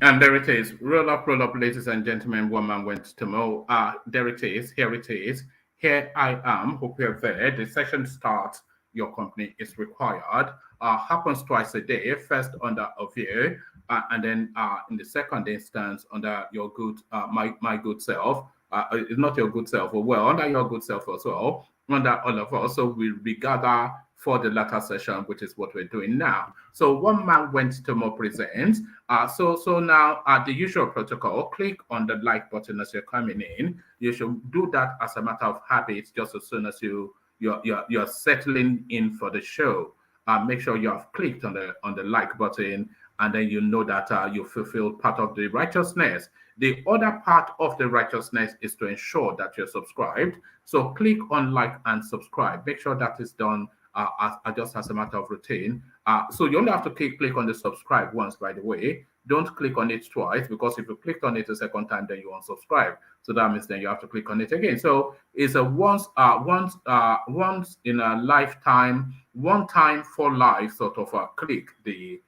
And there it is. Roll up, ladies and gentlemen. One man went to mow. There it is. Here it is. Here I am. Hope you're there. The session starts. Your company is required. Happens twice a day. First under a view, and then in the second instance under your good, my good self. It's not your good self, but well, under your good self as well. Under all of us. So we gather for the latter session, which is what we're doing now. So one man went to more presents. So now the usual protocol, click on the like button as you're coming in. You should do that as a matter of habit, just as soon as you're settling in for the show. Make sure you have clicked on the like button, and then you know that you fulfilled part of the righteousness. The other part of the righteousness is to ensure that you're subscribed. So click on like and subscribe. Make sure that is done just as a matter of routine. So you only have to click on the subscribe once, by the way. Don't click on it twice, because if you clicked on it a second time, then you unsubscribe. So that means then you have to click on it again. So it's a once in a lifetime, one time for life sort of click the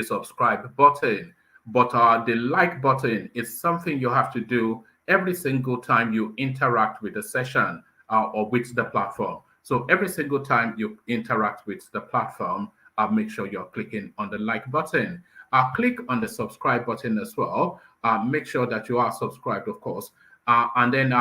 subscribe button. But the like button is something you have to do every single time you interact with the session or with the platform. So every single time you interact with the platform, make sure you're clicking on the like button. Click on the subscribe button as well. Make sure that you are subscribed, of course. And then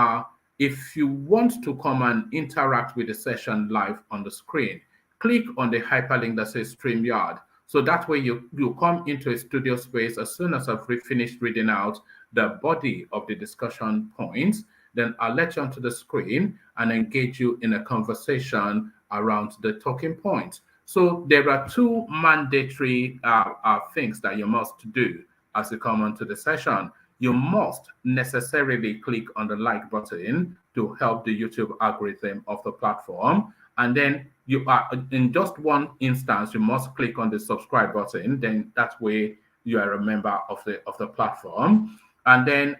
if you want to come and interact with the session live on the screen, click on the hyperlink that says StreamYard. So that way you come into a studio space as soon as I've finished reading out the body of the discussion points. Then I'll let you onto the screen and engage you in a conversation around the talking points. So there are two mandatory things that you must do as you come onto the session. You must necessarily click on the like button to help the YouTube algorithm of the platform. And then you are in just one instance, you must click on the subscribe button. Then that way you are a member of the platform. And then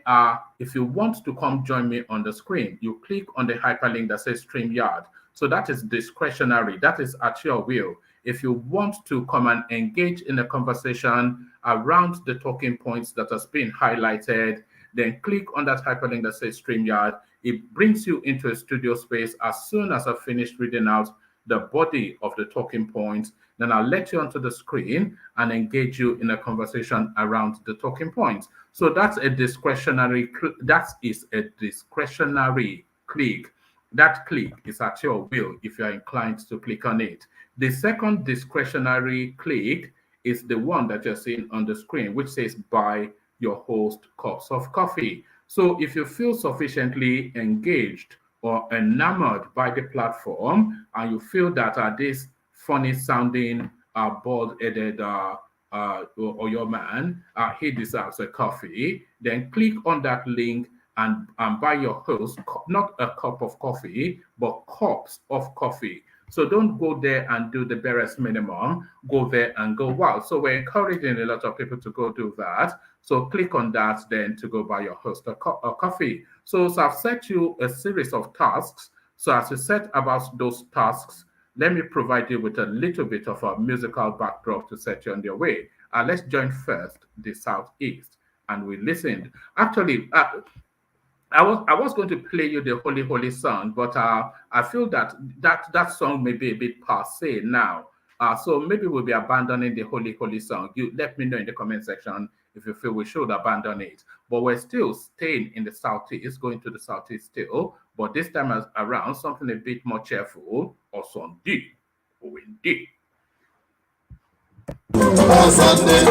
if you want to come join me on the screen, you click on the hyperlink that says StreamYard. So that is discretionary. That is at your will. If you want to come and engage in a conversation around the talking points that has been highlighted, then click on that hyperlink that says StreamYard. It brings you into a studio space. As soon as I've finished reading out the body of the talking points, then I'll let you onto the screen and engage you in a conversation around the talking points. So that's a discretionary, that is a discretionary click. That click is at your will if you're inclined to click on it. The second discretionary click is the one that you're seeing on the screen, which says buy your host cups of coffee. So if you feel sufficiently engaged or enamored by the platform, and you feel that this funny sounding bald-headed or your man, he deserves a coffee, then click on that link and buy your host not a cup of coffee, but cups of coffee. So don't go there and do the barest minimum. Go there and go wild. So we're encouraging a lot of people to go do that. So click on that then to go buy your host a coffee. So I've set you a series of tasks. So as you set about those tasks, let me provide you with a little bit of a musical backdrop to set you on your way. Let's join first the Southeast. And we listened. Actually, I was going to play you the Holy Holy song, but I feel that song may be a bit passé now. So maybe we'll be abandoning the Holy Holy song. You let me know in the comment section if you feel we should abandon it. But we're still staying in the Southeast, going to the Southeast still. But this time around, something a bit more cheerful, or Sunday, or indeed. Asante,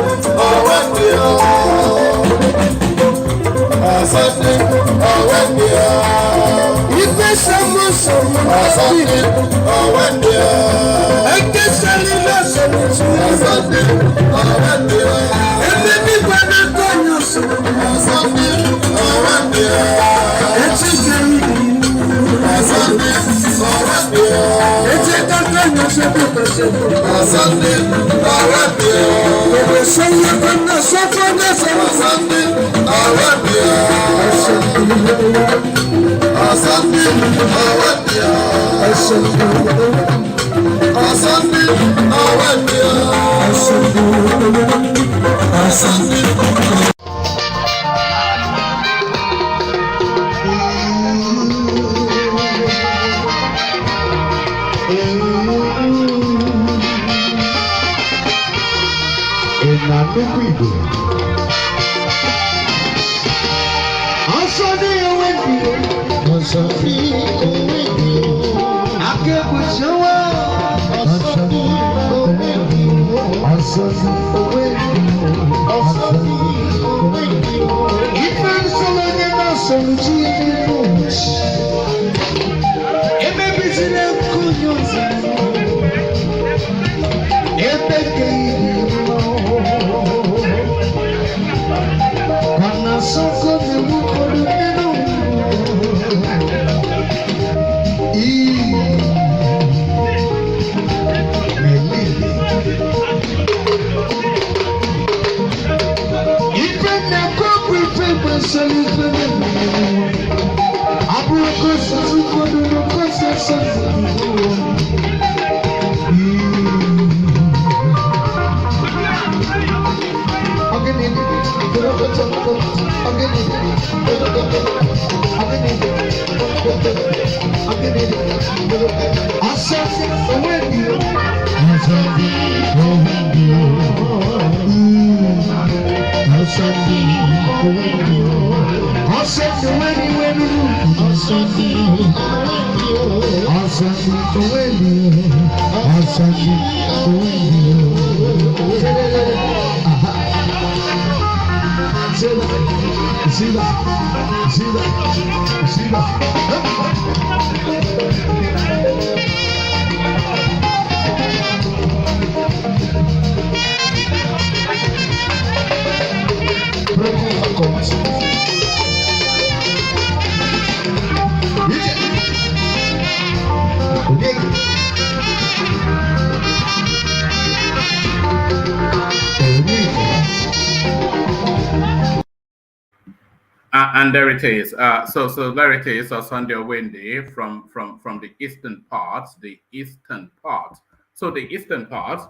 And there it is. So there it is. Sunday Wendy from the eastern parts, So the eastern parts,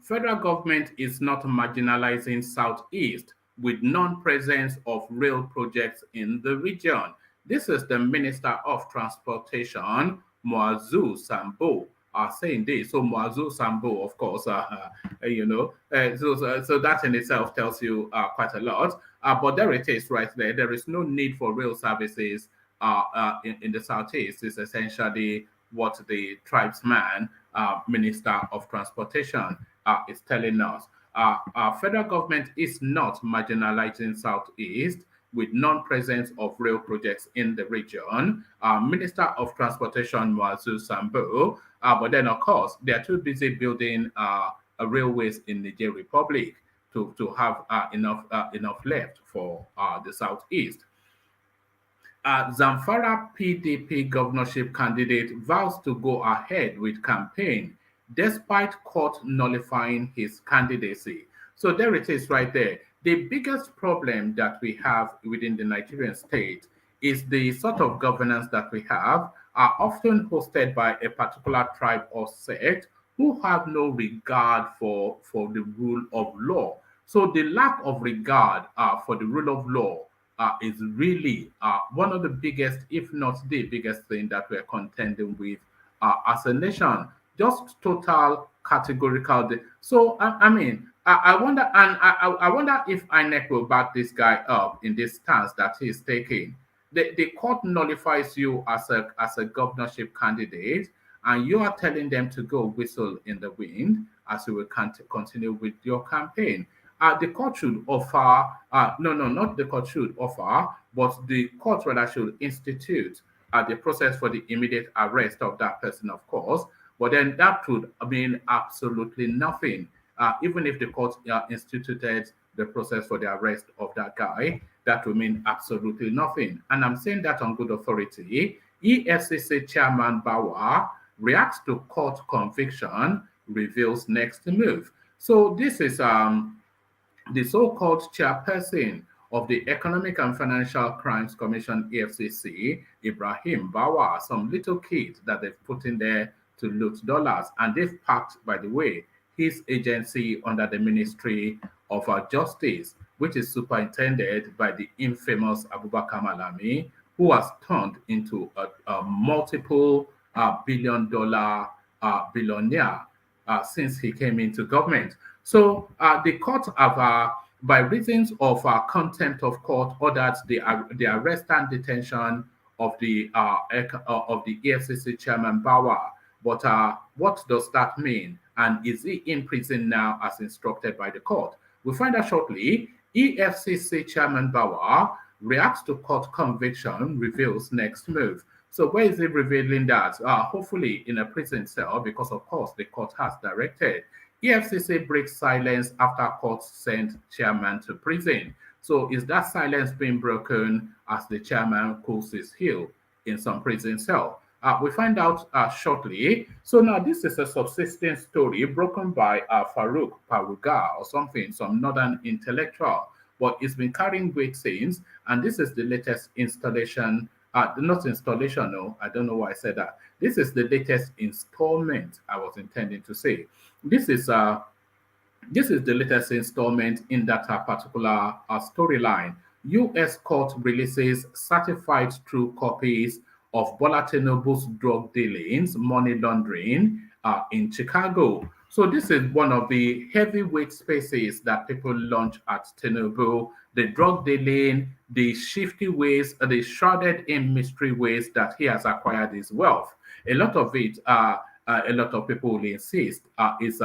federal government is not marginalizing southeast with non-presence of real projects in the region. This is the Minister of Transportation, Moazu Sambo, saying this. So Moazu Sambo, of course, so that in itself tells you quite a lot. But there it is right there. There is no need for rail services in the southeast. It's essentially what the tribesman, Minister of Transportation, is telling us. Federal government is not marginalizing southeast with non-presence of rail projects in the region. Minister of Transportation, Moazu Sambo, but then of course they are too busy building railways in the Niger Republic to have enough left for the southeast. Zamfara PDP governorship candidate vows to go ahead with campaign despite court nullifying his candidacy. So there it is right there. The biggest problem that we have within the Nigerian state is the sort of governance that we have are often hosted by a particular tribe or sect who have no regard for the rule of law. So the lack of regard for the rule of law is really one of the biggest, if not the biggest thing that we're contending with as a nation. Just total categorical. So I wonder, and I wonder if INEC will back this guy up in this stance that he's taking. The court nullifies you as a governorship candidate, and you are telling them to go whistle in the wind as you will continue with your campaign. The court should offer, not the court should offer, but the court rather should institute the process for the immediate arrest of that person, of course. But then that would mean absolutely nothing. Even if the court instituted the process for the arrest of that guy, that would mean absolutely nothing. And I'm saying that on good authority. EFCC Chairman Bawa reacts to court conviction, reveals next move. So this is the so-called chairperson of the Economic and Financial Crimes Commission, EFCC, Ibrahim Bawa, some little kid that they've put in there to loot dollars. And they've packed, by the way, his agency under the Ministry of Justice, which is superintended by the infamous Abubakar Malami, who has turned into a multiple billion-dollar billionaire since he came into government. So the court have, by reasons of contempt of court, ordered the arrest and detention of the EFCC chairman Bauer. But what does that mean? And is he in prison now as instructed by the court? We'll find out shortly. EFCC chairman Bauer reacts to court conviction, reveals next move. So where is he revealing that? Hopefully in a prison cell, because of course the court has directed. EFCC breaks silence after court sent chairman to prison. So is that silence being broken as the chairman cools his heel in some prison cell? We find out shortly. So now this is a subsisting story broken by Farouk Paruga or something, some northern intellectual, but it's been carrying weight since. And this is the latest installation. Not installation, no, I don't know why I said that. This is the latest installment I was intending to say. This is uh, this is the latest installment in that particular storyline. U.S. court releases certified true copies of Bola Tinubu's drug dealings, money laundering in Chicago. So this is one of the heavyweight spaces that people launch at Tinubu. The drug dealing, the shifty ways, the shrouded in mystery ways that he has acquired his wealth. A lot of it, a lot of people will insist, is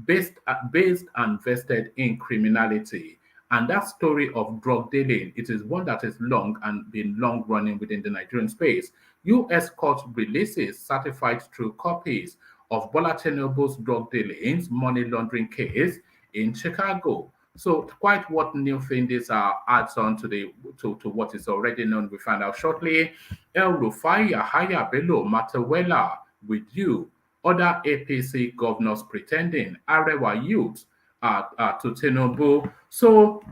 based and vested in criminality. And that story of drug dealing, it is one that is long and been long running within the Nigerian space. U.S. court releases certified true copies of Bola Tinubu's drug dealings, money laundering case in Chicago. So quite what new thing this adds on to to what is already known. We find out shortly. El Rufai Yahaya Bello Matawela with you. Other APC governors pretending Arewa youth to Tinubu. So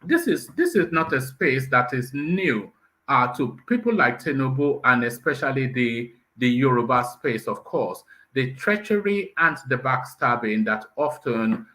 this is not a space that is new to people like Tinubu and especially the Yoruba space, of course. The treachery and the backstabbing that often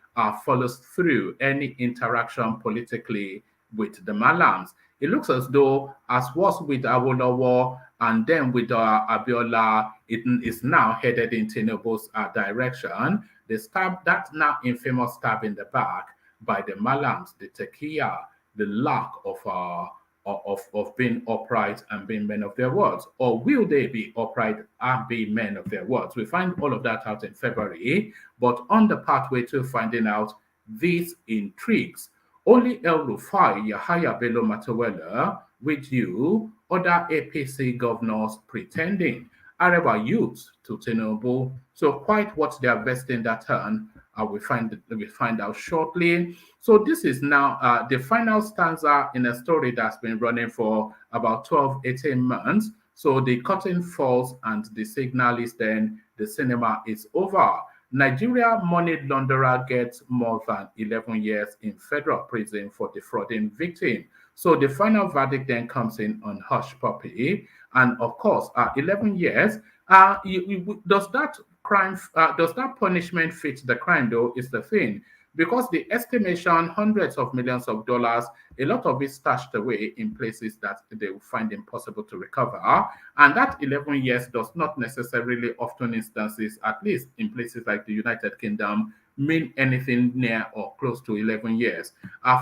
follows through any interaction politically with the Malams. It looks as though, as was with Awolowo and then with Abiola, it is now headed in Tinubu's direction. The stab, that now infamous stab in the back by the Malams, the Tekia, the lack of being upright and being men of their words? Or will they be upright and be men of their words? We find all of that out in February, but on the pathway to finding out these intrigues, only El Rufai Yahaya Bello Matawela with you, other APC governors pretending, Arewa youths to Tinubu. So quite what they are vesting that turn, we find out shortly. So this is now the final stanza in a story that's been running for about 12, 18 months. So the curtain falls and the signal is then the cinema is over. Nigeria money launderer gets more than 11 years in federal prison for defrauding victim. So the final verdict then comes in on hush puppy. And of course, 11 years, does that crime, does that punishment fit the crime though is the thing. Because the estimation, hundreds of millions of dollars, a lot of it stashed away in places that they will find impossible to recover. And that 11 years does not necessarily, often instances, at least in places like the United Kingdom, mean anything near or close to 11 years.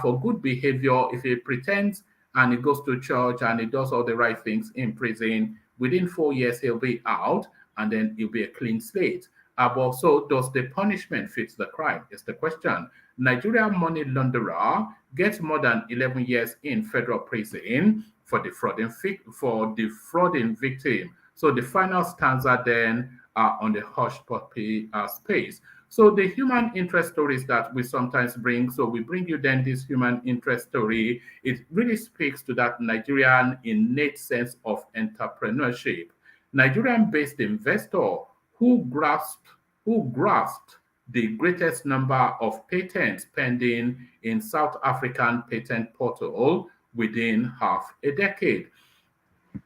For good behavior, if he pretends and he goes to church and he does all the right things in prison, within 4 years he'll be out and then he'll be a clean slate. But so does the punishment fit the crime? Is the question. Nigeria money launderer gets more than 11 years in federal prison for defrauding victim. So the final stanza then on the hush puppy space. So the human interest stories that we sometimes bring, so we bring you then this human interest story. It really speaks to that Nigerian innate sense of entrepreneurship. Nigerian-based investor who grasped the greatest number of patents pending in South African patent portal within half a decade.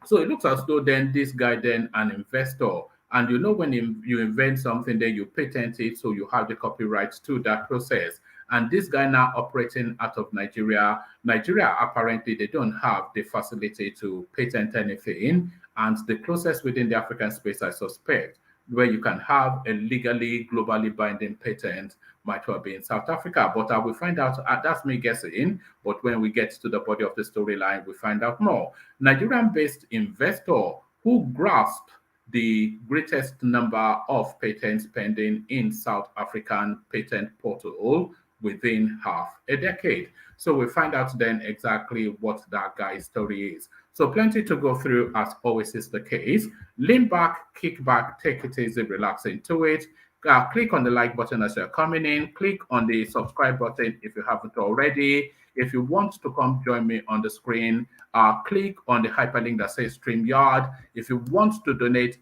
So it looks as though then this guy then an investor, and you know when you invent something, then you patent it, so you have the copyright to that process. And this guy now operating out of Nigeria. Nigeria apparently they don't have the facility to patent anything, and the closest within the African space, I suspect, where you can have a legally globally binding patent might well be in South Africa. But I will find out, that's me guessing, but when we get to the body of the storyline, we find out more. Nigerian-based investor who grasped the greatest number of patents pending in South African patent portal within half a decade. So we find out then exactly what that guy's story is. So plenty to go through, as always is the case. Lean back, kick back, take it easy, relax into it. Click on the like button as you're coming in. Click on the subscribe button if you haven't already. If you want to come join me on the screen, click on the hyperlink that says StreamYard. If you want to donate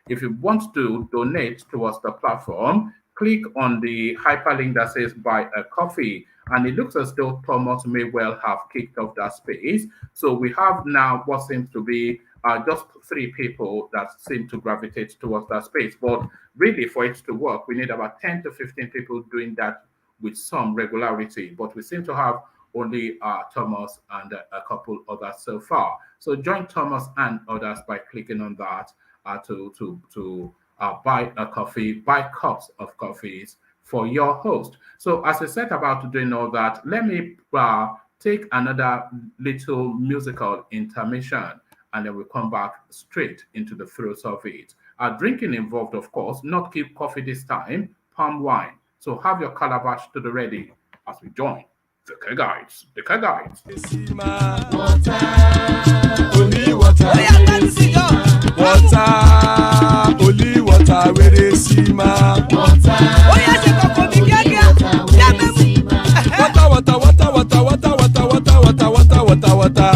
if you want to donate towards the platform, click on the hyperlink that says buy a coffee. And it looks as though Thomas may well have kicked off that space. So we have now what seems to be just 3 people that seem to gravitate towards that space. But really, for it to work, we need about 10 to 15 people doing that with some regularity. But we seem to have only Thomas and a couple others so far. So join Thomas and others by clicking on that to buy a coffee, buy cups of coffees for your host. So as I said about doing all that, let me take another little musical intermission, and then we'll come back straight into the throes of it. Drinking involved, of course, not keep coffee this time, palm wine. So have your calabash to the ready as we join the K Guides. The K Guides. Water, only water, water, only water, where they see ma. Water, water, water, water, water, water, water, water, water, water, water.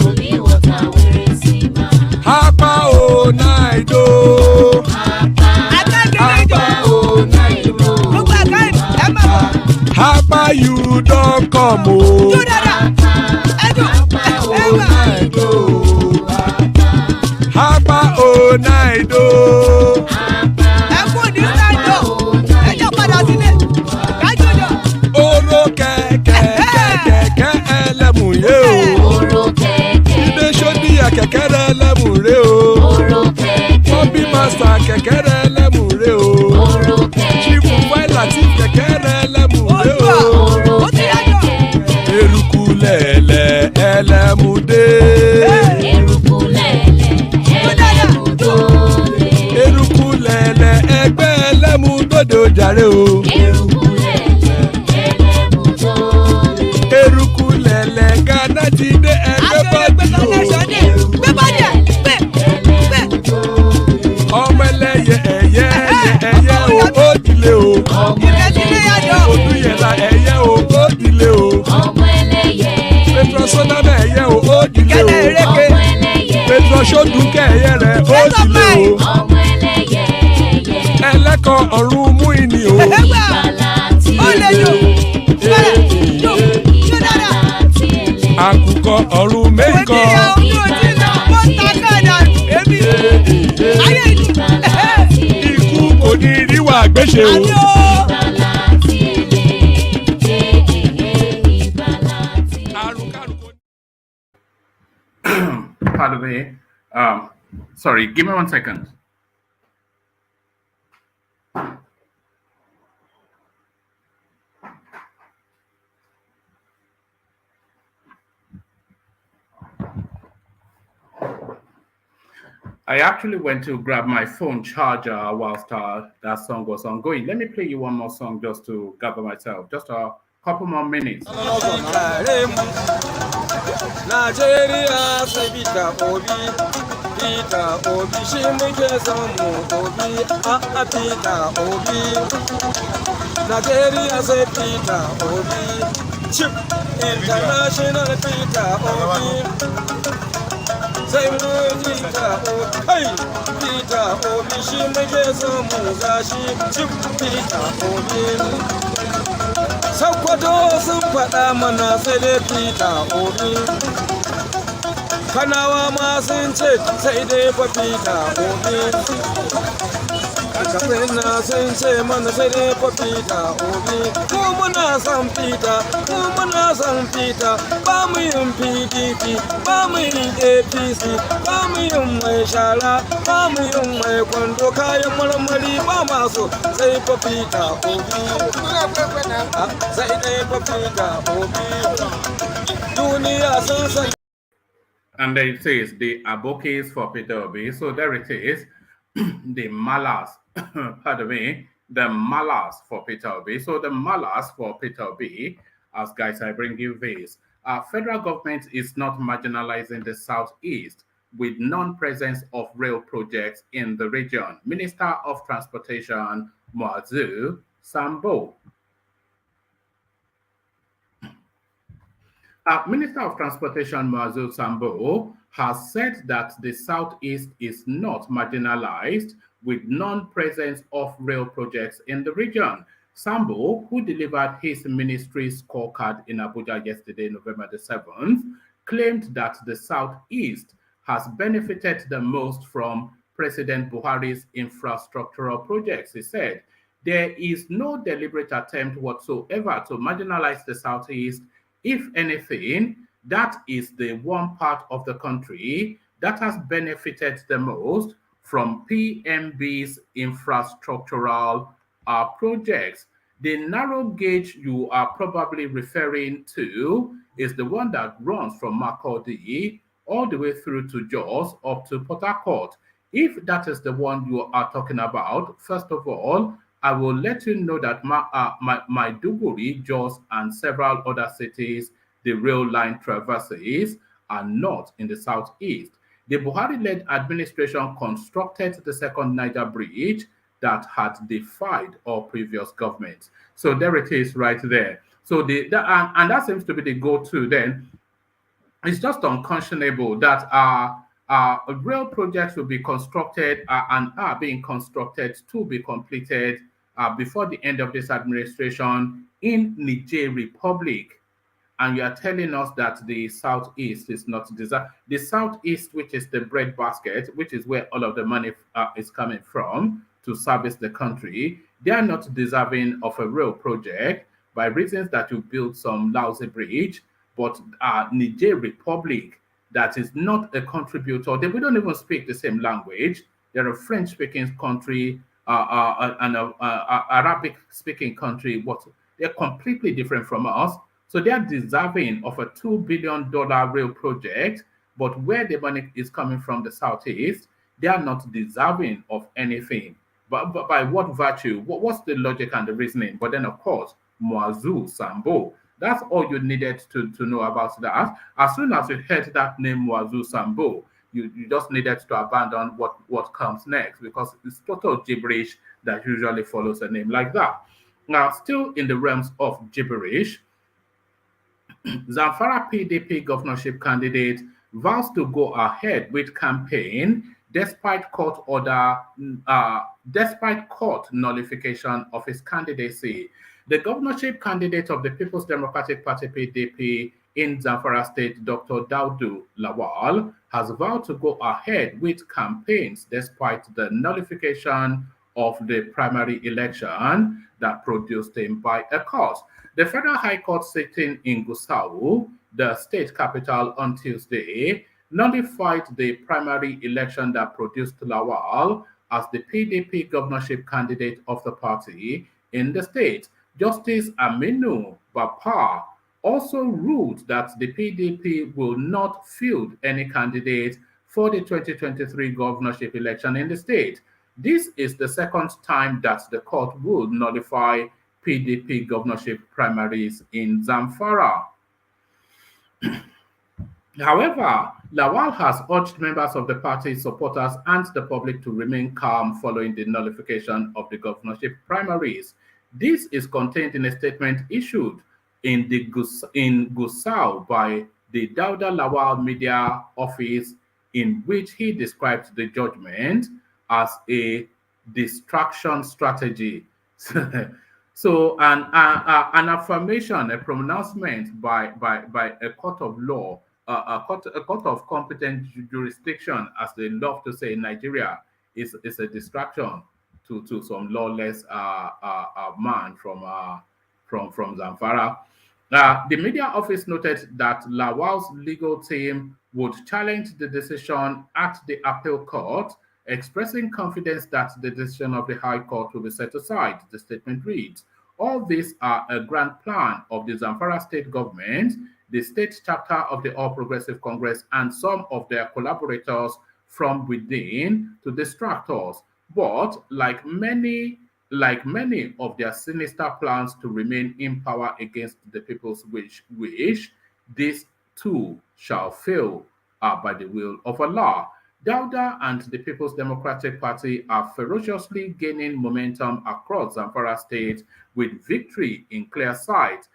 Only water, where they see ma. Hapa o naido. Hapa o naido. Hapa you don't come o. Hapa o naido. Hapa o naido. Oro kẹ̀kẹ́ kẹ̀kẹ́ ẹlẹ́mùrè o. Ilé sọ́dí àkẹ́kẹ́ ẹlẹ́mùrè o. Bọ́bí màsà kẹ̀kẹ́ ẹlẹ́mùrè o. Chifu Wáìlà tí kẹ̀kẹ́ ẹlẹ́mùrè o. Eruku lẹ̀lẹ̀ ẹlẹ́mùdé. Eruku lẹ̀lẹ̀ ẹgbẹ́ ẹlẹ́mùdóde ojàre o. Eruku lẹ̀lẹ̀ Ghana ti dé ẹgbẹ́ bọ́dì o. Ọmọ ẹlẹ́yẹ ẹyẹ o ó dilé o. Odúyẹ̀lá ẹyẹ o ó dilé o. Petrosonama ẹyẹ o ó dilé o. Petrosodúnkẹ́ ẹyẹ rẹ̀ ó dilé o. Ẹlẹ́kọ̀ ọ̀run mú ìní o. Àkùkọ ọ̀run méjìkọ. Ikú kò ní ríwà gbéṣe o. Pardon me. Sorry, give me 1 second. I actually went to grab my phone charger whilst that song was ongoing. Let me play you one more song just to gather myself. Just a couple more minutes. Nigeria sai Peter Obi shi muke son mu Obi a Peter Obi. Nigeria sai Peter Obi, Chip International Peter Obi. Sai mu Peter Obi, hey Peter Obi shi muke son mu gashi Chip Peter Obi. Sakkwato sun faɗa mana sai dai Peter Obi. Kanawa ma sun ce sai dai fa Peter Obi. Kapena sense mana sere papita obi kumuna sampita kumuna sampita bamu PDP bamu APC bamu mai shara bamu mai kwando kayan marmari ba masu sai papita obi sai dai papita obi duniya sun san. And then it says the abokis for Peter Obi. So there it is. The malas, pardon me, the malas for Peter Obi. So the malas for Peter Obi, as guys, I bring you this. Federal government is not marginalizing the Southeast with non-presence of rail projects in the region. Minister of Transportation, Muazu Sambo. Minister of Transportation Muazu Sambo has said that the Southeast is not marginalized with non-presence of rail projects in the region. Sambo, who delivered his ministry's scorecard in Abuja yesterday, November the 7th, claimed that the Southeast has benefited the most from President Buhari's infrastructural projects. He said, there is no deliberate attempt whatsoever to marginalize the Southeast. If anything, that is the one part of the country that has benefited the most from PMB's infrastructural projects. The narrow gauge you are probably referring to is the one that runs from Makurdi all the way through to Jos up to Port Harcourt. If that is the one you are talking about, first of all, I will let you know that Maiduguri, Jos, and several other cities, the rail line traverses, are not in the southeast. The Buhari-led administration constructed the second Niger bridge that had defied all previous governments. So there it is right there. So and that seems to be the go-to then. It's just unconscionable that rail projects will be constructed and are being constructed to be completed before the end of this administration in Niger Republic. And you are telling us that the Southeast is not deserving. The Southeast, which is the breadbasket, which is where all of the money is coming from to service the country, they are not deserving of a rail project by reasons that you build some lousy bridge. But Niger Republic, that is not a contributor. We don't even speak the same language. They're a French-speaking country and an Arabic-speaking country. They're completely different from us. So they are deserving of a $2 billion rail project, but where the money is coming from the Southeast, they are not deserving of anything. But by what virtue? What's the logic and the reasoning? But then, of course, Muazu Sambo. That's all you needed to know about that. As soon as you heard that name, Muazu Sambo, you just needed to abandon what comes next, because it's total gibberish that usually follows a name like that. Now, still in the realms of gibberish, Zamfara PDP governorship candidate vows to go ahead with campaign despite court nullification of his candidacy. The governorship candidate of the People's Democratic Party PDP in Zamfara State, Dr. Daudu Lawal, has vowed to go ahead with campaigns despite the nullification of the primary election that produced him by a court. The Federal High Court sitting in Gusau, the state capital, on Tuesday, nullified the primary election that produced Lawal as the PDP governorship candidate of the party in the state. Justice Aminu Bapa also ruled that the PDP will not field any candidate for the 2023 governorship election in the state. This is the second time that the court would nullify PDP governorship primaries in Zamfara. However, Lawal has urged members of the party's supporters and the public to remain calm following the nullification of the governorship primaries. This is contained in a statement issued in Gusau by the Dauda Lawal media office, in which he described the judgment as a distraction strategy. So an affirmation, a pronouncement by a court of law, a court of competent jurisdiction, as they love to say in Nigeria, is a distraction to some lawless man from Zamfara. The media office noted that Lawal's legal team would challenge the decision at the appeal court, expressing confidence that the decision of the High Court will be set aside. The statement reads, all these are a grand plan of the Zamfara state government, the state chapter of the All Progressive Congress, and some of their collaborators from within to distract us. But like many of their sinister plans to remain in power against the people's wish, this too shall fail by the will of Allah. Dauda and the People's Democratic Party are ferociously gaining momentum across Zamfara state with victory in clear sight.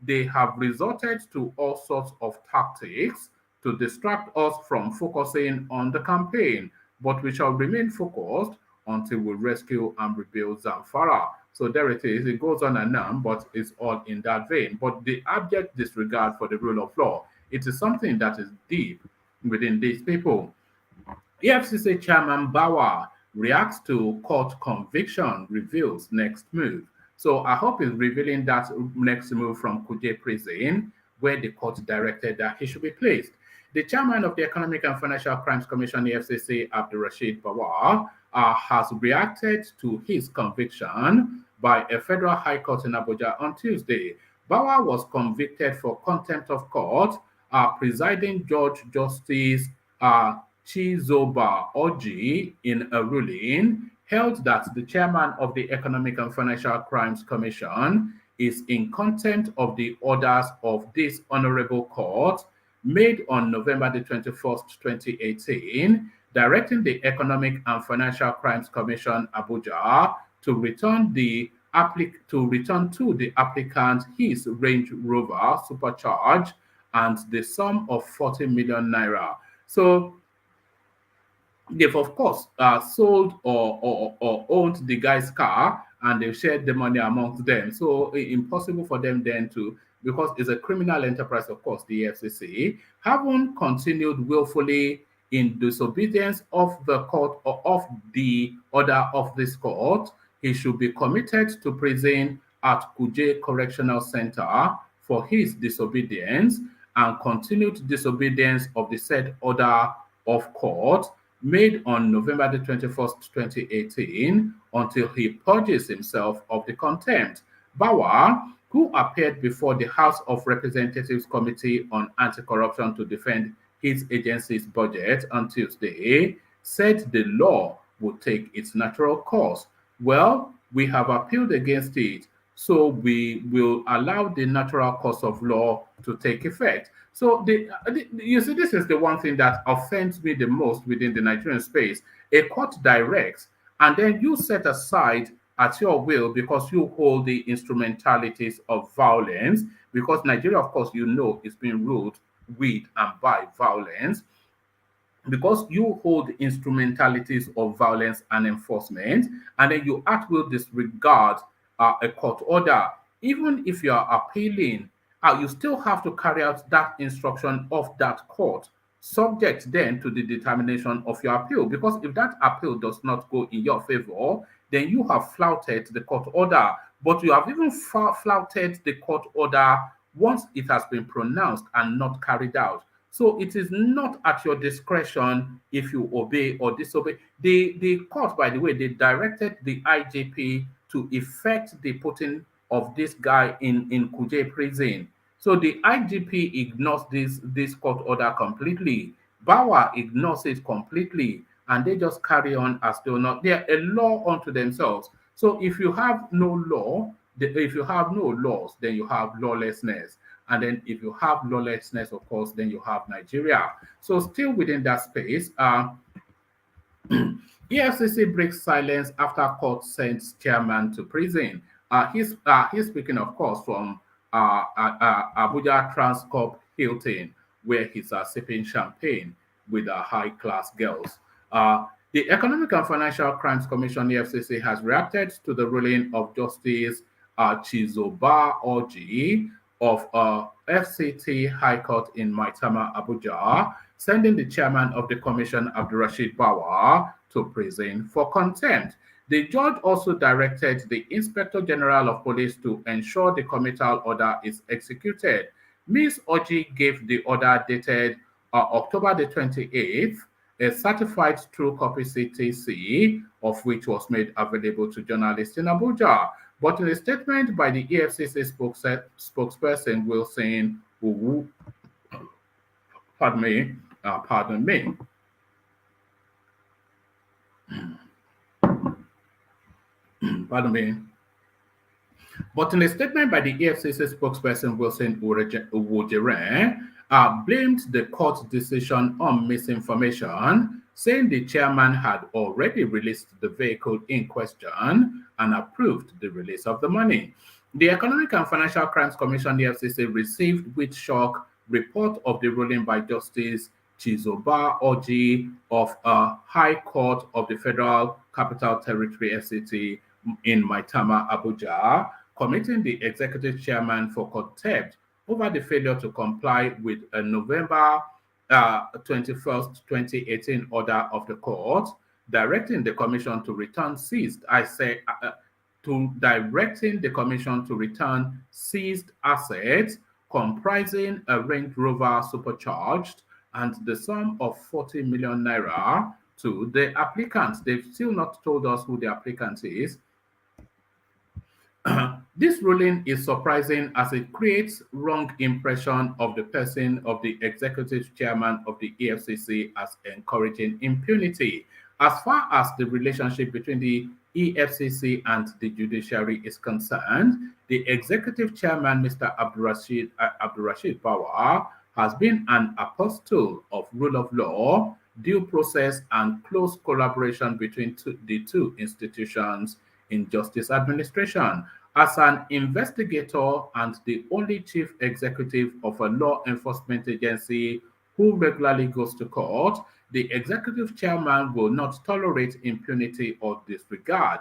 They have resorted to all sorts of tactics to distract us from focusing on the campaign, but we shall remain focused until we rescue and rebuild Zamfara. So there it is. It goes on and on, but it's all in that vein. But the abject disregard for the rule of law, it is something that is deep within these people. EFCC Chairman Bawa reacts to court conviction, reveals next move. So I hope he's revealing that next move from Kuje prison, where the court directed that he should be placed. The chairman of the Economic and Financial Crimes Commission, EFCC, Abdulrashid Bawa, has reacted to his conviction by a federal high court in Abuja on Tuesday. Bawa was convicted for contempt of court. Presiding Judge Justice Chizoba Oji, in a ruling, held that the chairman of the Economic and Financial Crimes Commission is in contempt of the orders of this honorable court made on November the 21st, 2018, directing the Economic and Financial Crimes Commission, Abuja, to return to the applicant his Range Rover supercharged and the sum of 40 million naira. So they've of course sold or owned the guy's car, and they've shared the money amongst them. So impossible for them then to, because it's a criminal enterprise, of course, the EFCC, haven't continued willfully in disobedience of the court or of the order of this court. He should be committed to prison at Kuje Correctional Center for his disobedience and continued disobedience of the said order of court made on November the 21st, 2018, until he purges himself of the contempt. Bawa, who appeared before the House of Representatives Committee on Anti-Corruption to defend his agency's budget on Tuesday, said the law would take its natural course. Well, we have appealed against it, so we will allow the natural course of law to take effect. So you see, this is the one thing that offends me the most within the Nigerian space. A court directs, and then you set aside at your will because you hold the instrumentalities of violence, because Nigeria, of course, you know, is being ruled with and by violence, because you hold instrumentalities of violence and enforcement, and then you at will disregard a court order. Even if you are appealing, you still have to carry out that instruction of that court, subject then to the determination of your appeal. Because if that appeal does not go in your favor, then you have flouted the court order. But you have even flouted the court order once it has been pronounced and not carried out. So it is not at your discretion if you obey or disobey. The court, by the way, they directed the IGP to effect the putting of this guy in Kuje prison. So the IGP ignores this court order completely. Bawa ignores it completely, and they just carry on as though not. They are a law unto themselves. So if you have no law, if you have no laws, then you have lawlessness. And then if you have lawlessness, of course, then you have Nigeria. So still within that space, EFCC breaks silence after court sends chairman to prison. He's speaking, of course, from Abuja Transcorp Hilton, where he's sipping champagne with high-class girls. The Economic and Financial Crimes Commission, EFCC, has reacted to the ruling of Justice Chizoba Oji of FCT High Court in Maitama, Abuja, sending the chairman of the commission, Abdulrashid Bawa, to prison for contempt. The judge also directed the Inspector General of Police to ensure the committal order is executed. Ms. Oji gave the order dated October the 28th, a certified true copy CTC of which was made available to journalists in Abuja. But in a statement by the EFCC spokesperson Wilson Uwu, pardon me, pardon me. But in a statement by the EFCC spokesperson Wilson Uwujere, blamed the court decision on misinformation, saying the chairman had already released the vehicle in question and approved the release of the money. The Economic and Financial Crimes Commission (EFCC) received with shock report of the ruling by Justice Chizoba Oji of High Court of the Federal Capital Territory (FCT) in Maitama, Abuja, committing the executive chairman for contempt over the failure to comply with a November 21st, 2018 order of the court, directing the commission to return seized. Directing the commission to return seized assets comprising a Range Rover supercharged and the sum of 40 million naira to the applicant. They've still not told us who the applicant is. This ruling is surprising as it creates wrong impression of the person of the executive chairman of the EFCC as encouraging impunity. As far as the relationship between the EFCC and the judiciary is concerned, the executive chairman, Mr. Abdurrashid Bawa, has been an apostle of rule of law, due process, and close collaboration between the two institutions in justice administration. As an investigator and the only chief executive of a law enforcement agency who regularly goes to court, the executive chairman will not tolerate impunity or disregard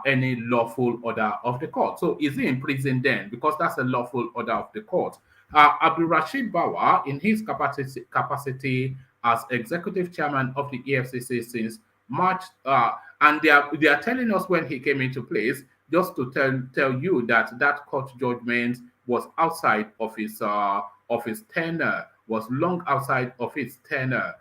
any lawful order of the court. So is he in prison then? Because that's a lawful order of the court. Abdul Rashid Bawa, in his capacity as executive chairman of the EFCC since March, and they are telling us when he came into place, just to tell you that court judgment was outside of his tenure, was long outside of his tenure.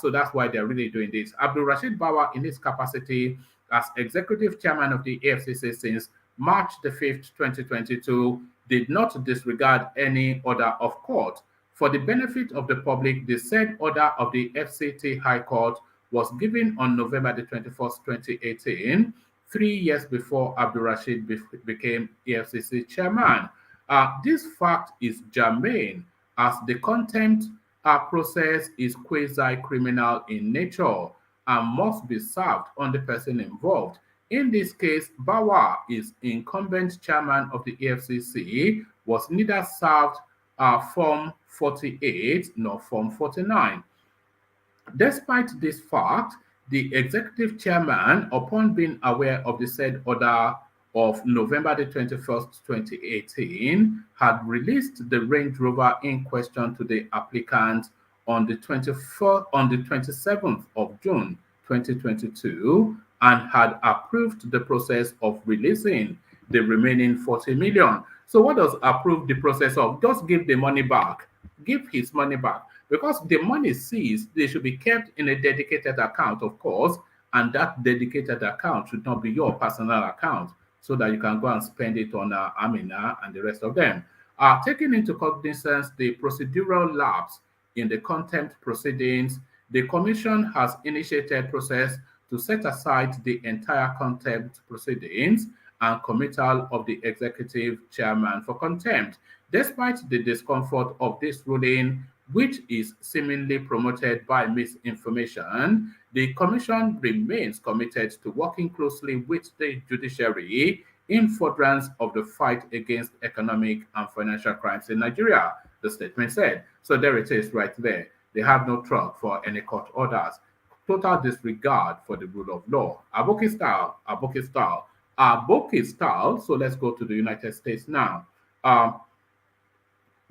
So that's why they're really doing this. Abdul Rashid Bawa, in his capacity as executive chairman of the EFCC since March the 5th, 2022, did not disregard any order of court. For the benefit of the public, the said order of the FCT High Court was given on November the 21st, 2018, 3 years before Abdul Rashid became EFCC chairman. This fact is germane as the contempt process is quasi-criminal in nature and must be served on the person involved. In this case, Bawa is incumbent chairman of the EFCC, was neither served Form 48 nor Form 49. Despite this fact, the executive chairman, upon being aware of the said order of November the 21st, 2018, had released the Range Rover in question to the applicant on the 27th of June, 2022, and had approved the process of releasing the remaining 40 million. So what does approve the process of? Just give the money back. Give his money back. Because the money seized, they should be kept in a dedicated account, of course, and that dedicated account should not be your personal account so that you can go and spend it on Amina and the rest of them. Taking into cognizance the procedural lapse in the contempt proceedings, the Commission has initiated process to set aside the entire contempt proceedings and committal of the executive chairman for contempt. Despite the discomfort of this ruling, which is seemingly promoted by misinformation, the Commission remains committed to working closely with the judiciary in furtherance of the fight against economic and financial crimes in Nigeria, the statement said. So there it is right there. They have no truck for any court orders. Total disregard for the rule of law. Aboki style, Aboki style. Aboki style, so let's go to the United States now.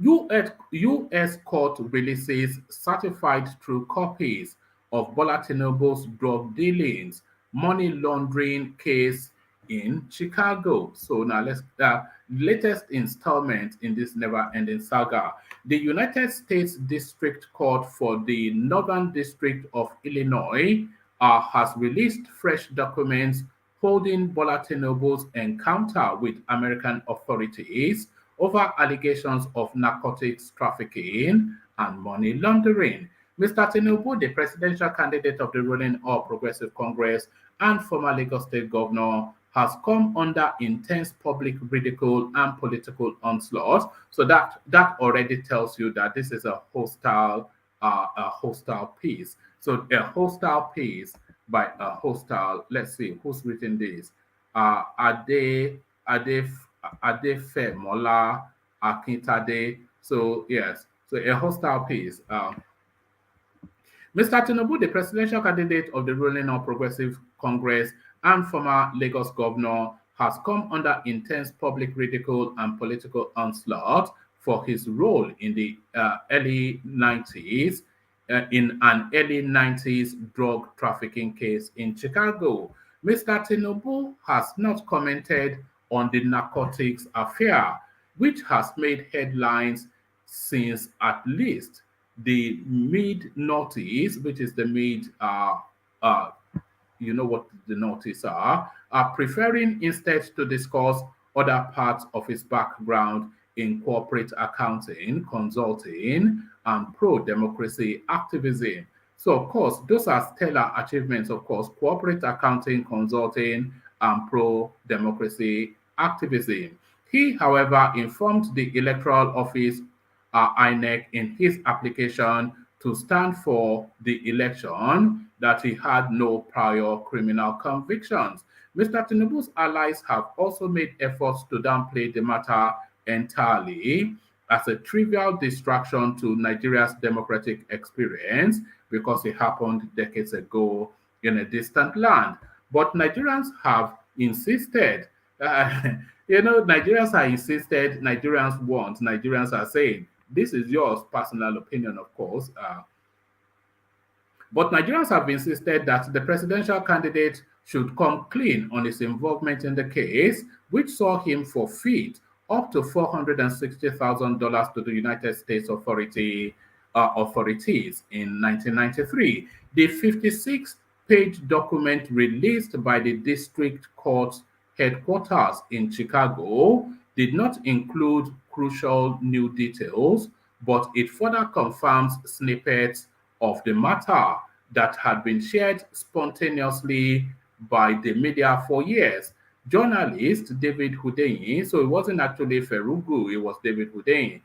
U.S. court releases certified true copies of Bola Tinubu's drug dealings. money laundering case in Chicago. So now let's latest installment in this never-ending saga. The United States District Court for the Northern District of Illinois has released fresh documents holding Bola Tinubu's encounter with American authorities over allegations of narcotics trafficking and money laundering. Mr. Tinubu, the presidential candidate of the ruling All Progressive Congress and former Lagos State governor, has come under intense public ridicule and political onslaught. So that already tells you that this is a hostile piece. So a hostile piece by a hostile. Let's see who's written this. Ade Femola Akintade. So yes, so a hostile piece. Mr. Tinubu, the presidential candidate of the ruling All Progressive Congress and former Lagos governor, has come under intense public ridicule and political onslaught for his role in the early 90s, in an early 90s drug trafficking case in Chicago. Mr. Tinubu has not commented on the narcotics affair, which has made headlines since at least the mid noughties, which is the mid, you know what the noughties are preferring instead to discuss other parts of his background in corporate accounting, consulting, and pro-democracy activism. So, of course, those are stellar achievements, of course, corporate accounting, consulting, and pro-democracy activism. He, however, informed the Electoral Office INEC in his application to stand for the election that he had no prior criminal convictions. Mr. Tinubu's allies have also made efforts to downplay the matter entirely as a trivial distraction to Nigeria's democratic experience because it happened decades ago in a distant land. But Nigerians have insisted, Nigerians are insisted, Nigerians want, Nigerians are saying, this is yours, personal opinion, of course. But Nigerians have insisted that the presidential candidate should come clean on his involvement in the case, which saw him forfeit up to $460,000 to the United States authorities in 1993. The 56-page document released by the district court's headquarters in Chicago did not include crucial new details, but it further confirms snippets of the matter that had been shared spontaneously by the media for years. Journalist David Hundeyin, so it wasn't actually Ferugu, it was David Hundeyin.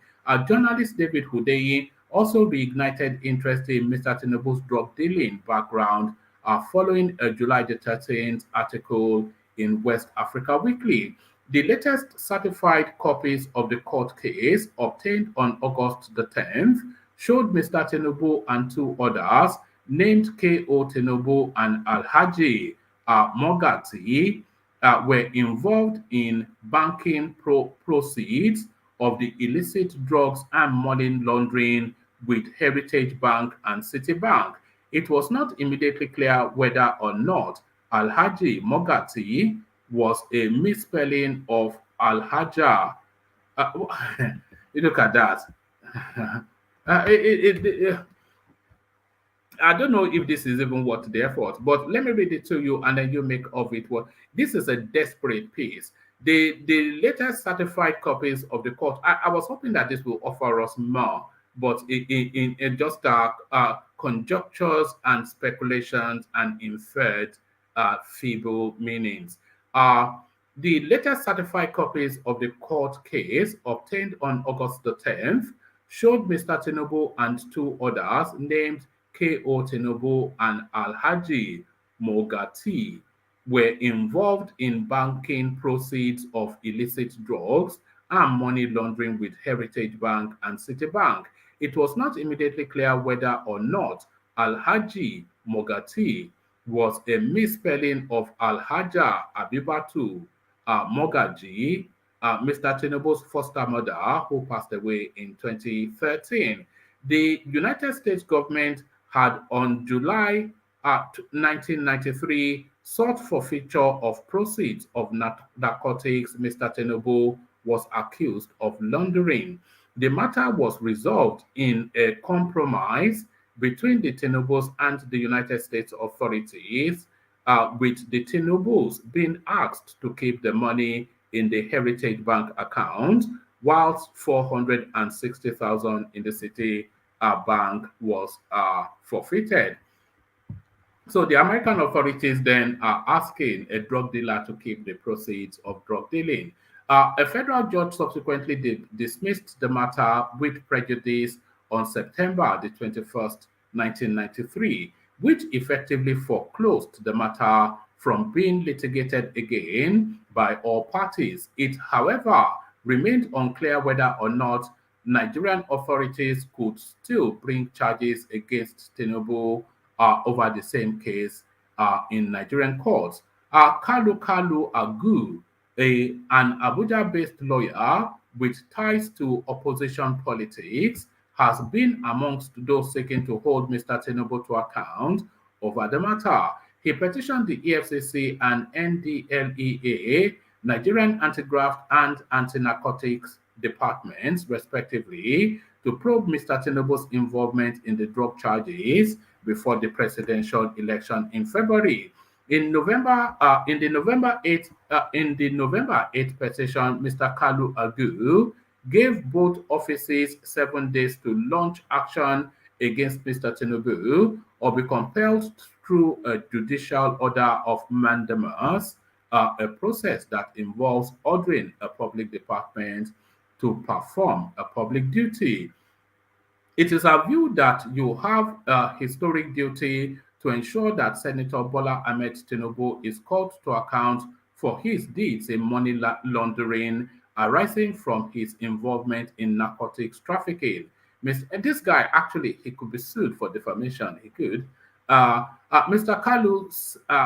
Journalist David Hundeyin also reignited interest in Mr. Tinubu's drug dealing background following a July the 13th article in West Africa Weekly. The latest certified copies of the court case obtained on August the 10th showed Mr. Tinubu and two others named K.O. Tinubu and Alhaji Mogati were involved in banking proceeds of the illicit drugs and money laundering with Heritage Bank and Citibank. It was not immediately clear whether or not Alhaji Mogati was a misspelling of Alhaja. You look at that. I don't know if this is even worth the effort, but let me read it to you and then you make of it what. This is a desperate piece. The latest certified copies of the court, I was hoping that this will offer us more, but in just conjectures and speculations and inferred feeble meanings. The latest certified copies of the court case obtained on August the 10th showed Mr. Tinubu and two others named K.O. Tinubu and Alhaji Mogati were involved in banking proceeds of illicit drugs and money laundering with Heritage Bank and Citibank. It was not immediately clear whether or not Alhaji Mogati was a misspelling of Alhaja Abibatu Mogaji, Mr. Tinubu's foster mother, who passed away in 2013. The United States government had on July 1993 sought forfeiture of proceeds of narcotics Mr. Tinubu was accused of laundering. The matter was resolved in a compromise between the Tinubus and the United States authorities, with the Tinubus being asked to keep the money in the Heritage Bank account, whilst 460,000 in the City Bank was forfeited. So the American authorities then are asking a drug dealer to keep the proceeds of drug dealing. A federal judge subsequently dismissed the matter with prejudice on September the 21st, 1993, which effectively foreclosed the matter from being litigated again by all parties. It, however, remained unclear whether or not Nigerian authorities could still bring charges against Tinubu over the same case in Nigerian courts. Kalu Agu, an Abuja-based lawyer with ties to opposition politics, has been amongst those seeking to hold Mr. Tinubu to account over the matter. He petitioned the EFCC and NDLEA, Nigerian Anti-Graft and Anti-Narcotics departments, respectively, to probe Mr. Tinubu's involvement in the drug charges before the presidential election in February. In the November 8th petition, Mr. Kalu Agu gave both offices 7 days to launch action against Mr. Tinubu or be compelled through a judicial order of mandamus, a process that involves ordering a public department to perform a public duty. It is a view that you have a historic duty to ensure that Senator Bola Ahmed Tinubu is called to account for his deeds in money laundering arising from his involvement in narcotics trafficking. This guy, actually, he could be sued for defamation. He could. Mr. Kalu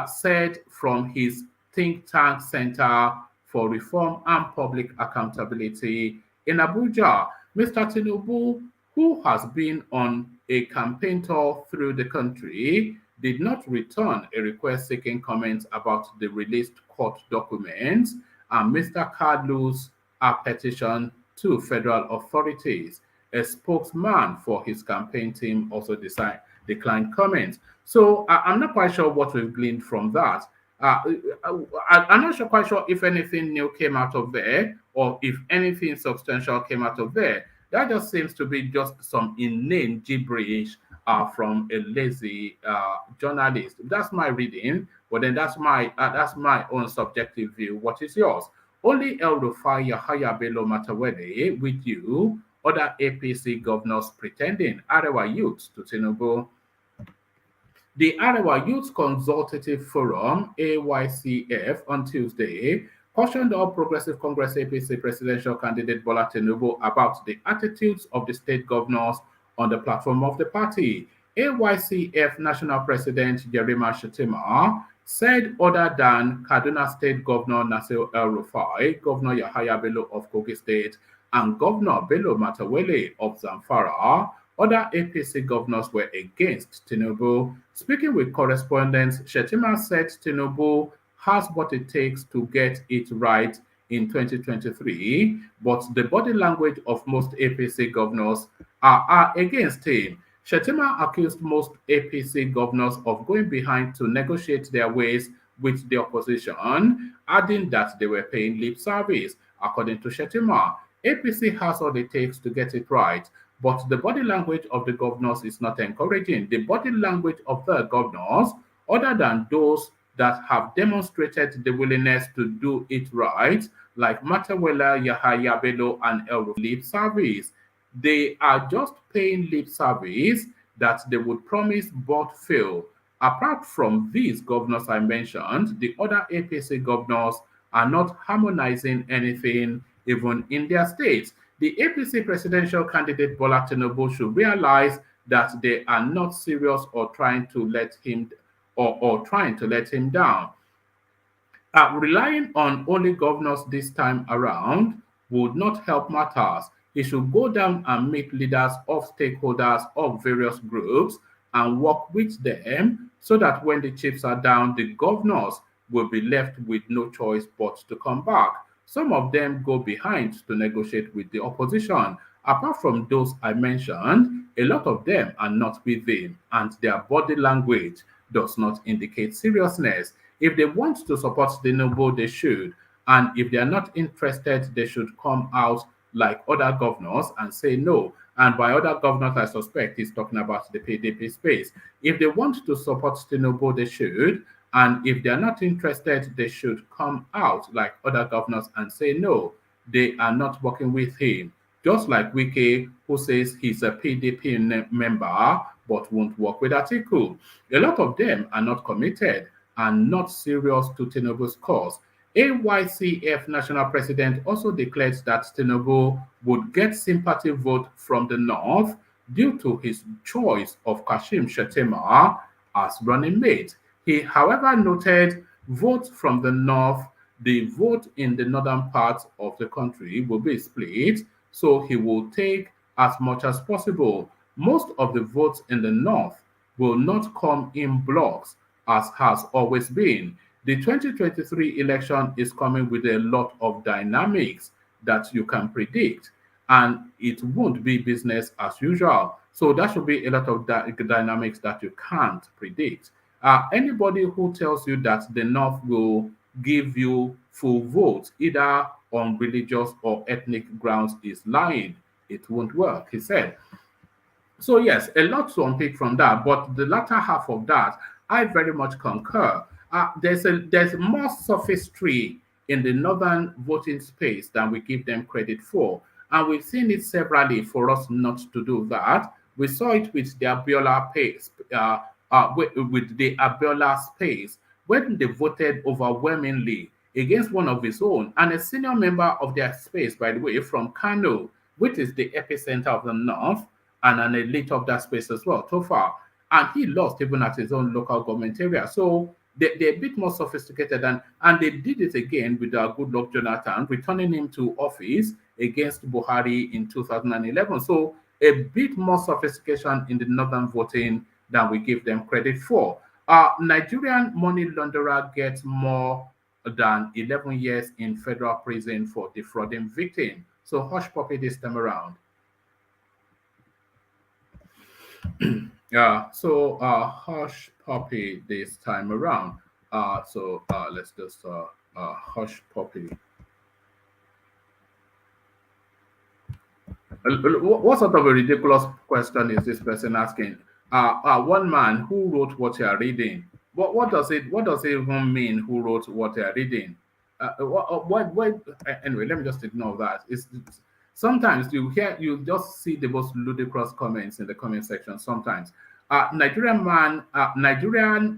said from his think tank Center for Reform and Public Accountability in Abuja, Mr. Tinubu, who has been on a campaign tour through the country, did not return a request seeking comments about the released court documents and Mr. Kalu's petition to federal authorities. A spokesman for his campaign team also declined comments. So I'm not quite sure what we've gleaned from that. I'm not quite sure if anything new came out of there or if anything substantial came out of there. That just seems to be just some inane gibberish from a lazy journalist. That's my reading, but then that's my own subjective view. What is yours? Only El Rufai Yahaya Bello Matawele with you, other APC governors pretending Arewa youths to Tinubu. The Arewa Youth Consultative Forum, AYCF, on Tuesday cautioned All Progressive Congress APC presidential candidate Bola Tinubu about the attitudes of the state governors on the platform of the party. AYCF National President Jerima Shetima said other than Kaduna State Governor Nasir El-Rufai, Governor Yahaya Bello of Kogi State, and Governor Bello Matawele of Zamfara, other APC governors were against Tinubu. Speaking with correspondents, Shetima said Tinubu has what it takes to get it right in 2023, but the body language of most APC governors are against him. Shetima accused most APC governors of going behind to negotiate their ways with the opposition, adding that they were paying lip service. According to Shetima, APC has all it takes to get it right, but the body language of the governors is not encouraging. The body language of the governors, other than those that have demonstrated the willingness to do it right, like Matawela, Yahaya Bello, and El lip service. They are just paying lip service that they would promise but fail. Apart from these governors I mentioned, the other APC governors are not harmonizing anything, even in their states. The APC presidential candidate Bola Tinubu should realize that they are not serious or trying to let him down. Relying on only governors this time around would not help matters. He should go down and meet leaders of stakeholders of various groups and work with them so that when the chips are down, the governors will be left with no choice but to come back. Some of them go behind to negotiate with the opposition. Apart from those I mentioned, a lot of them are not within, and their body language does not indicate seriousness. If they want to support Tinubu, they should. And if they are not interested, they should come out like other governors and say no. And by other governors, I suspect he's talking about the PDP space. If they want to support Tinubu, they should. And if they're not interested, they should come out like other governors and say no, they are not working with him. Just like Wike, who says he's a PDP member but won't work with Atiku. A lot of them are not committed and not serious to Tinubu's cause. AYCF national president also declared that Tinubu would get sympathy vote from the north due to his choice of Kashim Shettima as running mate. He, however, noted votes from the north, the vote in the northern part of the country will be split, so he will take as much as possible. Most of the votes in the north will not come in blocks, as has always been. The 2023 election is coming with a lot of dynamics that you can predict, and it won't be business as usual. So that should be a lot of dynamics that you can't predict. Anybody who tells you that the North will give you full votes, either on religious or ethnic grounds, is lying. It won't work, he said. So yes, a lot to unpick from that, but the latter half of that, I very much concur. There's more sophistry in the northern voting space than we give them credit for, and we've seen it severally for us not to do that. We saw it with the Abiola pace, with the Abiola space when they voted overwhelmingly against one of his own, and a senior member of their space, by the way, from Kano, which is the epicenter of the north, and an elite of that space as well, so far. And he lost even at his own local government area. So they're a bit more sophisticated, and they did it again with our good luck Jonathan, returning him to office against Buhari in 2011. So a bit more sophistication in the northern voting than we give them credit for. Nigerian money launderer gets more than 11 years in federal prison for defrauding victim. So hush puppy this time around. Hush puppy this time around. Let's just hush puppy. What sort of a ridiculous question is this person asking? One man who wrote what you are reading. What does it even mean? Who wrote what you are reading? Anyway, let me just ignore that. Sometimes you just see the most ludicrous comments in the comment section. Sometimes, Nigerian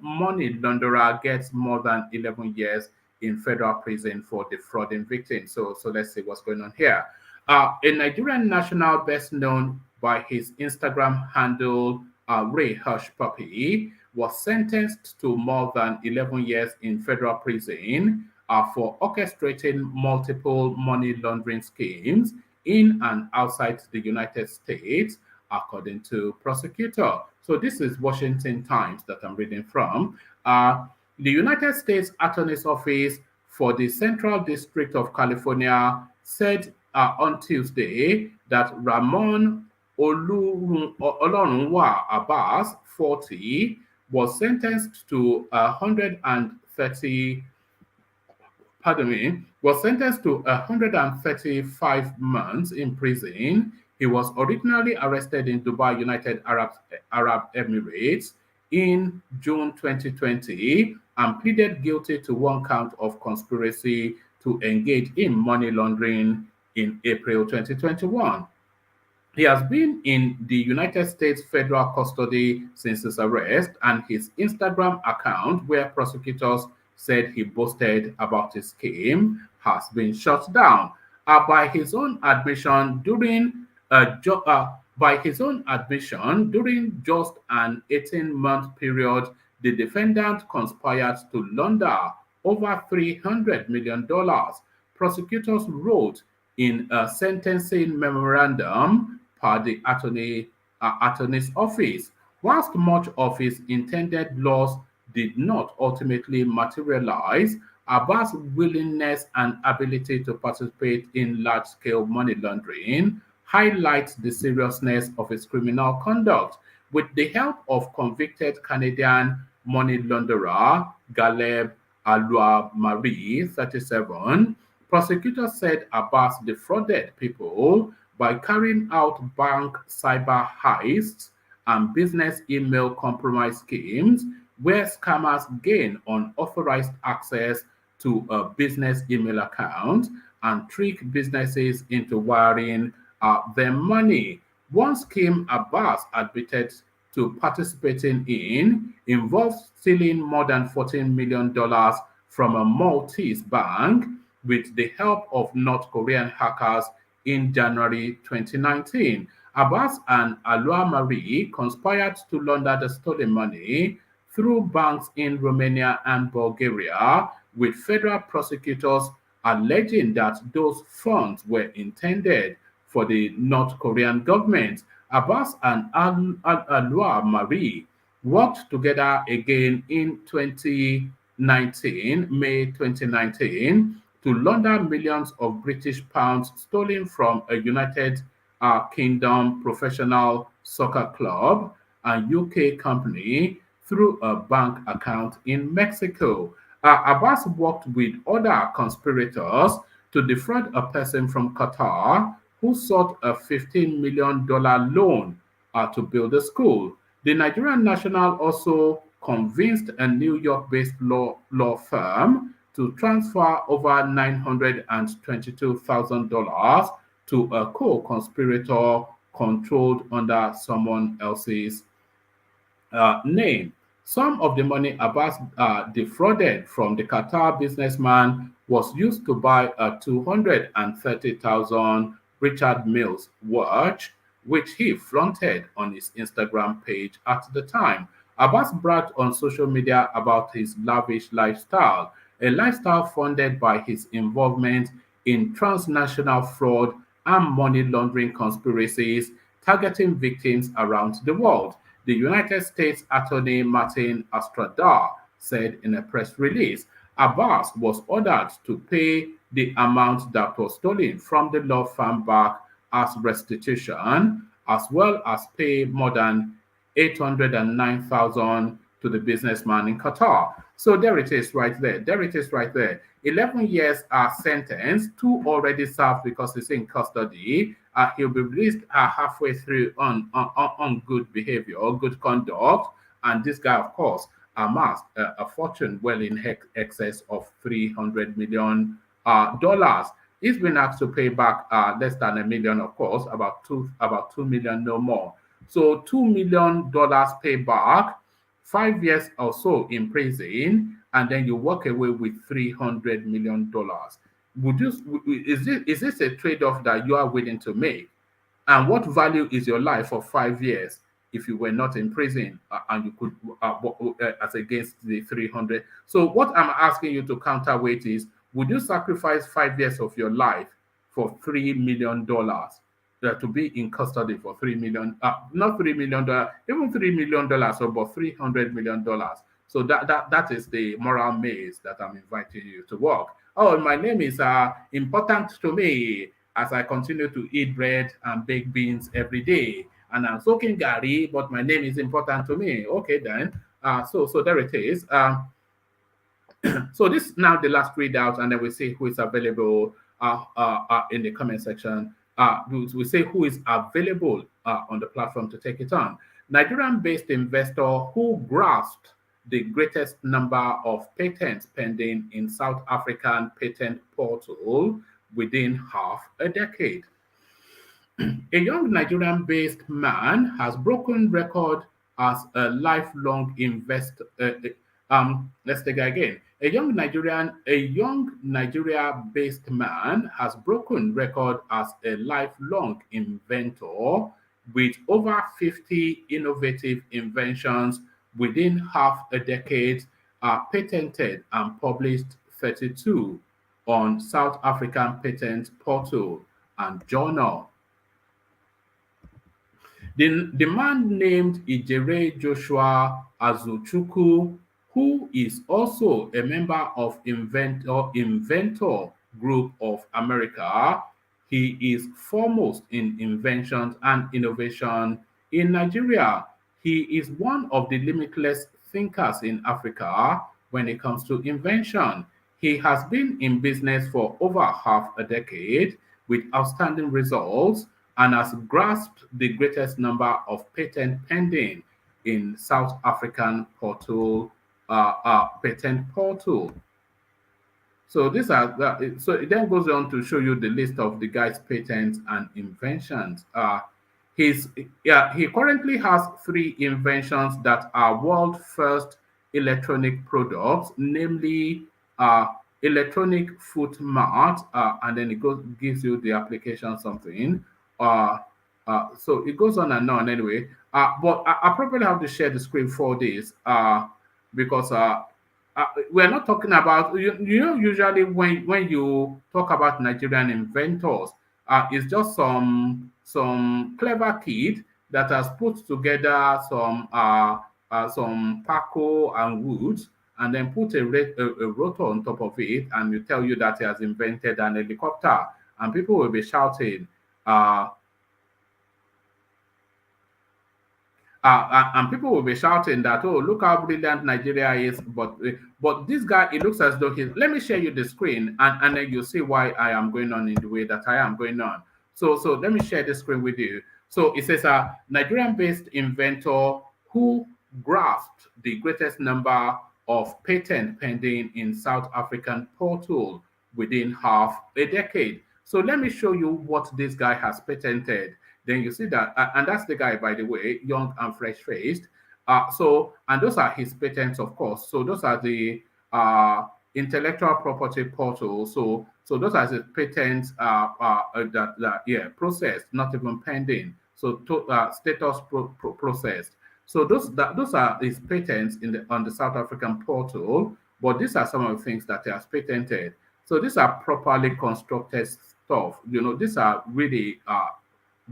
money launderer gets more than 11 years in federal prison for defrauding victims. So let's see what's going on here. A Nigerian national best known by his Instagram handle, Ray Hush Puppy, was sentenced to more than 11 years in federal prison for orchestrating multiple money laundering schemes in and outside the United States, according to prosecutor. So this is Washington Times that I'm reading from. The United States Attorney's Office for the Central District of California said on Tuesday that Ramon Olorunwa Abbas, 40, was sentenced to 135 months in prison. He was originally arrested in Dubai, United Arab Emirates in June 2020 and pleaded guilty to one count of conspiracy to engage in money laundering in April 2021. He has been in the United States federal custody since his arrest, and his Instagram account, where prosecutors said he boasted about his scheme, has been shut down. By his own admission, during just an 18-month period, the defendant conspired to launder over $300 million. Prosecutors wrote in a sentencing memorandum per the attorney's office. Whilst much of his intended loss did not ultimately materialize, Abbas' willingness and ability to participate in large-scale money laundering highlights the seriousness of his criminal conduct. With the help of convicted Canadian money launderer Galeb Marie, 37, prosecutors said Abbas defrauded people by carrying out bank cyber heists and business email compromise schemes where scammers gain unauthorized access to a business email account and trick businesses into wiring them money. One scheme Abbas admitted to participating in involved stealing more than $14 million from a Maltese bank with the help of North Korean hackers in January 2019. Abbas and Alua Marie conspired to launder the stolen money through banks in Romania and Bulgaria, with federal prosecutors alleging that those funds were intended for the North Korean government. Abbas and Alua Marie worked together again in 2019, May 2019, to launder millions of British pounds stolen from a United Kingdom professional soccer club and UK company through a bank account in Mexico. Abbas worked with other conspirators to defraud a person from Qatar who sought a $15 million loan to build a school. The Nigerian national also convinced a New York-based law firm to transfer over $922,000 to a co-conspirator controlled under someone else's name. Some of the money Abbas defrauded from the Qatar businessman was used to buy a 230,000 Richard Milles watch, which he flaunted on his Instagram page at the time. Abbas bragged on social media about his lavish lifestyle, a lifestyle funded by his involvement in transnational fraud and money laundering conspiracies targeting victims around the world. The United States Attorney Martin Astradar said in a press release, Abbas was ordered to pay the amount that was stolen from the law firm back as restitution, as well as pay more than 809,000 to the businessman in Qatar. So there it is right there. There it is right there. 11 years sentence, 2 already served because he's in custody. He'll be released halfway through on good behavior or good conduct. And this guy, of course, amassed a fortune well in excess of $300 million. He's been asked to pay back less than $1 million, of course, about $2 million, no more. So $2 million payback, 5 years or so in prison, and then you walk away with $300 million. Is this a trade-off that you are willing to make? And what value is your life for 5 years if you were not in prison and you could as against the 300? So what I'm asking you to counterweight is, would you sacrifice 5 years of your life for $3 million? To be in custody for $3 million, not $3 million, even $3 million, or about $300 million. So that is the moral maze that I'm inviting you to walk. Oh, my name is important to me as I continue to eat bread and baked beans every day. And I'm soaking gari, but my name is important to me. Okay, then. So there it is. So this is now the last readout, and then we see who is available in the comment section. We say who is available on the platform to take it on. Nigerian-based investor who grasped the greatest number of patents pending in South African patent portal within half a decade. A young Nigerian-based man has broken record as a lifelong investor. Let's take it again. A young Nigeria-based man has broken record as a lifelong inventor with over 50 innovative inventions within half a decade, patented and published 32 on South African patent portal and journal. The man named Ijere Joshua Azuchukwu, who is also a member of Inventor Group of America, he is foremost in inventions and innovation in Nigeria. He is one of the limitless thinkers in Africa when it comes to invention. He has been in business for over half a decade with outstanding results and has grasped the greatest number of patents pending in South African patent portal. So these are so it then goes on to show you the list of the guy's patents and inventions. He's yeah, he currently has three inventions that are world first electronic products, namely electronic foot mat, and then it goes gives you the application something. Uh, so it goes on and on anyway. But I probably have to share the screen for this because we're not talking about usually when you talk about Nigerian inventors, it's just some clever kid that has put together some Paco and wood and then put a rotor on top of it and will tell you that he has invented an helicopter and people will be shouting. And people will be shouting that, oh, look how brilliant Nigeria is. But this guy, it looks as though he's. Let me share you the screen, and then you see why I am going on in the way that I am going on. So let me share the screen with you. So it says a Nigerian-based inventor who grasped the greatest number of patent pending in South African portal within half a decade. So let me show you what this guy has patented. Then you see that, and that's the guy, by the way, young and fresh-faced. And those are his patents, of course. So those are the intellectual property portal. So those are the patents processed, not even pending. So status processed. So those are his patents on the South African portal. But these are some of the things that he has patented. So these are properly constructed stuff. These are really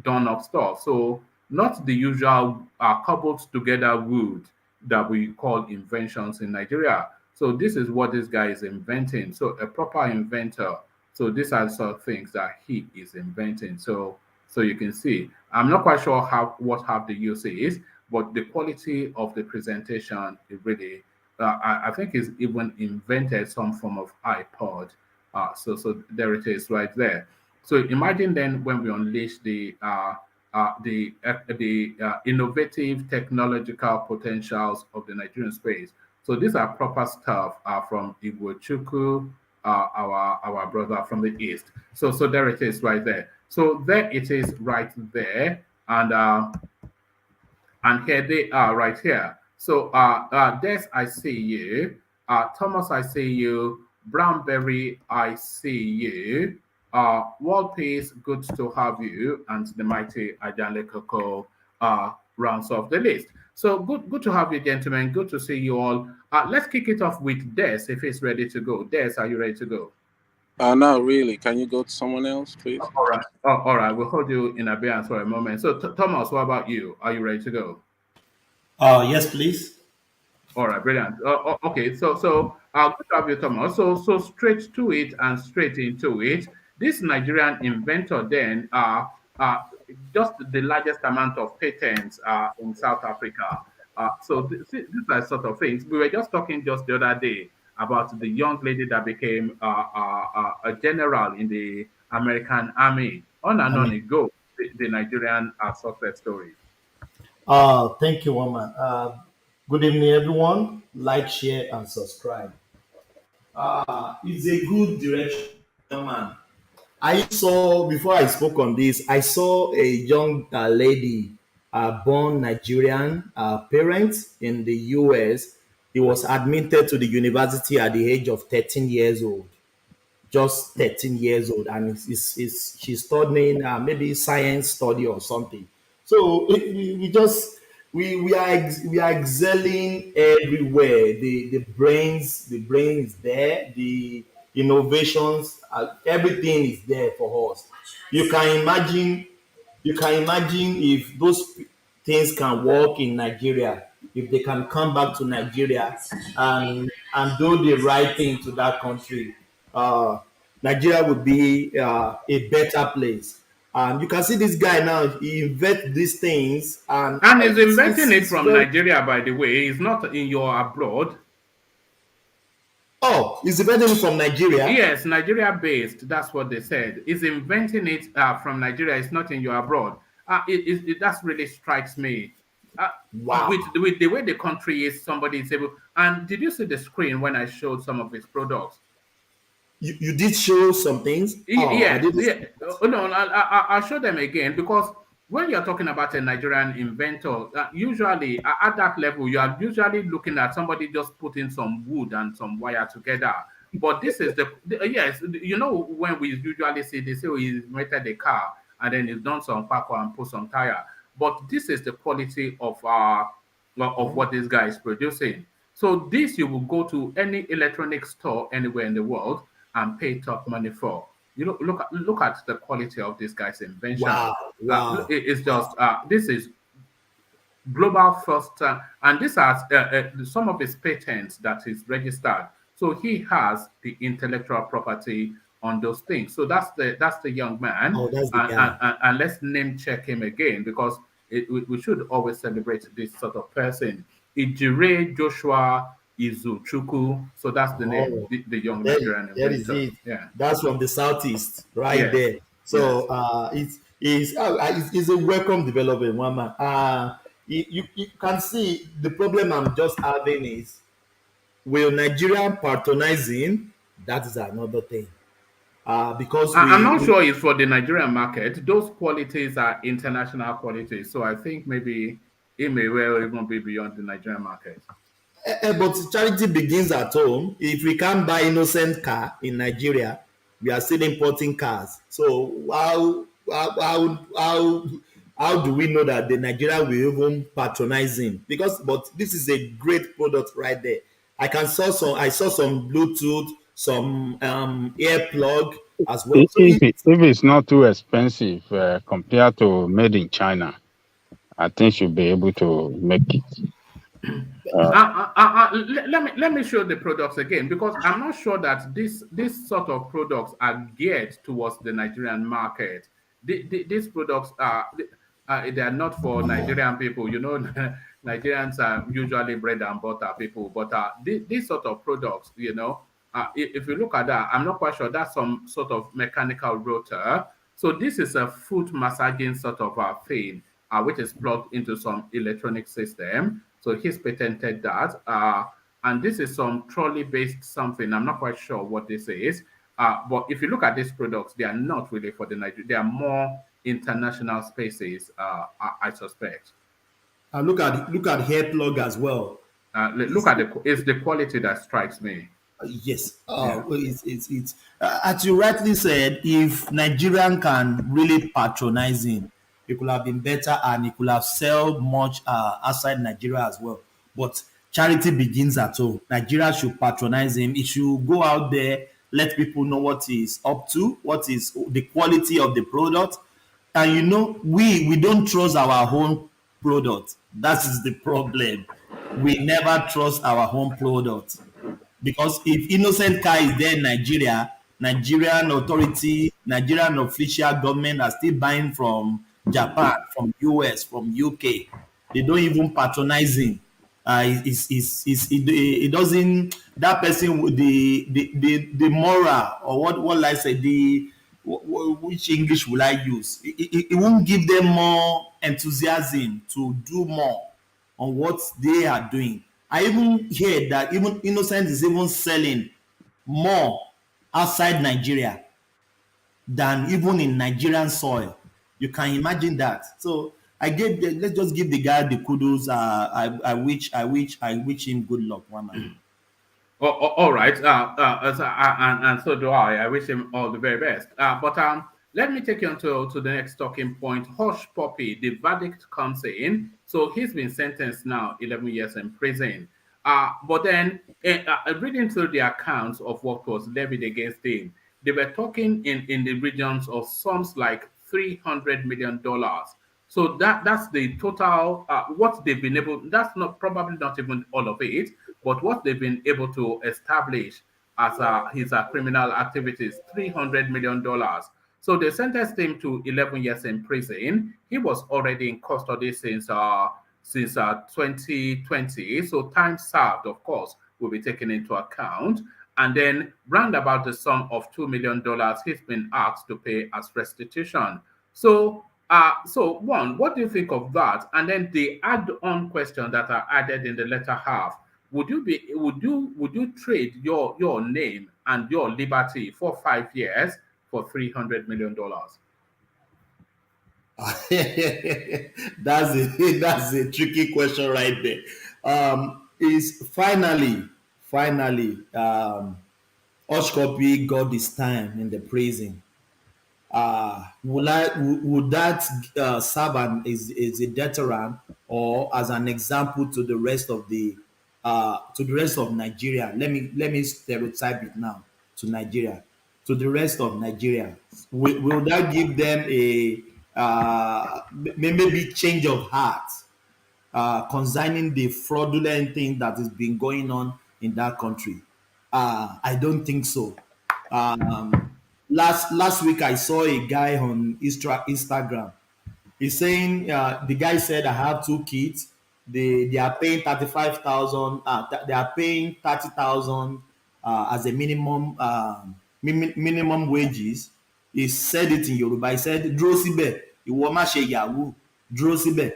done up stuff. So not the usual cobbled together wood that we call inventions in Nigeria. So this is what this guy is inventing. So a proper inventor. So these are sort of things that he is inventing. So you can see, I'm not quite sure what half the use is, but the quality of the presentation is really, I think he's even invented some form of iPod. So there it is right there. So imagine then when we unleash the innovative technological potentials of the Nigerian space. So these are proper stuff from Igbo our brother from the east. So there it is right there. So there it is right there, and here they are right here. So Des, I see you. Thomas, I see you. Brownberry, I see you. World Peace, good to have you, and the mighty Ajale Koko rounds off the list. So good to have you, gentlemen. Good to see you all. Let's kick it off with Des if he's ready to go. Des, are you ready to go? Not really. Can you go to someone else, please? All right. All right. We'll hold you in abeyance for a moment. So Thomas, what about you? Are you ready to go? Yes, please. All right, brilliant. Okay, so good to have you, Thomas. So straight to it and straight into it. This Nigerian inventor then just the largest amount of patents in South Africa. So these are sort of things. We were just talking just the other day about the young lady that became a general in the American Army. On and on it goes, the Nigerian success story. Thank you, woman. Good evening, everyone. Like, share, and subscribe. It's a good direction, man. I saw, before I spoke on this, I saw a young lady, born Nigerian parents in the US. He was admitted to the university at the age of 13 years old. Just 13 years old, and she's studying maybe science study or something. So we are excelling everywhere. The brain is there. The innovations, everything is there for us. You can imagine you can imagine if those things can work in Nigeria, if they can come back to Nigeria and do the right thing to that country, uh, Nigeria would be a better place. You can see this guy now; he invent these things, and And he's inventing it it's from very. Nigeria, by the way. It's not in your abroad. Oh, he's inventing from Nigeria. Yes, Nigeria based. That's what they said. Is inventing it from Nigeria. It's not in your abroad. That really strikes me. Wow. With the way the country is, somebody is able. And did you see the screen when I showed some of his products? You did show some things. Oh, I Yes, didn't. yeah. No, I'll show them again because when you're talking about a Nigerian inventor, usually at that level, you are usually looking at somebody just putting some wood and some wire together. But this is yes, you know, when we usually see they say, oh, he invented a car and then he's done some parkour and put some tire. But this is the quality of what this guy is producing. So this you will go to any electronic store anywhere in the world and pay top money for. You know, look at the quality of this guy's invention. Wow. Wow. It's just this is global first, and this has some of his patents that is registered. So he has the intellectual property on those things. So that's the young man, Oh, that's the guy. and let's name check him again because we should always celebrate this sort of person. Ijire Joshua Izuchukwu. So that's the name, Oh, the young that, Nigerian that is inventor. it. Yeah. That's from the southeast, right Yes. there. Yes. So it's a welcome development, one man. You can see the problem I'm just having is, will Nigeria patronize him? That is another thing. Because I'm not we sure it's for the Nigerian market. Those qualities are international qualities. So I think maybe it may well even be beyond the Nigerian market. But charity begins at home. If we can't buy innocent car in Nigeria, we are still importing cars. So how do we know that the Nigeria will even patronize him? Because but this is a great product right there. I saw some Bluetooth, some ear plug as well. So If it's not too expensive compared to made in China, I think you'll be able to make it. Let me show the products again because I'm not sure that this sort of products are geared towards the Nigerian market. These products they are not for Nigerian people. You know, Nigerians are usually bread and butter people, but these sort of products, you know, if you look at that, I'm not quite sure that's some sort of mechanical rotor. So this is a foot massaging sort of thing, which is plugged into some electronic system. So he's patented that. And this is some trolley-based something. I'm not quite sure what this is. But if you look at these products, they are not really for the Nigeria. They are more international spaces, I suspect. look at hair plug as well. Look at it's the quality that strikes me. Yes, Yeah. well, it's as you rightly said, if Nigerian can really patronize him, it could have been better and it could have sold much outside Nigeria as well. But charity begins at home. Nigeria should patronize him. It should go out there, let people know what he's up to, what is the quality of the product. And you know, we don't trust our own product. That is the problem. We never trust our own product. Because if innocent car is there in Nigeria, Nigerian authority, Nigerian official government are still buying from Japan, from US, from UK. They don't even patronize him. It doesn't, that person with the moral, or what I say, which English will I use? It won't give them more enthusiasm to do more on what they are doing. I even hear that even Innocent is even selling more outside Nigeria than even in Nigerian soil. You can imagine that. So let's just give the guy the kudos. I wish him good luck, one man. All right. And so do I. I wish him all the very best. But let me take you on to the next talking point. Hush Puppy, the verdict comes in. So he's been sentenced now 11 years in prison. But then, reading through the accounts of what was levied against him, they were talking in the regions of sums like $300 million. So that's the total, what they've been able, that's probably not even all of it, but what they've been able to establish as his criminal activities, $300 million. So they sentenced him to 11 years in prison. He was already in custody since 2020. So time served, of course, will be taken into account. And then round about the sum of $2 million he's been asked to pay as restitution. So one, what do you think of that? And then the add-on question that are added in the latter half: would you trade your name and your liberty for 5 years for $300 million? That's a tricky question right there. Is finally, Oshkopi got his time in the prison. Would that serve as a deterrent or as an example to the rest of Nigeria? Let me stereotype it now to Nigeria. To the rest of Nigeria, will that give them a maybe change of heart concerning the fraudulent thing that has been going on in that country? I don't think so. Last week I saw a guy on Instagram. He's saying the guy said, I have 2 kids. They are paying 35,000. They are paying 30,000 as a minimum wages. He said it in Yoruba. He said, "Dúró síbẹ̀, ìwọ má ṣe yahoo. Dúró síbẹ̀."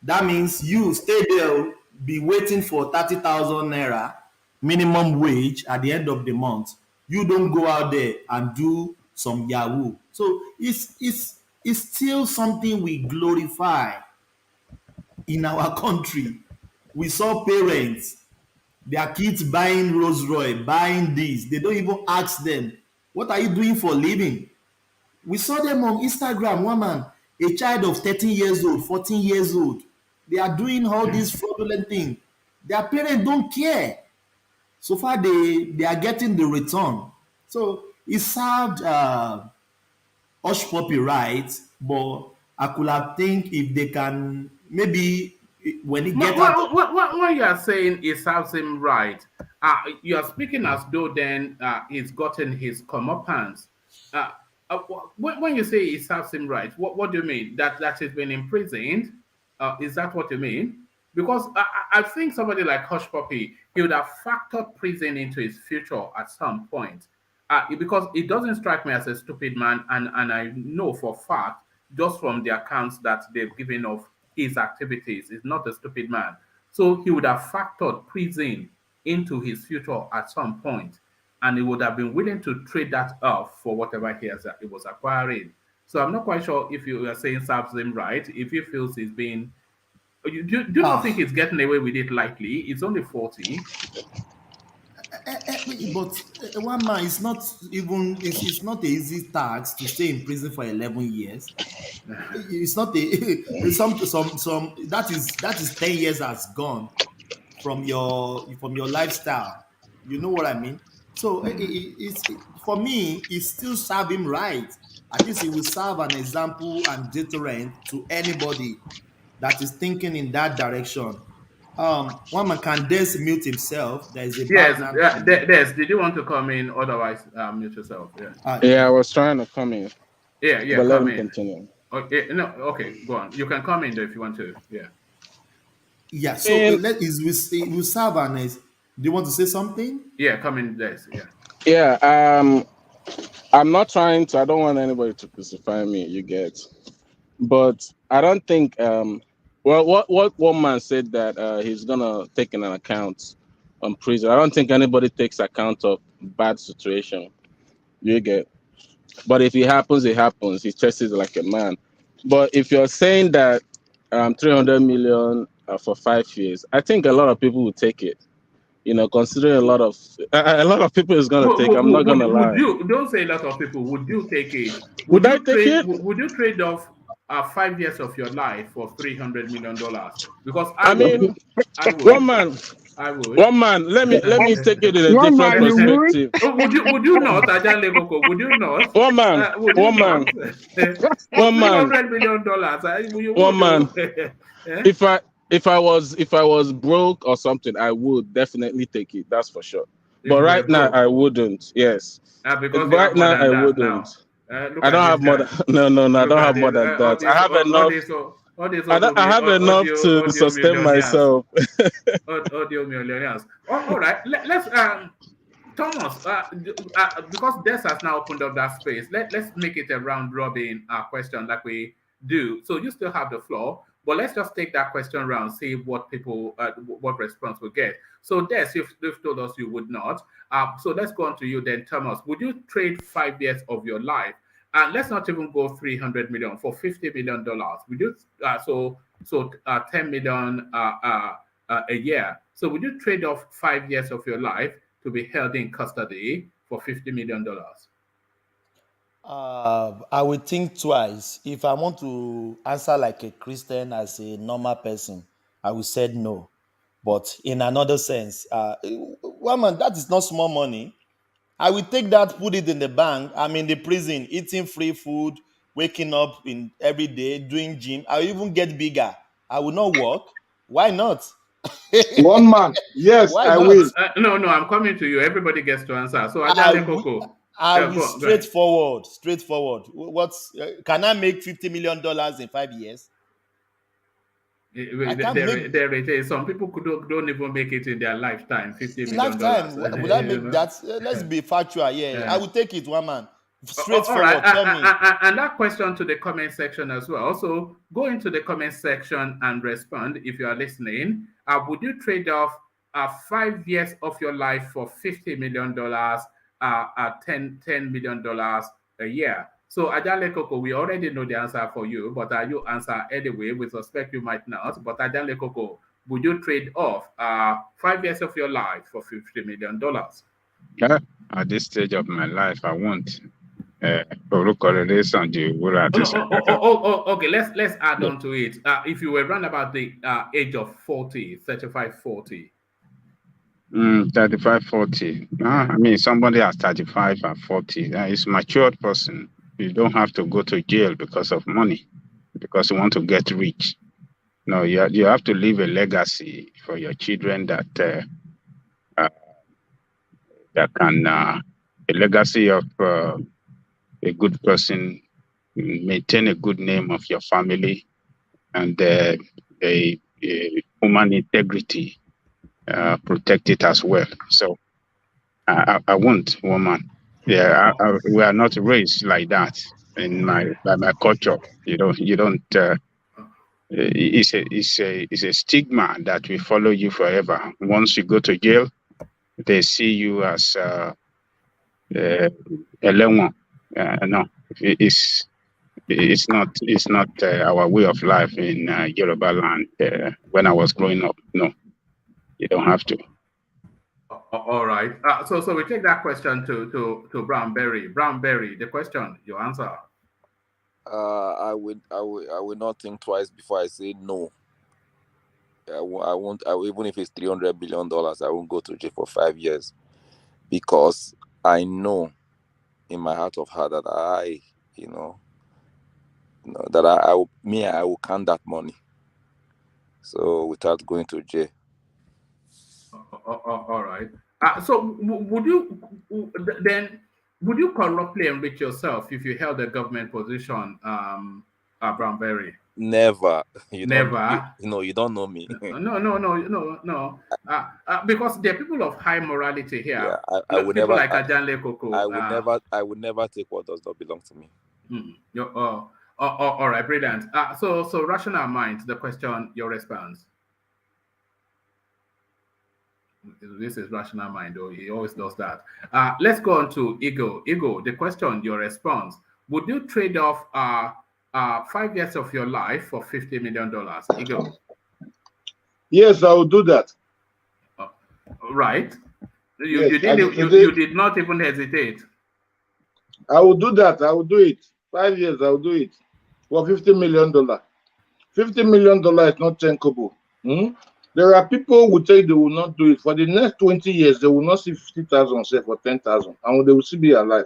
That means you stay there, be waiting for 30,000 naira minimum wage at the end of the month. You don't go out there and do some yahoo. So it's still something we glorify in our country. We saw parents, their kids buying Rolls Royce, buying this. They don't even ask them, what are you doing for a living? We saw them on Instagram, woman, a child of 13 years old, 14 years old. They are doing all this fraudulent thing. Their parents don't care. So far, they are getting the return. So it served Hush Puppy right, but I could have think if they can maybe when it gets out. When you are saying it serves him right, you are speaking as though then he's gotten his comeuppance. When you say it serves him right, what do you mean? That he's been imprisoned? Is that what you mean? Because I think somebody like Hush Puppy, he would have factored prison into his future at some point. Because it doesn't strike me as a stupid man, and I know for a fact, just from the accounts that they've given of his activities, he's not a stupid man. So he would have factored prison into his future at some point, and he would have been willing to trade that off for whatever he was acquiring. So I'm not quite sure if you are saying serves him right, if he feels he's being... Do you not think he's getting away with it lightly? It's only 40. But one man, it's not it's not an easy task to stay in prison for 11 years. It's not some that is 10 years has gone from your lifestyle. You know what I mean? So it's for me, it's still serve him right. At least it will serve an example and deterrent to anybody that is thinking in that direction. One man can mute himself. There is a Des, did you want to come in? Otherwise, mute yourself. Yeah, I was trying to come in. Yeah, but let come me in. continue. Okay, no, okay, go on. You can come in though if you want to. Yeah. So we serve an. Do you want to say something? Yeah, come in, Des. Yeah. I'm not trying to. I don't want anybody to crucify me. You get, but I don't think. Well, what one man said that he's gonna take an account on prison. I don't think anybody takes account of bad situation. You get, but if it happens, it happens. He chases like a man. But if you're saying that 300 million for 5 years, I think a lot of people will take it. You know, considering a lot of people is gonna take. I'm not gonna lie. Don't say a lot of people. Would you take it? Would I take it? Would you trade off 5 years of your life for $300 million? Because I would. One man, let me take it in a One different man, you would? perspective. Oh, would you not, Ajale Koko? Would you not? One man, Would you one man, not? For one man, $300 million, you one would. man. Eh? If I was broke or something, I would definitely take it. That's for sure. If But you were right now, broke. I wouldn't. Yes. Because you Right have more now, than I that wouldn't. now. Look I don't at have this more guy. than no. I Look don't at have more this. than that. I have enough. I have enough to Audio sustain millionaires. myself. Audio millionaires. All right. Let's Thomas, because Des has now opened up that space, let's make it a round robin question like we do. So you still have the floor, but let's just take that question round, see what people, what response we get. So Des, you've told us you would not. So let's go on to you then, Thomas. Would you trade 5 years of your life? And let's not even go 300 million for $50 million. Would you, 10 million a year. So would you trade off 5 years of your life to be held in custody for $50 million? I would think twice. If I want to answer like a Christian as a normal person, I would say no. But in another sense, woman, that is not small money. I will take that, put it in the bank. I'm in the prison, eating free food, waking up in every day, doing gym. I will even get bigger. I will not work. Why not? One man. Yes, Why I not? will. No, I'm coming to you. Everybody gets to answer. So I Ajale will, Koko. I will Go ahead. straightforward. What's can I make $50 million in 5 years? I can't make There it is. Some people don't even make it in their lifetime. $50 million. lifetime. Would I make know? that? Let's be factual. Yeah, I will take it, one man. All right. Straightforward. Tell me. And that question to the comment section as well. So go into the comment section and respond if you are listening. Would you trade off 5 years of your life for $50 million, $10 million a year? So Ajale Koko, we already know the answer for you, but you answer anyway. We suspect you might not. But Ajale Koko, would you trade off 5 years of your life for $50 million? Yeah, at this stage of my life, I won't. Okay, let's add on to it. If you were around about the age of 40, 35, 40. 35, 40. I mean, somebody at 35 and 40 is a matured person. You don't have to go to jail because of money, because you want to get rich. No, you have to leave a legacy for your children that can, a legacy of a good person, maintain a good name of your family, and a human integrity, protect it as well. So I won't, woman. Yeah, we are not raised like that by my culture. You don't. It's a stigma that will follow you forever. Once you go to jail, they see you as a lemon. No, it's not our way of life in Yoruba land. When I was growing up, no, you don't have to. All right. So we take that question to Brownberry. Brownberry, the question, your answer. I would not think twice before I say no. I won't. Even if it's $300 billion, I won't go to jail for 5 years, because I know in my heart of heart that I will count that money. So without going to jail. All right. So would you corruptly enrich yourself if you held a government position, Brownberry? Never. Never. You don't know me. No. Because there are people of high morality here. Yeah, I would people never. like Ajale Koko. I would never take what does not belong to me. All right, brilliant. So rational mind. The question, your response. This is rational mind, though. He always does that. Let's go on to Ego. Ego, the question, your response. Would you trade off 5 years of your life for $50 million? Ego. Yes, I will do that. Right. You did not even hesitate. I will do that. I will do it. 5 years, I will do it for $50 million. $50 million is not 10 kobo. There are people who say they will not do it. For the next 20 years, they will not see 50,000 say for 10,000, and they will still be alive.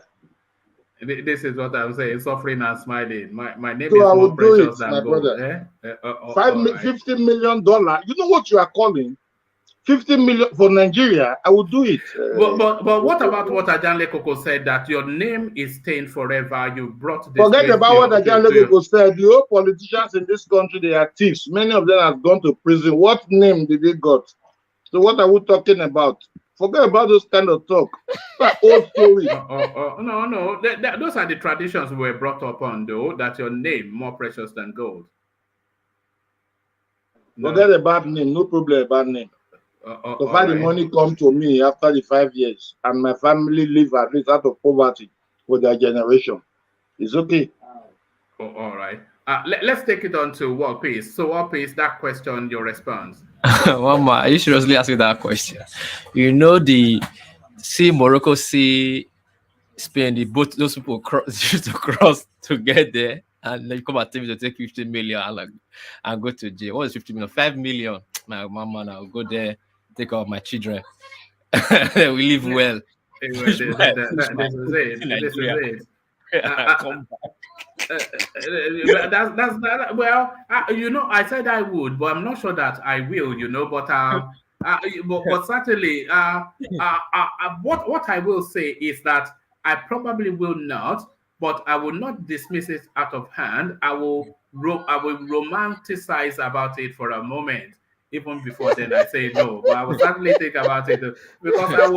This is what I'm saying, suffering and smiling. My name So is I more will do it, precious than my gold. brother. All right. $50 million. You know what you are calling? 50 million for Nigeria. I will do it. But what about what Ajanle Koko said, that your name is stained forever? You brought Forget disgrace about what Ajanle Koko said. The whole politicians in this country, they are thieves. Many of them have gone to prison. What name did they got? So what are we talking about? Forget about those kind of talk. Old story. No. Those are the traditions we were brought up on, though, that your name more precious than gold. Forget about name. No problem about name. So far the money come to me after the 5 years, and my family live at least out of poverty for their generation. It's okay. All right. Let's take it on to World Peace. So World Peace, that question, your response. Mama, are you seriously asking that question? You know Morocco, Spain, those people used to cross to get there, and then you come and tell me to take 50 million and go to jail. What is 50 million? 5 million. My mama, I'll go there, take care of my children. We live well. This is it. Come back. That's well, you know, I said I would, but I'm not sure that I will, you know, but certainly what I will say is that I probably will not, but I will not dismiss it out of hand. I will romanticize about it for a moment. Even before then, I say no, but I will certainly think about it, because I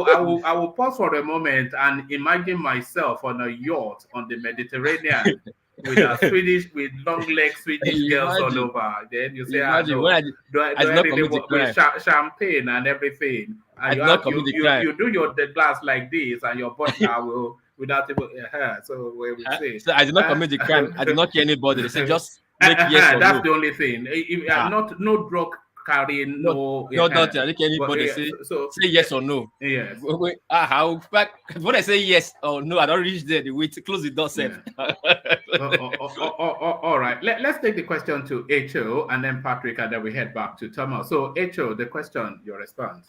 will pause for a moment and imagine myself on a yacht on the Mediterranean with long legs Swedish girls all over. Then you say, do I really want with champagne and everything? And you do the glass like this, and your butler will without even so we will say. So I did not commit the crime. I did not kill anybody. They say just make yes or no. That's the only thing. No drug carrying, don't anybody say yes or no. Yes. When I say yes or no, I don't reach there. They wait to close the door. All right. Let's take the question to HO and then Patrick, and then we head back to Thomas. So HO, the question, your response.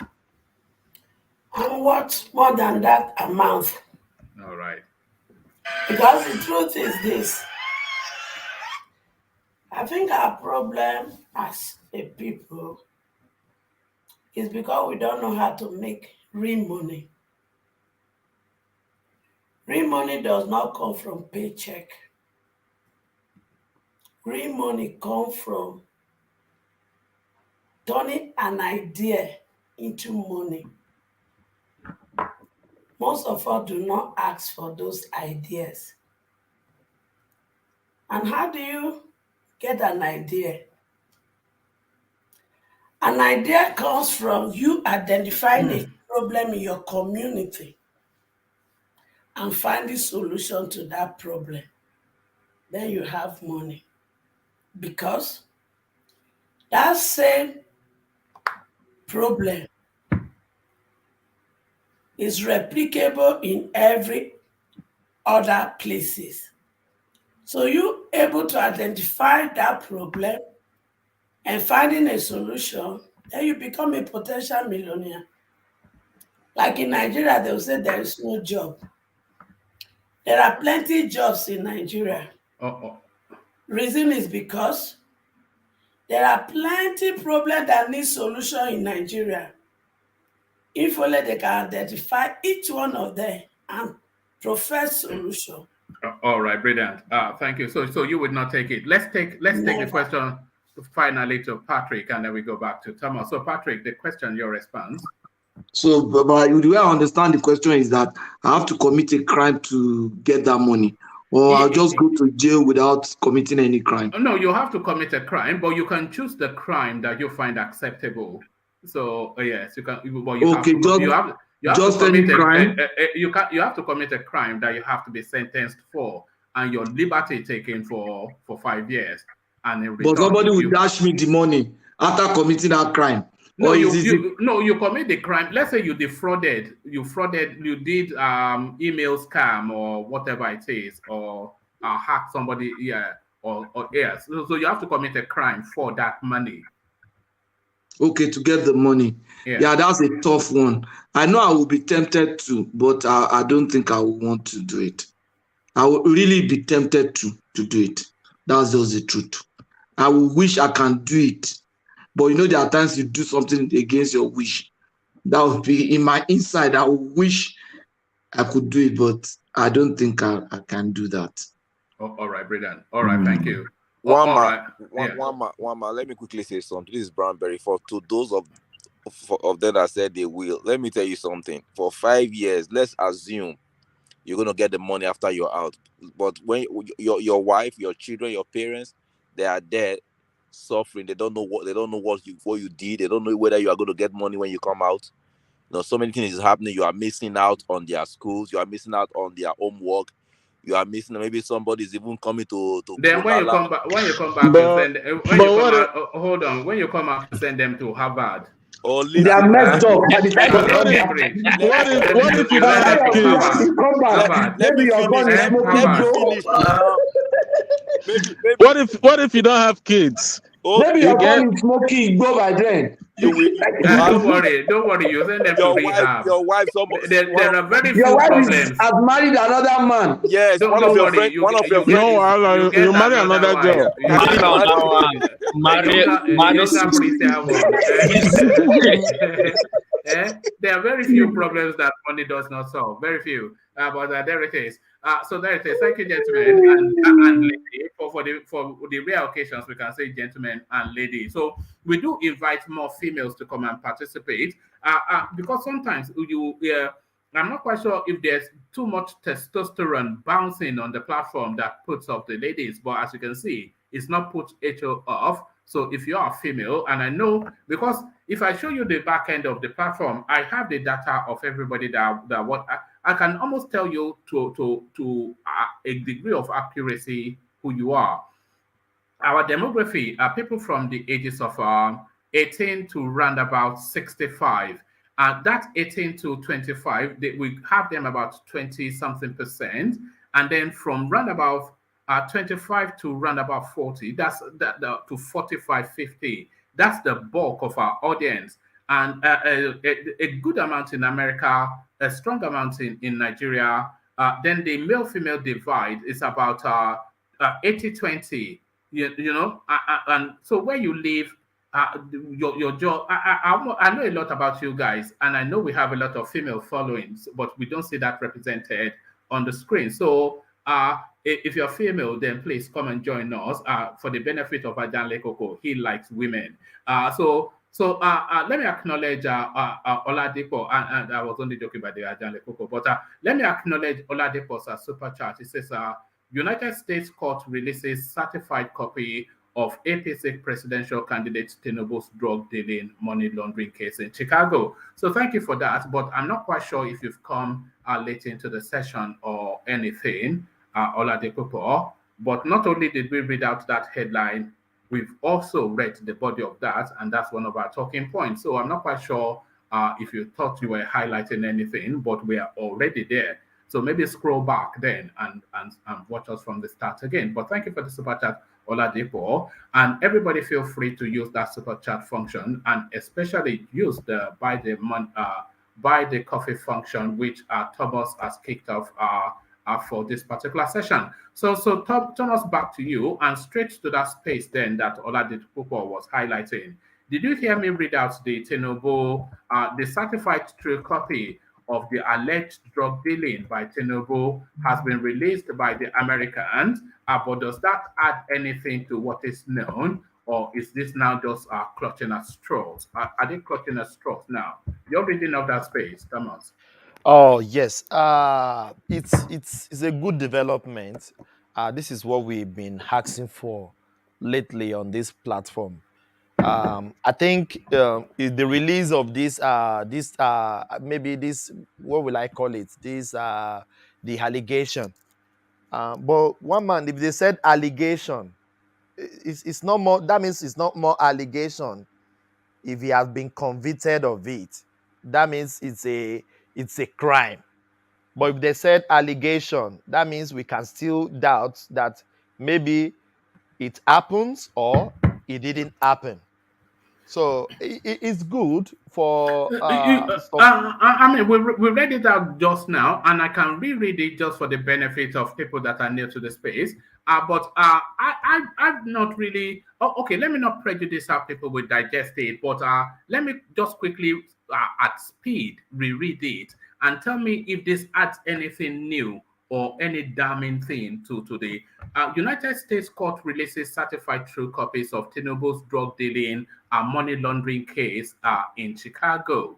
And what more than that amount? All right. Because the truth is this. I think our problem as a people is because we don't know how to make real money. Real money does not come from paycheck. Real money comes from turning an idea into money. Most of us do not ask for those ideas. And how do you get an idea? An idea comes from you identifying a problem in your community and finding solution to that problem. Then you have money. Because that same problem is replicable in every other places. So you able to identify that problem and finding a solution, then you become a potential millionaire. Like in Nigeria, they will say there is no job. There are plenty jobs in Nigeria. Reason is because there are plenty problems that need solution in Nigeria. If only they can identify each one of them and profess solution. All right, brilliant. Thank you. So you would not take it. Let's take the question finally to Patrick, and then we go back to Thomas. So Patrick, the question, your response. So, but the way I understand the question is that I have to commit a crime to get that money, or I'll just go to jail without committing any crime. No, you have to commit a crime, but you can choose the crime that you find acceptable. So yes, you can. But you have to commit a crime that you have to be sentenced for, and your liberty taken for 5 years. And in return, but somebody will dash me the money after committing that crime. No, you commit the crime. Let's say you defrauded, you did email scam or whatever it is, or hack somebody, or yes. So you have to commit a crime for that money. Okay, to get the money. Yeah, that's a tough one. I know I will be tempted to, but I don't think I will want to do it. I will really be tempted to do it. That's just the truth. I will wish I can do it, but there are times you do something against your wish. That would be in my inside. I wish I could do it, but I don't think I can do that. Oh, all right, brilliant. All right, thank you. One All ma, right. one ma. Let me quickly say something. This is Brownberry. For to those of them that said they will, let me tell you something. For 5 years, let's assume you're gonna get the money after you're out. But when your wife, your children, your parents, they are dead, suffering. They don't know what you did. They don't know whether you are going to get money when you come out. So many things is happening. You are missing out on their schools. You are missing out on their homework. You are missing. Maybe somebody's even coming to Then when you come back, But hold on. When you come out, send them to Harvard. or They are listen. messed up by the time But you come back. what if you don't have kids? You come back, Harvard. Let maybe me your finish. son is smoking Let me dope. finish now. Maybe What if you don't have kids? Maybe You your get son is smoking go by then. you will. Don't worry. You send them to rehab. Your wife. There are very Your few wife problems. has married another man. Yes, Don't one of your worry. friends. One of your get, friends. you marry another wife. girl. You get a younger prettier one. There are very few problems that money does not solve. Very few. But there it is. So there it is. Thank you, gentlemen and lady. For the rare occasions, we can say gentlemen and lady. So we do invite more females to come and participate. Because sometimes I'm not quite sure if there's too much testosterone bouncing on the platform that puts off the ladies. But as you can see, it's not put HO off. So if you are a female, and I know because if I show you the back end of the platform, I have the data of everybody that what I can almost tell you to a degree of accuracy who you are. Our demography are people from the ages of 18 to round about 65. That 18 to 25, we have them about 20 something percent. And then from round about 25 to round about 40, to 45, 50. That's the bulk of our audience. And a good amount in America, a strong amount in Nigeria. Then the male-female divide is about 80-20. And so where you live, your job. I know a lot about you guys, and I know we have a lot of female followings, but we don't see that represented on the screen. So if you're female, then please come and join us for the benefit of Ajanle Koko. He likes women. So let me acknowledge Oladipo, and I was only joking about the Ajanle Koko, but let me acknowledge Oladipo's super chat. It says, United States Court releases certified copy of APC presidential candidate Tinubu's drug dealing money laundering case in Chicago. So thank you for that, but I'm not quite sure if you've come late into the session or anything, Oladipo. But not only did we read out that headline, we've also read the body of that, and that's one of our talking points. So I'm not quite sure if you thought you were highlighting anything, but we are already there. So maybe scroll back then and watch us from the start again. But thank you for the super chat, Oladipo. And everybody feel free to use that super chat function, and especially use the buy the coffee function, which Thomas has kicked off for this particular session. So turn us back to you and straight to that space then that Oladipo was highlighting. Did you hear me read out the Tinubu, the certified true copy of the alleged drug dealing by Tinubu has been released by the Americans, but does that add anything to what is known, or is this now just clutching at straws? Are they clutching at straws now? You're reading of that space, Thomas. Oh yes, it's a good development. This is what we've been asking for lately on this platform. I think the release of this maybe this, what will I call it, this the allegation. But one man, if they said allegation, it's not more. That means it's not more allegation. If he has been convicted of it, that means it's a crime. But if they said allegation, that means we can still doubt that maybe it happens or it didn't happen. So it's good for I mean, we read it out just now, and I can reread it just for the benefit of people that are new to the space. But I've not really. Oh, okay, let me not prejudice how people will digest it. But let me just quickly, at speed, reread it and tell me if this adds anything new or any damning thing to the United States court releases certified true copies of Tinubu's drug dealing and money laundering case in Chicago.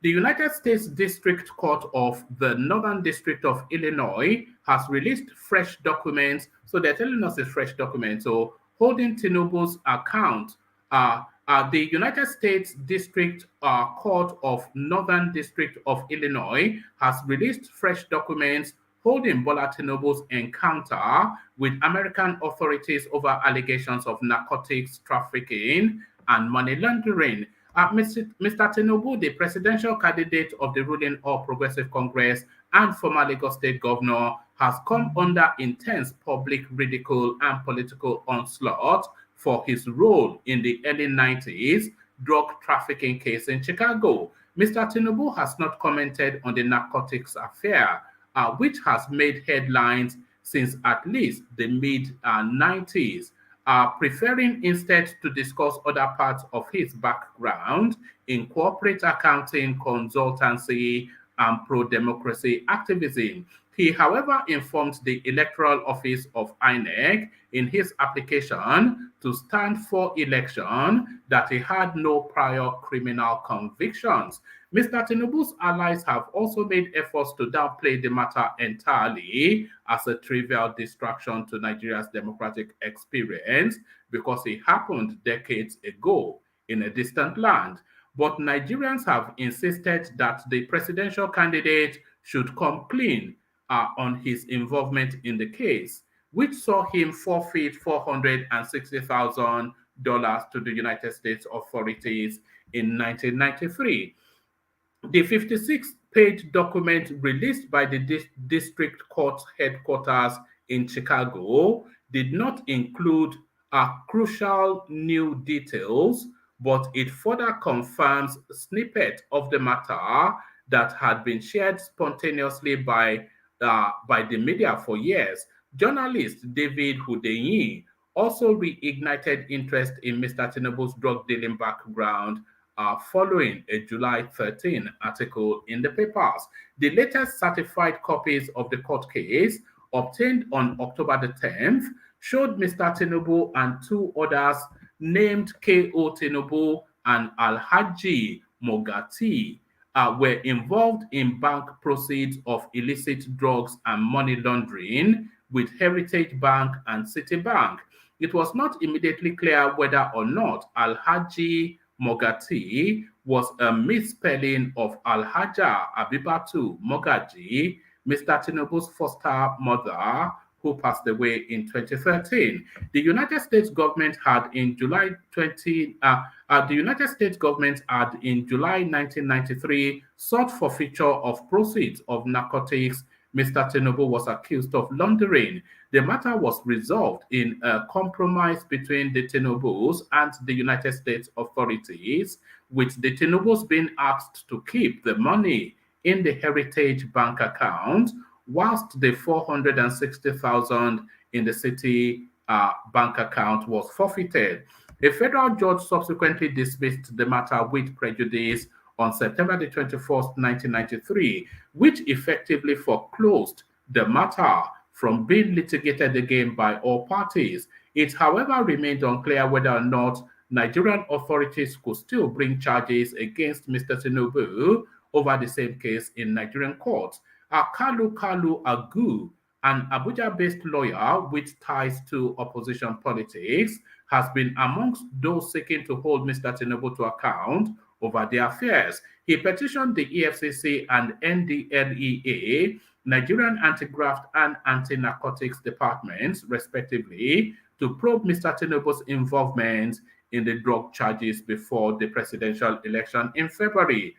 The United States District Court of the Northern District of Illinois has released fresh documents. So they're telling us it's fresh documents. So holding Tinubu's account, the United States District Court of Northern District of Illinois has released fresh documents holding Bola Tinubu's encounter with American authorities over allegations of narcotics trafficking and money laundering. Mr. Tinubu, the presidential candidate of the ruling All Progressive Congress and former Lagos State governor, has come under intense public ridicule and political onslaught for his role in the early 90s drug trafficking case in Chicago. Mr. Tinubu has not commented on the narcotics affair, which has made headlines since at least the mid-90s. Preferring instead to discuss other parts of his background in corporate accounting, consultancy, and pro-democracy activism. He, however, informed the Electoral Office of INEC in his application to stand for election that he had no prior criminal convictions. Mr. Tinubu's allies have also made efforts to downplay the matter entirely as a trivial distraction to Nigeria's democratic experience because it happened decades ago in a distant land. But Nigerians have insisted that the presidential candidate should come clean on his involvement in the case, which saw him forfeit $460,000 to the United States authorities in 1993. The 56-page document released by the district court headquarters in Chicago did not include crucial new details, but it further confirms snippets of the matter that had been shared spontaneously by the media for years. Journalist David Hudeyi also reignited interest in Mr. Tinubu's drug dealing background following a July 13 article in the papers. The latest certified copies of the court case, obtained on October the 10th, showed Mr. Tinubu and two others named K.O. Tinubu and Alhaji Mogati were involved in bank proceeds of illicit drugs and money laundering with Heritage Bank and Citibank. It was not immediately clear whether or not Alhaji Mogati was a misspelling of Alhaja Abibatu Mogaji, Mr. Tinubu's foster mother, who passed away in 2013. The United States government had in July 1993 sought forfeiture of proceeds of narcotics Mr. Tinubu was accused of laundering. The matter was resolved in a compromise between the Tinubus and the United States authorities, with the Tinubus being asked to keep the money in the Heritage Bank account, whilst the $460,000 in the City bank account was forfeited. A federal judge subsequently dismissed the matter with prejudice on September the 21st, 1993, which effectively foreclosed the matter from being litigated again by all parties. It, however, remained unclear whether or not Nigerian authorities could still bring charges against Mr. Tinubu over the same case in Nigerian courts. Kalu Agu, an Abuja-based lawyer with ties to opposition politics, has been amongst those seeking to hold Mr. Tinubu to account over the affairs. He petitioned the EFCC and NDLEA, Nigerian Anti-Graft and Anti-Narcotics Departments, respectively, to probe Mr. Tinubu's involvement in the drug charges before the presidential election in February.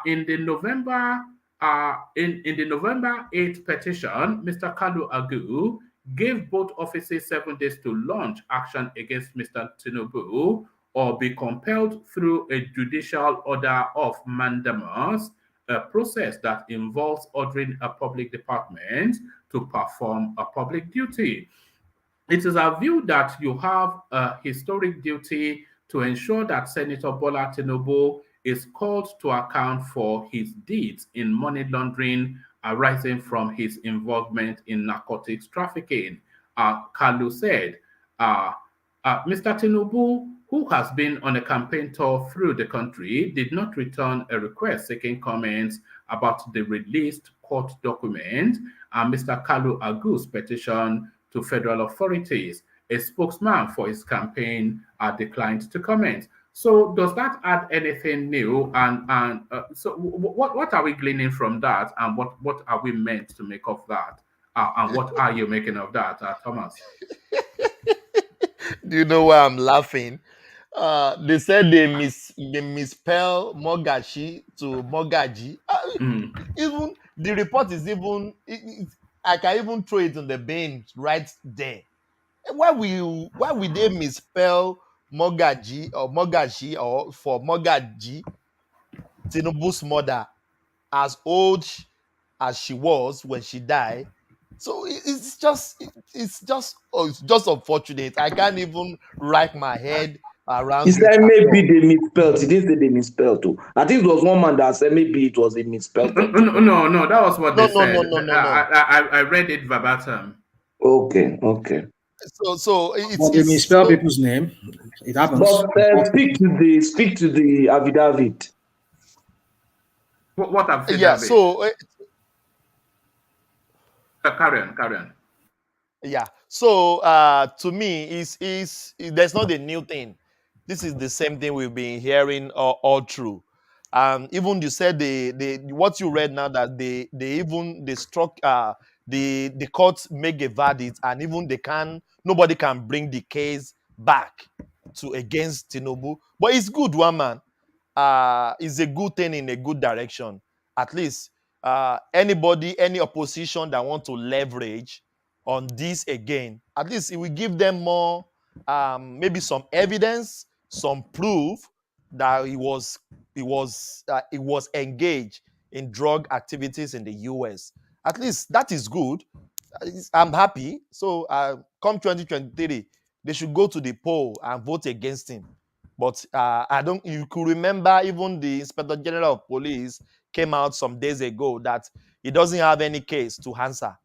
In the November 8th petition, Mr. Kalu Agu gave both offices 7 days to launch action against Mr. Tinubu or be compelled through a judicial order of mandamus, a process that involves ordering a public department to perform a public duty. It is our view that you have a historic duty to ensure that Senator Bola Tinubu is called to account for his deeds in money laundering arising from his involvement in narcotics trafficking. Kalu said, Mr. Tinubu, who has been on a campaign tour through the country, did not return a request seeking comments about the released court document and Mr. Kalu Agu's petition to federal authorities. A spokesman for his campaign declined to comment. So does that add anything new? And so what are we gleaning from that? And what are we meant to make of that? And what are you making of that, Thomas? Do you know why I'm laughing? They said they misspell Mogashi to Mogaji. Even the report is even I can even throw it in the bin right there. Why will they misspell Mogaji or Mogashi or for Mogaji, Tinubu's mother, as old as she was when she died? So it's just unfortunate. I can't even wrap my head around He it. said maybe they misspelled. He didn't say they misspelled too. I think it was one man that said maybe it was a misspelled. No, that was what they said. No. I read it verbatim. Okay. So But they misspell people's name. It happens. But speak to the affidavit. What affidavit? Yeah. So carry on. Yeah. So to me, there's not a new thing. This is the same thing we've been hearing all through. Even you said what you read now, that they struck the courts make a verdict, and even nobody can bring the case back to against Tinubu. But it's good, one man. It's a good thing in a good direction. At least any opposition that want to leverage on this again, at least it will give them more, maybe some evidence, some proof that he was engaged in drug activities in the US. At least that is good. I'm happy. So come 2023, they should go to the poll and vote against him. But you could remember even the Inspector General of Police came out some days ago that he doesn't have any case to answer.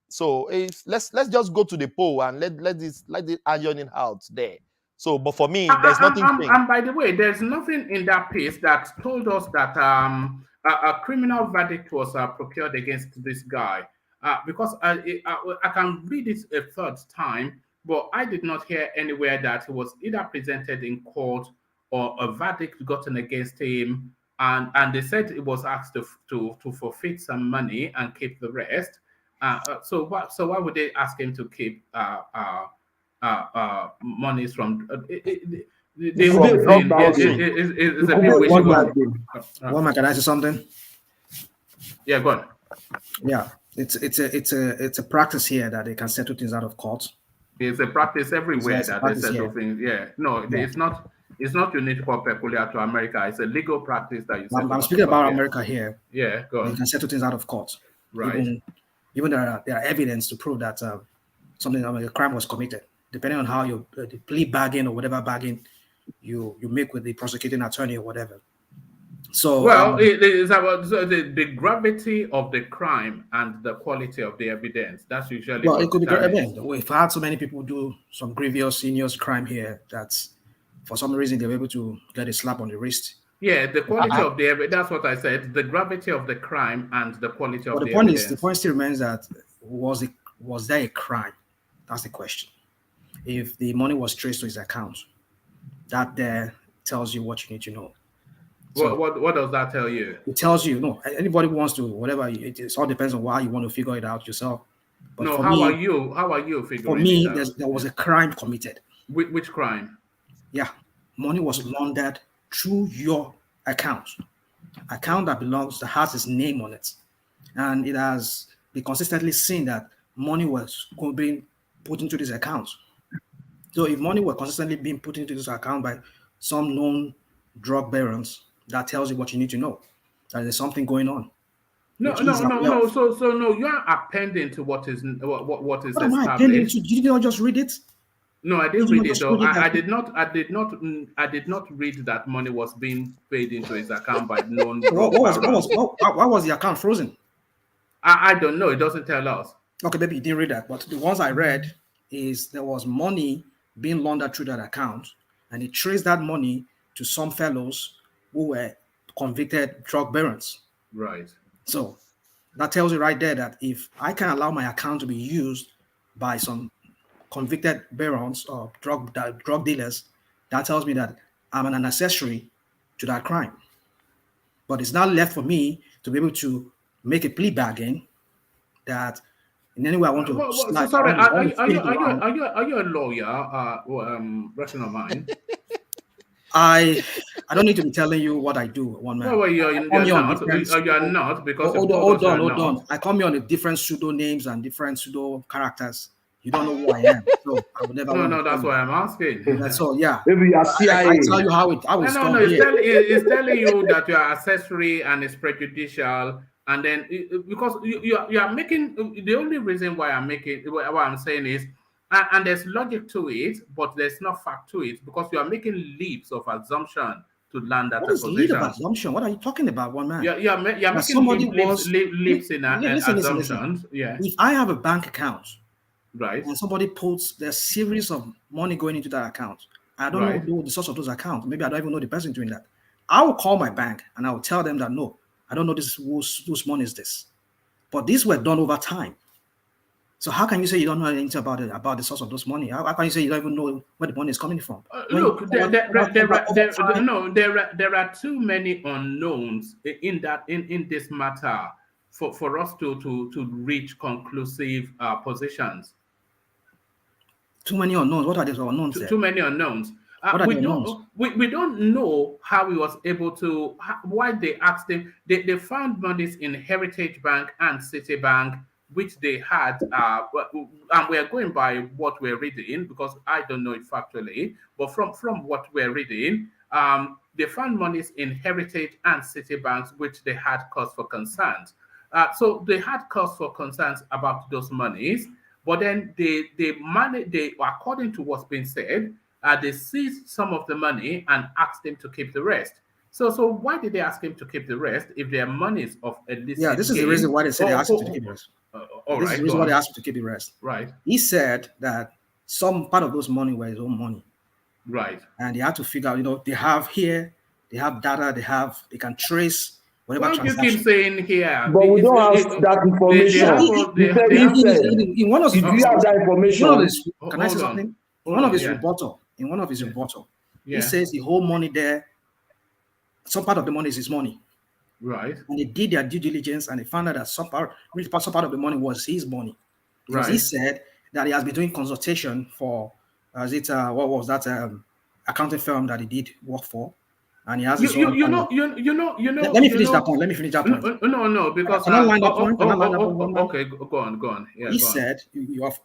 So let's just go to the poll and let this ironing out there. So, but for me, there's nothing. And by the way, there's nothing in that piece that told us that a criminal verdict was procured against this guy. Because I can read it a third time, but I did not hear anywhere that he was either presented in court or a verdict gotten against him. And they said it was asked to forfeit some money and keep the rest. So why would they ask him to keep monies from the whole thing? It's a bit wishy-washy. One man, can I say something? Yeah, go on. Yeah, it's a practice here that they can settle things out of court. It's a practice everywhere that they settle things. Yeah, no, it's not. It's not unique or peculiar to America. It's a legal practice that you. I'm speaking about America here. Yeah, go on. You can settle things out of court. Right. Even there are evidence to prove that a crime was committed. Depending on how you the plea bargain or whatever bargain you make with the prosecuting attorney or whatever. So it is about the gravity of the crime and the quality of the evidence. That's usually it could be again. If I had so many people do some grievous, heinous crime here, that's for some reason they were able to get a slap on the wrist. Yeah, the quality of the evidence. That's what I said. The gravity of the crime and the quality of the evidence. The point still remains that was there a crime? That's the question. If the money was traced to his account, that there tells you what you need to know. So, what does that tell you? It tells you, no, anybody wants to, whatever, it all depends on how you want to figure it out yourself. But no, how are you figuring for me, there was a crime committed. Which crime? Yeah, money was laundered through your account that has his name on it. And it has been consistently seen that money was being put into this account. So if money were consistently being put into this account by some known drug barons, that tells you what you need to know. That there's something going on. No. So no, you are appending to what is what is What am I appending established. to? Did you not just read it? No, I didn't read it though. I did not read that money was being paid into his account by known drug barons. Why was the account frozen? I don't know. It doesn't tell us. Okay, maybe you didn't read that, but the ones I read is there was money being laundered through that account, and it traced that money to some fellows who were convicted drug barons. Right. So that tells you right there that if I can allow my account to be used by some convicted barons or drug dealers, that tells me that I'm an accessory to that crime. But it's not left for me to be able to make a plea bargain that in any way I want to. So sorry, are you a lawyer, rational mind? I don't need to be telling you what I do, one man. Well, you're not because hold on. I come here on the different pseudo names and different pseudo characters. You don't know who I am, so I would never. No, that's why I'm asking. That's all. Yeah. Maybe you are CIA. I tell you how it. It's telling you that you are accessory and it's prejudicial, and then because you are making the only reason why I'm saying is. And there's logic to it, but there's no fact to it because you are making leaps of assumption to land that position. What is leap of assumption? What are you talking about, one man? You're making leaps in assumptions. Listen. Yeah. If I have a bank account, right, and somebody puts their series of money going into that account, I don't know the source of those accounts. Maybe I don't even know the person doing that. I will call my bank and I will tell them that no, I don't know whose money is this, but these were done over time. So how can you say you don't know anything about the source of those money? How can you say you don't even know where the money is coming from? Look, there are too many unknowns in this matter for us to reach conclusive positions. Too many unknowns. What are these unknowns? Too many unknowns. We don't know how he was able to. Why they asked him? They found monies in Heritage Bank and Citibank, which they had, and we're going by what we're reading because I don't know it factually, but from what we're reading, they found monies in Heritage and Citibanks, which they had cause for concerns. So they had cause for concerns about those monies, but then they according to what's been said, they seized some of the money and asked him to keep the rest. So why did they ask him to keep the rest if their monies of illicit? Yeah, this is the reason why they said they asked him to keep the rest. This is the reason why they asked him to keep the rest. Right. He said that some part of those money were his own money. Right. And they had to figure out, they have data, they can trace whatever transaction. You keep saying here. But we don't have that information. In one of his, do you have that information? Can I say something? In one of his rebuttal, he says the whole money there, some part of the money is his money. Right. And they did their due diligence and they found out that some part of the money was his money. Because he said that he has been doing consultation for what was that accounting firm that he did work for, and he has his own. Let me finish that point. No, because can I line that point? Okay, go on. Yeah, he said,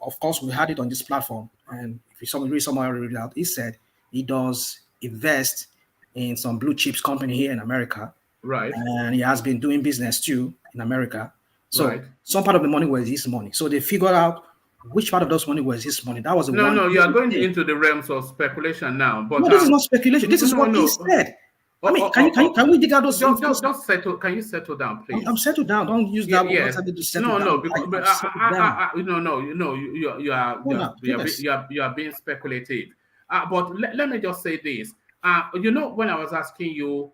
of course, we had it on this platform, and if somebody read somewhere read it out, he said he does invest in some blue chips company here in America. Right. And he has been doing business too in America. So some part of the money was his money. So they figured out which part of those money was his money. That was No, you are going into the realms of speculation now. But no, this is not speculation. This is what he said. I mean, can we dig out those things? Just settle. Can you settle down, please? I'm settled down. Don't use that word. Yes. You are being speculative. But let me just say this. When I was asking you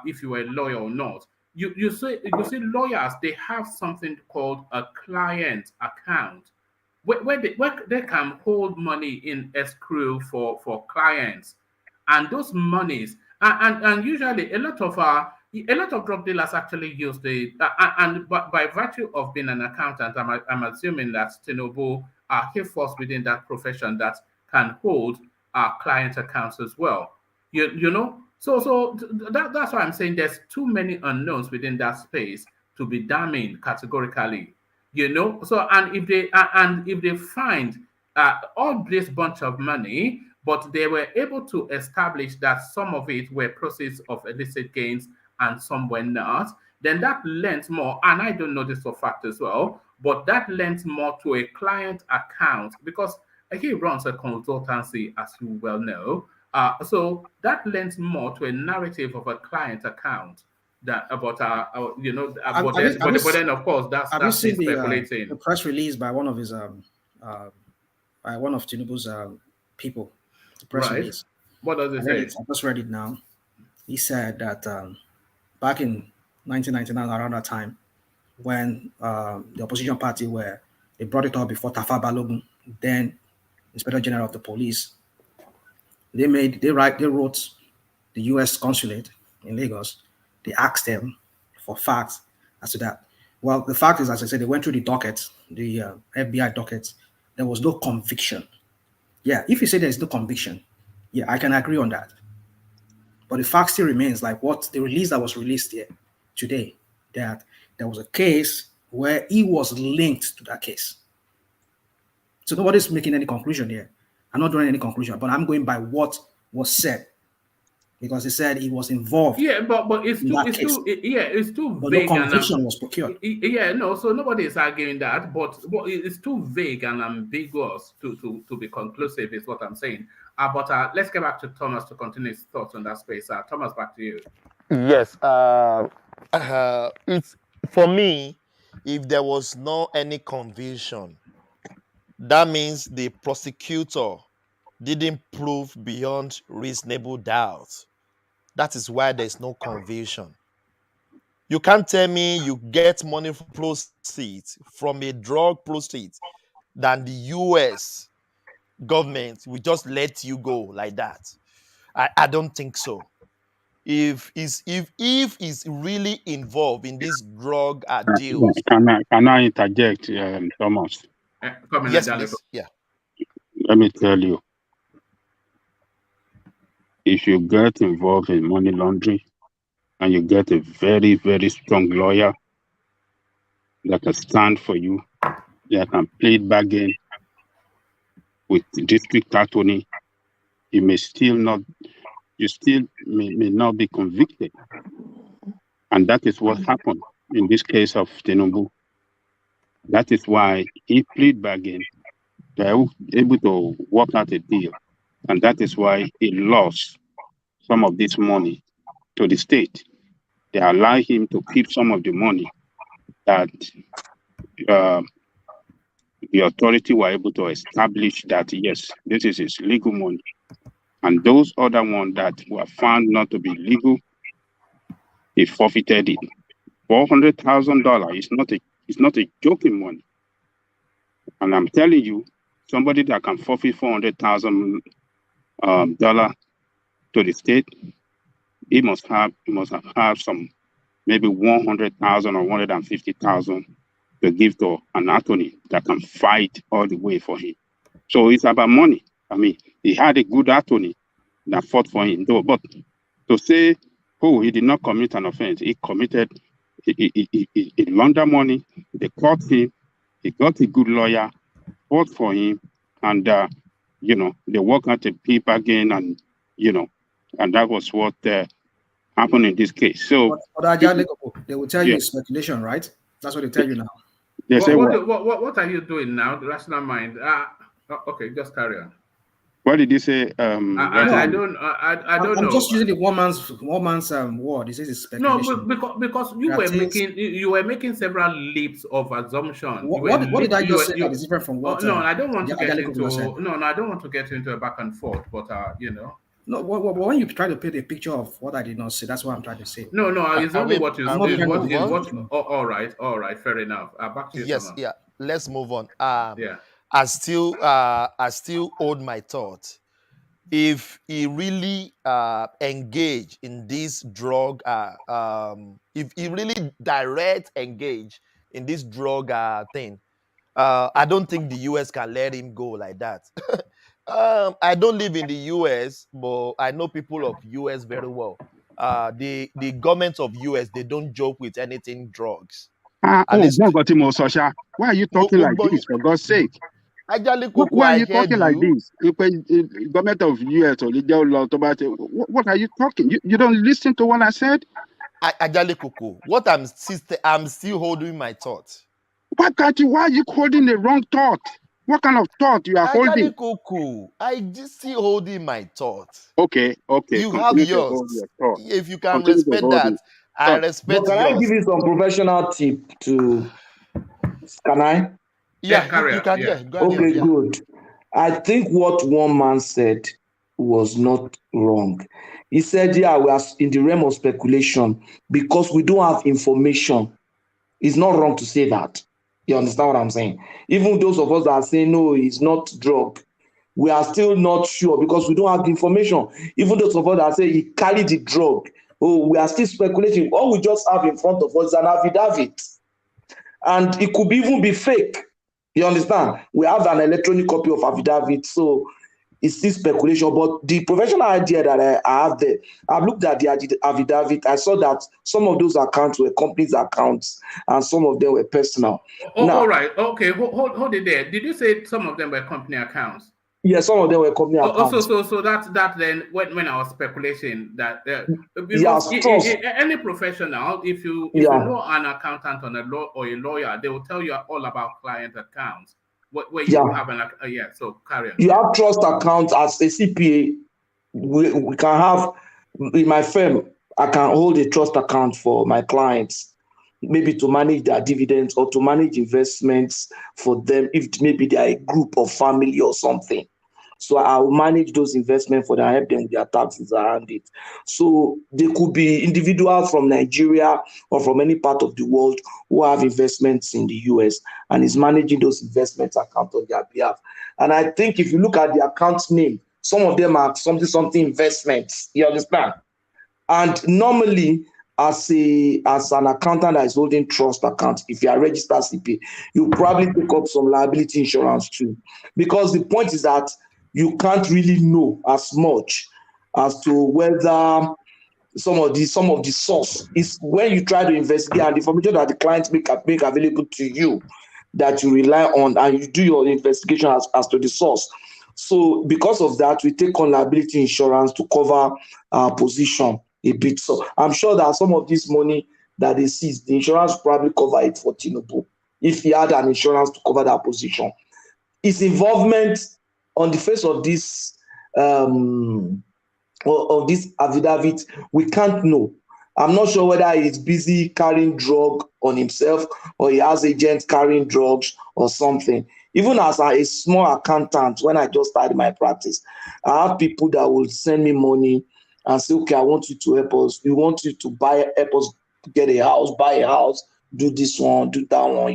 if you were a lawyer or not, you say lawyers, they have something called a client account where they can hold money in escrow for clients, and those monies and usually a lot of drug dealers actually use but by virtue of being an accountant, I'm assuming that Tinubu he falls within that profession that can hold client accounts as well. So that's why I'm saying there's too many unknowns within that space to be damning categorically. So and if they find all this bunch of money, but they were able to establish that some of it were proceeds of illicit gains and some were not, then that lends more, and I don't know this for fact as well, but that lends more to a client account because he runs a consultancy, as you well know. So that lends more to a narrative of a client account that about but then of course that's seen speculating. the press release by one of his by one of Tinubu's people. The press release. What does it say? I just read it now. He said that back in 1999, around that time, when the opposition party they brought it up before Tafa Balogun, then Inspector General of the Police, they wrote the U.S. consulate in Lagos. They asked them for facts as to that. Well, the fact is, as I said, they went through the docket, the FBI docket. There was no conviction. Yeah, if you say there is no conviction, yeah, I can agree on that. But the fact still remains, like what the release that was released here today, that there was a case where he was linked to that case. So nobody's making any conclusion here. I'm not drawing any conclusion, but I'm going by what was said. Because he said he was involved. Yeah, but it's too but vague. No conviction was procured. Yeah, no, so nobody is arguing that, but it's too vague and ambiguous to be conclusive, is what I'm saying. But let's get back to Thomas to continue his thoughts on that space. Thomas, back to you. Yes, it's for me. If there was no any conviction, that means the prosecutor didn't prove beyond reasonable doubt. That is why there's no conviction. You can't tell me you get money proceeds from a drug proceeds than the US government will just let you go like that. I don't think so. If he's really involved in this drug deals. Can I interject, Thomas? Yes, please. Yeah. Let me tell you. If you get involved in money laundering and you get a very, very strong lawyer that can stand for you, that can play bargain with the district attorney, you still may not be convicted. And that is what happened in this case of Tinubu. That is why he plead bargain. They were able to work out a deal. And that is why he lost some of this money to the state. They allow him to keep some of the money that the authority were able to establish that, yes, this is his legal money. And those other ones that were found not to be legal, he forfeited it. $400,000 is not a joking money. And I'm telling you, somebody that can forfeit $400,000 to the state, he must have some maybe 100,000 or 150,000 to give to an attorney that can fight all the way for him. So it's about money. I mean, he had a good attorney that fought for him, though. But to say, oh, he did not commit an offense, he laundered money, they caught him, he got a good lawyer, fought for him, and they worked out a plea bargain, and and that was what happened in this case. So, they will tell you it's speculation, right? That's what they tell you now. They say what are you doing now? The rational mind. Okay, just carry on. What did you say? I don't know. I'm just using the one man's word. He says it's speculation. No, because you were making several leaps of assumption. What did I just say that is different from what? No, I don't want to get into. No, I don't want to get into a back and forth. But No, when you try to paint a picture of what I did not say, that's what I'm trying to say. No, it's only what you say. All right, fair enough. Back to you. Yes, Thomas. yeah. Let's move on. Yeah. I still hold my thought. If he really engage in this drug, if he really direct engage in this drug thing, I don't think the US can let him go like that. I don't live in the US, but I know people of US very well. The government of US, they don't joke with anything drugs. Why are you talking like this, for God's sake? Ajali Koko, Why are I you heard talking like you. this? If government of US or the what are you talking? You don't listen to what I said? Ajali Koko, what I'm still holding my thought. Why are you holding the wrong thought? What kind of thought you are holding? Ajali Koko, I just still holding my thought. Okay. You have Continue to yours. hold your thought. If you can Continue to respect hold that, it. I But respect can I yours. give you some professional tip to? Can I? Yeah, carry you on. can. Yeah. Yeah, go ahead. Okay, Yeah. good. I think what one man said was not wrong. He said, yeah, we are in the realm of speculation because we don't have information. It's not wrong to say that. You understand what I'm saying? Even those of us that are saying, no, it's not drug, we are still not sure because we don't have the information. Even those of us that say he carried the drug, oh, we are still speculating. All we just have in front of us is an affidavit. And it could even be fake. You understand? We have an electronic copy of affidavit, so it's still speculation. But the professional idea that I have there, I've looked at the affidavit. I saw that some of those accounts were companies' accounts and some of them were personal. All right. Okay. Hold it there. Did you say some of them were company accounts? Yeah, some of them were company accounts. So that then when I was speculating that Yes, because any professional, if you know an accountant on a law or a lawyer, they will tell you all about client accounts. Where you have an so carry on. You have trust accounts as a CPA. We can have in my firm. I can hold a trust account for my clients, maybe to manage their dividends or to manage investments for them if maybe they are a group or family or something. So I will manage those investments for them, help them with their taxes around it. So they could be individuals from Nigeria or from any part of the world who have investments in the US and is managing those investment accounts on their behalf. And I think if you look at the account name, some of them are something investments. You understand? And normally, as an accountant that is holding trust account, if you are registered CPA, you probably take up some liability insurance too. Because the point is that you can't really know as much as to whether some of the source is when you try to investigate and the information that the client make available to you that you rely on and you do your investigation as to the source. So because of that, we take on liability insurance to cover our position a bit. So I'm sure that some of this money that they seize, the insurance will probably cover it for Tinubu if he had an insurance to cover that position. His involvement on the face of this affidavit, we can't know. I'm not sure whether he's busy carrying drug on himself or he has agents carrying drugs or something. Even as a small accountant, when I just started my practice, I have people that will send me money and say, okay, I want you to help us. We want you to help us get a house, buy a house, do this one, do that one,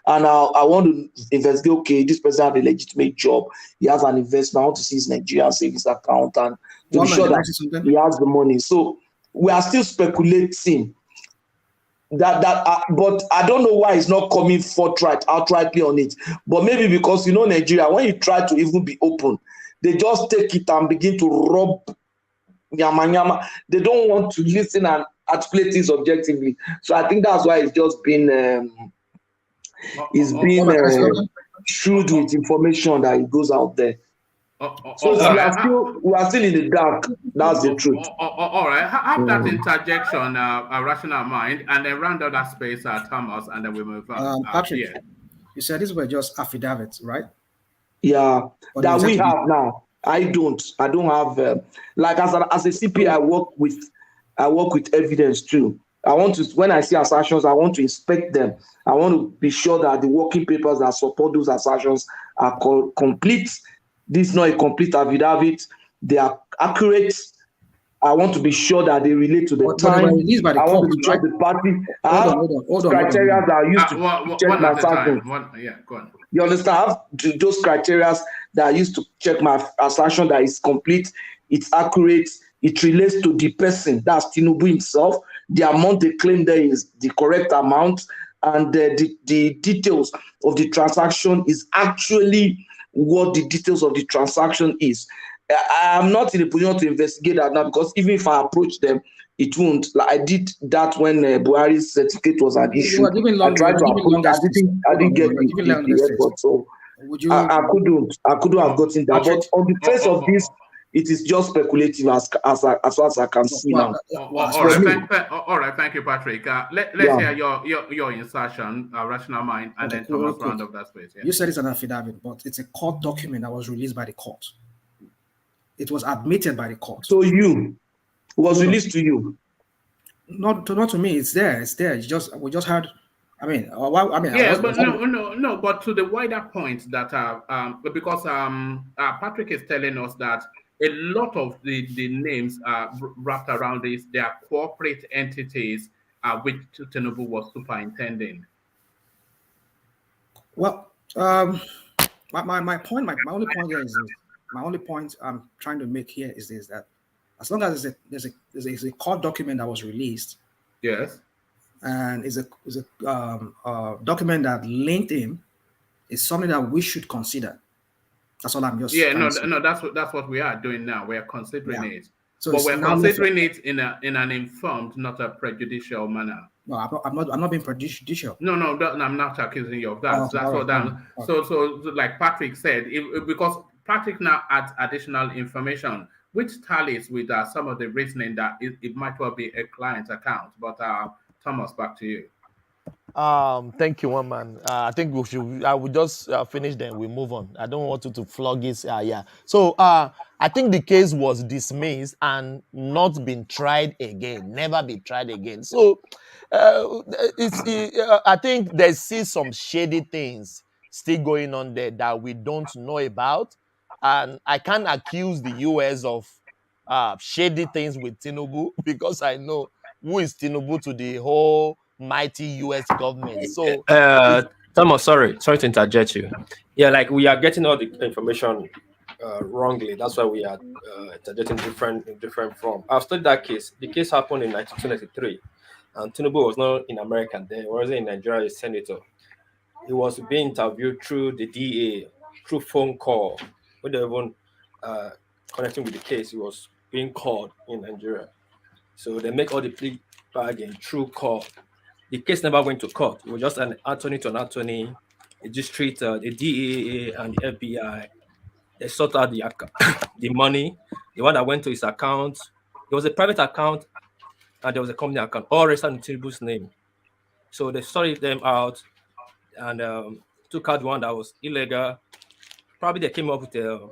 And I want to investigate, okay, this person has a legitimate job. He has an investment. I want to see his Nigerian savings account and to be sure that he has the money. So we are still speculating but I don't know why it's not coming outrightly on it. But maybe because Nigeria, when you try to even be open, they just take it and begin to rub yama. They don't want to listen and articulate things objectively. So I think that's why it's just been shrewd with information that it goes out there. So we are still in the dark. That's the truth. All right. Have that interjection, a rational mind, and then round out that space, Thomas, and then we move on. Patrick, you said these were just affidavits, right? Yeah, that we have now. I don't have like as a CP, I work with evidence too. I want to, when I see assertions, I want to inspect them. I want to be sure that the working papers that support those assertions are complete. This is not a complete affidavit. They are accurate. I want to be sure that they relate to the time. I want to be sure the party. Hold on. Criteria that are used to check my assertion. Yeah, go on. You understand? I have those criteria that I used to check my assertion that is complete, it's accurate, it relates to the person, that's Tinubu himself. The amount they claim there is the correct amount, and the details of the transaction is actually what the details of the transaction is. I am not in a position to investigate that now because even if I approach them, it won't. Like I did that when Buhari's certificate was an issue. I tried to approach. I didn't get the effort. So Would you? I couldn't have gotten that. Okay. But on the face of this, it is just speculative as far as I can see now. All right, thank you, Patrick. Let's hear your insertion, rational mind, and then Thomas round of that space. Yeah. You said it's an affidavit, but it's a court document that was released by the court. It was admitted by the court. So it was released to you. Not to me. It's there. It's there. We just heard. I mean, no. But to the wider point that because Patrick is telling us that a lot of the names wrapped around this, they are corporate entities which Tinubu was superintending. Well, my only point I'm trying to make here is this: that as long as there's a court document that was released, yes, and is a document that linked him, is something that we should consider. That's all I'm just. Yeah, no, that's what we are doing now. We are considering it, so but we're considering it in an informed, not a prejudicial manner. No, I'm not being prejudicial. No, I'm not accusing you of that. So like Patrick said, because Patrick now adds additional information, which tallies with some of the reasoning that it might well be a client account. But Thomas, back to you. Thank you, one man. I think I will just finish, then we move on. I don't want you to flog it. So I think the case was dismissed and not been tried again, never been tried again. So I think there's still some shady things still going on there that we don't know about. And I can't accuse the US of shady things with Tinubu because I know who is Tinubu to the whole mighty US government. So Thomas, sorry to interject you. Yeah, like we are getting all the information wrongly. That's why we are interjecting different from. I've studied that case. The case happened in 1993, and Tinubu was not in America then. He was in Nigeria, a senator. He was being interviewed through the DA, through phone call. When they even connecting with the case, he was being called in Nigeria. So they make all the plea bargain through court. The case never went to court. It was just an attorney to an attorney, a district, the DEA and the FBI. They sought out the money. The one that went to his account, there was a private account and there was a company account, all registered in Tinubu's name. So they sorted them out and took out the one that was illegal. Probably they came up with an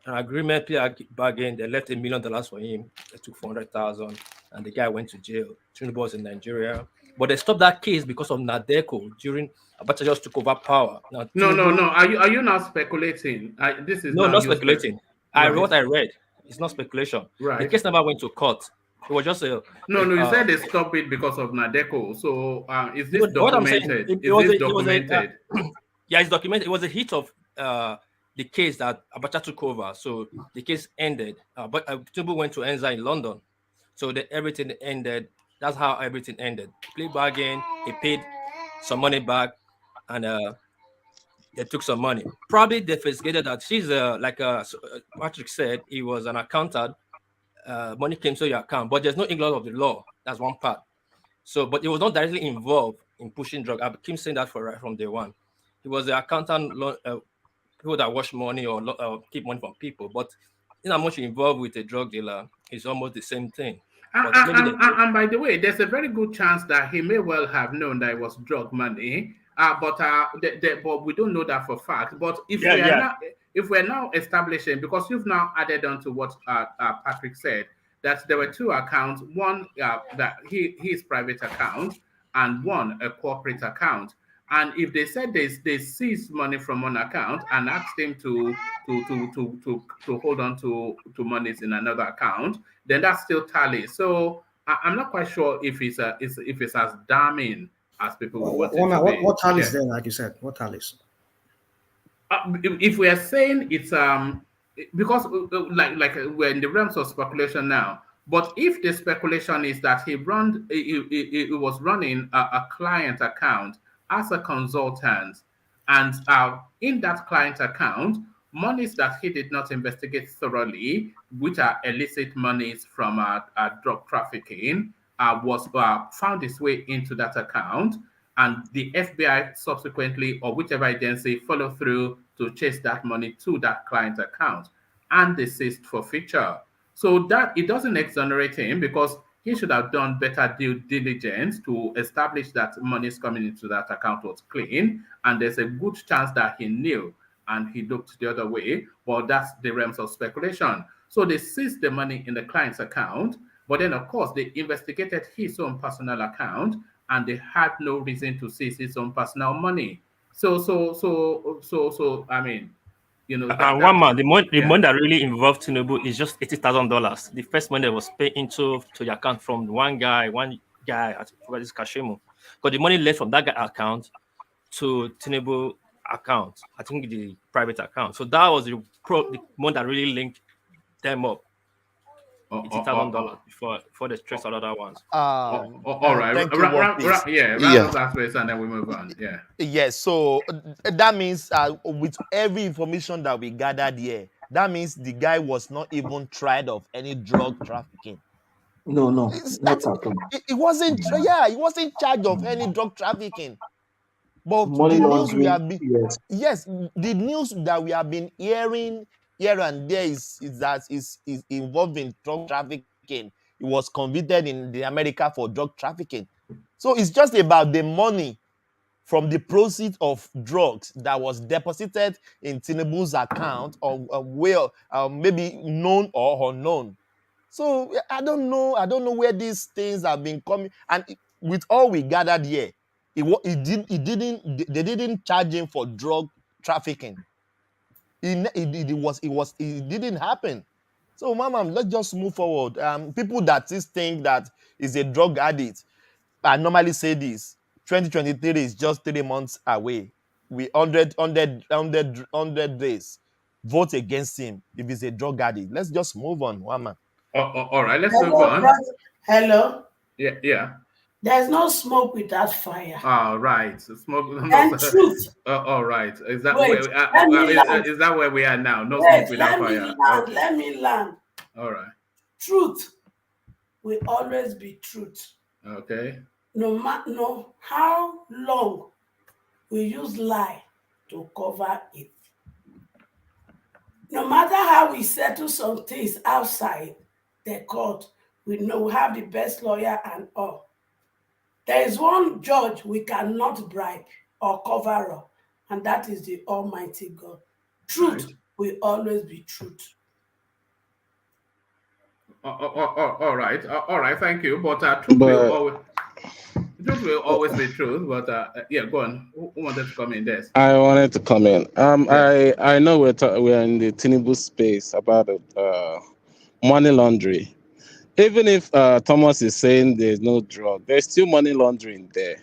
agreement, plea bargain. They left $1 million for him. They took 400,000, and the guy went to jail. Tinubu was in Nigeria, but they stopped that case because of Nadeco during Abacha just took over power. Now, No. Are you not speculating? This is not speculating. What I read. It's not speculation. Right. The case never went to court. It was just a. You said they stopped it because of Nadeco. So is this documented? Yeah, it's documented. It was a hit of the case that Abacha took over. So the case ended. But Tinubu went to Enza in London. So everything ended. That's how everything ended. Plea bargain. He paid some money back, and they took some money. Probably they investigated that she's like Patrick said, he was an accountant. Money came to your account, but there's no England of the law. That's one part. So, but he was not directly involved in pushing drug. I keep saying that right from day one. He was an accountant, people that wash money or keep money from people. But in how much involved with a drug dealer, it's almost the same thing. And by the way, there's a very good chance that he may well have known that it was drug money, but we don't know that for fact. But if we're now establishing, because you've now added on to what Patrick said, that there were two accounts, one that his private account and one a corporate account. And if they said they seized money from one account and asked him to hold on to monies in another account, then that's still tally. So I'm not quite sure if it's as damning as people want it to be. What tally is there, like you said? What tallies? If we are saying it's because like we're in the realms of speculation now. But if the speculation is that he was running a client account as a consultant, and in that client account, monies that he did not investigate thoroughly, which are illicit monies from drug trafficking, was found its way into that account. and the FBI subsequently, or whichever agency, follow through to chase that money to that client's account, and they ceased forfeiture. So that it doesn't exonerate him, because he should have done better due diligence to establish that monies coming into that account was clean, and there's a good chance that he knew and he looked the other way. But that's the realms of speculation. So they seized the money in the client's account, but then of course they investigated his own personal account, and they had no reason to seize his own personal money. So I mean, you know, one man, the money that really involved Tinubu is just $80,000. The first money that was paid into the account from one guy, I forgot this Kashimu, but the money left from that guy account to Tinubu account, I think the private account. So that was the money that really linked them up. $80,000 before they stress all other ones. All right. Thank you, Round that space, and then we move on. Yeah. Yes. So that means with every information that we gathered here, that means the guy was not even tried of any drug trafficking. No, not at all. It wasn't. Yeah, he wasn't charged of any drug trafficking. But Money the news we laundering, have been, yes, the news that we have been hearing here and there is that is involved in drug trafficking. He was convicted in the America for drug trafficking. So it's just about the money from the proceeds of drugs that was deposited in Tinubu's account, or maybe known or unknown. So I don't know where these things have been coming. And with all we gathered here, they didn't charge him for drug trafficking. It didn't happen. So, Mama, let's just move forward. People that think that is a drug addict, I normally say this: 2023 is just 3 months away. We 100 days. Vote against him if he's a drug addict. Let's just move on, Mama. All right, let's move on. Hello. Yeah. There's no smoke without fire. All right. Smoke. And truth. All right. Is that is that where we are now? No smoke without fire. Let me land. All right. Truth will always be truth. Okay. No how long we use lie to cover it. No matter how we settle some things outside the court, we know we have the best lawyer and all. There is one judge we cannot bribe or cover up, and that is the Almighty God. Truth will always be truth. All right. Thank you. But truth will always be truth. But yeah, go on. Who wanted to come in there? I wanted to come in. I know we're in the Tinubu space about money laundering. Even if Thomas is saying there's no drug, there's still money laundering there.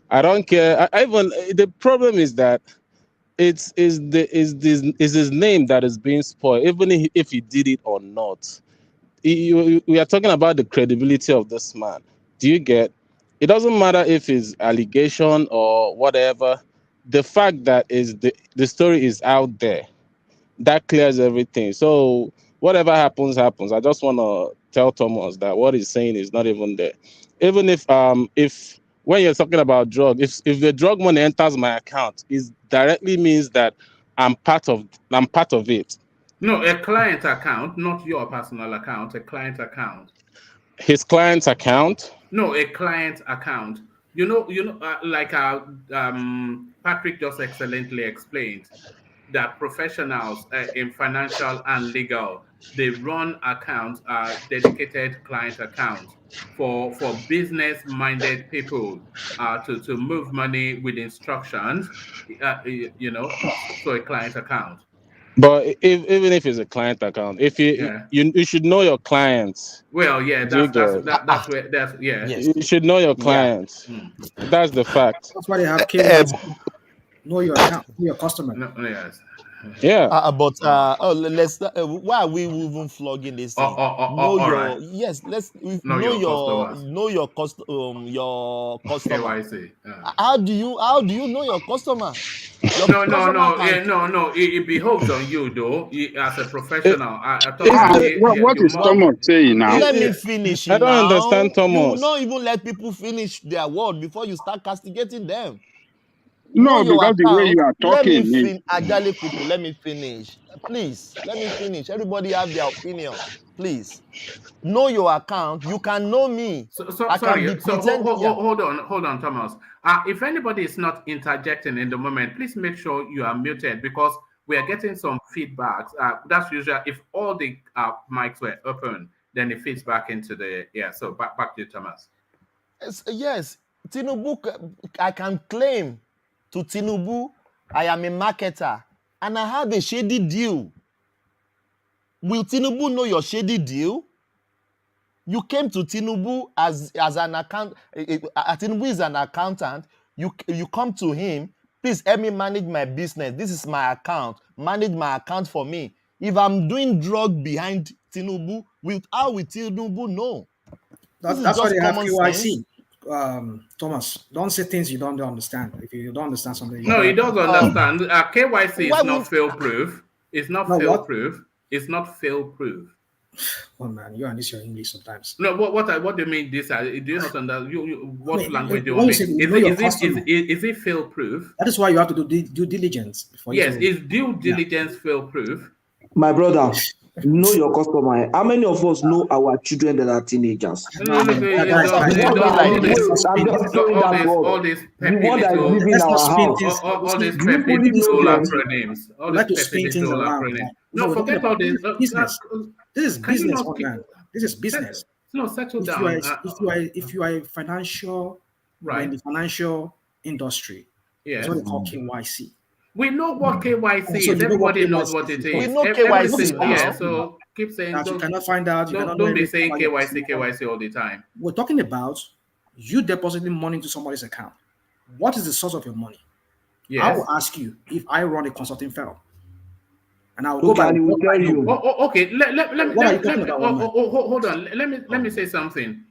I don't care. The problem is that it's his name that is being spoiled, even if he did it or not. We are talking about the credibility of this man. Do you get? It doesn't matter if it's allegation or whatever. The fact that the story is out there, that clears everything. So whatever happens. I just want to tell Thomas that what he's saying is not even there. Even if when you're talking about drug, if the drug money enters my account, it directly means that I'm part of it. No, a client account, not your personal account, a client account. His client's account? No, a client account. You know, like Patrick just excellently explained, that professionals in financial and legal, they run accounts, dedicated client accounts for business-minded people to move money with instructions, so a client account. But even if it's a client account, if you should know your clients. Well, yeah, that's where Yes. You should know your clients. Yeah. That's the fact. That's why they have kids. Know your account, know your customer. No, yes. Yeah. Let's. Why are we even flogging this thing? all right. Yes. Let's Know your customers. know your customer. KYC. How do you know your customer? Your No, customer can. no. It behoves on you, though, as a professional. I thought what you is must. Thomas saying now? Let me finish. I don't understand You will Thomas. not even let people finish their word before you start castigating them. No, Know your because the way account. you are Let me talking, finish. Ajale Kuku, let me finish. Please, let me finish. Everybody have their opinion. Please. Know your account. You can know me. I can be Sorry. So pretending. hold on, Thomas. If anybody is not interjecting in the moment, please make sure you are muted because we are getting some feedbacks. That's usual. If all the mics were open, then it feeds back into the So back to you, Thomas. Yes, Tinubu. I can claim to Tinubu, I am a marketer and I have a shady deal. Will Tinubu know your shady deal? You came to Tinubu as an account. Tinubu is an accountant. You come to him. Please help me manage my business. This is my account. Manage my account for me. If I'm doing drug behind Tinubu, how will Tinubu know? This is That's why just they have common KYC. sense. Thomas, don't say things you don't understand. If you don't understand something, No, he does understand. KYC is not fail-proof. It's not fail-proof. It's not fail-proof. Oh man, you understand your English sometimes. No, what do you mean this? Do you not understand? What language do you want mean? Is it fail-proof? That is why you have to do due diligence before you. Yes, is due diligence fail-proof? My brother, know your customer. How many of us know our children that are teenagers? All this peppy little acronyms. All these peppy little acronyms. No, forget all this. Business. This is business, man. This is business. No, settle down. If you are a financial, right, in the financial industry, yes, that's what they call KYC. We know what KYC is. Everybody knows what it is. We know KYC now. Yeah, so keep saying that you cannot find out. Don't be saying KYC all the time. We're talking about you depositing money into somebody's account. What is the source of your money? Yes. I will ask you if I run a consulting firm. And I'll go back. Will tell you. Okay. Hold on. Let me say something.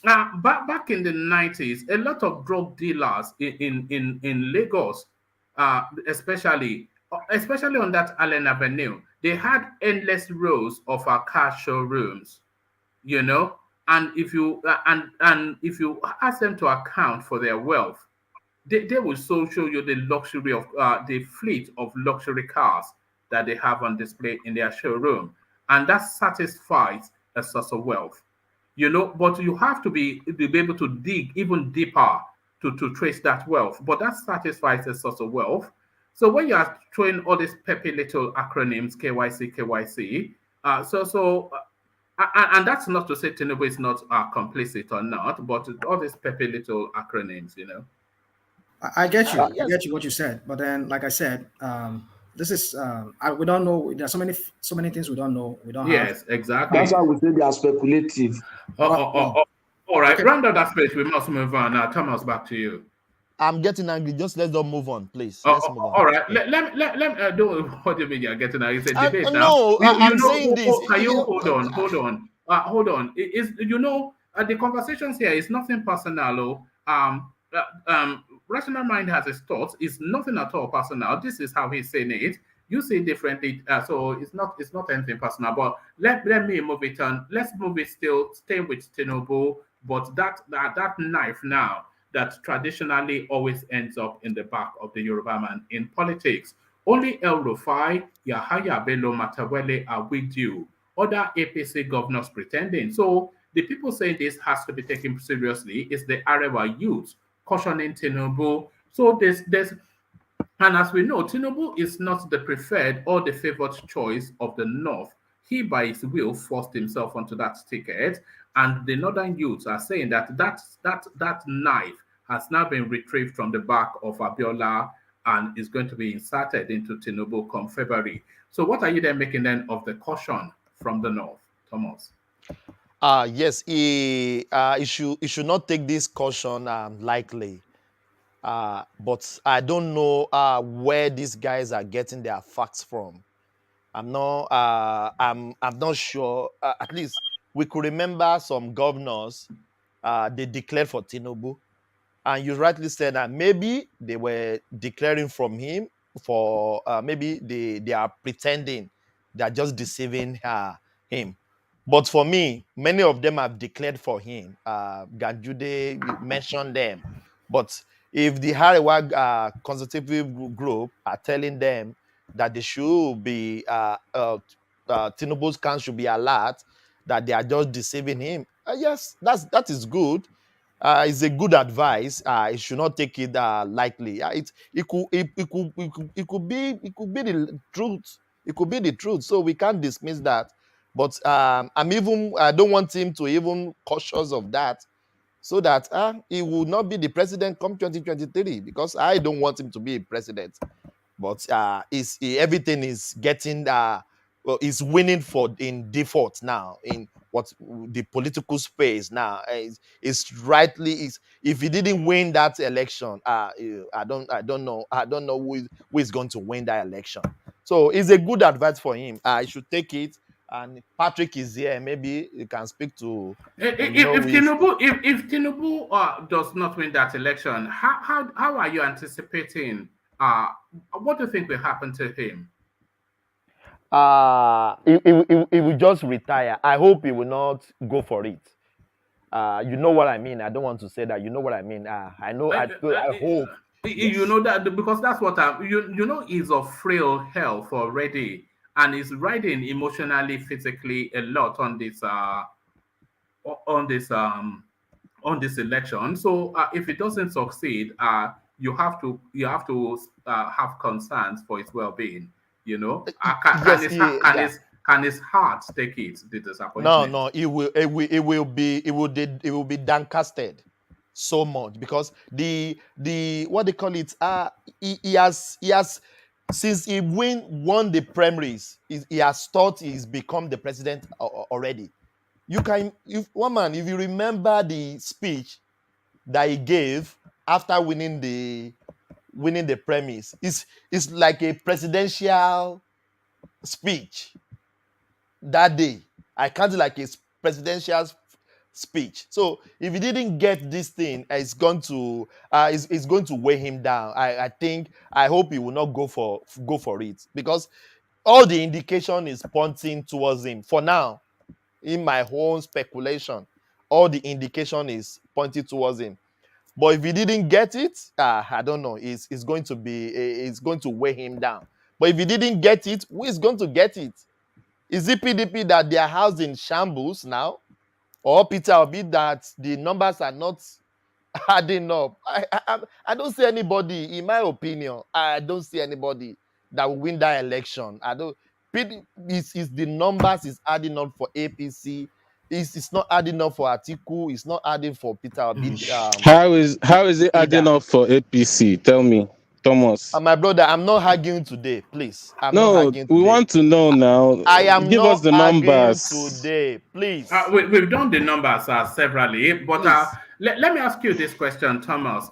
Now, back in the 90s, a lot of drug dealers in Lagos, especially on that Allen Avenue, they had endless rows of car showrooms, and if you ask them to account for their wealth, they will show you the luxury of the fleet of luxury cars that they have on display in their showroom, and that satisfies a source of wealth. But you have to be able to dig even deeper to trace that wealth. But that satisfies a source of wealth. So when you are throwing all these peppy little acronyms, KYC, and that's not to say Tinubu is not complicit or not, but all these peppy little acronyms, I get you. I get you what you said. But then, like I said, this is we don't know. There's so many things we don't know. We don't. Yes, exactly. That's why we say they are speculative. All right, okay. Round out that space. We must move on now. Thomas, back to you. I'm getting angry. Just let's not move on, please. Let's move on. All right. Let what do you mean you're getting angry? It's a debate now. No, I'm saying this. Can you hold on? Hold on. The conversations here is nothing personal. Rational mind has its thoughts. It's nothing at all personal. This is how he's saying it. You see it differently, so it's not anything personal. But let me move it on. Let's move it still, stay with Tinubu. But that knife now that traditionally always ends up in the back of the Yoruba man in politics. Only El Rufai, Yahaya Bello, Matawele are with you. Other APC governors pretending. So the people saying this has to be taken seriously is the Arewa youth cautioning Tinubu. So and as we know, Tinubu is not the preferred or the favored choice of the North. He, by his will, forced himself onto that ticket. And the Northern youths are saying that knife has now been retrieved from the back of Abiola and is going to be inserted into Tinubu come February. So what are you then making then of the caution from the North, Thomas? Yes, he should not take this caution lightly. But I don't know where these guys are getting their facts from. I'm not sure. At least we could remember some governors they declared for Tinubu, and you rightly said that maybe they were declaring from him for maybe they are pretending, they are just deceiving him. But for me, many of them have declared for him. Ganjude mentioned them, but if the Hariwa consultative group are telling them that they should be Tinubu's camp should be alert, that they are just deceiving him, yes, that is good. It's a good advice. You should not take it lightly. It could be the truth. It could be the truth. So we can't dismiss that. But I don't want him to even cautious of that, so that he will not be the president come 2023, because I don't want him to be a president. But everything is getting is winning for in default now in what the political space now is rightly is. If he didn't win that election, I don't know who is going to win that election. So it's a good advice for him. He should take it. And Patrick is here. Maybe you can speak to If Tinubu does not win that election, how are you anticipating? What do you think will happen to him? He will just retire. I hope he will not go for it. You know what I mean. I don't want to say that. You know what I mean. I know. I hope. You know that, because that's what he's of frail health already, and he's riding emotionally, physically a lot on this on this election. So if it doesn't succeed, you have to have concerns for his well-being. Can his heart take it? The disappointment? No, it will be downcasted so much, because the what they call it, he has since he won the primaries, he has thought he's become the president already. If you remember the speech that he gave after winning the premise, it's like a presidential speech that day. I can't like a presidential speech. So if he didn't get this thing, it's going to weigh him down. I hope he will not go for it, because all the indication is pointing towards him for now. In my own speculation, all the indication is pointing towards him. But if he didn't get it, I don't know. It's going to weigh him down. But if he didn't get it, who is going to get it? Is it PDP that they are housed in shambles now, or Peter Obi that the numbers are not adding up? I don't see anybody, in my opinion. I don't see anybody that will win that election. Is the numbers is adding up for APC. It's not adding up for Atiku. It's not adding for Peter Obi. How is it adding up for APC? Tell me, Thomas. My brother, I'm not arguing today, please. We want to know now. I am Give us the numbers today, please. We've done the numbers severally, but let me ask you this question, Thomas.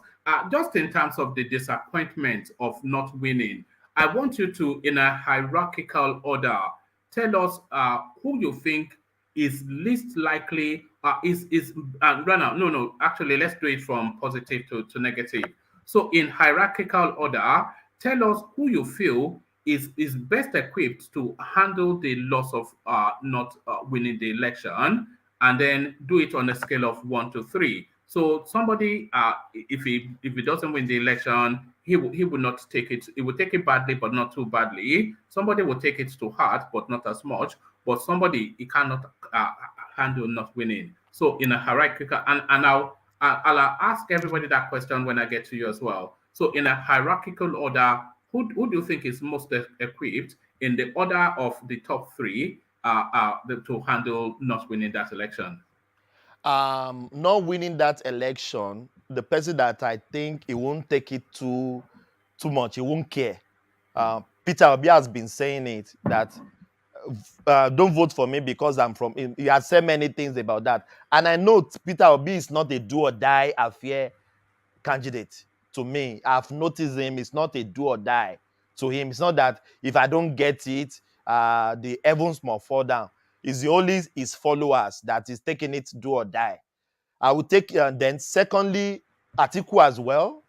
Just in terms of the disappointment of not winning, I want you to, in a hierarchical order, tell us who you think is least likely. Actually, let's do it from positive to negative. So, in hierarchical order, tell us who you feel is best equipped to handle the loss of not winning the election, and then do it on a scale of 1 to 3. So somebody, if he doesn't win the election, he will not take it. He will take it badly, but not too badly. Somebody will take it to heart, but not as much. But somebody, he cannot handle not winning. So in a hierarchical, and I'll ask everybody that question when I get to you as well. So in a hierarchical order, who do you think is most equipped in the order of the top 3 to handle not winning that election? Not winning that election, the person that I think he won't take it too much, he won't care. Peter Obi has been saying it, that don't vote for me because I'm from. He has said many things about that, and I know Peter Obi is not a do or die affair candidate. to me. I've noticed him. It's not a do or die to him. It's not that if I don't get it, the heavens must fall down. It's the only his followers that is taking it do or die. I will take, then secondly, Atiku as well.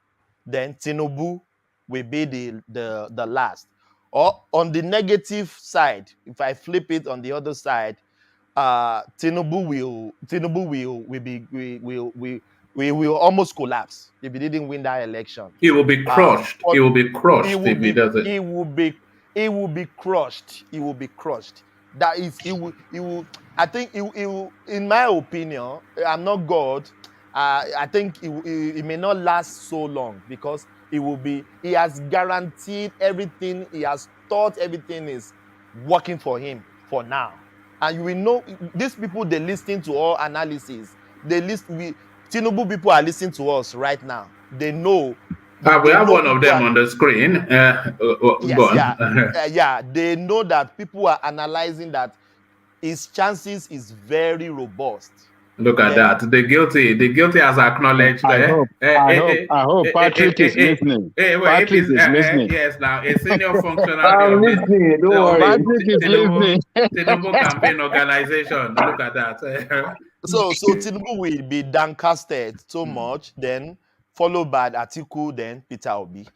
Then Tinubu will be the last. Or on the negative side, if I flip it on the other side, Tinubu will almost collapse if he didn't win that election. He will be crushed. He will be crushed if he doesn't. He will be crushed. He will be crushed. That is, he will. I think he will. In my opinion, I'm not God. I think it may not last so long because he has guaranteed everything. He has thought everything is working for him for now. And you will know these people, they listen to all analysis. Tinubu people are listening to us right now. They know. We have one of them on the screen. Yes, they know that people are analyzing that his chances is very robust. Look at that. The guilty has acknowledged. I hope Patrick is listening. Patrick is listening. Yes, now a senior functionary I'm listening. Don't worry. Patrick is listening. Tinubu campaign organization. Look at that. So Tinubu will be downcasted so much, then followed by Atiku, then Peter Obi.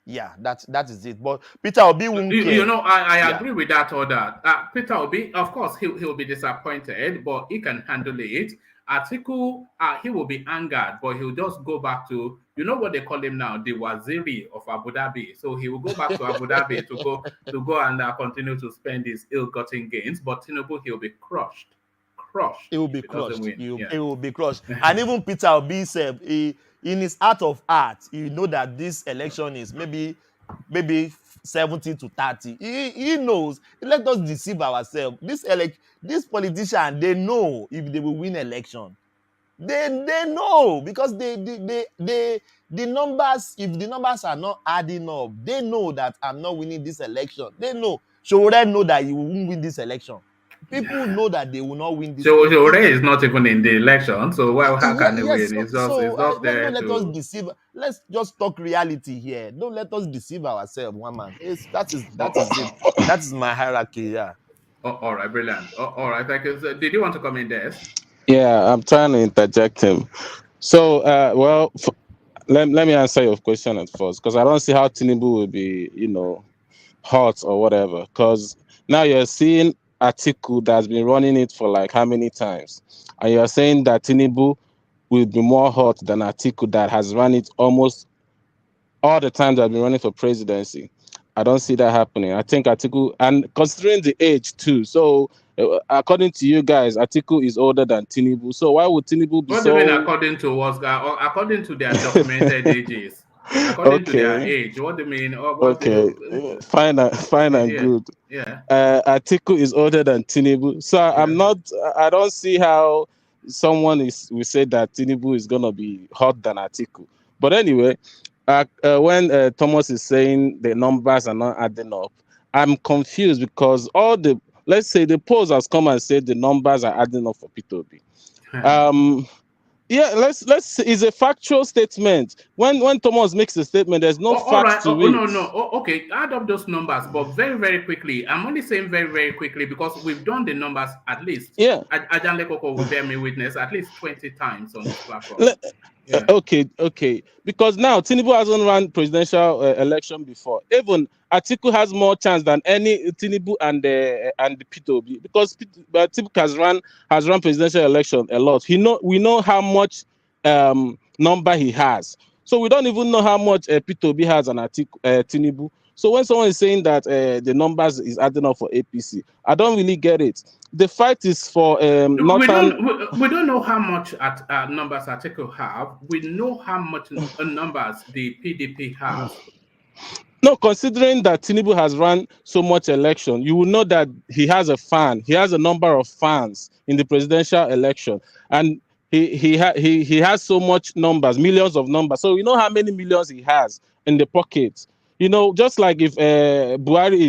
Yeah, that is it. But Peter Obi won't care. You know, I agree with that order. Peter Obi, of course, he'll be disappointed, but he can handle it. Atiku, he will be angered, but he'll just go back to, you know what they call him now, the Waziri of Abu Dhabi. So he will go back to Abu Dhabi to go and continue to spend his ill-gotten gains. But Tinubu, he'll be crushed. He will be crushed. He will be crushed. And even Peter Obi said, in his heart of hearts, he know that this election is maybe 70 to 30. He knows. Let us deceive ourselves. This politician, they know if they will win election. They know because the numbers, if the numbers are not adding up, they know that I'm not winning this election. They know. Showore know that he won't win this election. People know that they will not win this. Showore is not even in the election, so how can they win? It's just there. Let us deceive. Let's just talk reality here. Don't let us deceive ourselves, one man. That is it. That is my hierarchy. Yeah. All right, brilliant. All right, thank you. So, did you want to come in there? Yeah, I'm trying to interject him. So, let me answer your question at first, because I don't see how Tinubu will be, hot or whatever. Because now you're seeing Atiku that's been running it for like how many times, and you're saying that Tinubu will be more hot than Atiku that has run it almost all the times I've been running for presidency. I don't see that happening. I think Atiku, and considering the age too, so according to you guys, Atiku is older than Tinubu. So why would Tinubu be what do you mean according to what? According to their documented ages. According to their age, what do you mean? Fine and good. Yeah. Atiku is older than Tinubu, so I don't see how someone will say that Tinubu is gonna be hot than Atiku. But anyway, when Thomas is saying the numbers are not adding up, I'm confused because let's say the polls has come and said the numbers are adding up for P2B. Yeah, let's it's a factual statement. When Thomas makes a statement, there's no facts to it. No. Okay, add up those numbers, but very, very quickly. I'm only saying very, very quickly because we've done the numbers at least. Yeah. Ajanle Koko will bear me witness at least 20 times on this platform. Yeah. Okay. Because now Tinubu hasn't run presidential election before. Even Atiku has more chance than any Tinubu and the P2B because Tinubu has run presidential election a lot. We know how much number he has. So we don't even know how much P2B has and Tinubu. So when someone is saying that the numbers is adding up for APC, I don't really get it. The fight is for Norhtern. We don't know how much numbers Atiku have. We know how much numbers the PDP has. No, considering that Tinubu has run so much election, you will know that he has a fan. He has a number of fans in the presidential election, and he has so much numbers, millions of numbers. So you know how many millions he has in the pockets. Just like if Buhari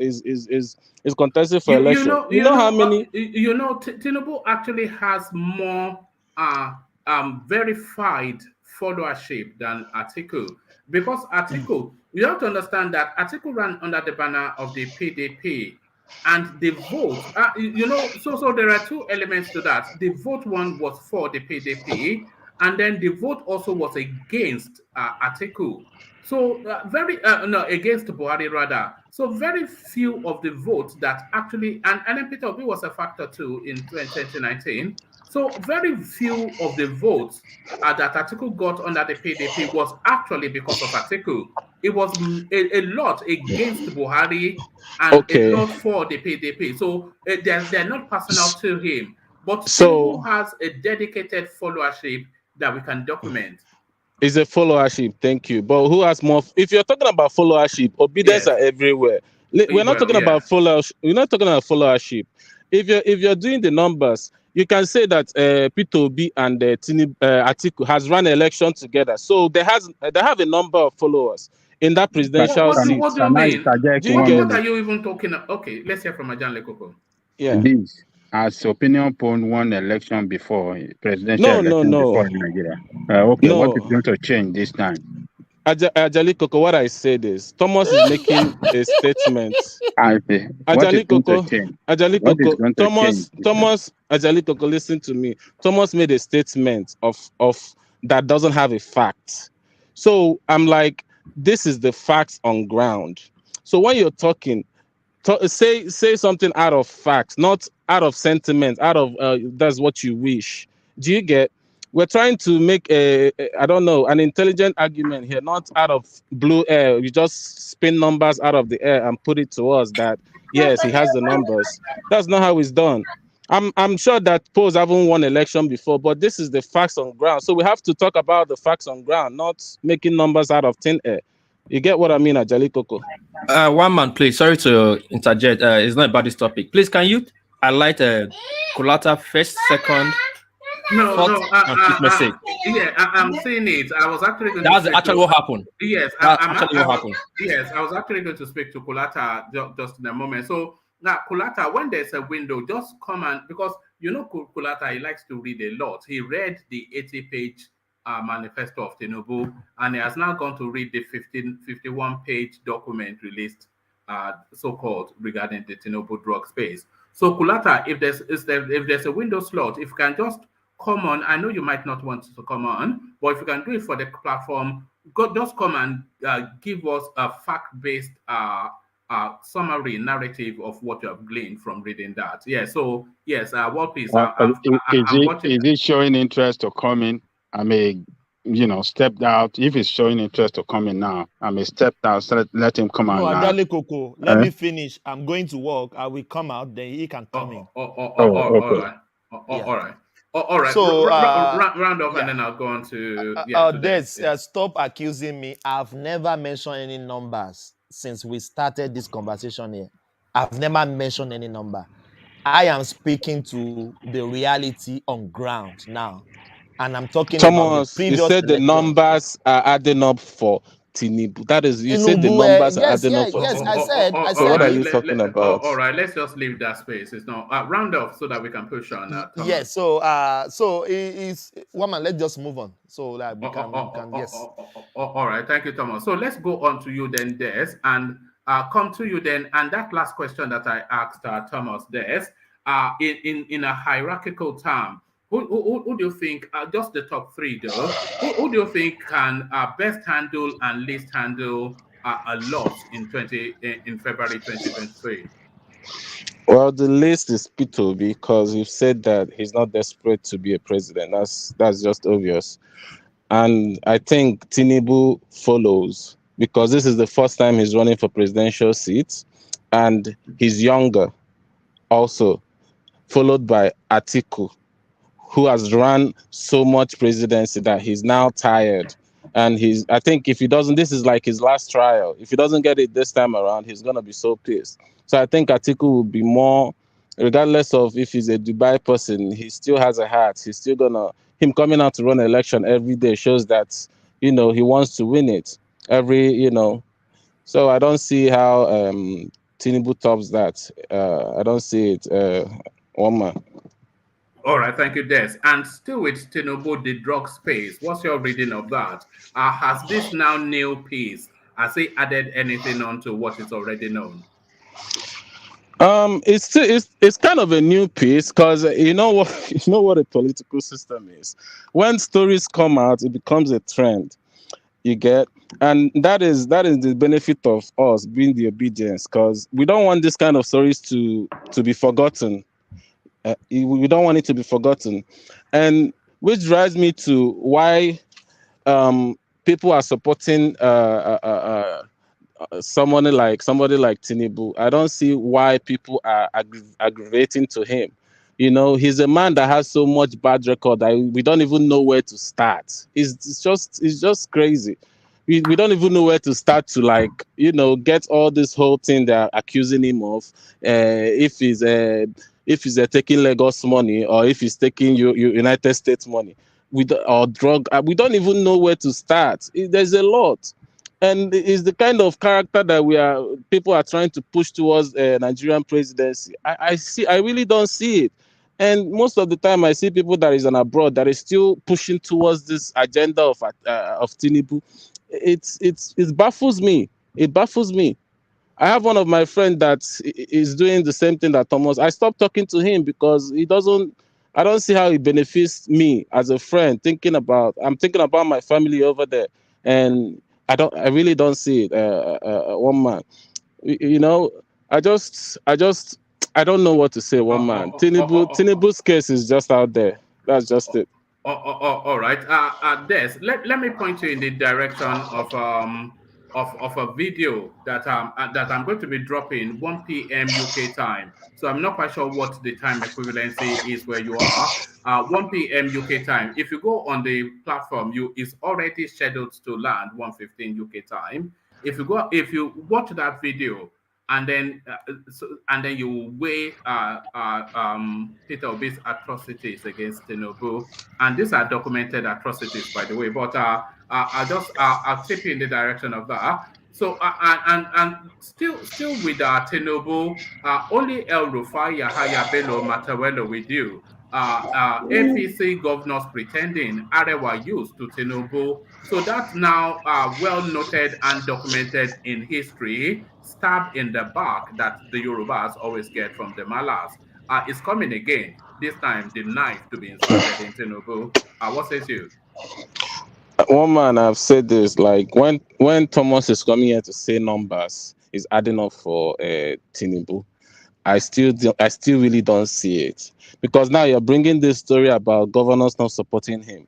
is contested for election. You know how many? Tinubu actually has more verified followership than Atiku. Because Atiku, you have to understand that Atiku ran under the banner of the PDP. And the vote, so there are two elements to that. The vote one was for the PDP, and then the vote also was against Atiku. So against Buhari rather. So very few of the votes that actually, and then Peter Obi was a factor too in 2019. So very few of the votes that Atiku got under the PDP was actually because of Atiku. It was a lot against Buhari and a lot for the PDP. So they're not personal to him. But Tinubu has a dedicated followership that we can document. It's a followership, thank you. But who has more? If you're talking about followership, obedience are everywhere. We're not talking about followership. We're not talking about followership. If you're doing the numbers, you can say that Peter Obi and Atiku has run an election together, so they have a number of followers in that presidential seat. What do you mean? What are you even talking about? Okay, let's hear from Ajan Lekoko. Yeah. This, as opinion poll won election before, presidential election before in Nigeria. What is going to change this time? Ajali Koko, what I said is Thomas is making a statement. Ajali Koko, Thomas, Ajali Koko, listen to me. Thomas made a statement of that doesn't have a fact. So I'm like, this is the facts on ground. So when you're talking, say something out of facts, not out of sentiment, out of that's what you wish. Do you get? We're trying to make an intelligent argument here, not out of blue air. You just spin numbers out of the air and put it to us that yes, he has the numbers. That's not how it's done. I'm sure that polls haven't won election before, but this is the facts on ground. So we have to talk about the facts on ground, not making numbers out of thin air. You get what I mean, Ajali Koko? One man, please. Sorry to interject. It's not about this topic. Please, can you highlight Kulata first, second? I'm seeing it. I was actually going That's actually what happened. Yes, what happened. Yes, I was actually going to speak to Kulata just in a moment. So now, Kulata, when there's a window, just come and because Kulata, he likes to read a lot. He read the 80-page manifesto of Tinubu, and he has now gone to read the 51-page document released, so-called, regarding the Tinubu drug space. So Kulata, if there's a window slot, if you can just come on, I know you might not want to come on, but if you can do it for the platform, just come and give us a fact-based summary narrative of what you have gleaned from reading that. Yeah. So yes, what is it showing interest to come in? I may, stepped out. If he's showing interest to come in now, I may step out. So let him come out now. Adali Koko, let me finish. I'm going to work. I will come out. Then he can come in. All right. So round off, and then I'll go on to. Stop accusing me. I've never mentioned any numbers since we started this conversation here. I've never mentioned any number. I am speaking to the reality on ground now. And I'm talking about the previous you said the numbers are adding up for Tinubu. That is, you said the numbers are adding up for Tinubu. I said. So what are you talking about? All right, let's just leave that space. It's not round off so that we can push on. Yes. So it's one man. Let's just move on so that we can yes. All right. Thank you, Thomas. So let's go on to you then, Des, and come to you then. And that last question that I asked Thomas, Des, in a hierarchical term. Who do you think, just the top three though, who do you think can best handle and least handle a loss in February 2023? Well, the list is Peter because you've said that he's not desperate to be a president. That's just obvious. And I think Tinubu follows because this is the first time he's running for presidential seats and he's younger also, followed by Atiku, who has run so much presidency that he's now tired. And I think if he doesn't, this is like his last trial. If he doesn't get it this time around, he's going to be so pissed. So I think Atiku will be more, regardless of if he's a Dubai person, he still has a heart. He's still him coming out to run an election every day shows that, he wants to win it. So I don't see how Tinubu tops that. I don't see it. One man. All right, thank you, Des. And still with Tinubu, the drug space, what's your reading of that? Has this now new piece, has it added anything on to what is already known? It's still it's kind of a new piece because you know what you know what a political system is. When stories come out, it becomes a trend. You get, and that is the benefit of us being the obedience, because we don't want this kind of stories to be forgotten. We don't want it to be forgotten, and which drives me to why people are supporting somebody like Tinubu. I don't see why people are aggravating to him. You know, he's a man that has so much bad record that we don't even know where to start. It's just crazy. We don't even know where to start to, like, get all this whole thing they're accusing him of. If he's taking Lagos money, or if he's taking United States money, or drug, we don't even know where to start. There's a lot, and it's the kind of character that people are trying to push towards Nigerian presidency. I really don't see it. And most of the time I see people that is on abroad that is still pushing towards this agenda of Tinubu. It baffles me. It baffles me. I have one of my friends that is doing the same thing that Thomas. I stopped talking to him because he doesn't. I don't see how it benefits me as a friend. I'm thinking about my family over there, and I really don't see it. One man, you know. I don't know what to say. One man, Tinubu's case is just out there. That's just it. All right. Des, let me point you in the direction of a video that I'm going to be dropping 1 p.m. UK time. So I'm not quite sure what the time equivalency is where you are. 1 p.m. UK time. If you go on the platform, it's already scheduled to land 1:15 UK time. If you watch that video, and then you weigh Peter Obi's atrocities against Tinubu, and these are documented atrocities, by the way. But I'll tip you in the direction of that. So and still with Tinubu, only El Rufai, Yahaya Bello, Matawelo with you. APC governors pretending Arewa used to Tinubu. So that's now well noted and documented in history. Stab in the back that the Yorubas always get from the Malas. It's coming again. This time, the knife to be inserted in Tinubu. What says you? One man, I've said this, like, when Thomas is coming here to say numbers is adding up for Tinubu, I still really don't see it, because now you're bringing this story about governors not supporting him.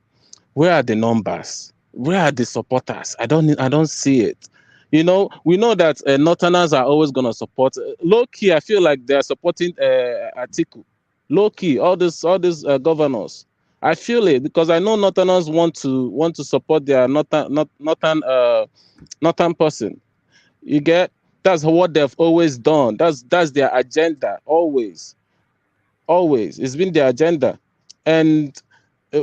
Where are the numbers? Where are the supporters? I don't see it. We know that Northerners are always gonna support. Low key, I feel like they're supporting Atiku. Low key, all these governors. I feel it because I know Northerners want to support their Northern person. You get, that's what they've always done. That's their agenda always. Always, it's been their agenda, and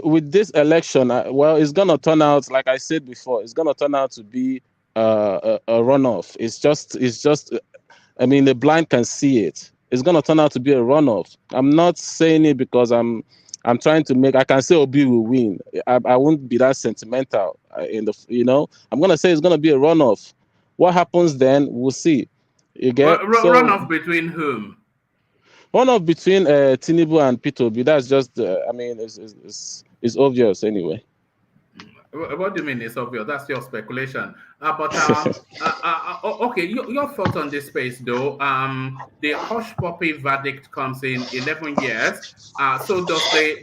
with this election, well, it's gonna turn out, like I said before, it's gonna turn out to be a runoff. It's just. I mean, the blind can see it. It's gonna turn out to be a runoff. I'm not saying it because I'm trying to make. I can say Obi will win. I won't be that sentimental. I'm gonna say it's gonna be a runoff. What happens then? We'll see. You get Runoff between whom? Runoff between Tinubu and Peter Obi. That's just. I mean, it's obvious anyway. What do you mean it's obvious? That's your speculation. Okay, your thoughts on this space though. The hush puppy verdict comes in 11 years. So does the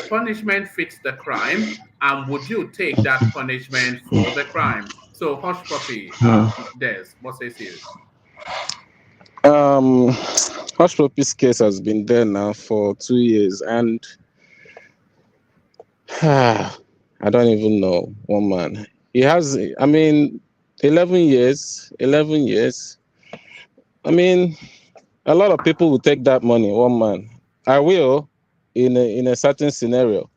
punishment fit the crime? And would you take that punishment for the crime? So hush puppy, Des, what says you? Hush puppy's case has been there now for 2 years, and I don't even know. One man, he has. I mean, 11 years. 11 years. I mean, a lot of people will take that money. One man, I will, in a certain scenario,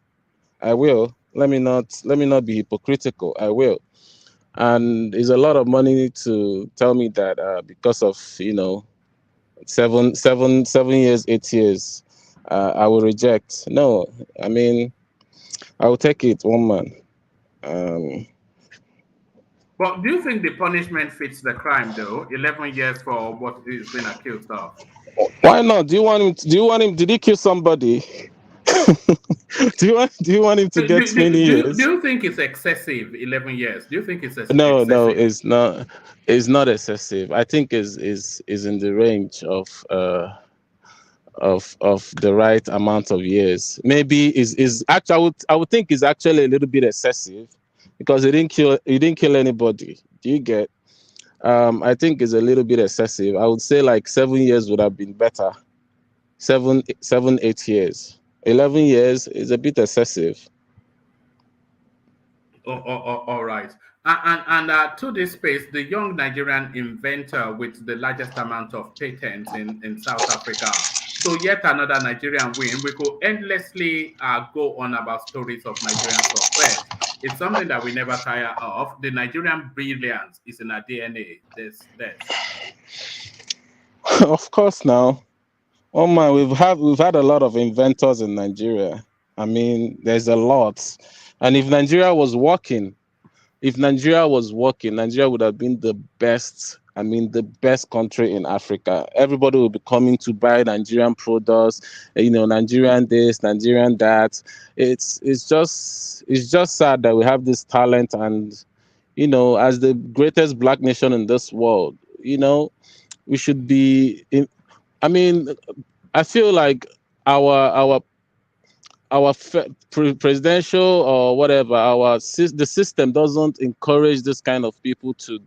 I will. Let me not be hypocritical. I will, and it's a lot of money to tell me that because of 7 years, 8 years, I will reject. No, I mean, I will take it, one man. But do you think the punishment fits the crime, though? 11 years for what he's been accused of. Why not? Do you want him? Do you want him? Did he kill somebody? do you want him to get many years? Do you think it's excessive? 11 years. Do you think it's excessive? No, it's not. It's not excessive. I think is in the range of the right amount of years. Maybe is actually I would think is actually a little bit excessive because he didn't kill anybody. Do you get? I think is a little bit excessive. I would say like 7 years would have been better. 8 years. 11 years is a bit excessive. All right. And to this space, the young Nigerian inventor with the largest amount of patents in South Africa. So yet another Nigerian win. We could endlessly go on about stories of Nigerian success. It's something that we never tire of. The Nigerian brilliance is in our DNA. Of course, now. Oh man, we've had a lot of inventors in Nigeria. I mean, there's a lot. And if Nigeria was working, Nigeria would have been the best. I mean, the best country in Africa. Everybody will be coming to buy Nigerian products. Nigerian this, Nigerian that. It's just sad that we have this talent, and as the greatest black nation in this world, we should be. I mean, I feel like our presidential or whatever, the system doesn't encourage this kind of people to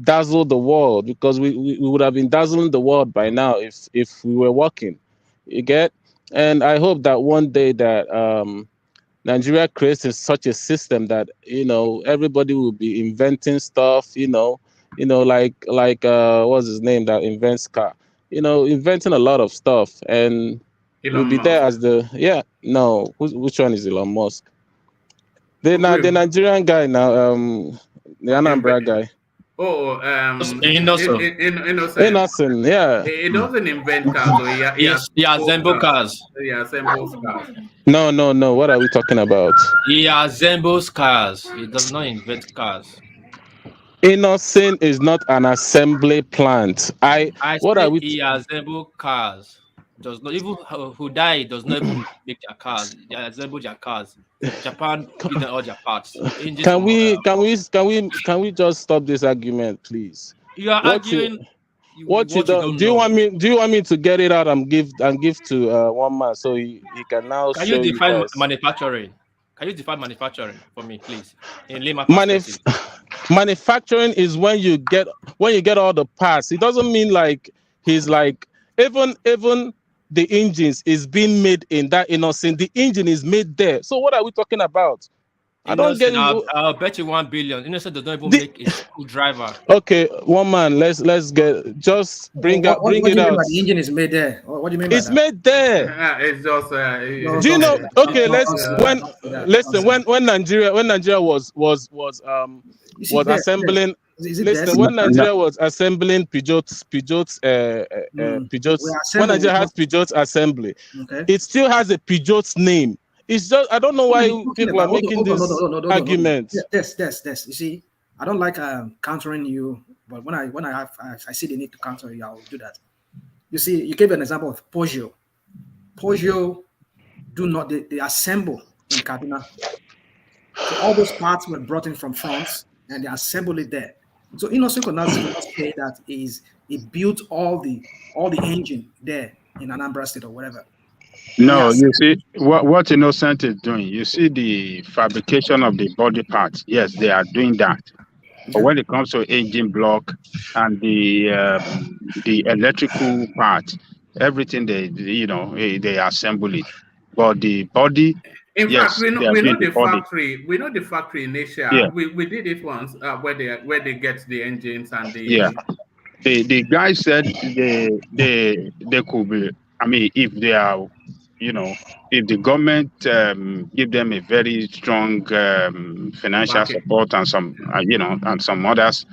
dazzle the world, because we would have been dazzling the world by now if we were working. You get? And I hope that one day that Nigeria creates such a system that everybody will be inventing stuff, like what's his name that invents car, inventing a lot of stuff, and we'll be there as which one is Elon Musk? The Nigerian guy now, the Anambra guy. Innocent. Innocent, yeah. He doesn't invent cars. He assembles cars. He assembles cars. No. What are we talking about? He assembles cars. He does not invent cars. Innocent is not an assembly plant. He assembles cars. Does not even who died does not even make their cars. They assemble their cars. Japan gives them all their parts. Can we just stop this argument, please? You are arguing. Do you want me to get it out and give to one man so he can now? Can you define manufacturing? Can you define manufacturing for me, please? In layman manufacturing is when you get all the parts. It doesn't mean like he's like even the engines is being made in that Innocent. The engine is made there. So what are we talking about? I don't get it. I'll bet you 1 billion. Innocent does not even make a screwdriver. Okay, one man. Let's just bring it out. What do you mean by the engine is made there? What do you mean? It's made there. It's just. Do you know? Okay, when Nigeria was assembling. When Nigeria was assembling Peugeot's, when Nigeria has Peugeot's assembly, it still has a Peugeot's name. It's just, I don't know why people are making this argument. Yes. You see, I don't like countering you, but when I see the need to counter you, I'll do that. You see, you gave an example of Peugeot. Peugeot they assemble in Kaduna. So all those parts were brought in from France, and they assemble it there. So Innocent could not say that he built all the engine there in Anambra State or whatever. No, you see what Innocent is doing. You see the fabrication of the body parts. Yes, they are doing that. But when it comes to engine block and the electrical part, everything they assemble it. But the body. In fact, we know the factory. We know the factory in Asia. Yeah. We did it once where they get the engines and the. Yeah. The guy said they could be. I mean, if they are, if the government give them a very strong financial support and some, and some others,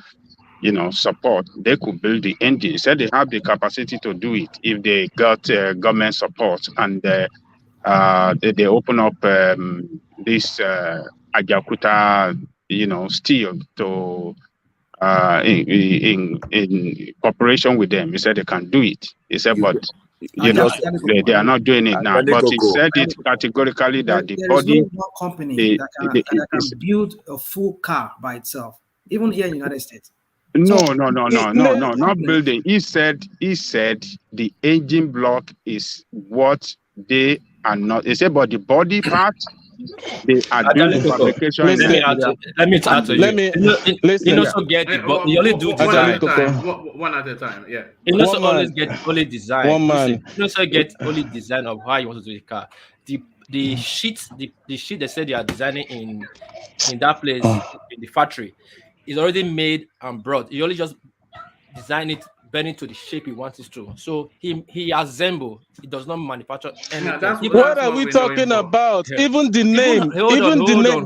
support, they could build the engine. He said they have the capacity to do it if they got government support and they open up this Ajakuta, steel to in cooperation with them. He said they can do it. He said, but they are not doing it now. But he said it categorically that the body. There is no one company that can build a full car by itself, even here in the United States. No, not building. He said the engine block is what they are not. He said, but the body part, they are doing the fabrication. Let me add to you. You also get it, but you only do design. One at a time, yeah. You also always get only design. One man. You also get only design of how you want to do the car. The sheet they said they are designing in that place in the factory is already made and brought. You only just design it, bend it to the shape he wants it to. So he assemble. He does not manufacture anything. What are we talking about? Yeah. Even the name.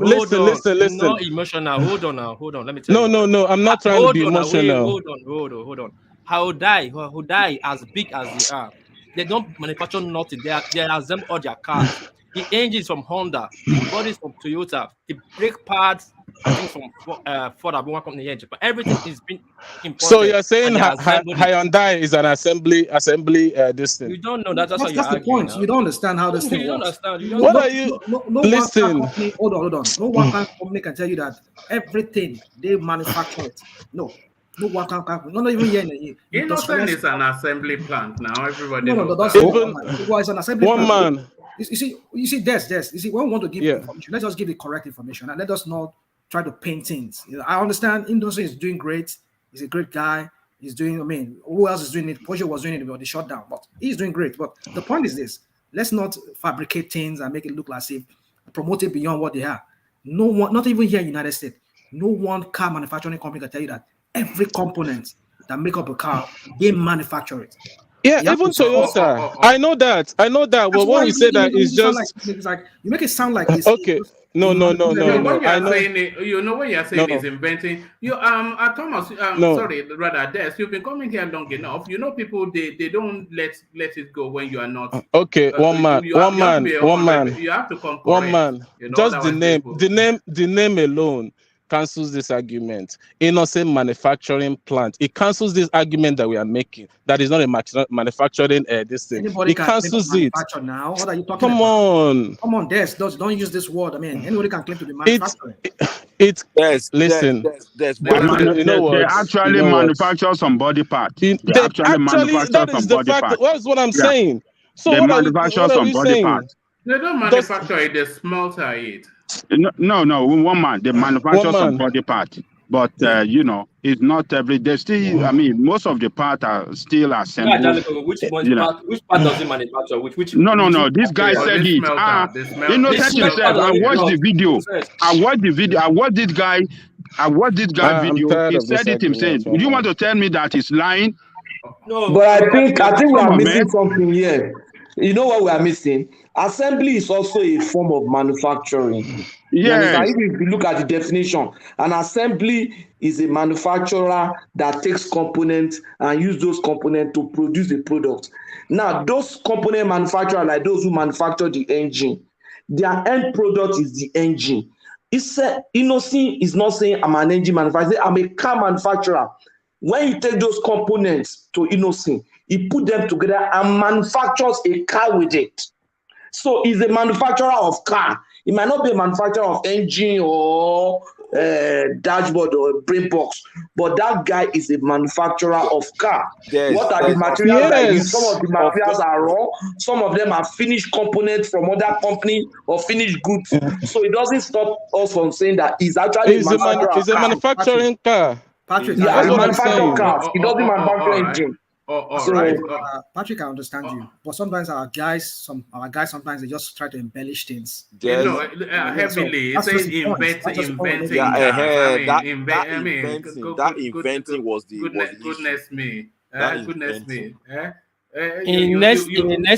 Listen. Not emotional. Hold on. Let me tell you. No. I'm not trying to be emotional. Hold on. Hyundai, as big as they are, they don't manufacture nothing. They assemble all their cars. The engines from Honda, the bodies from Toyota, the brake pads, I think from Ford, I've been working on the engine, but everything is being imported. So you're saying Hyundai is an assembly this thing? You don't know that. That's the point. You don't understand how this thing works. Understand. What are you? Listen. Hold on. No one company can tell you that everything they manufacture it. No one company. Not even here. Innocent is an assembly plant now. Everybody. No. That's it's an assembly plant. One man. You see, there's. You see, when we want to give information, let's just give the correct information and let us not try to paint things. I understand Indonesia is doing great. He's a great guy. He's doing, who else is doing it? Porsche was doing it about the shutdown, but he's doing great. But the point is this: let's not fabricate things and make it look as if promote it beyond what they are. No one, not even here in the United States, no one car manufacturing company can tell you that every component that make up a car, they manufacture it. Yeah, even Toyota. I know that. Well, what we say that is just like you make it sound like this. Okay. No. I know. You know what you're saying is inventing. You Thomas. Sorry, rather Des. You've been coming here long enough. You know, people they don't let it go when you are not. Okay, one man. You have to come. One man. Just the name alone cancels this argument. Innocent manufacturing plant. It cancels this argument that we are making. That is not a manufacturing this thing. Anybody it cancels it. Now, what are you talking Come about? Come on, Des. Don't use this word. Anybody can claim to be manufacturing. Listen. You know what? They actually manufacture some body parts. They actually manufacture some body parts. That's what I'm saying. So they manufacture some body parts. They don't manufacture it. They smelter it. No, one man. They manufacture some body part, but it's not every day. Still, most of the part are still assembled. Which part does it manufacture? Which? No. This guy said it. Innocent himself. I watched the video. I watched this guy. Video. He said it himself. Do you want to tell me that he's lying? No. But I think we are missing something here. You know what we are missing? Assembly is also a form of manufacturing. Yes. If you look at the definition, an assembly is a manufacturer that takes components and use those components to produce a product. Now, those component manufacturers, like those who manufacture the engine, their end product is the engine. Innocent is not saying I'm an engine manufacturer, I'm a car manufacturer. When you take those components to Innocent, he put them together and manufactures a car with it. So he's a manufacturer of car. He might not be a manufacturer of engine or dashboard or brain box, but that guy is a manufacturer of car. What are the materials that use? Some of the materials are raw. Some of them are finished components from other company or finished goods. So it doesn't stop us from saying that he's actually a manufacturing car. Patrick, he manufactures cars. He doesn't manufacture engine. Patrick, I understand you, but sometimes our guys sometimes they just try to embellish things. Heavily. Inventing was the goodness me. In the next 50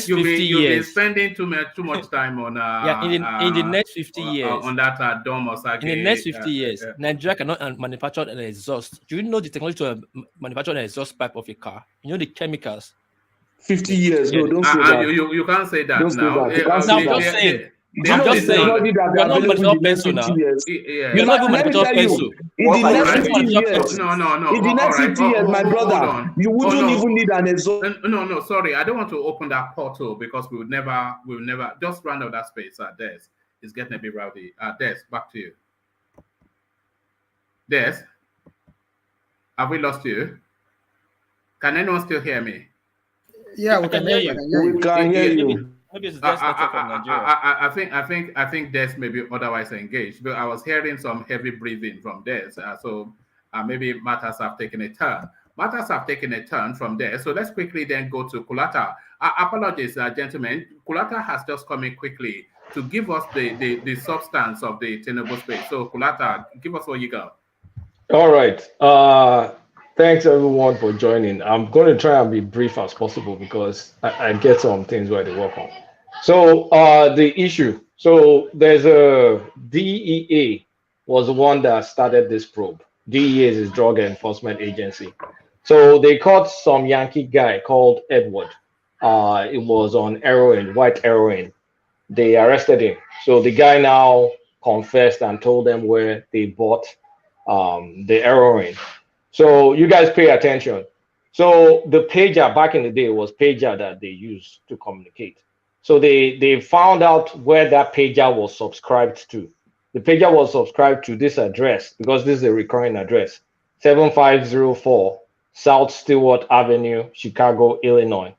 you've been years, spending too much time on yeah, in the next 50 years, on that Dom Osage. in the next 50 years, Nigeria cannot manufacture an exhaust. Do you know the technology to manufacture an exhaust pipe of a car? You know the chemicals. 50 years. No, don't say that. You can't say that Don't say now. that. You can't Now say I'm that. just saying. Do you know the technology that We are are not available in the manufacturing next pencil 50 now. years? Yeah. We are not even Let me manufacturing tell pencil. you, in the next 50 years, No. in the next 50 years, my brother, you wouldn't even need an exhaust. No, sorry. I don't want to open that portal because we will never just run out of that space. Des, it's getting a bit rowdy. Des, back to you. Des, have we lost you? Can anyone still hear me? Yeah, we can hear you. We can hear you. Maybe it's just network from Nigeria. I think Des may be otherwise engaged, but I was hearing some heavy breathing from Des. So maybe matters have taken a turn. Matters have taken a turn from there. So let's quickly then go to Kulata. Apologies, gentlemen. Kulata has just come in quickly to give us the substance of the Tinubu space. So Kulata, give us what you got. All right. Thanks everyone for joining. I'm going to try and be brief as possible because I get some things where they work on. So the issue. So there's a DEA was the one that started this probe. DEA is his Drug Enforcement Agency. So they caught some Yankee guy called Edward. It was on heroin, white heroin. They arrested him. So the guy now confessed and told them where they bought the heroin. So you guys pay attention. So the pager back in the day was pager that they used to communicate. So they found out where that pager was subscribed to. The pager was subscribed to this address because this is a recurring address, 7504 South Stewart Avenue, Chicago, Illinois.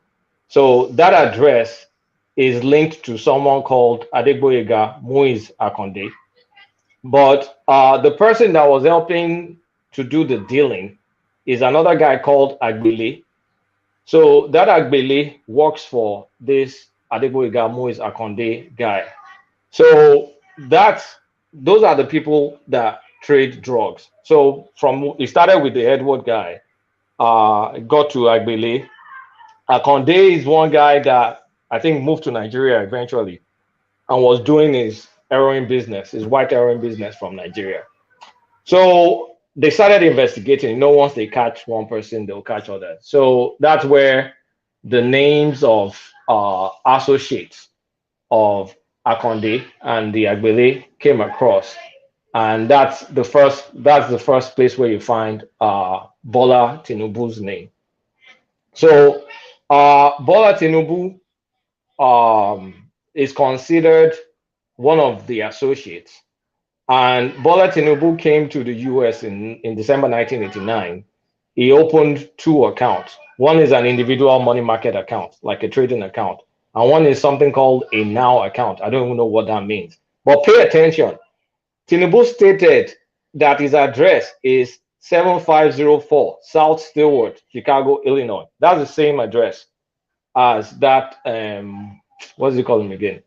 So that address is linked to someone called Adegboyega Muiz Akonde. But the person that was helping to do the dealing is another guy called Agbele. So that Agbele works for this Adegboyega Muiz Akonde guy. So those are the people that trade drugs. So it started with the Edward guy, got to Agbele. Akonde is one guy that I think moved to Nigeria eventually and was doing his heroin business, his white heroin business from Nigeria. So they started investigating. Once they catch one person, they'll catch others. So that's where the names of associates of Akonde and the Agbele came across. And that's the first place where you find Bola Tinubu's name. So Bola Tinubu is considered one of the associates. And Bola Tinubu came to the US in December 1989. He opened two accounts. One is an individual money market account, like a trading account. And one is something called a now account. I don't even know what that means. But pay attention. Tinubu stated that his address is 7504 South Stewart, Chicago, Illinois. That's the same address as that, what's he call him again?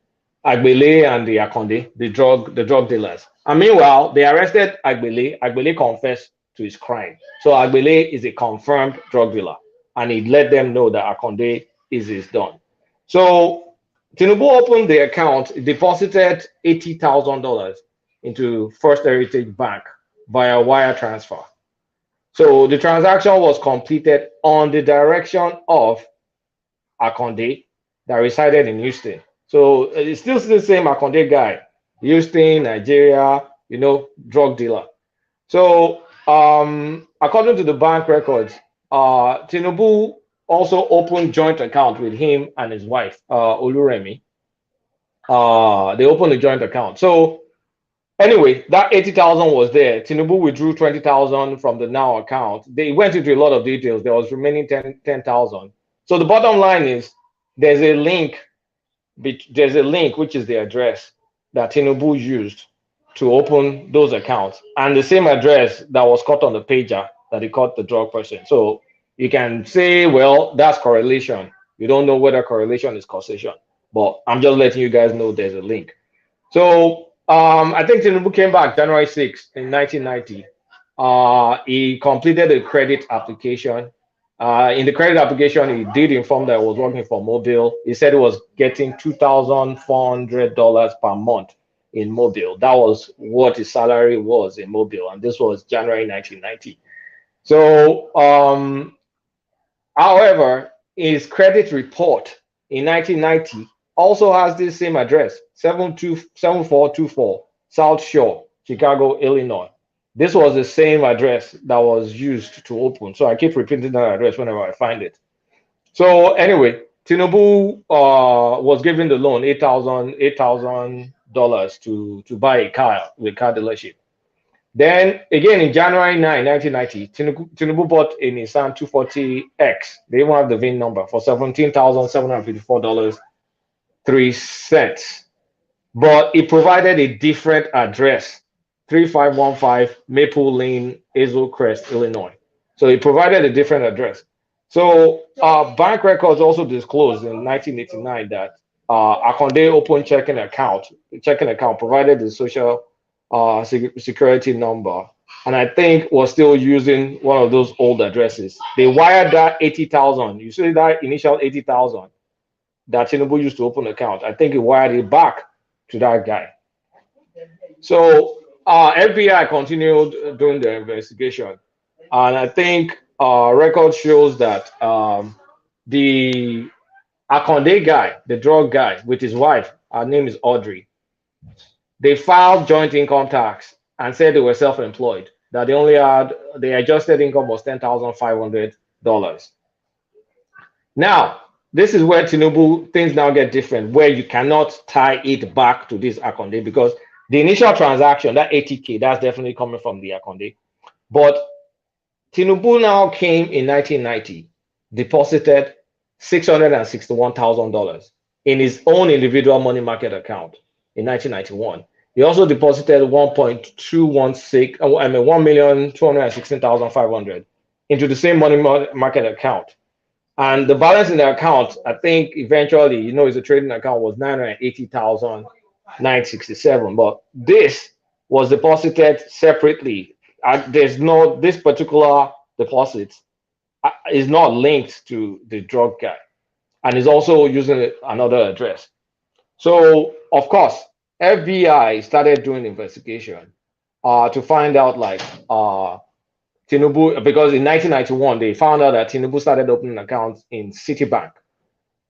Agbele and the Akonde, the drug dealers. And meanwhile, they arrested Agbele. Agbele confessed to his crime. So Agbele is a confirmed drug dealer. And he let them know that Akonde is his don. So Tinubu opened the account, deposited $80,000 into First Heritage Bank via wire transfer. So the transaction was completed on the direction of Akonde that resided in Houston. So it's still the same Akonde guy, Houston, Nigeria, drug dealer. So according to the bank records, Tinubu also opened joint account with him and his wife, Oluremi. They opened a joint account. So anyway, that 80,000 was there. Tinubu withdrew 20,000 from the now account. They went into a lot of details. There was remaining 10,000. So the bottom line is there's a link, which is the address that Tinubu used to open those accounts, and the same address that was caught on the pager that he caught the drug person. So you can say, well, that's correlation. You don't know whether correlation is causation, but I'm just letting you guys know there's a link. So I think Tinubu came back January 6th in 1990. He completed a credit application In the credit application, he did inform that he was working for Mobile. He said he was getting $2,400 per month in Mobile. That was what his salary was in Mobile, and this was January 1990. So, however, his credit report in 1990 also has this same address, 7424 South Shore, Chicago, Illinois. This was the same address that was used to open. So I keep repeating that address whenever I find it. So anyway, Tinubu was given the loan, $8,000 to buy a car with a car dealership. Then again in January 9, 1990, Tinubu bought a Nissan 240X. They even have the VIN number for $17,754.03. But it provided a different address, 3515 Maple Lane, Hazel Crest, Illinois. So it provided a different address. So bank records also disclosed in 1989 that Akonde opened checking account provided the social security number, and I think was still using one of those old addresses. They wired that 80,000. You see that initial 80,000 that Tinubu used to open account. I think he wired it back to that guy. So FBI continued doing the investigation, and I think record shows that the Akonde guy, the drug guy, with his wife, her name is Audrey, they filed joint income tax and said they were self-employed, that the adjusted income was $10,500. Now, this is where Tinubu, things now get different, where you cannot tie it back to this Akonde, because the initial transaction, that 80K, that's definitely coming from the Akonde. But Tinubu now came in 1990, deposited $661,000 in his own individual money market account in 1991. He also deposited $1,216,500 into the same money market account. And the balance in the account, I think eventually, is a trading account, was $980,967. But this was deposited separately. This particular deposit is not linked to the drug guy, and is also using another address. So, of course, FBI started doing investigation to find out, Tinubu, because in 1991, they found out that Tinubu started opening accounts in Citibank,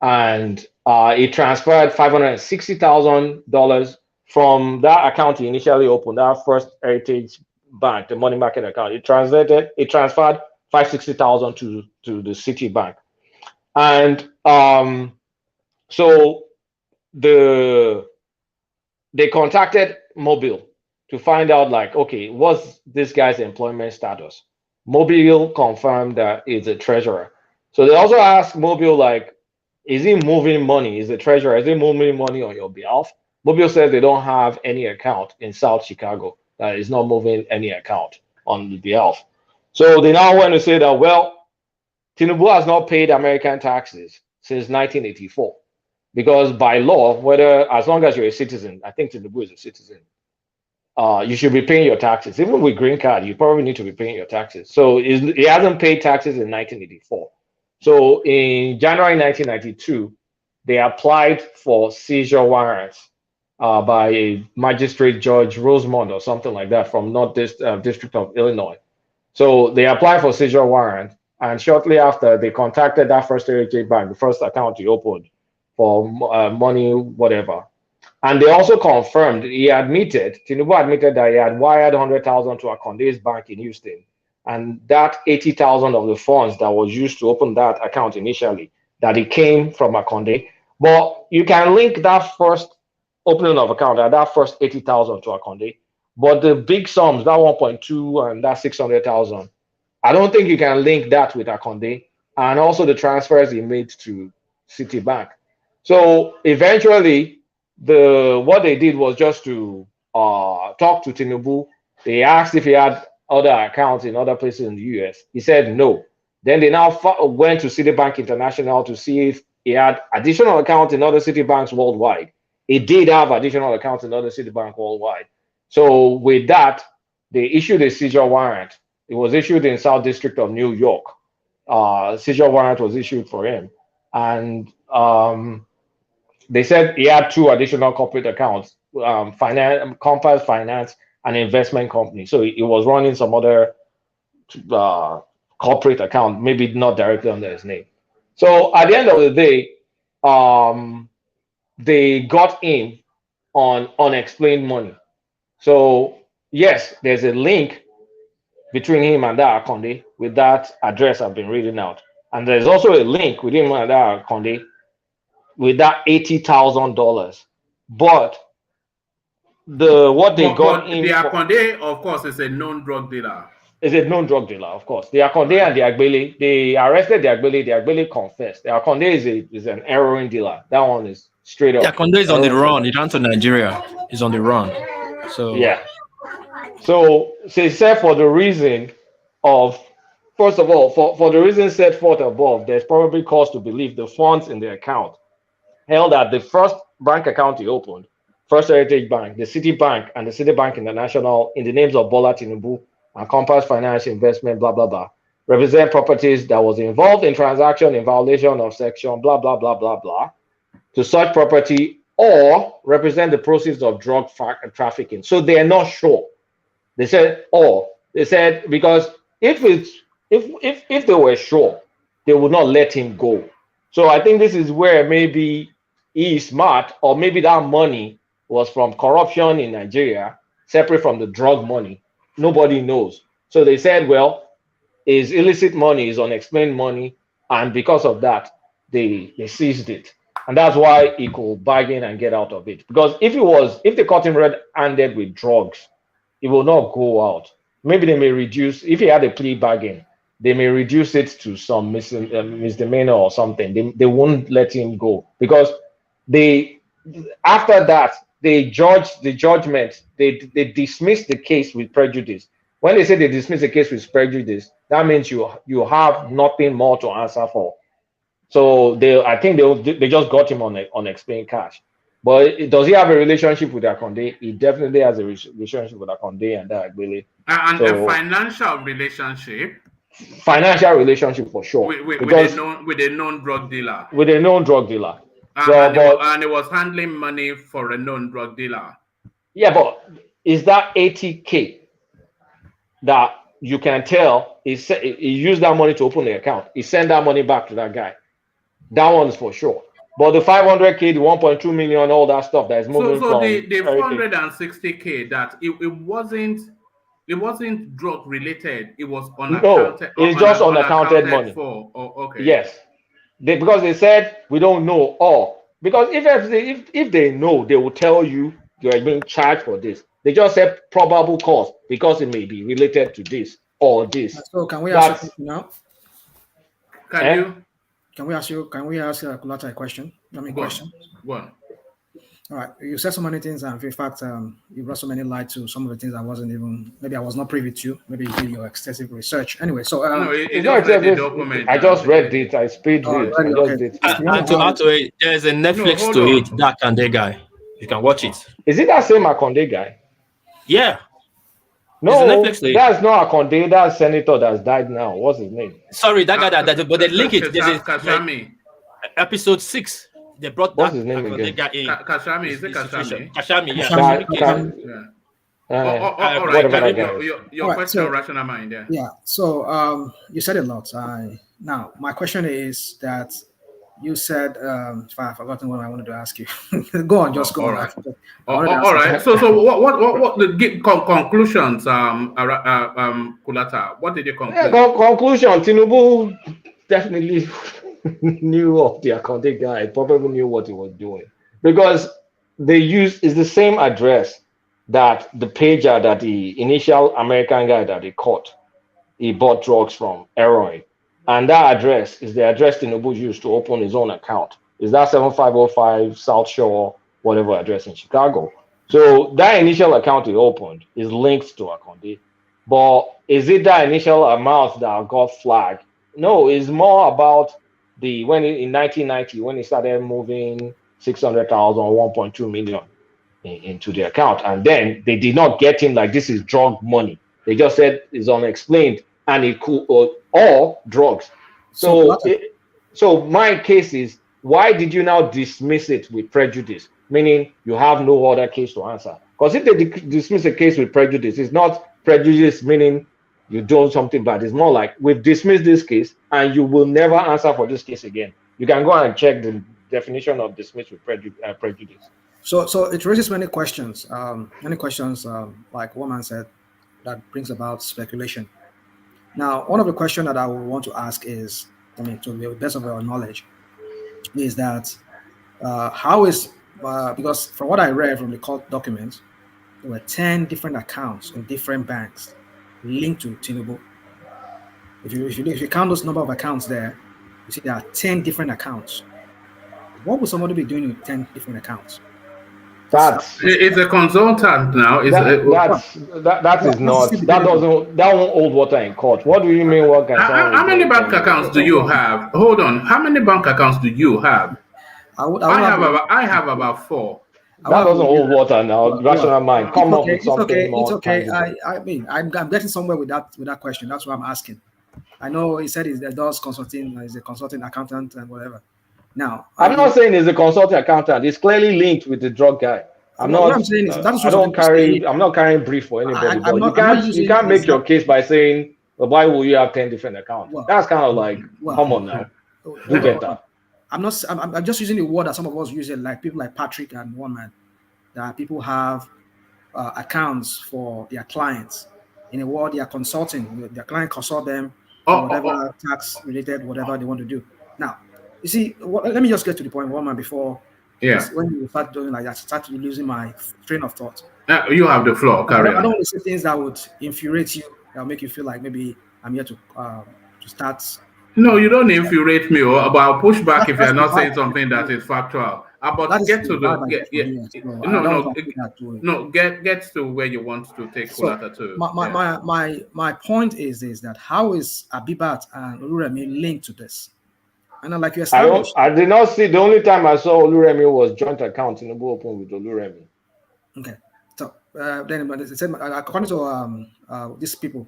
and he transferred $560,000 from that account he initially opened, that First Heritage Bank, the money market account. It transferred $560,000 to the Citibank, and so they contacted Mobile to find out, okay, what's this guy's employment status? Mobile confirmed that he's a treasurer. So they also asked Mobile, is he moving money? Is the treasurer, is he moving money on your behalf? Mobile says they don't have any account in South Chicago, that is not moving any account on the behalf. So they now want to say that, well, Tinubu has not paid American taxes since 1984. Because by law, as long as you're a citizen, I think Tinubu is a citizen, you should be paying your taxes. Even with green card, you probably need to be paying your taxes. So he hasn't paid taxes in 1984. So in January 1992, they applied for seizure warrants by a magistrate Judge Rosemond or something like that from North District of Illinois. So they applied for seizure warrant, and shortly after, they contacted that First Heritage Bank, the first account he opened, for money, whatever. And they also confirmed, Tinubu admitted that he had wired $100,000 to Akonde's bank in Houston. And that $80,000 of the funds that was used to open that account initially, that it came from Akonde. But you can link that first opening of account, that first $80,000 to Akonde. But the big sums, that 1.2 and that 600,000, I don't think you can link that with Akonde, and also the transfers he made to Citibank. So eventually, what they did was just to talk to Tinubu. They asked if he had other accounts in other places in the US. He said no. Then they now went to Citibank International to see if he had additional accounts in other Citibanks worldwide. He did have additional accounts in other Citibank worldwide. So with that, they issued a seizure warrant. It was issued in South District of New York. seizure warrant was issued for him, and they said he had 2 additional corporate accounts, Compass Finance and investment company. So he was running some other corporate account, maybe not directly under his name. So at the end of the day, they got him on unexplained money. So yes, there's a link between him and that Akonde with that address I've been reading out. And there's also a link with him and that Akonde with that $80,000. But what they got in the Akonde, of course, is a known drug dealer. Is a known drug dealer, of course. The Akonde and the Agbele, they arrested the Agbele. The Agbele confessed. The Akonde is an heroin dealer. That one is straight up. The Akonde is on the run. He ran to Nigeria. He's on the run. So yeah. So they said for the reason of, first of all, for the reason set forth above, there's probably cause to believe the funds in the account held at the first bank account he opened, First Heritage Bank, the Citibank, and the Citibank International, in the names of Bola Tinubu and Compass Financial Investment, blah, blah, blah, represent properties that was involved in transaction in violation of section, blah, blah, blah, blah, blah, to such property, or represent the proceeds of drug trafficking. So they are not sure. They said, or. They said, because if they were sure, they would not let him go. So I think this is where maybe he is smart, or maybe that money was from corruption in Nigeria, separate from the drug money. Nobody knows. So they said, well, is illicit money, is unexplained money, and because of that, they seized it. And that's why he could bargain and get out of it. Because if they caught him red-handed with drugs, he will not go out. Maybe they may reduce, if he had a plea bargain, they may reduce it to some misdemeanor or something. They won't let him go, because after that, they judged the judgment. They dismissed the case with prejudice. When they say they dismiss the case with prejudice, that means you have nothing more to answer for. So I think they just got him on unexplained cash. But does he have a relationship with Akonde? He definitely has a relationship with Akonde and that Agbele. And a financial relationship. Financial relationship for sure. With a known drug dealer. With a known drug dealer. And he was handling money for a known drug dealer. Yeah, but is that 80K that you can tell he used that money to open the account? He sent that money back to that guy. That one's for sure. But the 500K, the 1.2 million, all that stuff that is moving so from the 460K, that it wasn't drug related. It was unaccounted. No, it's just unaccounted money. Okay. Yes, because they said we don't know all. Because if they know, they will tell you are being charged for this. They just said probable cause because it may be related to this or this. So can we ask you now? Can we ask Kulata a question? Question. One. All right. You said so many things, and in fact, you brought so many light to some of the things I was not privy to. Maybe you did your extensive research. Anyway, so no, it's not the document. I just read it. I speed read. There's a Netflix to it. That Akonde guy. You can watch it. Is it that same Akonde guy? Yeah. No, that's not Akonde. That's senator that's died now. What's his name? Sorry, that guy but they link it. There's Kashami. Episode 6. They brought that Akonde guy in. Kashami, is it Kashami? Kashami, yeah. All right. Your question, so, rational mind. Yeah. So you said a lot. Now my question is that you said I've forgotten what I wanted to ask you. Go on, just go on. All right. So what the conclusions? Kulata, what did you conclude? Conclusion: Tinubu definitely knew of the Akonde guy. Probably knew what he was doing, because they is the same address that the pager that the initial American guy that they caught, he bought drugs from, heroin. And that address is the address Tinubu used to open his own account. Is that 7505 South Shore, whatever address in Chicago? So that initial account he opened is linked to Akonde. But is it that initial amount that got flagged? No, it's more about in 1990, when he started moving 600,000, 1.2 million into the account. And then they did not get him like this is drug money. They just said it's unexplained and it could, or drugs. So my case is, why did you now dismiss it with prejudice? Meaning you have no other case to answer. Because if they dismiss a case with prejudice, it's not prejudice meaning you do something bad. It's more like, we've dismissed this case and you will never answer for this case again. You can go and check the definition of dismiss with prejudice. So it raises many questions. Like one man said, that brings about speculation. Now, one of the questions that I would want to ask is, to the best of our knowledge, is that how is because from what I read from the court documents, there were 10 different accounts in different banks linked to Tinubu. If you count those number of accounts there, you see there are 10 different accounts. What would somebody be doing with 10 different accounts? It's a consultant now. That won't hold water in court. What do you mean? What can how many bank accounts do you have? Hold on. How many bank accounts do you have? I have about 4. That doesn't hold water now. Rational mind. Come up with something more. It's okay. I mean, I'm getting somewhere with that question. That's what I'm asking. I know he said he does consulting. He's a consulting accountant and whatever. Now, I'm not saying he's a consulting accountant. It's clearly linked with the drug guy. I'm not carrying brief for anybody. You can't make your case by saying, well, why will you have 10 different accounts? That's kind of like, come on now. You get that. I'm just using the word that some of us use it, like people like Patrick and one man, that people have accounts for their clients. In a word, they are consulting. Their client consult them for whatever tax related, whatever they want to do. Now, you see, let me just get to the point, one man, before. When you start doing like that, I start losing my train of thought. You have the floor. Carry on. I don't want to say things that would infuriate you, that will make you feel like maybe I'm here to start. No, you don't infuriate me, but I'll push back if you're not saying something that is factual. But get to get to where you want to take Kulata to. My point is that how is Abibat and Oluremi linked to this? And like you established, I did not see. The only time I saw Oluremi was joint account in the open with Oluremi. Okay, so then they said according to these people,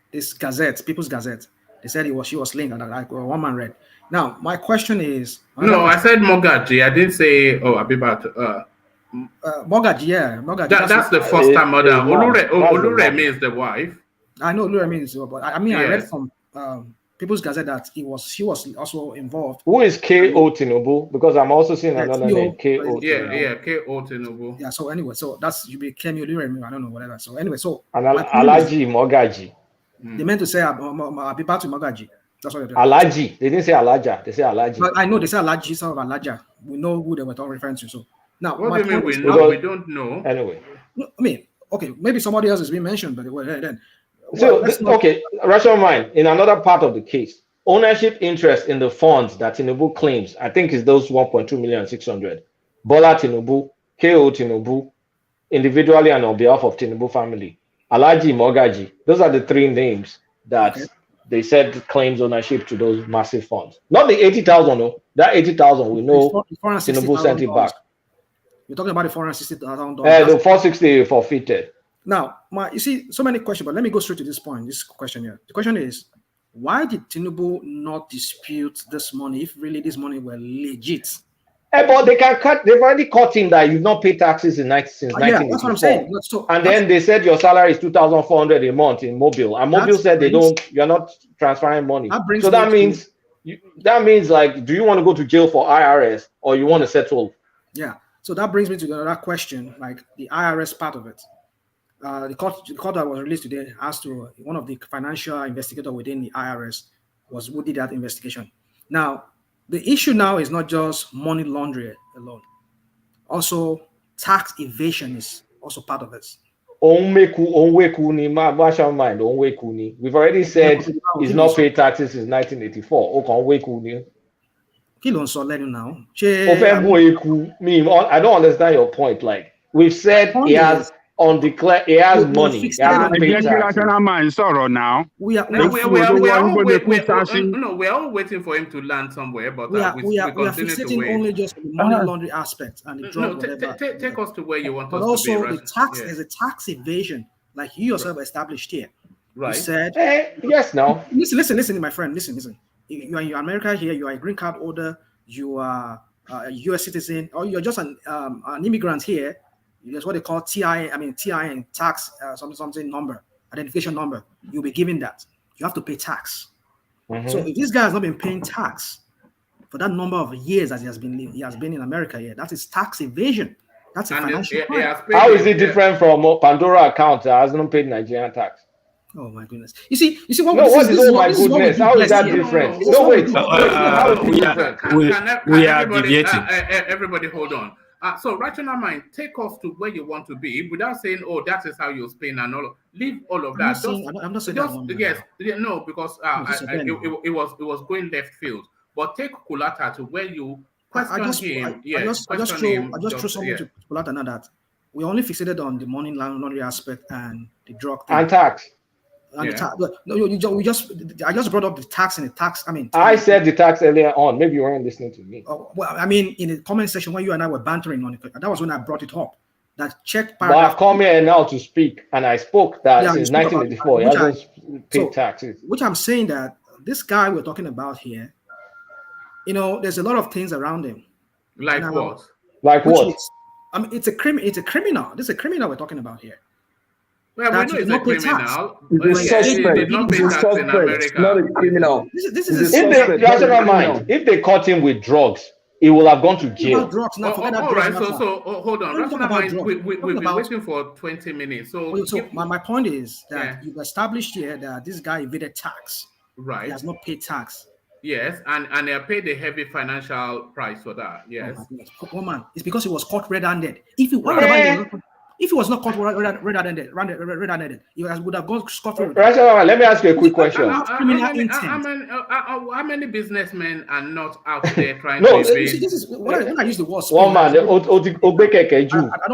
this Gazette, People's Gazette, they said she was linked, and like one man read. Now my question is, I said Mogaji. I didn't say Abibat. Mogaji, yeah, Mogaji. That's the first time mother. Oluremi is the wife. I know Oluremi is, but I read from People's Gazette that she was also involved. Who is K.O. Tinubu? Because I'm also seeing another name, K.O. Yeah, K.O. Tinubu. Yeah, so anyway, so that's you became Oluremi, I don't know, whatever. So anyway, so Alaji Mogaji. They meant to say Abibatu Mogaji. That's what they did. Alaji. They didn't say Alaja. They say Alaji. But I know they say Alaji, some of Alaja. We know who they were all referring to. So now, what do you mean we know? We don't know. Anyway, I mean, okay, maybe somebody else is being mentioned, but then. Okay, rational mind. In another part of the case, ownership interest in the funds that Tinubu claims, I think is those 1.2,600,000. Bola Tinubu, K.O. Tinubu, individually and on behalf of Tinubu family. Alaji Mogaji. Those are the 3 names that they said claims ownership to those massive funds. Not the 80,000, no. That 80,000, we know Tinubu sent it back. You're talking about the $460,000. The 460 forfeited. Now, you see, so many questions, but let me go straight to this point. This question here. The question is, why did Tinubu not dispute this money if really this money were legit? But they can cut. They've already caught him that you've not paid taxes since 1984. Yeah, that's what I'm saying. And then they said your salary is 2,400 a month in Mobile, and Mobile said you're not transferring money. So that means like, do you want to go to jail for IRS or you want to settle? Yeah. So that brings me to another question, like the IRS part of it. The court that was released today asked to one of the financial investigators within the IRS who did that investigation. Now, the issue now is not just money laundering alone. Also, tax evasion is also part of this. We've already said he's not paid taxes since 1984. I don't understand your point. Like, we've said he has undeclared, he has money. He hasn't paid taxes. We are all waiting for him to land somewhere, but we are fixating only just the money laundering aspect and the drug. Take us to where you want us to be. But also the tax is a tax evasion, like you yourself established here. Right. You said yes. Now listen, my friend. Listen. You are in America here. You are a green card holder. You are a U.S. citizen, or you're just an immigrant here. That's what they call TIN tax something number, identification number. You'll be given that. You have to pay tax. So if this guy has not been paying tax for that number of years that he has been in America here, that is tax evasion. That's a financial crime. How is it different from Pandora account that has not paid Nigerian tax? Oh my goodness! You see what? No, what is oh my goodness? How is that different? No, wait. How is it different? We are deviating. Everybody, hold on. So, rational mind, take us to where you want to be without saying, "Oh, that is how you spend," and all. Leave all of that. I'm not saying that. Yes, no, because it was going left field. But take Kulata to where you question him. I just threw something to Kulata now that we only fixated on the money laundering aspect and the drug thing. And tax. And I just brought up the tax and the tax. I said the tax earlier on. Maybe you weren't listening to me. In the comment section when you and I were bantering on it, that was when I brought it up. That check paragraph. But I've come here now to speak, and I spoke that since 1984, he hasn't paid taxes. Which I'm saying that this guy we're talking about here, there's a lot of things around him. Like what? Like what? It's a criminal. This is a criminal we're talking about here. Well, we know it's a criminal. It's a suspect. It's not a criminal. This is a suspect. If they caught him with drugs, he will have gone to jail. All right, so hold on. Rational mind, we've been waiting for 20 minutes. So my point is that you've established here that this guy evaded tax. Right. He has not paid tax. Yes, and they paid a heavy financial price for that. Yes. Oh man, it's because he was caught red-handed. If he was not caught red-handed, he would have gone scot-free. Let me ask you a quick question. How many businessmen are not out there trying to evade? This is when I use the word. One man,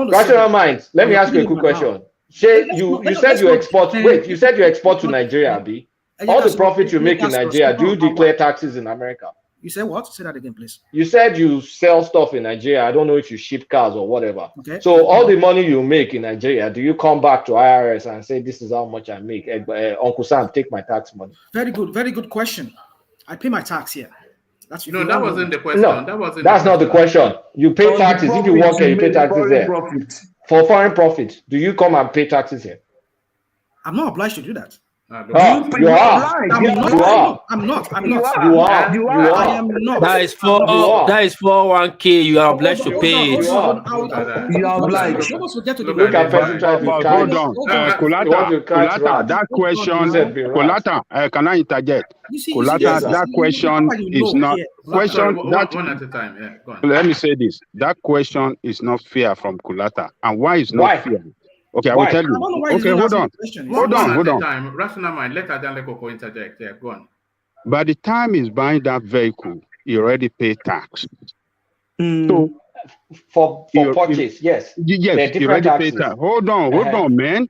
rational mind. Let me ask you a quick question. You said you export. Wait, you said you export to Nigeria, Abi. All the profit you make in Nigeria, do you declare taxes in America? You said what? Say that again, please. You said you sell stuff in Nigeria. I don't know if you ship cars or whatever. Okay. So all the money you make in Nigeria, do you come back to IRS and say, this is how much I make? Uncle Sam, take my tax money. Very good question. I pay my tax here. That wasn't the question. No, that's not the question. You pay taxes. If you work here, you pay taxes there. For foreign profit, do you come and pay taxes here? I'm not obliged to do that. You are. I'm not. You are. I am not. That is 401k. You are obliged to pay it. You are obliged. Look at hold on. Kulata, that question. Kulata, can I interject? Kulata, that question is not question. One at a time. Yeah, go on. Let me say this. That question is not fair from Kulata, and why is not fair? Okay, I will tell you. Okay, hold on. Rational mind. Let Adele Koko interject. Yeah, go on. By the time he's buying that vehicle, he already paid tax. So for purchase, yes. Yes, he already paid tax. Hold on, man.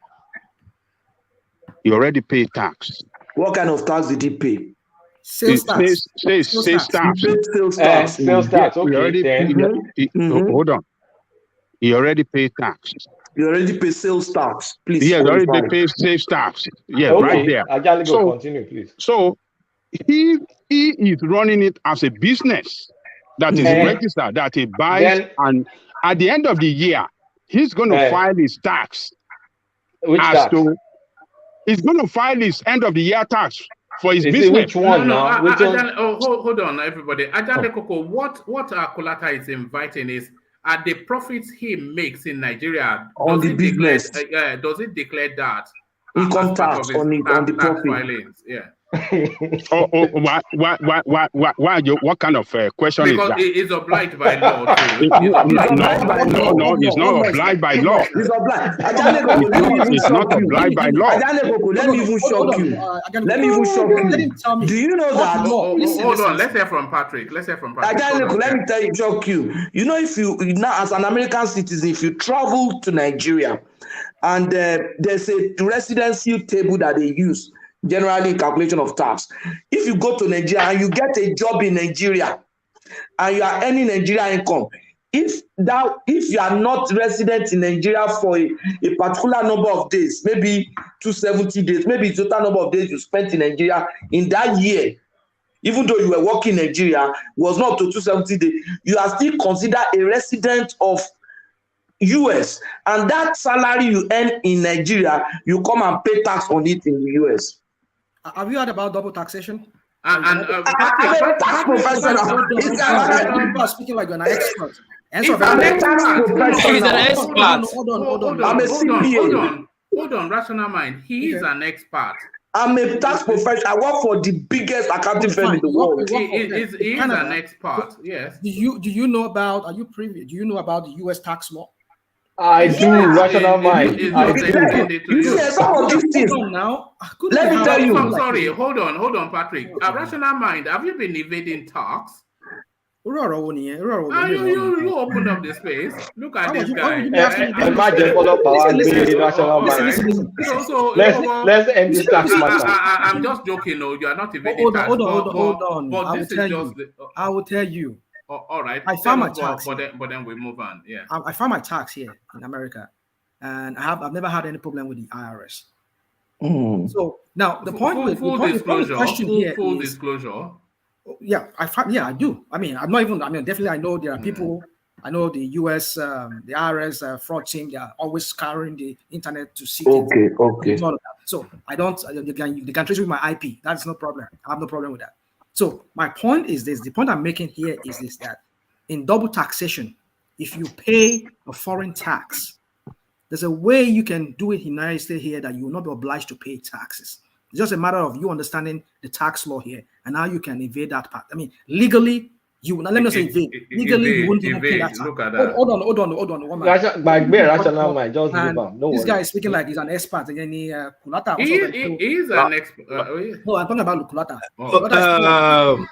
He already paid tax. What kind of tax did he pay? Sales tax. Sales tax. Okay. Hold on. He already paid tax. You already pay sales tax, please. Yeah, already pay sales tax. Yeah, right there. Continue, please. So he is running it as a business that is registered, that he buys, and at the end of the year, he's going to file his tax. Which tax? He's going to file his end of the year tax for his business. Which one now? Hold on, everybody. Ajale Koko, what Kulata is inviting is at the profits he makes in Nigeria, on the business, does it declare that income tax on the profit? Filings? Yeah. What kind of question is that? Because it is obliged by law. No, it's not obliged by law. It's obliged. It's not obliged by law. Let me even shock you. Do you know that? Hold on. Let's hear from Patrick. Let me tell you, shock you. You know, if you now as an American citizen, if you travel to Nigeria, and there's a residency table that they use. Generally, calculation of tax. If you go to Nigeria and you get a job in Nigeria and you are earning Nigerian income, if you are not resident in Nigeria for a particular number of days, maybe 270 days, maybe the total number of days you spent in Nigeria in that year, even though you were working in Nigeria, was not to 270 days, you are still considered a resident of US, and that salary you earn in Nigeria, you come and pay tax on it in the US. Have you heard about double taxation? I'm a tax professional. You are speaking like you're an expert. I'm a tax professional. Hold on. I'm a CPA. Hold on, rational mind. He is an expert. I'm a tax professional. I work for the biggest accounting firm in the world. He is an expert. Yes. Do you know about? Are you privy? Do you know about the U.S. tax law? I do, rational mind. You see, some of these things. Now, let me tell you. Sorry, hold on, Patrick. Rational mind. Have you been evading tax? You opened up the space. Look at this guy. Imagine let's end this tax matter. I'm just joking. No, you are not evading tax. Hold on. I will tell you. All right. I found my tax. But then we move on. Yeah. I found my tax here in America, and I've never had any problem with the IRS. So now the point full disclosure. Yeah, I do. I mean, definitely I know there are people. I know the US, the IRS fraud team. They are always scouring the internet to see. Okay. So I don't. They can trace with my IP. That's no problem. I have no problem with that. So my point is this: the point I'm making here is this: that in double taxation, if you pay a foreign tax, there's a way you can do it in the United States here that you will not be obliged to pay taxes. It's just a matter of you understanding the tax law here and how you can evade that part. I mean, legally, you will not, let me say evade. Legally, you won't even pay that tax. Look at that. Hold on. One rational mind. Just this guy is speaking like he's an expert. And he is an expert. No, I'm talking about Kulata.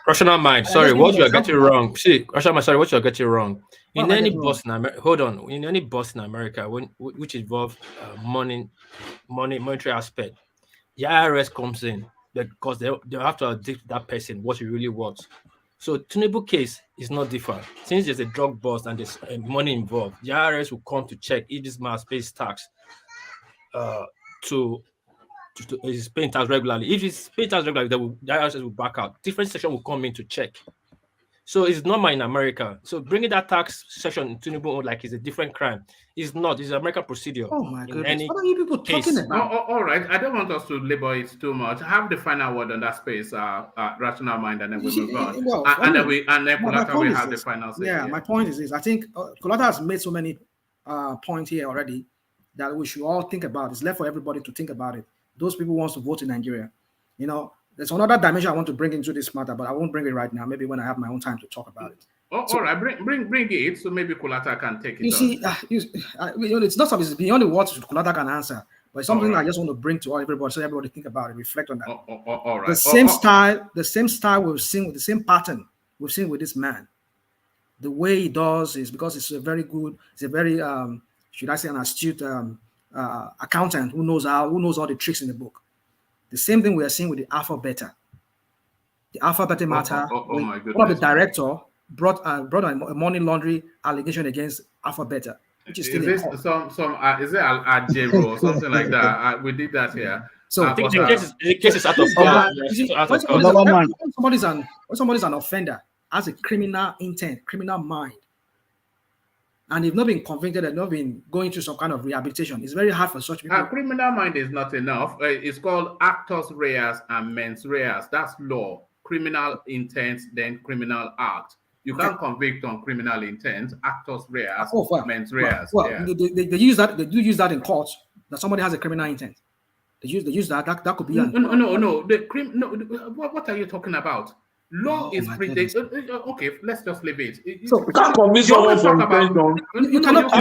Rational mind. Sorry, what you are getting wrong. See, rational mind. Sorry, what you are getting wrong. In any boss in America, in any boss in America, which involves monetary aspect, the IRS comes in because they have to addict that person what he really wants. So Tinubu case is not different. Since there's a drug bust and there's money involved, the IRS will come to check if this man pays tax is paying tax regularly. If he's paying tax regularly, the IRS will back out. Different section will come in to check. So it's normal in America. So bringing that tax section in Tinubu like it's a different crime. It's not. It's an American procedure. Oh my goodness. What are you people talking about? All right. I don't want us to labor it too much. Have the final word on that space, rational mind, and then we move on. And then Kulata will have the final say. Yeah, my point is this. I think Kulata has made so many points here already that we should all think about. It's left for everybody to think about it. Those people who want to vote in Nigeria, there's another dimension I want to bring into this matter, but I won't bring it right now. Maybe when I have my own time to talk about it. All right, bring it so maybe Kulata can take it. You see, it's not something. It's beyond what Kulata can answer, but it's something I just want to bring to everybody so everybody think about it, reflect on that. All right. The same style we've seen with the same pattern we've seen with this man. The way he does is because it's a very should I say, an astute accountant who knows all the tricks in the book. The same thing we are seeing with the Alpha Beta. The Alpha Beta matter. One of the director brought a money laundering allegation against Alpha Beta, which is still is it Ajero or something like that? We did that here. So I think the case is out of court. When somebody's an offender, has a criminal intent, criminal mind, and they've not been convicted and not been going through some kind of rehabilitation, it's very hard for such people. Criminal mind is not enough. It's called actus reus and mens reus. That's law. Criminal intent, then criminal act. You can't convict on criminal intent, actus reus, mens reus. They use that. They do use that in court. That somebody has a criminal intent. They use that. That could be. No. What are you talking about? Law is predicted. Okay, let's just leave it. So you can't convince someone from intention. You cannot.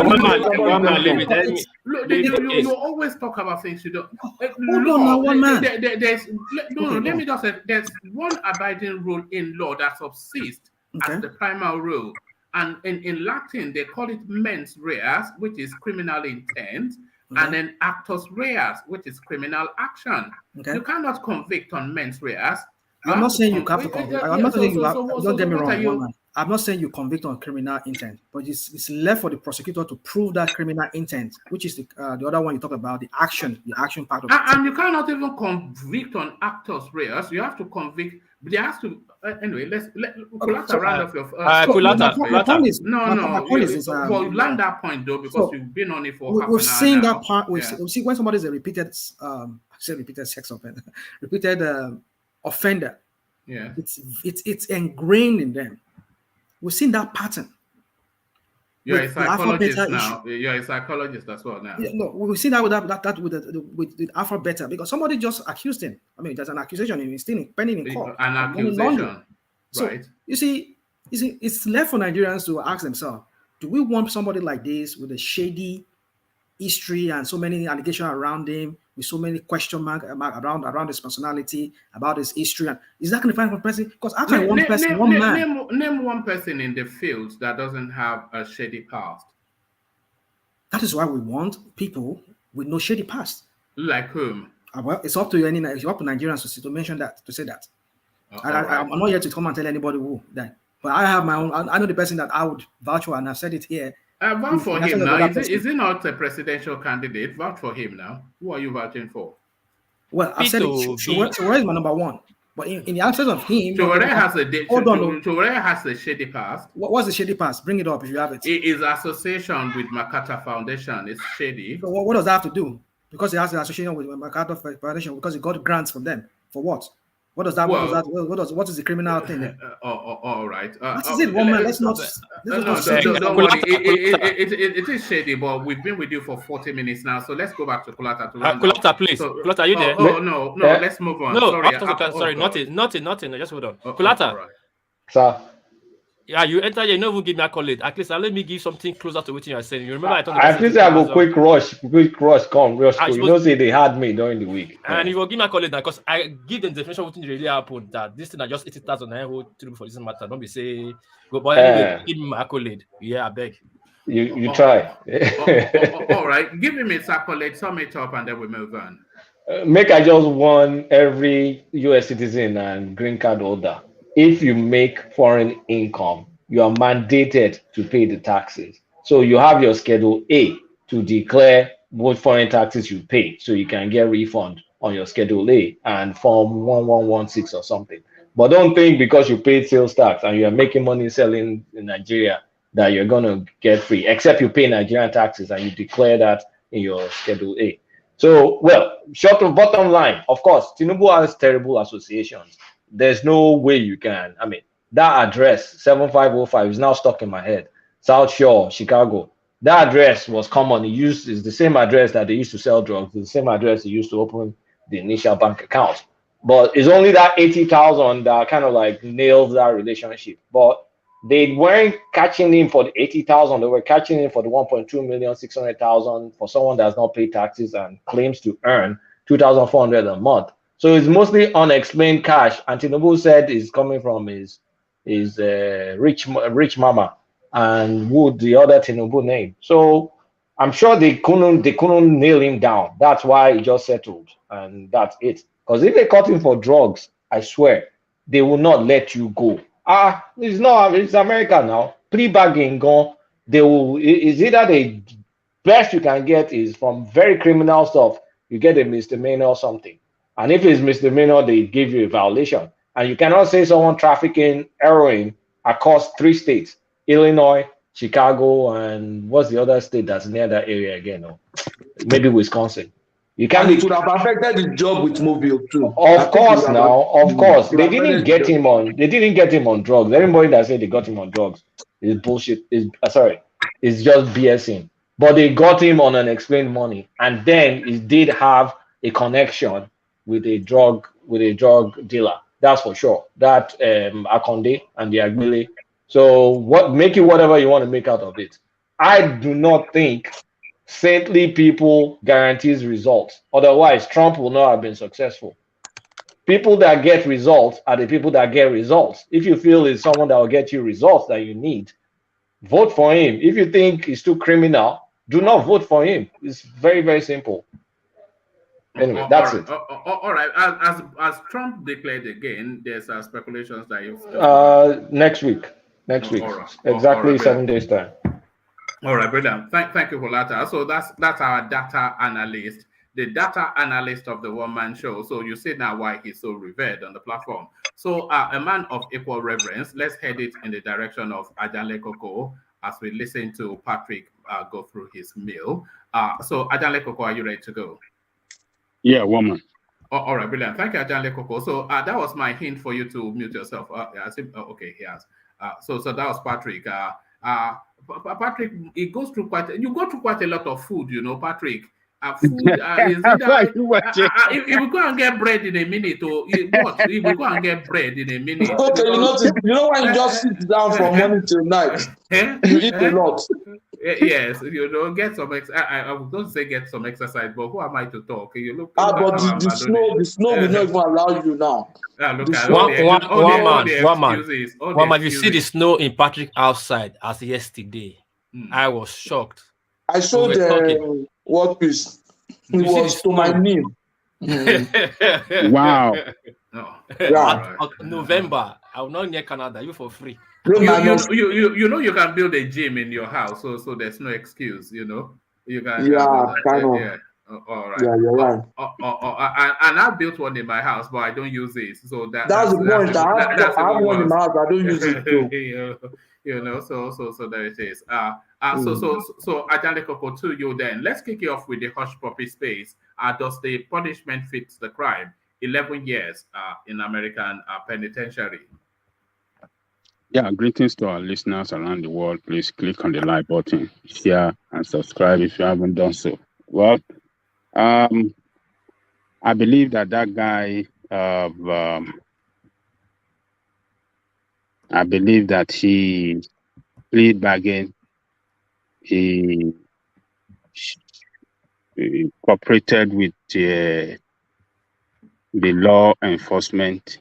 You always talk about things you don't. Hold on, now, one man. Let me just say, there's one abiding rule in law that subsists as the primary rule, and in Latin they call it mens reus, which is criminal intent, and then actus reus, which is criminal action. You cannot convict on mens reus. I'm not saying you have to convict. I'm not saying you have. Don't get me wrong. I'm not saying you convict on criminal intent, but it's left for the prosecutor to prove that criminal intent, which is the other one you talk about, the action part of it. And you cannot even convict on actus reus. You have to convict. There has to anyway. Let's round off your. My point is, well, land that point though, because you've been on it for half an hour. We've seen that part. We see when somebody is a repeated, sex offender, repeated offender. Yeah, it's ingrained in them. We've seen that pattern. You're a psychologist now. You're a psychologist as well now. Yeah, no, we've seen that with alpha beta, because somebody just accused him. I mean, there's an accusation and it's still pending in court. An accusation, so, right? You see, it's left for Nigerians to ask themselves: do we want somebody like this with a shady history and so many allegations around him, with so many question marks around his personality, about his history? And is that going to find one person? Because after one man. Name one person in the field that doesn't have a shady past. That is why we want people with no shady past. Like whom? Well, it's up to Nigerians to mention that, to say that. I'm not here to come and tell anybody who that. But I have my own. I know the person that I would vouch for, and I've said it here. Vouch for him now. Is he not a presidential candidate? Vouch for him now. Who are you vouching for? Well, I said Sowore is my number one. But in the absence of him, Sowore has a shady past. What's the shady past? Bring it up if you have it. His association with Makata Foundation is shady. So what does that have to do? Because he has an association with Makata Foundation, because he got grants from them. For what? What does that? What is the criminal thing? All right. What is it, woman? Let's not. Don't worry. It is shady, but we've been with you for 40 minutes now, so let's go back to Kulata. Kulata, please. Kulata, are you there? No. Let's move on. No, sorry, nothing. Just hold on. Kulata. Right. Sir. Yeah, you enter here, you don't even give me a call. At least let me give something closer to what you are saying. You remember I told you. At least I go quick rush. You know, say they had me during the week. And you will give me a call because I give them the definition of what really happened. That this thing are just 80,000 naira for this matter. Don't be say go, but anyway, give him accolade. Yeah, I beg. You try. All right, give him his accolade, sum it up, and then we move on. Make I just warn every US citizen and green card holder. If you make foreign income, you are mandated to pay the taxes. So you have your Schedule A to declare what foreign taxes you pay, so you can get refund on your Schedule A and Form 1116 or something. But don't think because you paid sales tax and you are making money selling in Nigeria that you're going to get free, except you pay Nigerian taxes and you declare that in your Schedule A. So, well, short of bottom line, of course, Tinubu has terrible associations. There's no way you can. I mean, that address 7505 is now stuck in my head. South Shore, Chicago. That address was common. It's the same address that they used to sell drugs. It's the same address they used to open the initial bank account. But it's only that 80,000 that kind of like nails that relationship. But they weren't catching him for the 80,000. They were catching him for the 1.2,600,000 for someone that has not paid taxes and claims to earn 2,400 a month. So it's mostly unexplained cash. And Tinubu said is coming from his rich mama and who the other Tinubu name. So I'm sure they couldn't nail him down. That's why he just settled, and that's it. Because if they caught him for drugs, I swear they will not let you go. It's America now. Pre-bagging gone. They will. Is either the best you can get is from very criminal stuff. You get a misdemeanor or something. And if it's misdemeanor, they give you a violation. And you cannot say someone trafficking heroin across 3 states, Illinois, Chicago, and what's the other state that's near that area again? Or maybe Wisconsin. You can't. It would have affected the job with Mobile too. Of course, they didn't get him on. They didn't get him on drugs. Everybody that said they got him on drugs is bullshit. It's just BSing. But they got him on unexplained money, and then he did have a connection with a drug dealer. That's for sure. That Akonde and the Agbile. So make it whatever you want to make out of it. I do not think saintly people guarantees results. Otherwise, Trump will not have been successful. People that get results are the people that get results. If you feel it's someone that will get you results that you need, vote for him. If you think he's too criminal, do not vote for him. It's very, very simple. Anyway, that's it. All right. As Trump declared again, there's speculations that if next week. next week. All right. Exactly All right, 7 days time. All right, brilliant. Thank you for that. So that's our data analyst, the data analyst of the One Man Show. So you see now why he's so revered on the platform. So a man of equal reverence. Let's head it in the direction of Ajanle Koko as we listen to Patrick go through his meal. So Ajanle Koko, are you ready to go? Yeah, woman. All right, brilliant. Thank you, Ajanle Koko. So that was my hint for you to mute yourself. Okay, he has. So that was Patrick. Patrick, you go through quite a lot of food, you know, Patrick. Food is either if we go and get bread in a minute, or what? If we go and get bread in a minute. Okay, you know when you just sit down from morning till night, you eat a lot. Yes, you know, get some I would not say get some exercise, but who am I to talk? You look. But the snow will not even allow you now. Look at one man. You see the snow in Patrick outside as yesterday. I was shocked. I saw the workpiece. It was to my knee. Wow. November. I will not near Canada. You for free. You know you can build a gym in your house, so there's no excuse. You know you can. Kind of. Yeah. All right. Yeah, you're right. And I built one in my house, but I don't use it. So that's the point. I have one in my house. I don't use it too. You know, so there it is. So Ajanle Koko, to you then. Let's kick it off with the hush puppy space. Does the punishment fit the crime? 11 years in American penitentiary. Yeah, greetings to our listeners around the world. Please click on the like button, share, and subscribe if you haven't done so. Well, I believe that guy, I believe that he plead bargain. He cooperated with the law enforcement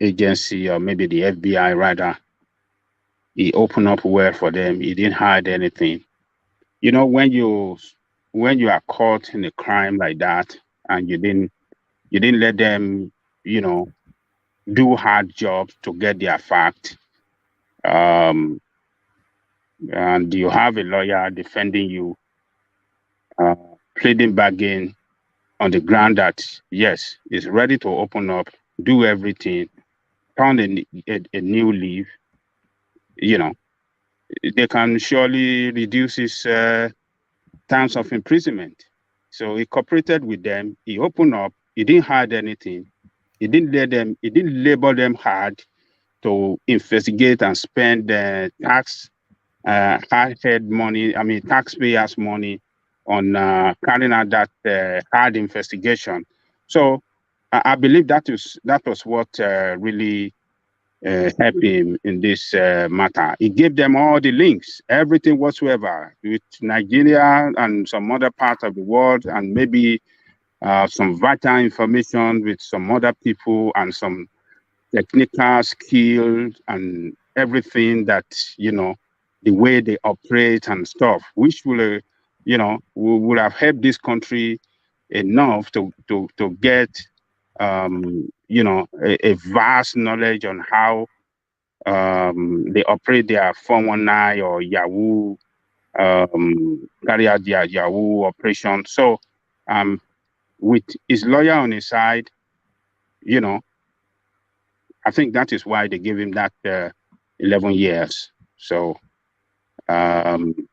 agency, or maybe the FBI rather. He opened up well for them. He didn't hide anything. You know, when you are caught in a crime like that, and you didn't let them, you know, do hard jobs to get their fact, and you have a lawyer defending you, pleading bargain on the ground that yes, is ready to open up, do everything, turn a new leaf, you know, they can surely reduce his terms of imprisonment. So he cooperated with them. He opened up. He didn't hide anything. He didn't label them hard to investigate and spend hard-earned money. I mean, taxpayers' money on carrying out that hard investigation. So I believe that was what really helped him in this matter. He gave them all the links, everything whatsoever, with Nigeria and some other parts of the world, and maybe some vital information with some other people and some technical skills and everything that, you know, the way they operate and stuff, which will, you know, would have helped this country enough to get you know, a vast knowledge on how they operate their 419 or Yahoo, carry out their Yahoo operation. So with his lawyer on his side, you know, I think that is why they gave him that 11 years. So I mean,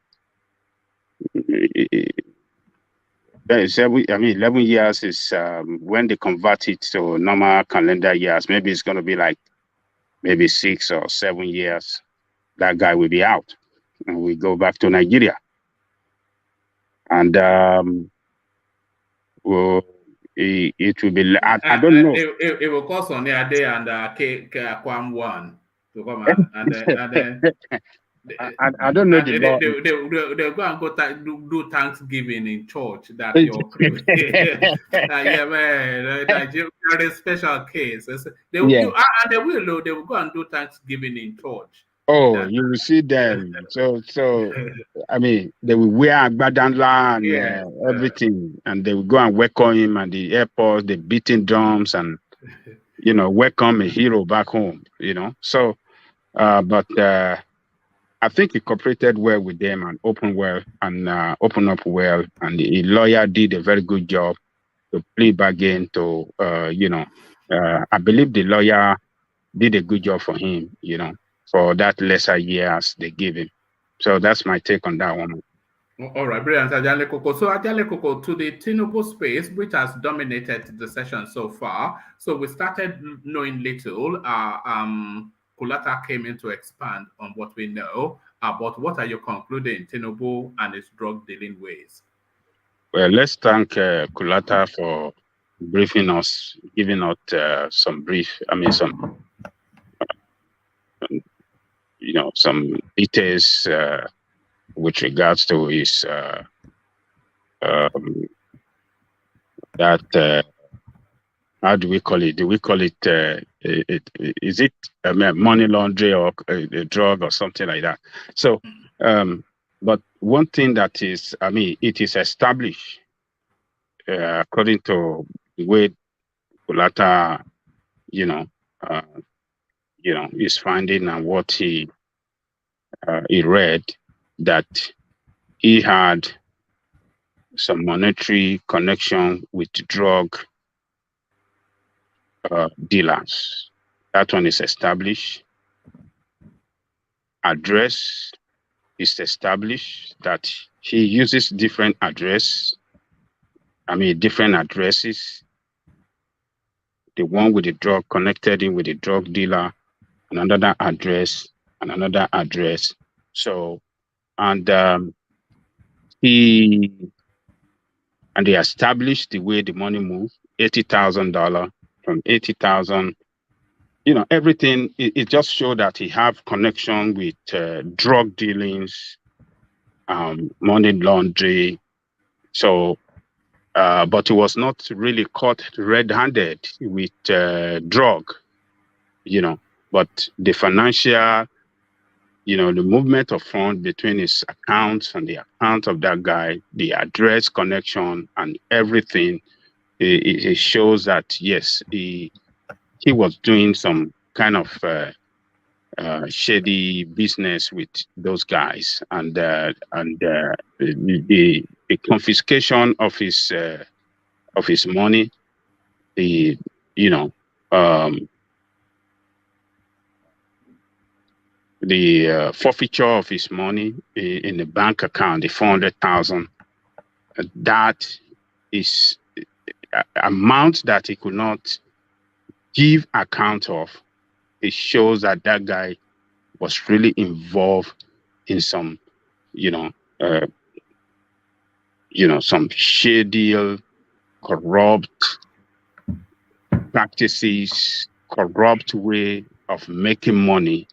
11 years is when they convert it to normal calendar years. Maybe it's going to be like maybe 6 or 7 years. That guy will be out, and we go back to Nigeria. And well, it will be. I don't know. It will cost on the day and Kwam one to come and then. I don't know the law. They'll go and do Thanksgiving in church. That your crew. Yeah, man. Nigeria is a special case. They will go and do Thanksgiving in church. Oh, you will see them. So I mean, they will wear agbadala and everything, and they will go and welcome him at the airport. They beating drums and, you know, welcome a hero back home. You know, so but I think he cooperated well with them and opened up well, and the lawyer did a very good job to plea bargain to, I believe the lawyer did a good job for him, for that lesser years they gave him. So that's my take on that one. All right, brilliant, Ajale Koko. So Ajale Koko, to the Tinubu space, which has dominated the session so far. So we started knowing little. Kulata came in to expand on what we know. But what are you concluding, Tinubu and his drug dealing ways? Well, let's thank Kulata for briefing us, giving out some details with regards to his how do we call it? Do we call it? Is it money laundering or a drug or something like that? So, but one thing that is, it is established according to the way Kulata, is finding and what he read, that he had some monetary connection with drug dealers. That one is established. Address is established, that he uses different addresses. The one with the drug connected in with the drug dealer, and another address, and another address. So, they established the way the money moved, $80,000 from 80,000. Everything, it just showed that he have connection with drug dealings, money laundering. So, but he was not really caught red-handed with drug, but the financial, the movement of funds between his accounts and the account of that guy, the address connection and everything, it shows that, yes, he was doing some kind of shady business with those guys, and the confiscation of his money, the forfeiture of his money in the bank account, the 400,000, that is amount that he could not give account of. It shows that that guy was really involved in some, some shady, corrupt practices, corrupt way of making money,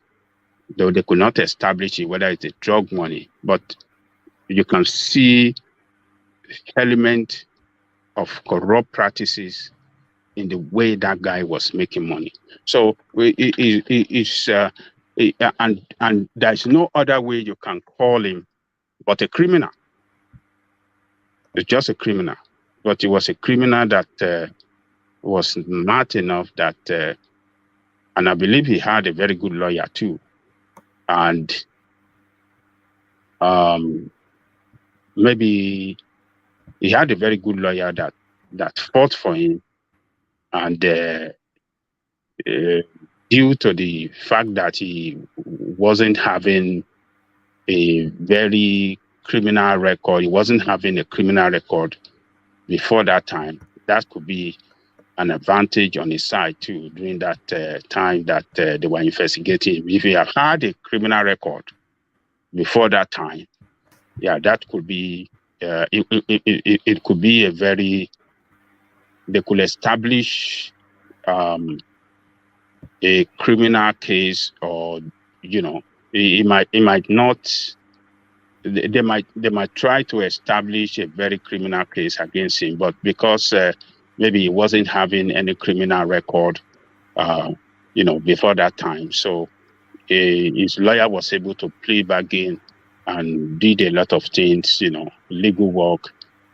though they could not establish it, whether it's a drug money. But you can see element of corrupt practices in the way that guy was making money. So and there's no other way you can call him but a criminal. It's just a criminal. But he was a criminal that was smart enough that, and I believe he had a very good lawyer too. And maybe he had a very good lawyer that fought for him. And due to the fact that he wasn't having a very criminal record, he wasn't having a criminal record before that time, that could be an advantage on his side too, during that time that they were investigating. If he had had a criminal record before that time, yeah, that could be, it could be a very, they could establish a criminal case, or it might not. They might try to establish a very criminal case against him, but because maybe he wasn't having any criminal record, before that time, so his lawyer was able to plea bargain and did a lot of things, legal work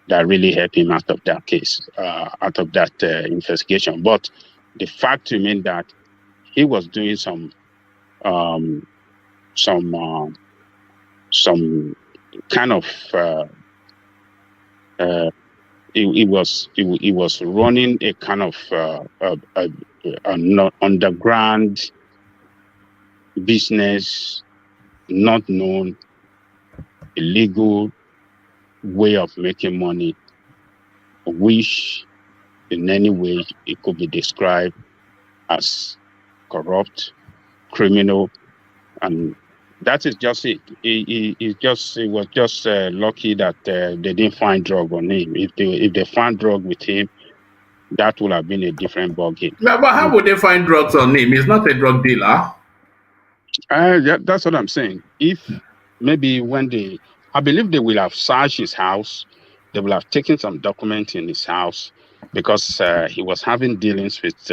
that really helped him out of that case, out of that investigation. But the fact remained that he was doing some some kind of it was running a kind of underground business, not known, illegal way of making money, which in any way it could be described as corrupt, criminal, and that is just it. It was just lucky that they didn't find drug on him. If they found drug with him, that would have been a different ballgame. But how would they find drugs on him? He's not a drug dealer. Yeah, that's what I'm saying. If maybe I believe they will have searched his house, they will have taken some documents in his house because he was having dealings with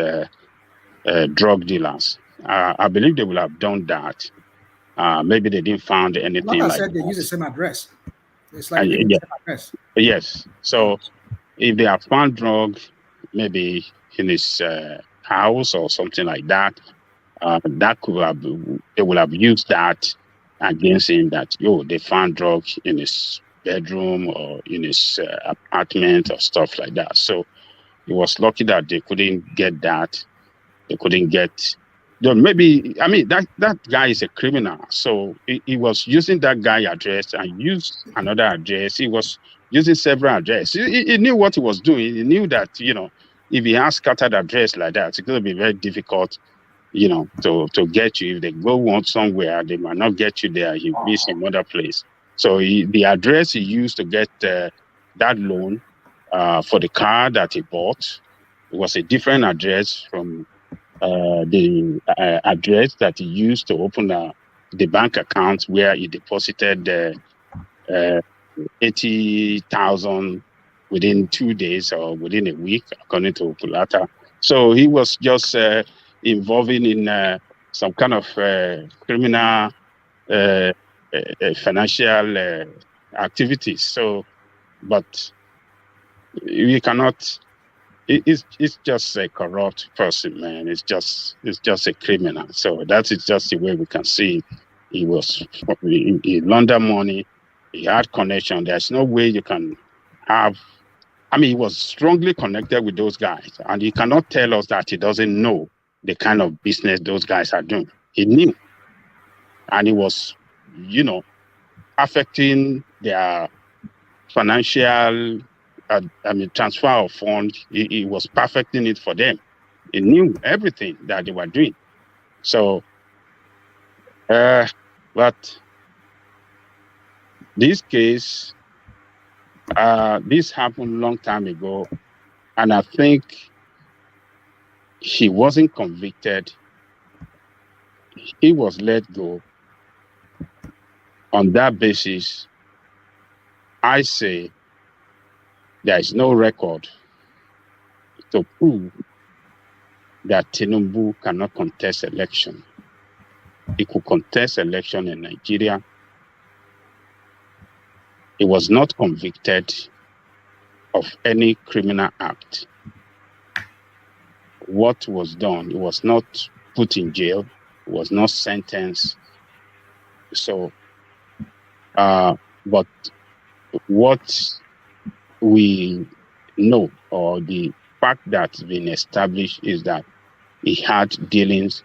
drug dealers. I believe they will have done that. Maybe they didn't find anything Like I like said, they that. use the same address. It's like the same address. Yes. So if they have found drug, maybe in his house or something like that, that could have, they will have used that against him. That they found drugs in his bedroom or in his apartment or stuff like that. So he was lucky that they couldn't get that. They couldn't get. Maybe that guy is a criminal, so he was using that guy address and used another address. He was using several addresses. He knew what he was doing. He knew that if he has scattered address like that, it's going to be very difficult, to get you. If they go somewhere, they might not get you there. He'll be some other place. So the address he used to get that loan for the car that he bought was a different address from the address that he used to open the bank account where he deposited 80,000 within 2 days or within a week, according to Pulata. So he was just involving in some kind of criminal financial activities. So, but we cannot. It's just a corrupt person, man. It's just a criminal. So that is just the way we can see it. He laundered money. He had connection. There's no way you can have. He was strongly connected with those guys, and he cannot tell us that he doesn't know the kind of business those guys are doing. He knew, and he was, affecting their financial. Transfer of funds. He was perfecting it for them. He knew everything that they were doing. So, but this case, this happened a long time ago, and I think he wasn't convicted. He was let go. On that basis, I say there is no record to prove that Tinubu cannot contest election. He could contest election in Nigeria. He was not convicted of any criminal act. What was done, he was not put in jail, he was not sentenced. So, but what we know, or the fact that's been established, is that he had dealings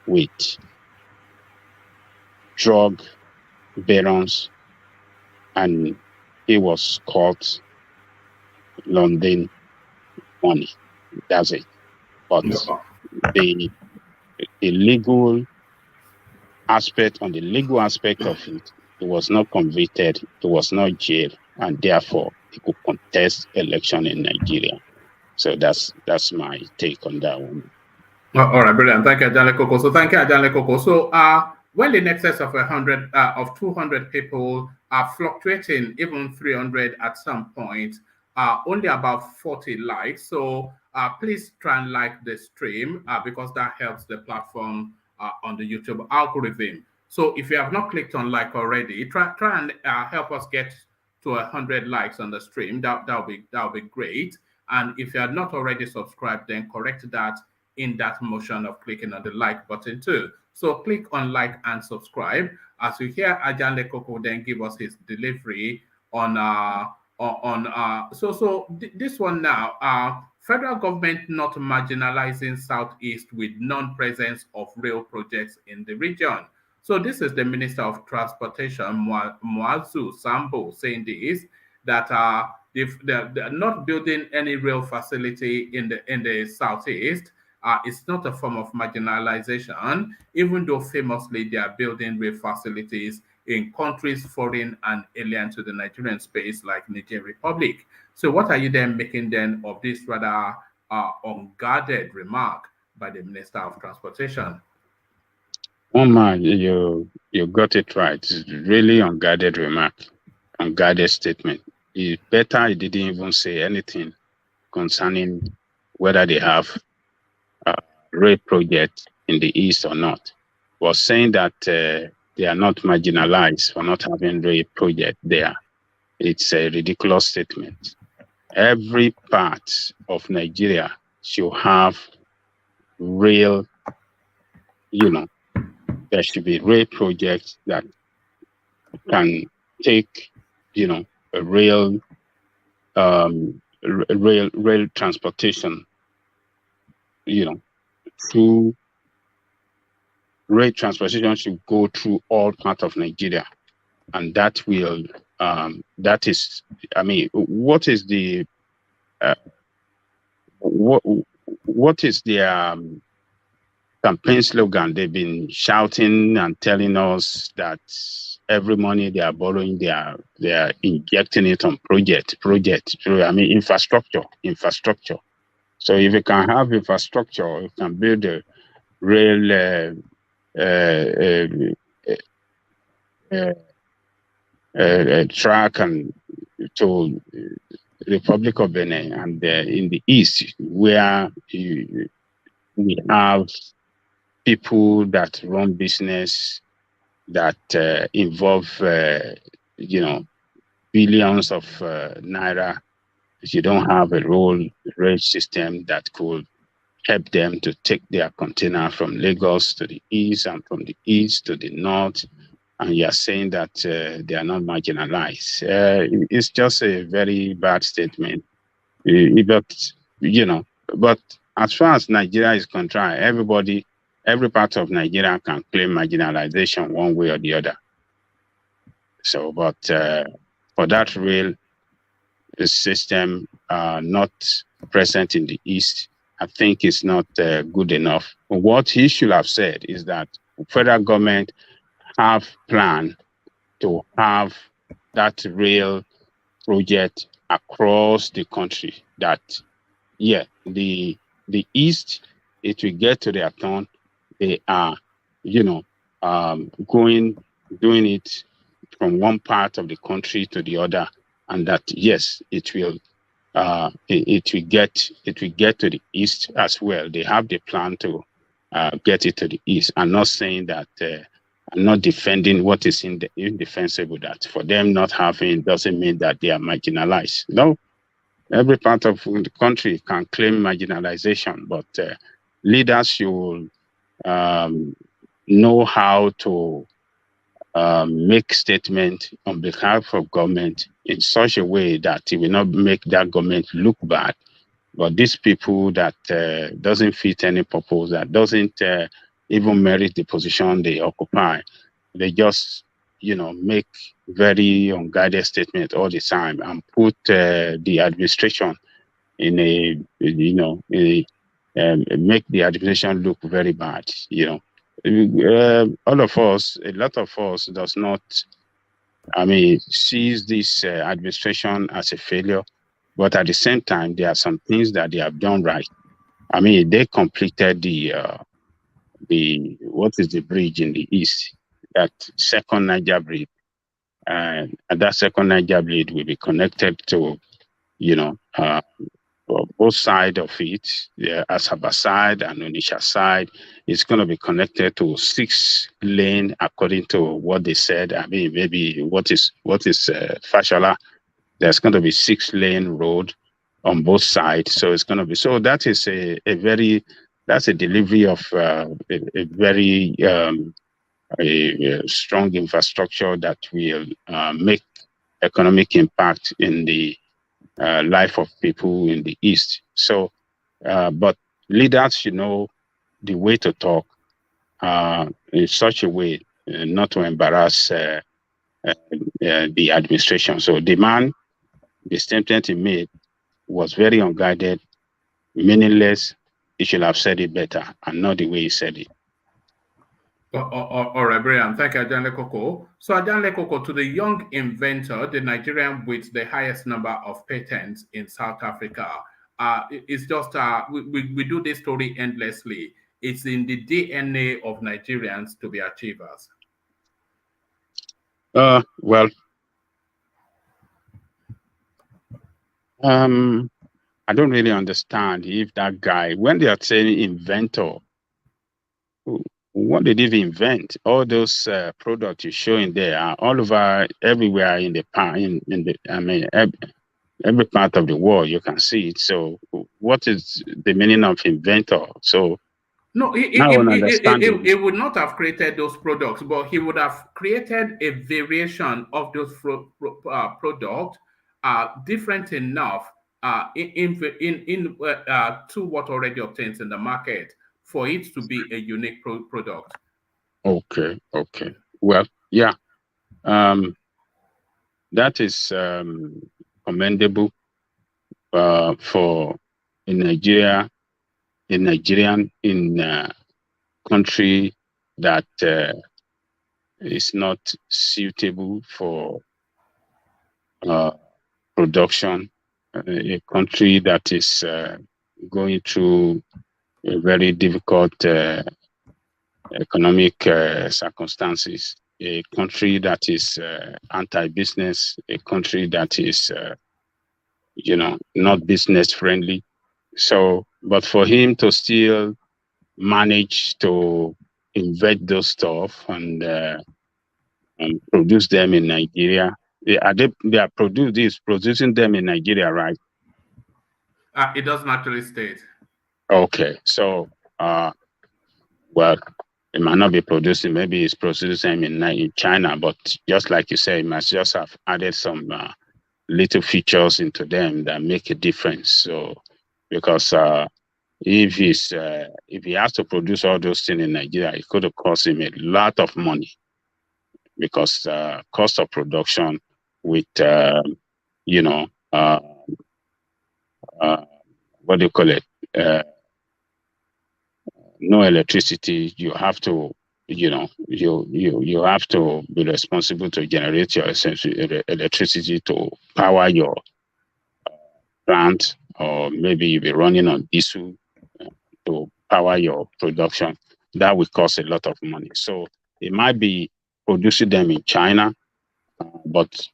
with drug barons, and he was caught laundering money. That's it. But the legal aspect, on the legal aspect of it, he was not convicted, he was not jailed, and therefore he could contest election in Nigeria. So that's my take on that one. All right, brilliant. Thank you, Ajale Koko. So thank you, Ajale Koko. So when in excess of 200 people are fluctuating, even 300 at some point, only about 40 likes. So please try and like the stream because that helps the platform on the YouTube algorithm. So if you have not clicked on like already, try and help us get to 100 likes on the stream. That'll be great. And if you are not already subscribed, then correct that in that motion of clicking on the like button too. So click on like and subscribe. As you hear Ajan Lekoko then give us his delivery on this one now, federal government not marginalizing Southeast with non-presence of rail projects in the region. So this is the Minister of Transportation, Muazu Sambo, saying this, that they're not building any rail facility in the Southeast. It's not a form of marginalization, even though famously they are building rail facilities in countries foreign and alien to the Nigerian space, like Niger Republic. So what are you then making then of this rather unguarded remark by the Minister of Transportation? Oh man, you got it right. It's really unguarded remark, unguarded statement. It's better he didn't even say anything concerning whether they have a rail project in the east or not. Was saying that they are not marginalized for not having rail project there. It's a ridiculous statement. Every part of Nigeria should have rail, there should be rail projects that can take, a rail transportation, through rail transportation should go through all parts of Nigeria, and that will that is, what is the what is their campaign slogan? They've been shouting and telling us that every money they are borrowing, they are injecting it on project. Infrastructure. So if you can have infrastructure, you can build a rail track and to Republic of Benin, and in the east, where we have people that run business that involve, billions of naira. If you don't have a rail system that could help them to take their container from Lagos to the east and from the east to the north, and you are saying that they are not marginalized. It's just a very bad statement. But as far as Nigeria is concerned, every part of Nigeria can claim marginalization one way or the other. So, but for that rail system not present in the east, I think it's not good enough. What he should have said is that federal government have planned to have that rail project across the country. That, the east, it will get to their turn. They are, doing it from one part of the country to the other, and that yes, it will get to the east as well. They have the plan to get it to the east. I'm not saying that. I'm not defending what is indefensible. That for them not having doesn't mean that they are marginalized. No, every part of the country can claim marginalization, but leaders should know how to make statements on behalf of government in such a way that it will not make that government look bad. But these people that doesn't fit any purpose, that doesn't even merit the position they occupy, they just, make very unguided statements all the time and put the administration in make the administration look very bad. All of us, a lot of us does not, sees this administration as a failure, but at the same time, there are some things that they have done right. They completed what is the bridge in the east, that second Niger bridge, and that second Niger bridge will be connected to, both sides of it, the Asaba side and Onitsha side. It's going to be connected to 6 lane, according to what they said. Maybe what is Fashola. There's going to be 6 lane road on both sides. So it's going to be, so that is a very that's a delivery of a very a strong infrastructure that will make economic impact in the life of people in the East. So, but leaders should know the way to talk in such a way not to embarrass the administration. So the statement he made was very unguided, meaningless. He should have said it better and not the way he said it. All right, brilliant. Thank you, Ajanle Koko. So, Ajanle Koko, to the young inventor, the Nigerian with the highest number of patents in South Africa, it's just we do this story endlessly. It's in the DNA of Nigerians to be achievers. Well, I don't really understand if that guy, when they are saying inventor, what did he invent? All those products you're showing there are all over, everywhere in the every part of the world you can see it. So, what is the meaning of inventor? So, no, he would not have created those products, but he would have created a variation of those products, different enough to what already obtains in the market for it to be a unique product. Okay. Well, yeah, that is commendable for in Nigeria, in country that is not suitable for production, a country that is going through a very difficult economic circumstances, a country that is anti-business, a country that is, not business friendly. So, but for him to still manage to invent those stuff and produce them in Nigeria, they are producing them in Nigeria, right? It doesn't actually state. Okay, so well, it might not be producing. Maybe it's producing in China, but just like you say, it must just have added some little features into them that make a difference. So, because if he has to produce all those things in Nigeria, it could have cost him a lot of money, because cost of production with what do you call it? No electricity. You have to, you have to be responsible to generate your electricity to power your plant, or maybe you'll be running on diesel to power your production. That will cost a lot of money. So it might be producing them in China, but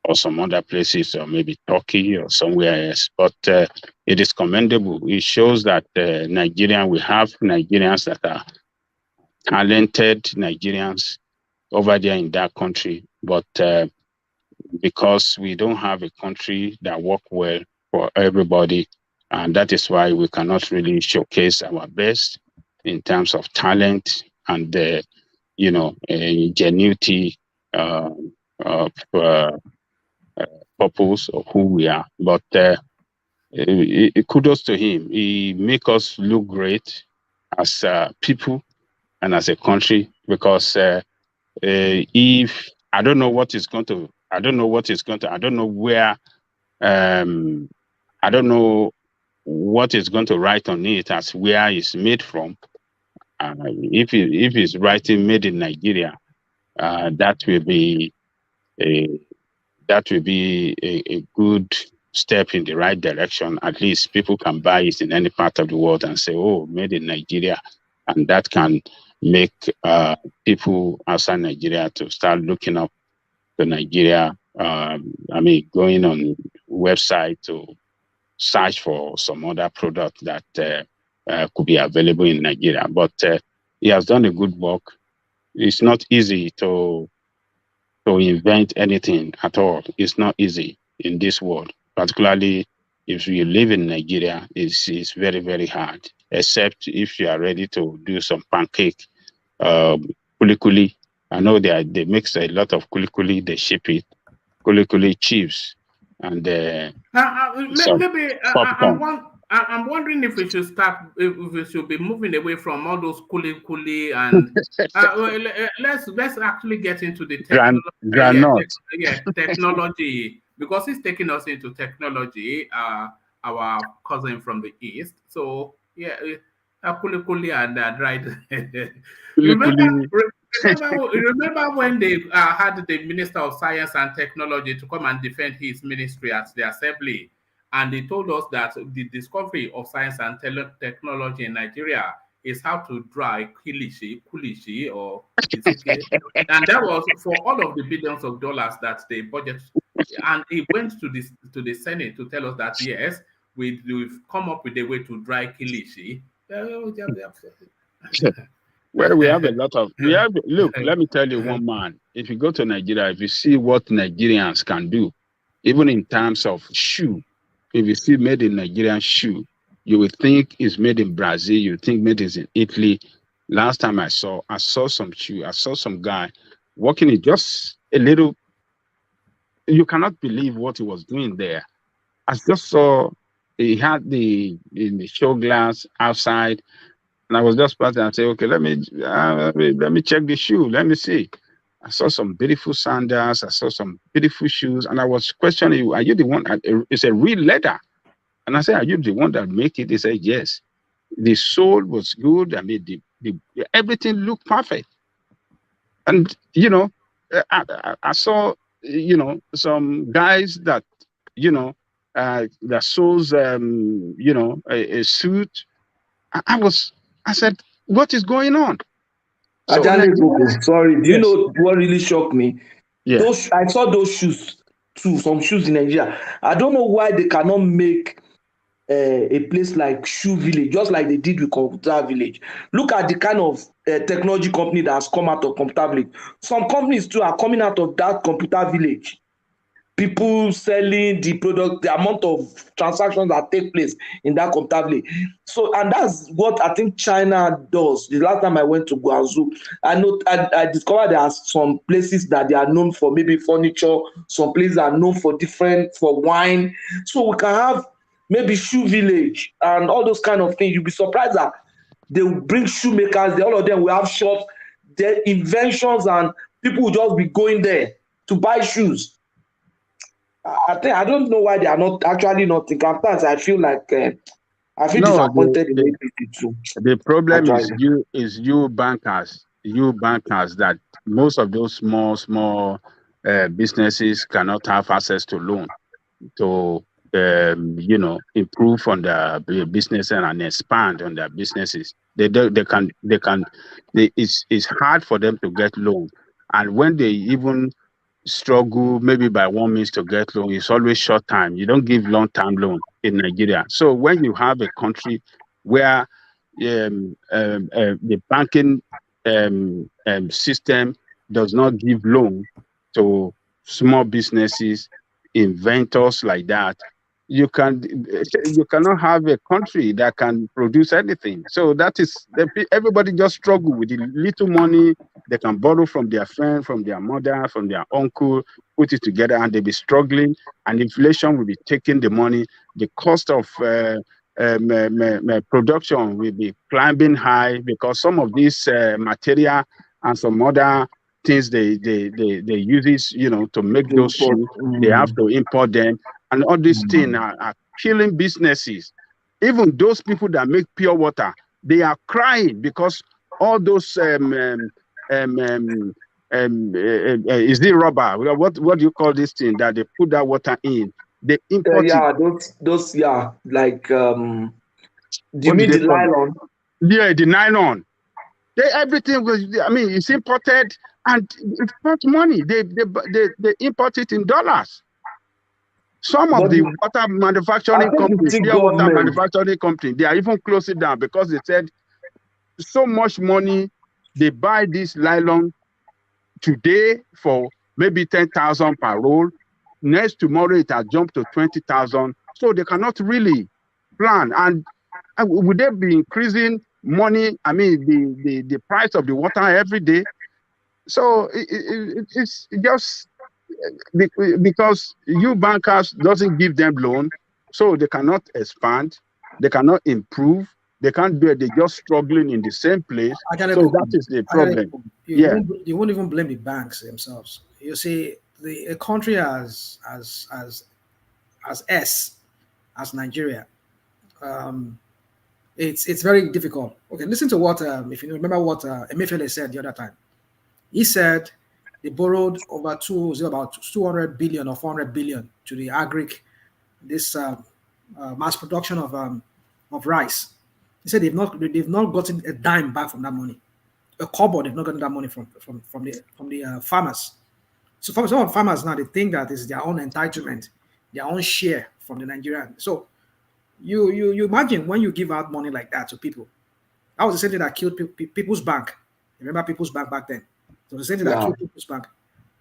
or some other places, or maybe Turkey or somewhere else. But it is commendable. It shows that we have Nigerians that are talented Nigerians over there in that country. But because we don't have a country that works well for everybody, and that is why we cannot really showcase our best in terms of talent and ingenuity of purpose of who we are. But kudos to him. He make us look great as people and as a country, because if I don't know what is going to, I don't know what is going to, I don't know where, I don't know what is going to write on it as where it's made from. If it's writing made in Nigeria, that will be a good step in the right direction. At least people can buy it in any part of the world and say, oh, made in Nigeria. And that can make people outside Nigeria to start looking up to Nigeria. Going on website to search for some other product that could be available in Nigeria. But he has done a good work. It's not easy to invent anything at all. It's not easy in this world, particularly if you live in Nigeria, is very, very hard, except if you are ready to do some pancake, kuli. I know they mix a lot of kuli, they ship it, kuli chips, and some maybe popcorn. I'm wondering if we should start, if we should be moving away from all those kuli and let's actually get into the Granite. technology, because it's taking us into technology. Our cousin from the east, so yeah, kuli and dried. Remember when they had the Minister of Science and Technology to come and defend his ministry at the assembly, and they told us that the discovery of science and technology in Nigeria is how to dry kulishi, or and that was for all of the billions of dollars that they budget. And it went to the Senate to tell us that yes, we've come up with a way to dry kilishi. Well, we have a lot of, look, let me tell you one man. If you go to Nigeria, if you see what Nigerians can do, even in terms of shoe, if you see made in Nigerian shoe, you would think it's made in Brazil, you think made in Italy. Last time I saw some shoe, I saw some guy walking in just a little, you cannot believe what he was doing there. I just saw, he had the show glass outside, and I was just passing and say, okay, let me check the shoe. Let me see. I saw some beautiful sandals. I saw some beautiful shoes, and I was questioning you. Are you the one? It's a real leather, and I said, are you the one that make it? He said, yes. The sole was good. I mean, the everything looked perfect. And you know, I saw some guys that that sews a suit. I said, what is going on? So sorry, do you know what really shocked me? Yeah. I saw those shoes too, some shoes in Nigeria. I don't know why they cannot make a place like Shoe Village, just like they did with Computer Village. Look at the kind of technology company that has come out of Computer Village. Some companies too are coming out of that Computer Village. People selling the product, the amount of transactions that take place in that Computer Village. So, and that's what I think China does. The last time I went to Guangzhou, I discovered there are some places that they are known for maybe furniture, some places are known for wine. So we can have maybe Shoe Village and all those kind of things. You'll be surprised that they will bring shoemakers, all of them will have shops, their inventions, and people will just be going there to buy shoes. I don't know why they are not thinking. Sometimes I feel like disappointed in APC too. The problem is you bankers that most of those small businesses cannot have access to loan to improve on their business and expand on their businesses. It's hard for them to get loan, and when they even struggle maybe by one means to get loan, it's always short time. You don't give long-term loan in Nigeria. So when you have a country where the banking system does not give loan to small businesses, inventors like that, you cannot have a country that can produce anything. So that is, everybody just struggle with the little money they can borrow from their friend, from their mother, from their uncle, put it together, and they'll be struggling, and inflation will be taking the money. The cost of production will be climbing high because some of these material and some other things they use this, to make those shoes, they have to import them. And all these things are killing businesses. Even those people that make pure water, they are crying because all those is it rubber? What do you call this thing that they put that water in? They import those like do you mean the nylon? Yeah, the nylon. Everything was, it's imported and it costs money. They import it in dollars. Some of the water manufacturing companies, manufacturing companies, they are even closing down because they said so much money. They buy this nylon today for maybe 10,000 per roll. Next tomorrow it has jumped to 20,000. So they cannot really plan. And would they be increasing money? I mean, the price of the water every day. So it's just because you bankers doesn't give them loan, so they cannot expand, they cannot improve, they can't do it. They're just struggling in the same place. So that is the problem. You won't even blame the banks themselves. You see, a country as Nigeria, it's very difficult. Okay, listen to what if you remember what Emefiele said the other time. He said they borrowed about 200 billion or 400 billion to the this mass production of rice. He said they've not gotten a dime back from that money. A kobo, they've not gotten that money from the farmers. So for some farmers now, they think that it's their own entitlement, their own share from the Nigerian. So you imagine when you give out money like that to people. That was the same thing that killed People's Bank. Remember People's Bank back then? So the same thing that killed People's Bank.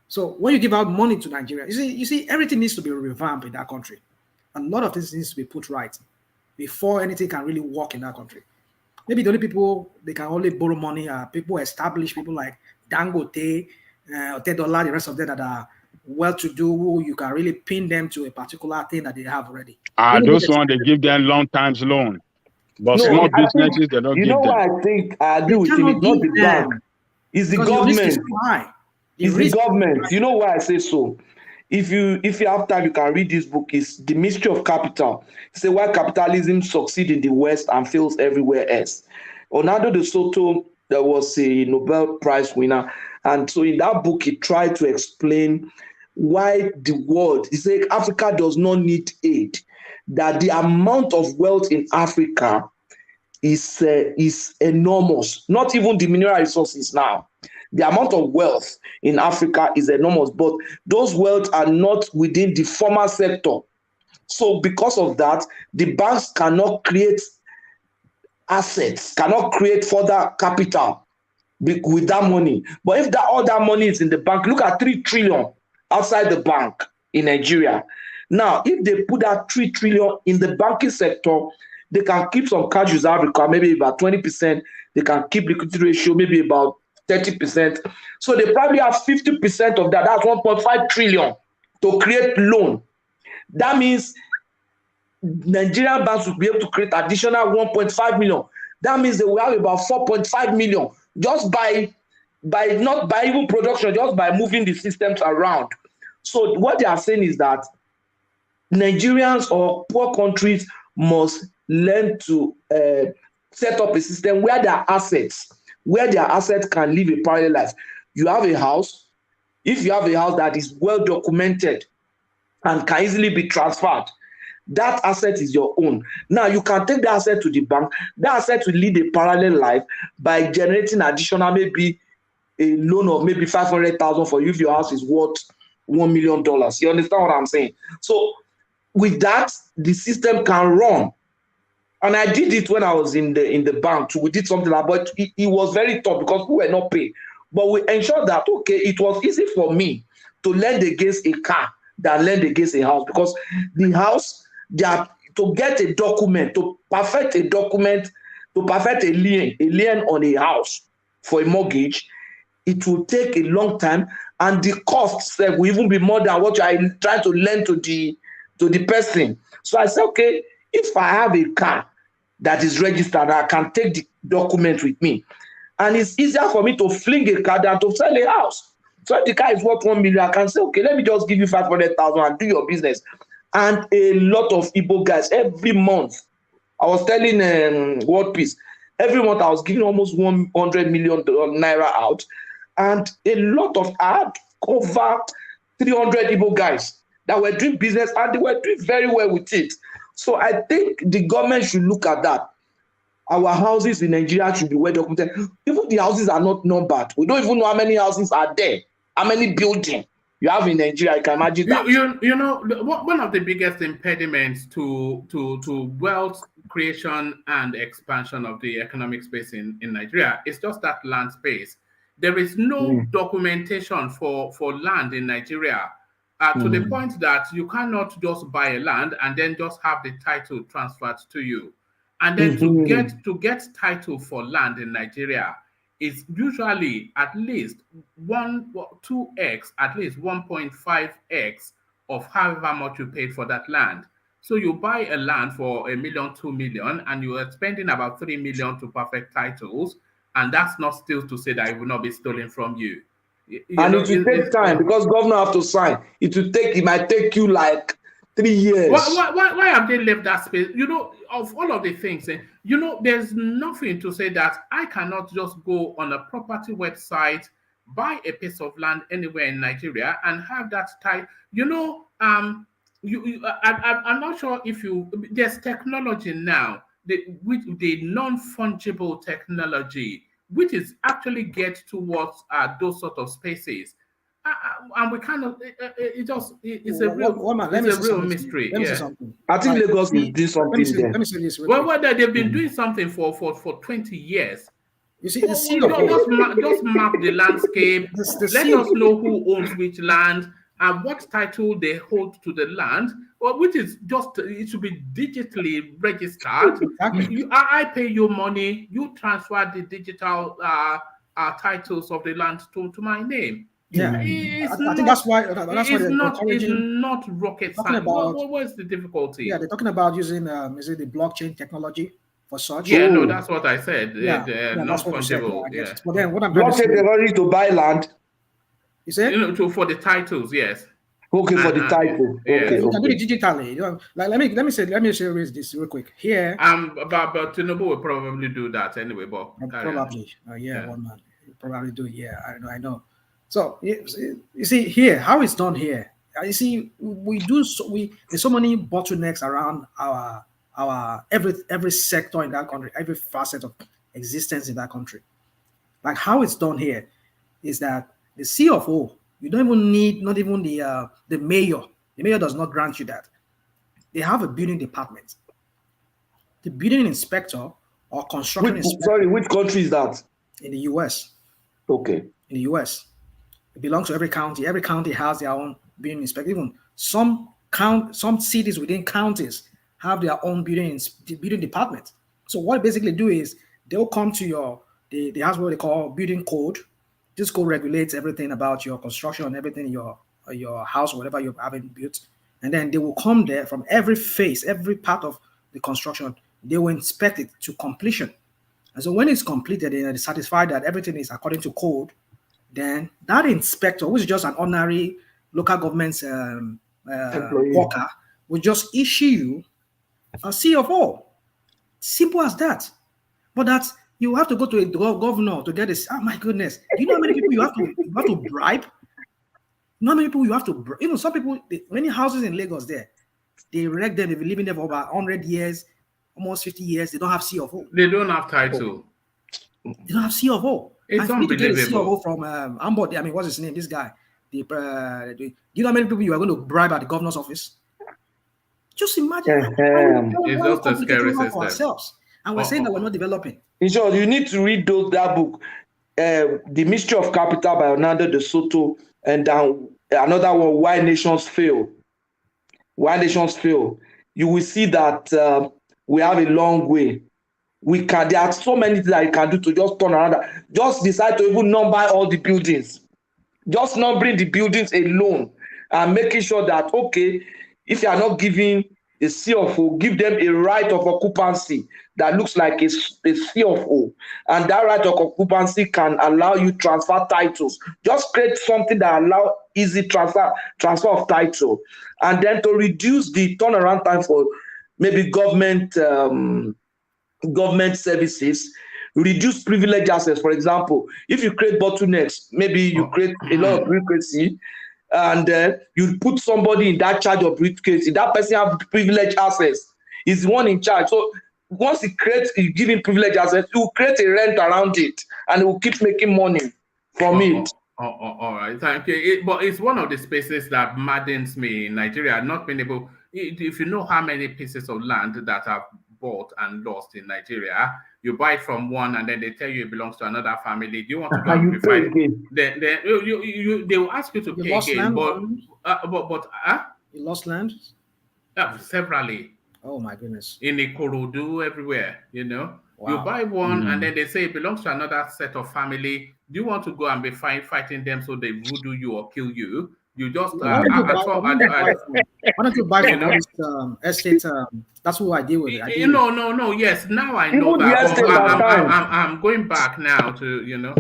So when you give out money to Nigeria, you see, everything needs to be revamped in that country. A lot of things needs to be put right before anything can really work in that country. Maybe the only people they can only borrow money are established people like Dangote, Otedola, the rest of them that are well-to-do, who you can really pin them to a particular thing that they have already. Those ones, they give them long times loan. But small businesses, they don't give them. You know why I think I agree with him? It's not the bank. It's the government. It's the government. You know why I say so? If you have time, you can read this book. It's The Mystery of Capital. It's why capitalism succeeds in the West and fails everywhere else. Leonardo de Soto, there was a Nobel Prize winner. And so in that book, he tried to explain why the world, he said Africa does not need aid, that the amount of wealth in Africa is enormous. Not even the mineral resources now. The amount of wealth in Africa is enormous, but those wealth are not within the formal sector. So because of that, the banks cannot create assets, cannot create further capital with that money. But if all that money is in the bank, look at 3 trillion outside the bank in Nigeria. Now, if they put that 3 trillion in the banking sector, they can keep some cash reserve required, maybe about 20%. They can keep liquidity ratio, maybe about 30%. So they probably have 50% of that. That's 1.5 trillion to create loan. That means Nigerian banks will be able to create additional 1.5 million. That means they will have about 4.5 million just by not by even production, just by moving the systems around. So what they are saying is that Nigerians or poor countries must learn to set up a system where their assets can live a parallel life. You have a house. If you have a house that is well documented and can easily be transferred, that asset is your own. Now you can take the asset to the bank. That asset will lead a parallel life by generating additional, maybe a loan of maybe 500,000 for you if your house is worth $1 million. You understand what I'm saying? So with that, the system can run. And I did it when I was in the bank too. We did something like that, but it was very tough because we were not paid. But we ensured that, okay, it was easy for me to lend against a car than lend against a house, because the house, to get a document, to perfect a document, to perfect a lien on a house for a mortgage, it will take a long time, and the costs will even be more than what I try to lend to the person. So I said, okay, if I have a car that is registered, I can take the document with me. And it's easier for me to fling a car than to sell a house. So if the car is worth 1 million, I can say, okay, let me just give you 500,000 and do your business. And a lot of Igbo guys, every month, I was telling World Peace, every month I was giving almost 100 million naira out. And a lot of, I had over 300 Igbo guys that were doing business, and they were doing very well with it. So I think the government should look at that. Our houses in Nigeria should be well documented. Even the houses are not numbered. We don't even know how many houses are there, how many buildings you have in Nigeria. You can imagine that. You know, one of the biggest impediments to wealth creation and expansion of the economic space in Nigeria is just that land space. There is no documentation for land in Nigeria. to the point that you cannot just buy a land and then just have the title transferred to you. And then to get title for land in Nigeria is usually at least 2x, at least 1.5x of however much you paid for that land. So you buy a land for $1 million, $2 million, and you are spending about $3 million to perfect titles, and that's not still to say that it will not be stolen from you. It will take time because governor have to sign. It might take you like 3 years. Why have they left that space? Of all of the things, there's nothing to say that I cannot just go on a property website, buy a piece of land anywhere in Nigeria, and have that title. I'm not sure if there's technology now, the non-fungible technology, which is actually get towards those sort of spaces. And we kind of, it's a real mystery. Let me say something. I think Lagos is doing something there. Let me say this. They've been doing something for 20 years. You see, just map the landscape. Let us know who owns which land and what title they hold to the land, which is it should be digitally registered. I pay you money, you transfer the digital titles of the land to my name. Yeah, I think that's why it's not rocket science. What's the difficulty? Yeah, they're talking about using is it the blockchain technology for such? Yeah, no, that's what I said. Not fungible. Yeah. But then what I'm blockchain technology to buy land. You said? For the titles, yes. Okay, for the title. Okay, you can do it digitally. Like let me raise this real quick here. But Tinubu will probably do that anyway. But probably, one man he'll probably do it. Yeah, I know. So you see here how it's done here. You see, there's so many bottlenecks around our every sector in that country, every facet of existence in that country. Like how it's done here is that the CFO, you don't even need, not even the mayor. The mayor does not grant you that. They have a building department. The building inspector or construction inspector. Sorry, which country is that? In the US. Okay. In the US. It belongs to every county. Every county has their own building inspector. Even some cities within counties have their own building department. So what they basically do is they'll come to they have what they call building code. This code regulates everything about your construction, everything in your house, whatever you're having built. And then they will come there from every phase, every part of the construction. They will inspect it to completion. And so when it's completed and they're satisfied that everything is according to code, then that inspector, which is just an ordinary local government's worker, will just issue you a CFO. Simple as that. But that's you have to go to a governor to get this. Oh my goodness! Do you know how many people you have to bribe? You know how many people you have to bribe? Some people, many houses in Lagos there, they erect them. They've been living there for about 100 years, almost 50 years. They don't have CFO. They don't have title. They don't have CFO. It's unbelievable. To get a CFO from Ambod. I mean, what's his name? This guy. Do you know how many people you are going to bribe at the governor's office? Just imagine. It's just a scary system. Ourselves. And we're saying that we're not developing. In short, you need to read that book, The Mystery of Capital by Hernando de Soto, and another one, Why Nations Fail. Why Nations Fail. You will see that we have a long way. There are so many things that you can do to just turn around. Just decide to even number all the buildings. Just numbering the buildings alone and making sure that, okay, if you are not giving a CFO, give them a right of occupancy that looks like a CFO. And that right of occupancy can allow you transfer titles. Just create something that allows easy transfer of title. And then to reduce the turnaround time for maybe government services, reduce privilege access. For example, if you create bottlenecks, maybe you create a lot of bureaucracy, and you put somebody in that charge of bureaucracy. That person have privilege access. He's the one in charge. So once you give him privilege access, you will create a rent around it, and he will keep making money from it. All right, thank you. But it's one of the spaces that maddens me in Nigeria. Not being able, if you know how many pieces of land that have bought and lost in Nigeria. You buy it from one, and then they tell you it belongs to another family. Do you want to go and be fighting? Then they will ask you to pay again. But you lost land? Severally. Oh my goodness. In Ikorodu, everywhere, you know. Wow. You buy one and then they say it belongs to another set of family. Do you want to go and be fighting them so they voodoo you or kill you? You just why don't you buy from all this estate? That's what I deal with. No. Yes, now I know that. I'm going back now to, you know.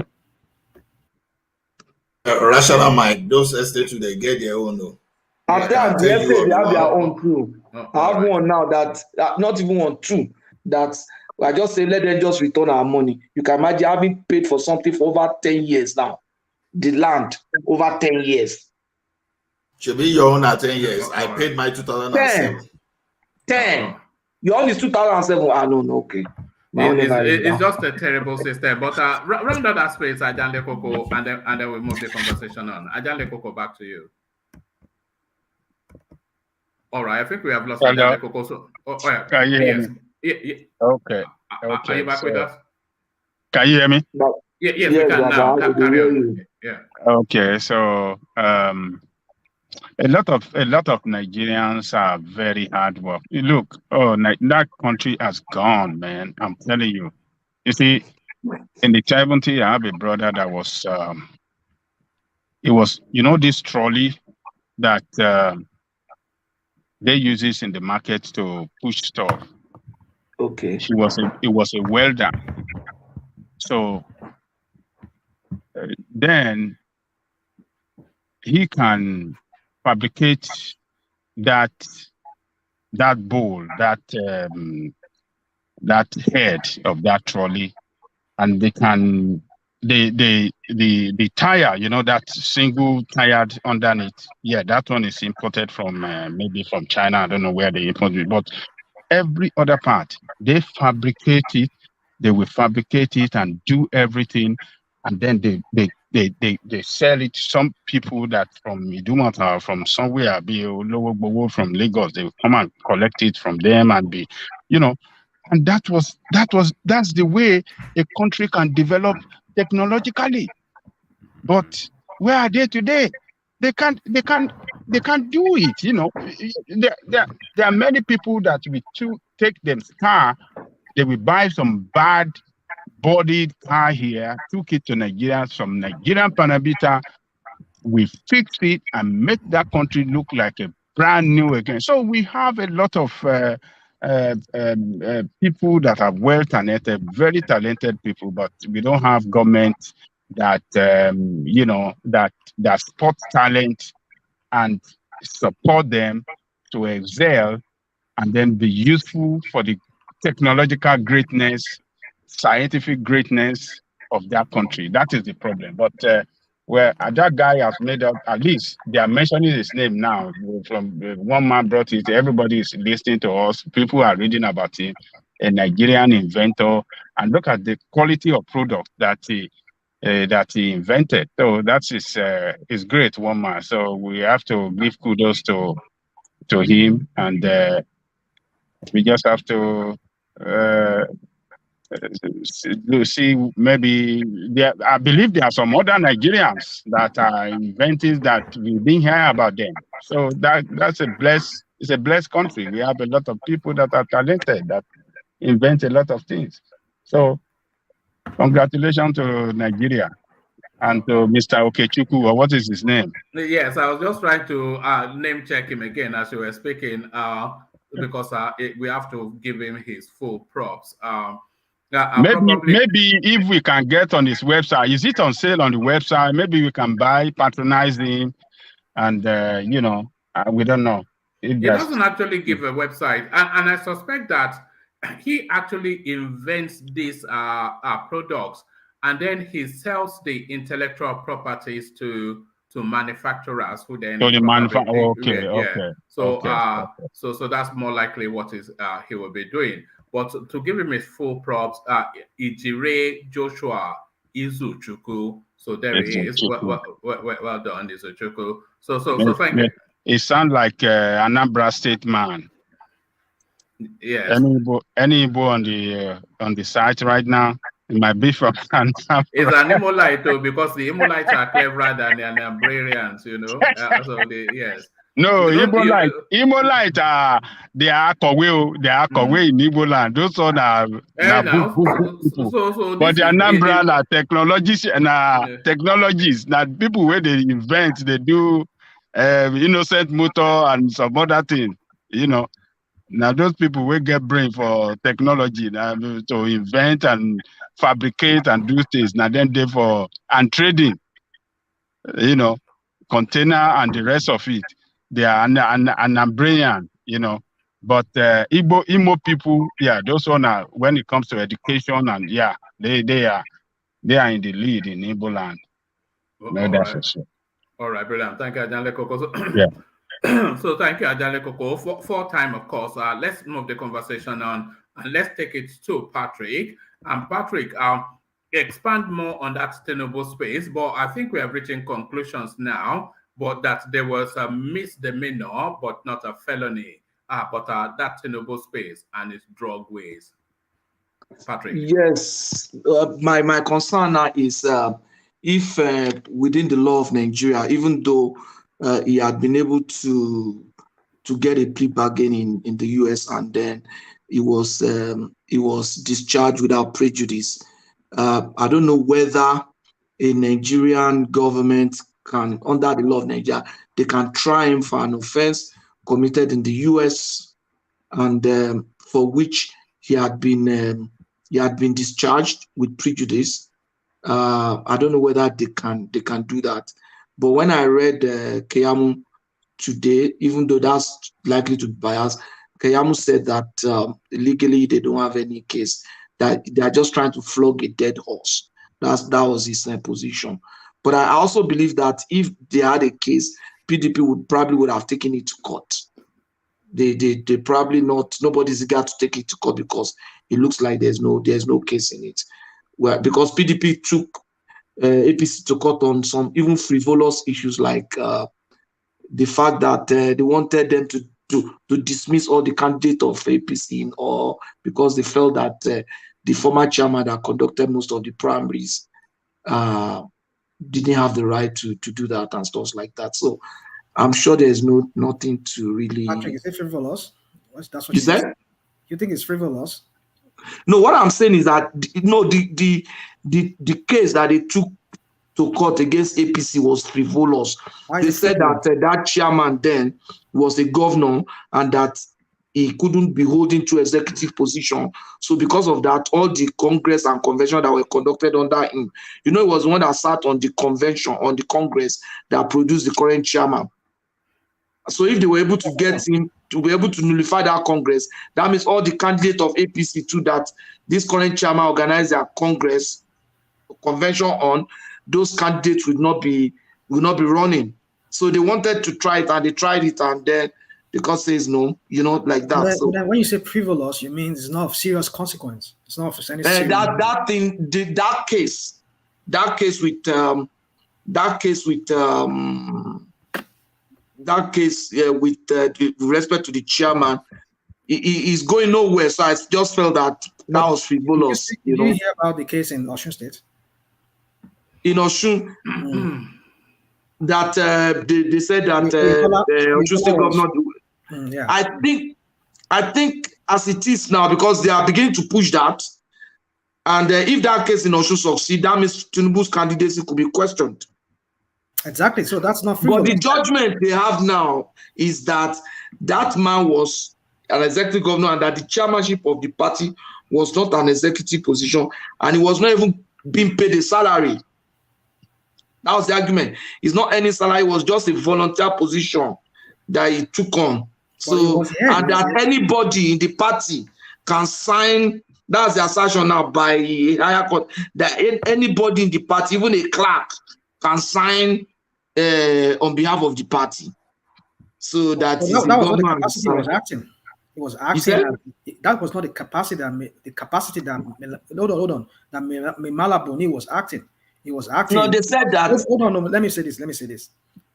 Rational mind, those estates they get their own. No. After the estate, they have their own too. I have one now that not even one, two. That I just say let them just return our money. You can imagine having paid for something for over 10 years now. The land over 10 years. Should be your own at 10 years. I paid my 2007. 10. Your own is 2007. No, okay. It's just a terrible system. But round that space, Ajahn Lekoko, and then we move the conversation on. Ajahn Lekoko, back to you. All right, I think we have lost Ajahn Lekoko. So, can you hear me? Yeah. Okay. Are you back with us? Can you hear me? Yes, we can now. Carry on. Yeah. Okay, so a lot of Nigerians are very hard work. Look, that country has gone, man. I'm telling you. You see, in the 70s, I have a brother that was it was, you know, this trolley that they use this in the market to push stuff. Okay. It was a welder. So then he can fabricate that bowl, that head of that trolley, and they can the tire, you know, that single tired underneath. Yeah, that one is imported from maybe from China. I don't know where they import it, but every other part they fabricate it. They will fabricate it and do everything, and then they sell it to some people that from Idumota, from somewhere, from Lagos, they will come and collect it from them and be, you know, and that's the way a country can develop technologically. But where are they today? They can't do it, you know. There are many people that will take them car, they will buy some bad bodied car here, took it to Nigeria, some Nigerian Panabita, we fix it and make that country look like a brand new again. So we have a lot of people that are well talented, very talented people, but we don't have government that you know, that spot talent and support them to excel and then be useful for the technological greatness, scientific greatness of that country. That is the problem. But where that guy has made up, at least they are mentioning his name now. From one man brought it, everybody is listening to us. People are reading about him, a Nigerian inventor, and look at the quality of product that he invented. So that's his great, one man. So we have to give kudos to him, and we just have to see, maybe I believe there are some other Nigerians that are inventing that we didn't hear about them. So it's a blessed country. We have a lot of people that are talented, that invent a lot of things. So congratulations to Nigeria and to Mr. Okechukwu, or what is his name? Yes, I was just trying to name check him again as you were speaking, because we have to give him his full props. Maybe if we can get on his website, is it on sale on the website? Maybe we can patronize him, and you know, we don't know. He doesn't actually give a website, and I suspect that he actually invents these products, and then he sells the intellectual properties to manufacturers who then Okay. So that's more likely what he will be doing. But to give him his full props, Ijire Joshua Izuchukwu. So there he is. Well done, Izuchukwu. So thank you. It sounds like Anambra State man. Yes. Any Igbo on the site right now? It might be from It's an Imolite though, because the Imolites are cleverer than the Ambrarians, you know. So yes. No, You know, Imolite they are Kowe in Igbo land. Those are so but this the is Anambra are technologies that people where they invent, they do innocent motor and some other thing, you know. Now those people will get brain for technology to invent and fabricate and do things. Now then they and trading, you know, container and the rest of it. They are an brain, you know. But Imo people, yeah, those one are when it comes to education and yeah, they are in the lead in Igbo land. No, that's for sure. All right, brilliant. Thank you, Ajanle Koko. Yeah. So thank you, Ajanle Koko. For time, of course, let's move the conversation on and let's take it to Patrick. And Patrick, expand more on that Tinubu space, but I think we are reaching conclusions now, but that there was a misdemeanor, but not a felony, but that Tinubu space and its drug ways. Patrick. Yes, my concern now is if within the law of Nigeria, even though he had been able to get a plea bargain in the US and then he was discharged without prejudice. I don't know whether a Nigerian government can, under the law of Nigeria, they can try him for an offense committed in the US and for which he had been discharged with prejudice. I don't know whether they can do that. But when I read Keyamo today, even though that's likely to be biased, Keyamo said that legally they don't have any case, that they are just trying to flog a dead horse. That was his position. But I also believe that if they had a case, PDP would have taken it to court. They probably not. Nobody's got to take it to court because it looks like there's no case in it. Well, because PDP took APC to court on some even frivolous issues like the fact that they wanted them to dismiss all the candidates of APC, or because they felt that the former chairman that conducted most of the primaries didn't have the right to do that and stuff like that. So I'm sure there's nothing to really. Patrick, is it frivolous? That's what you said? You think it's frivolous? No, what I'm saying is that the case that they took to court against APC was frivolous. They said that that chairman then was a governor and that he couldn't be holding to executive position. So because of that, all the Congress and convention that were conducted under him, it was the one that sat on the convention, on the Congress that produced the current chairman. So if they were able to get him to be able to nullify that Congress, that means all the candidates of APC too that this current chairman organized their Congress convention on, those candidates would not be running. So they wanted to try it and they tried it, and then the court says no, like that. So when you say frivolous, you mean it's not of serious consequence. It's not of any serious. That case with respect to the chairman, is going nowhere. So I just felt that was frivolous. Did you hear about the case in Osun State? In Osun, that they said that Osun State governor. Yeah. I think as it is now, because they are beginning to push that, and if that case in Osun succeeds, that means Tinubu's candidacy could be questioned. Exactly. So that's not frivolous. But the judgment they have now is that man was an executive governor and that the chairmanship of the party was not an executive position and he was not even being paid a salary. That was the argument. It's not any salary, it was just a volunteer position that he took on. So, and that anybody in the party can sign, that's the assertion now by higher court, that anybody in the party, even a clerk, can sign on behalf of the party. So that is that was not the capacity he was acting. He was acting. That was not the capacity that hold on. That Mimala Boni was acting. He was acting. No, they said that. Hold on, no, let me say this.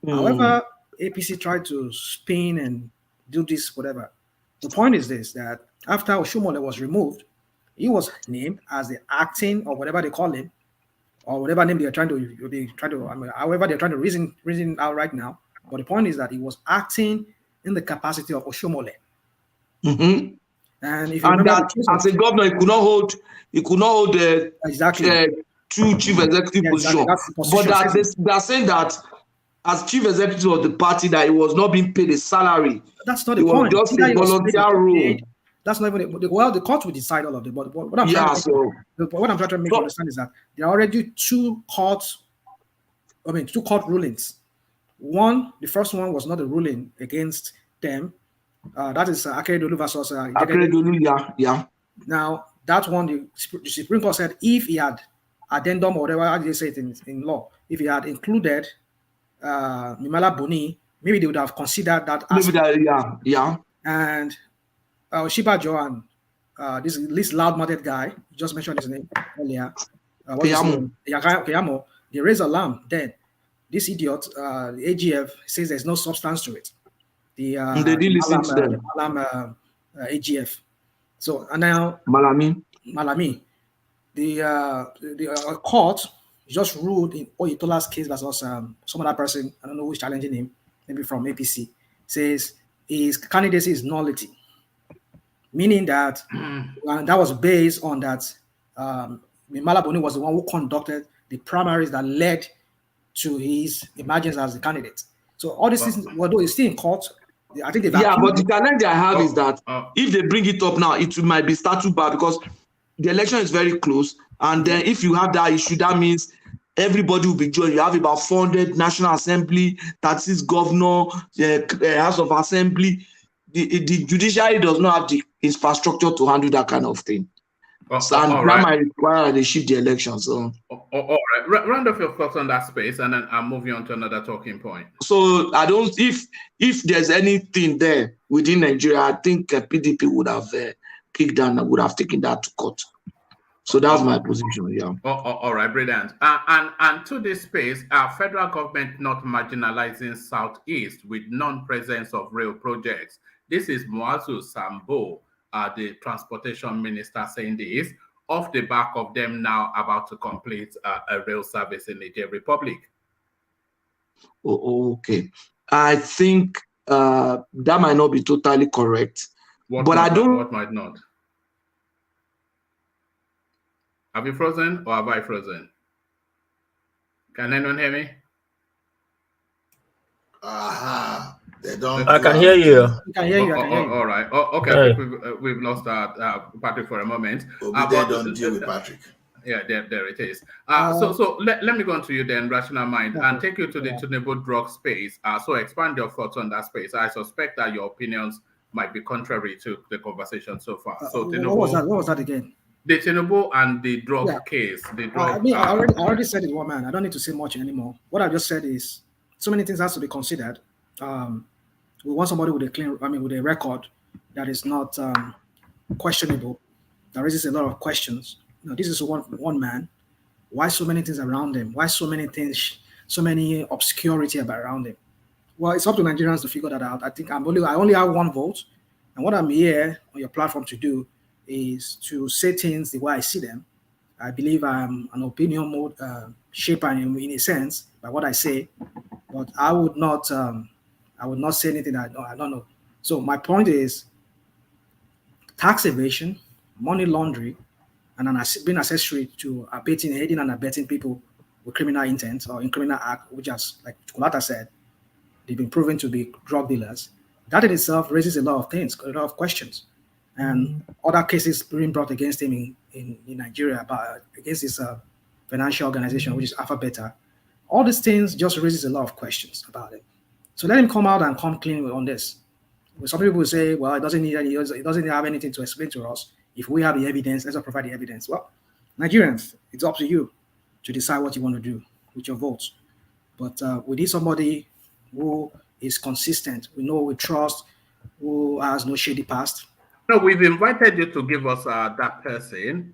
However, APC tried to spin and do this, whatever. The point is this: that After Oshomole was removed, he was named as the acting or whatever they call him, or whatever name they're trying to, however they're trying to reason out right now. But the point is that he was acting in the capacity of Oshomole. Mm-hmm. And if you And remember, that as a governor, he could not hold exactly two chief executive positions. But that they're saying that as chief executive of the party, that he was not being paid a salary. That's not the point. It was just a volunteer role. That's not even the court will decide all of it. But what I'm trying to make you understand is that there are already two court rulings. The first one was not a ruling against them. That is Akeredolu versus Akeredolu, yeah. Now that one, the Supreme Court said if he had addendum or whatever, how do they say it in law, if he had included Mimala Boni, maybe they would have considered that. Yeah. And Shiba this loud-mouthed guy, you just mentioned his name earlier. Keyamo, they raised alarm then. This idiot, the AGF, says there's no substance to it. They didn't listen to them. AGF. So and now Malami, the court just ruled in Oyetola's case versus some other person, I don't know who's challenging him, maybe from APC, says his candidacy is nullity, meaning that that was based on that Mimala Boni was the one who conducted the primaries that led to his emergence as the candidate. So all these things, although it's still in court, I think they've but the challenge I have is that if they bring it up now, it might be start too bad because the election is very close. And then if you have that issue, that means everybody will be joined. You have about 400 National Assembly, 36 governor, House of Assembly. The judiciary does not have the infrastructure to handle that kind of thing. That might require they shift the election. So, all right, round off your thoughts on that space, and then I'll move you on to another talking point. So, I don't. If there's anything there within Nigeria, I think PDP would have kicked down and would have taken that to court. So that's my position. Yeah. All right, brilliant. And to this space, federal government not marginalizing Southeast with non-presence of rail projects. This is Muazu Sambo, the transportation minister, saying this off the back of them now about to complete a rail service in Niger Republic. Okay. I think that might not be totally correct. What might not? Have you frozen or have I frozen? Can anyone hear me? They don't. I can hear you. I can hear you. All right. Okay. Hey. I think we've lost Patrick for a moment. But they don't deal with Patrick. Yeah, there it is. So let me go on to you then, Rational Mind, and take you to the Tinubu drug space. So expand your thoughts on that space. I suspect that your opinions might be contrary to the conversation so far. So Tinubu, what was that again? The Tinubu and the drug case. The drug. I already said it, one man. I don't need to say much anymore. What I just said is so many things has to be considered. We want somebody with with a record that is not questionable, that raises a lot of questions. This is one man. Why so many things around him? Why so many things, so many obscurity around him? Well, it's up to Nigerians to figure that out. I think I only have one vote, and what I'm here on your platform to do is to say things the way I see them. I believe I'm an opinion mode shaper in a sense by what I say, but I would not say anything I don't know. So my point is tax evasion, money laundering, and being accessory to aiding and abetting people with criminal intent or in criminal act, which, as like Kulata said, they've been proven to be drug dealers. That in itself raises a lot of things, a lot of questions. And other cases being brought against him in Nigeria, against his financial organization, which is Alpha Beta. All these things just raises a lot of questions about it. So let him come out and come clean on this. Some people will say, well, it doesn't have anything to explain to us. If we have the evidence, let's provide the evidence. Well, Nigerians, it's up to you to decide what you want to do with your votes. But we need somebody who is consistent, we trust, who has no shady past. No, we've invited you to give us that person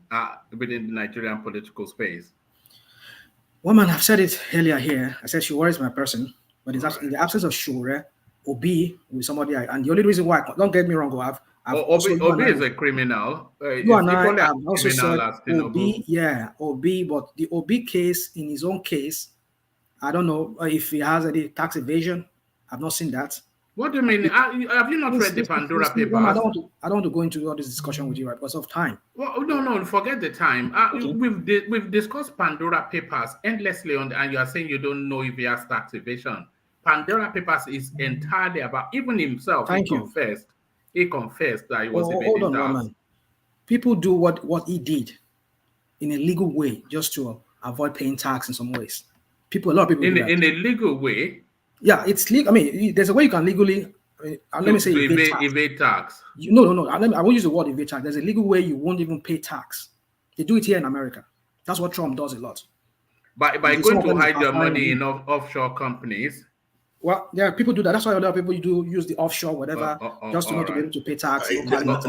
within the Nigerian political space. Well, man, I've said it earlier here. I said Shure is my person, but in the absence of Shure, Obi with somebody. And the only reason why, don't get me wrong, Obi is a criminal. You and I equally have also criminal said as Tinubu. Obi, but the Obi case, in his own case, I don't know if he has any tax evasion. I've not seen that. What do you mean? Have you not read the Pandora Papers? I don't want to go into all this discussion with you right because of time. Well, no, forget the time. Okay. We've discussed Pandora Papers endlessly and you are saying you don't know if he has tax evasion. Pandora Papers is entirely about, even himself. He confessed that he was evading hold on, tax. man. People do what he did in a legal way just to avoid paying tax in some ways. A lot of people in do that. In a legal way. Yeah, it's legal. I mean, there's a way you can legally. Let me say evade tax. No. I won't use the word evade tax. There's a legal way you won't even pay tax. They do it here in America. That's what Trump does a lot. By going to hide your money in offshore companies. Well, yeah, people do that. That's why a lot of people do use the offshore, whatever, just to not to be able to pay tax. Not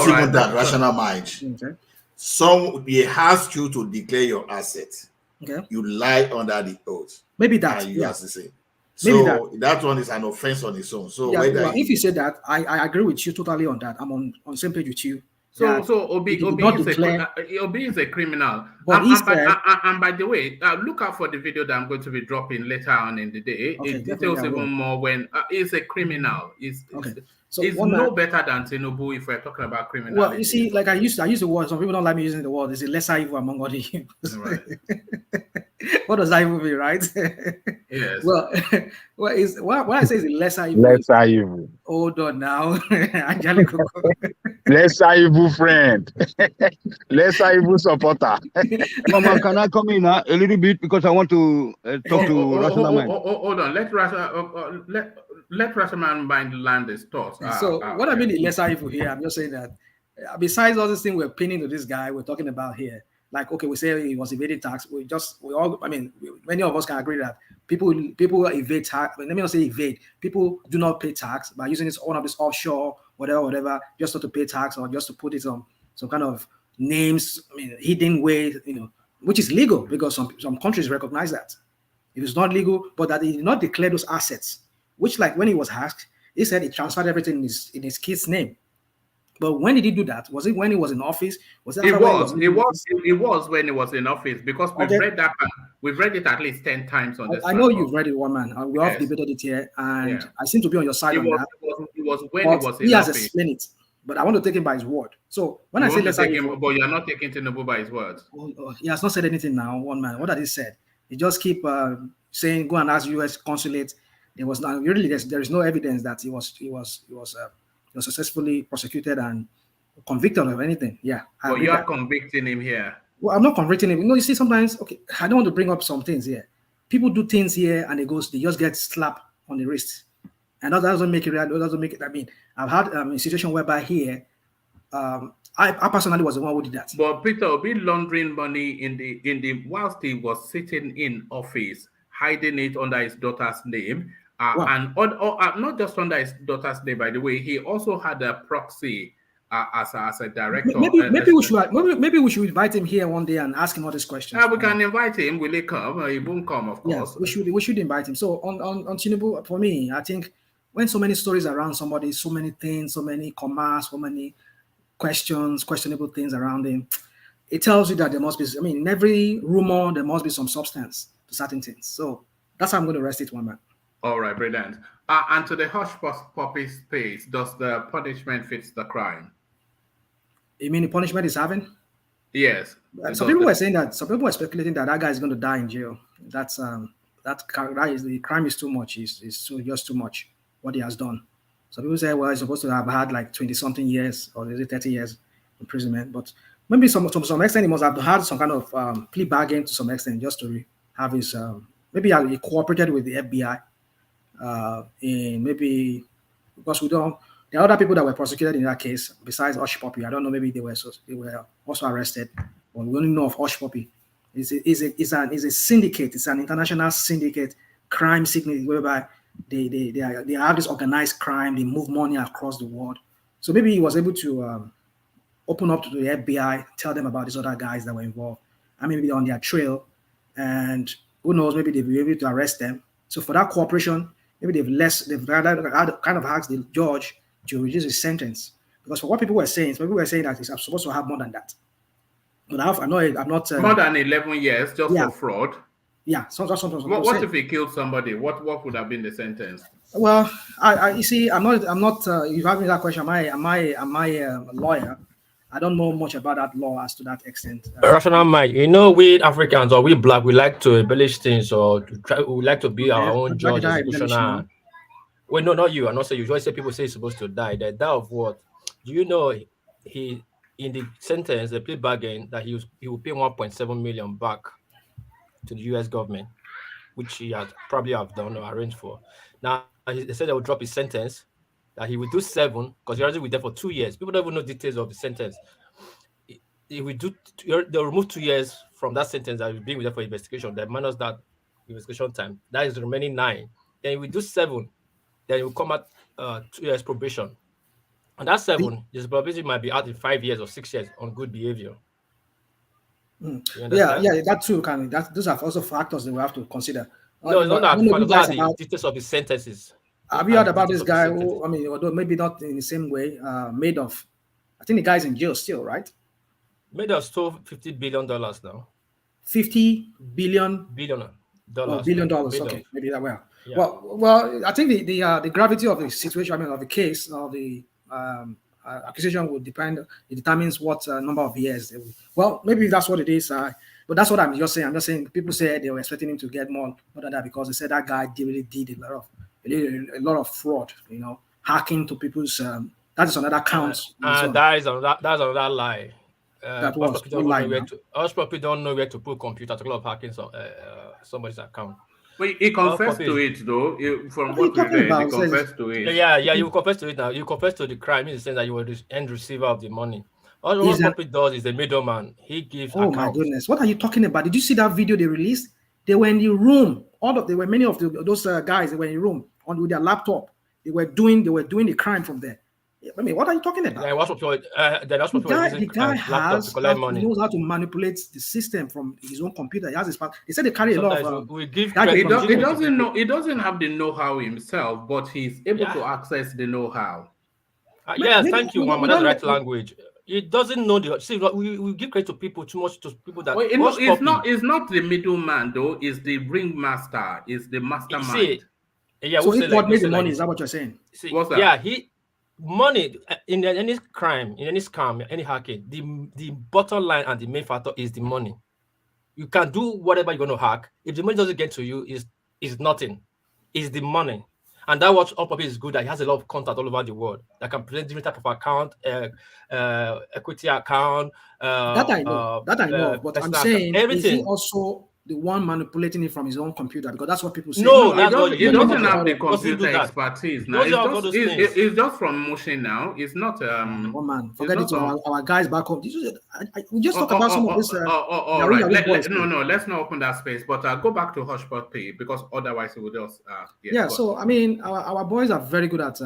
even that rational mind. Okay. He asked you to declare your assets. Okay. You lie under the oath. Maybe that. And you have to say. So that one is an offense on its own. So if you say that, I agree with you totally on that. I'm on the same page with you. So Obi is a criminal. But and by the way, look out for the video that I'm going to be dropping later on in the day. It details even more when he's a criminal. He's no better than Tinubu if we're talking about criminality. Well, you see, like I use the word. Some people don't like me using the word. It's a lesser evil among all the evils. Right. What does that even mean, right? Yes. Well, what I say is a lesser evil. Lesser evil. Hold on now. Lesser evil friend. Lesser evil supporter. Mama, can I come in a little bit because I want to talk to Rational Mind? Hold on. Let Rational Mind land his thoughts. What I mean is lesser evil here. I'm just saying that besides all this thing we're pinning to this guy we're talking about here, like, okay, we say he was evading tax. Many of us can agree that people evade tax. Let me not say evade. People do not pay tax by using one of this offshore, whatever, just not to pay tax or just to put it on some kind of names, hidden way, which is legal because some countries recognize that. If it's not legal, but that he did not declare those assets, which, like, when he was asked, he said he transferred everything in his kid's name. But when did he do that? Was it when he was in office? It was when he was in office because we've read that. We've read it at least 10 times on this. I know you've read it, one man. We all debated it here, and I seem to be on your side on that. It was when he was in office. He has explained it, but I want to take him by his word. So when I say let's take him, but you're not taking Tinubu by his words. He has not said anything now, one man. What had he said? He just keep saying, "Go and ask U.S. consulate." There was not really. There is no evidence that he was successfully prosecuted and convicted of anything. Yeah. Well, you are convicting him here. Well, I'm not convicting him. You see, sometimes, okay, I don't want to bring up some things here. People do things here and they just get slapped on the wrist. And that doesn't make it right. That doesn't make it. I've had a situation whereby here, I personally was the one who did that. But Peter will be laundering money whilst he was sitting in office, hiding it under his daughter's name. And not just under his daughter's name, by the way, he also had a proxy as a director. Maybe we should invite him here one day and ask him all these questions. We can invite him. Will he come? He won't come, of course. Yeah, we should invite him. So on Tinubu, for me, I think when so many stories around somebody, so many things, so many commas, so many questions, questionable things around him, it tells you that there must be. In every rumor there must be some substance to certain things. So that's how I'm going to rest it, one man. All right, brilliant. And to the hush puppy space, does the punishment fit the crime? You mean the punishment is having? Yes. Some people were saying that. Some people were speculating that guy is going to die in jail. That's the crime is too much. It's just too much what he has done. Some people say, well, he's supposed to have had like 20-something years or is it 30 years imprisonment. But maybe to some extent he must have had some kind of plea bargain to some extent just to have his. Maybe he cooperated with the FBI. Maybe because there are other people that were prosecuted in that case besides Hush Puppy. I don't know, maybe they were also arrested, but we only know of Hush Puppy. It's a syndicate. It's an international syndicate, crime syndicate, whereby they have this organized crime. They move money across the world. So maybe he was able to open up to the FBI, tell them about these other guys that were involved. Maybe they're on their trail, and who knows? Maybe they'll be able to arrest them. So for that cooperation, maybe they've kind of asked the judge to reduce his sentence. Because for what people were saying that I'm supposed to have more than that. But I'm not more than 11 years just yeah. for fraud. Yeah, what if he killed somebody? What would have been the sentence? Well, you see, I'm not. You have me that question. Am I a lawyer? I don't know much about that law as to that extent. Rational mind. You know, we Africans or we black, we like to embellish things or we like to be our own judge, executioner. Well, no, not you. I'm not saying you. Always say people say he's supposed to die. They die of what? Do you know he in the sentence, the plea bargain, that he will pay 1.7 million back to the US government, which he had probably have done or arranged for. Now they said they will drop his sentence, that he will do 7 because he already was there for 2 years. People don't even know details of the sentence. He will do. They'll remove 2 years from that sentence that will be with them for investigation. They minus that investigation time. That is the remaining 9. Then he will do 7. Then he will come out 2 years probation. And that 7, his probation might be out in 5 years or 6 years on good behavior. Yeah, that too can. Those are also factors that we have to consider. No, it's not that. The details of the sentences. Have you heard about this guy who, I mean, although maybe not in the same way, Madoff? I think the guy's in jail still, right? Madoff stole $50 billion now. $50 billion? Dollars. $billion. Okay, maybe that well. Yeah. Well, I think the gravity of the situation, I mean, of the case, of the accusation will depend. It determines what number of years. Well, maybe that's what it is. But that's what I'm just saying. I'm just saying people say they were expecting him to get more than that because they said that guy really did a lot of fraud. You know, hacking to people's. That is another count. That's another lie. Most people don't know where to put computer to of hacking somebody's account. Well, he confessed to it, though. From what we read, he confessed to it. Yeah, you confess to it now. You confess to the crime in the sense that you were the end receiver of the money. All what Puppet does is the middleman. He gives accounts. My goodness. What are you talking about? Did you see that video they released? They were in the room. Many of those guys, they were in the room with their laptop. They were doing the crime from there. I mean, what are you talking about? Yeah, the guy knows how to manipulate the system from his own computer. He has his. They said they carry a lot of. He doesn't know. He doesn't have the know-how himself, but he's able to access the know-how. Yes, thank you, Mama. That's the right language. He doesn't know the. See, we give credit to people too much to people that. It's not the middleman though. It's the ringmaster. It's the mastermind. So he made the money. Is that what you're saying? See, what's that? Yeah, money in any crime, in any scam, any hacking, the bottom line and the main factor is the money. You can do whatever you're going to hack. If the money doesn't get to you, is nothing. It's the money. And that what All is good at. He has a lot of contact all over the world that can present different type of account, equity account. That I know. But I'm saying, everything. Is he also the one manipulating it from his own computer? Because that's what people say. No, he doesn't have the computer expertise now. It's just from motion now. It's not. Oh man, forget it. Our guys back home. We just talk about some of this. Right. Let's not open that space. But go back to Hushpot P because otherwise it will just. So I mean, our boys are very good at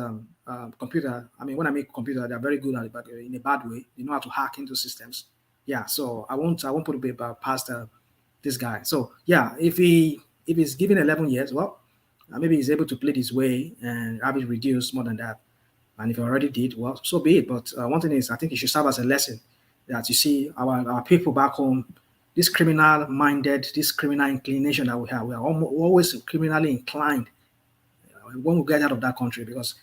computer. I mean, when I make computer, they're very good at it, but in a bad way. They know how to hack into systems. Yeah. So I won't put it past this guy. So yeah, if he's given 11 years, well, maybe he's able to play his way and have it reduced more than that. And if he already did, well, so be it. But one thing is, I think it should serve as a lesson that you see our people back home, this criminal-minded, this criminal inclination that we have, we are always criminally inclined when we get out of that country because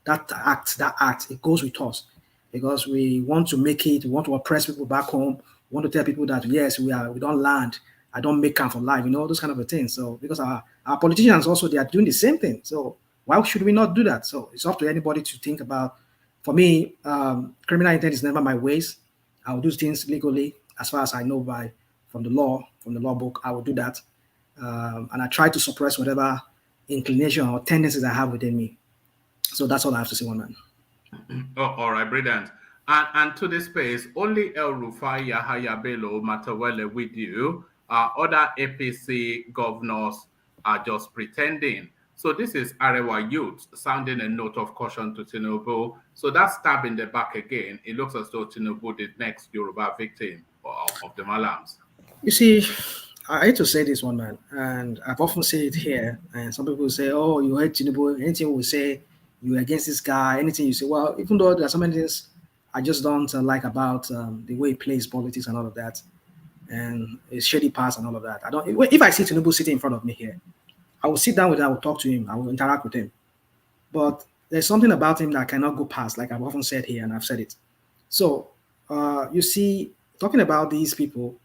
that act, it goes with us because we want to make it, we want to oppress people back home. We want to tell people that yes, we don't land. I don't make camp for life, those kind of things. So because our politicians also, they are doing the same thing. So why should we not do that? So it's up to anybody to think about. For me, criminal intent is never my ways. I will do things legally as far as I know from the law book. I will do that, and I try to suppress whatever inclination or tendencies I have within me. So that's all I have to say, one man. All right, brilliant. And to this space, only El Rufai, Yahaya Bello, Matawele with you. Other APC governors are just pretending. So this is Arewa youth sounding a note of caution to Tinubu. So that stab in the back again, it looks as though Tinubu the next Yoruba victim of the Malams. You see, I hate to say this, one man, and I've often said it here, and some people say, oh, you hate Tinubu, anything we say, you're against this guy. Anything you say, well, even though there are so many things I just don't like about the way he plays politics and all of that, and his shady past and all of that. I don't. If I see Tinubu sitting in front of me here, I will sit down with him. I will talk to him. I will interact with him. But there's something about him that I cannot go past, like I've often said here, and I've said it. So you see, talking about these people,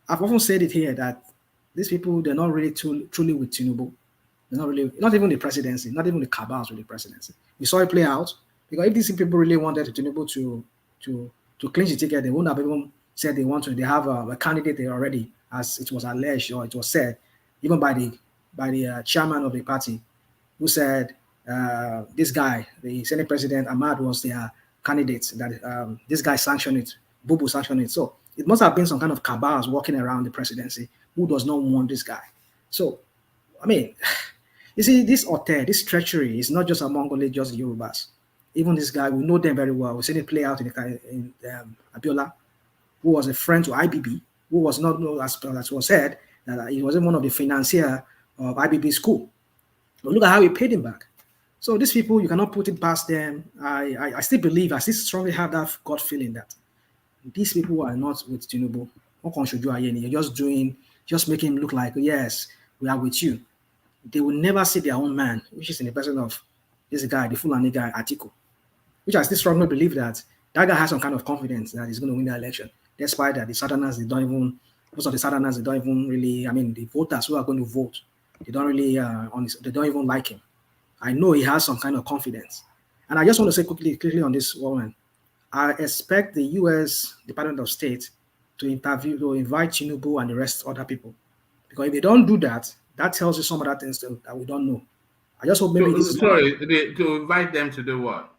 I've often said it here that these people, they're not really truly with Tinubu. They're not really, not even the presidency, not even the cabals with the presidency. We saw it play out, because if these people really wanted Tinubu to clinch the ticket, they wouldn't have even said they want to. They have a candidate there already, as it was alleged or it was said, even by the chairman of the party, who said this guy, the Senate President Ahmad, was their candidate. That this guy sanctioned it, Bubu sanctioned it. So it must have been some kind of cabals walking around the presidency who does not want this guy. So, I mean, you see, this otter, this treachery is not just among only just the Yorubas. Even this guy, we know them very well. We've seen it play out in Abiola, who was a friend to IBB, who was not, as was said, that he wasn't one of the financier of IBB school. But look at how he paid him back. So these people, you cannot put it past them. I still believe, I still strongly have that gut feeling that these people are not with Tinubu. You're just making him look like, yes, we are with you. They will never see their own man, which is in the person of this guy, the Fulani guy, Atiku, which I still strongly believe that guy has some kind of confidence that he's going to win the election, despite that the Southerners, most of the Southerners, they don't even really, I mean, the voters who are going to vote, they don't really, they don't even like him. I know he has some kind of confidence. And I just want to say quickly on this woman, I expect the U.S. Department of State to invite Tinubu and the rest other people. Because if they don't do that, that tells you some other things that we don't know. I just hope maybe to invite them to do what?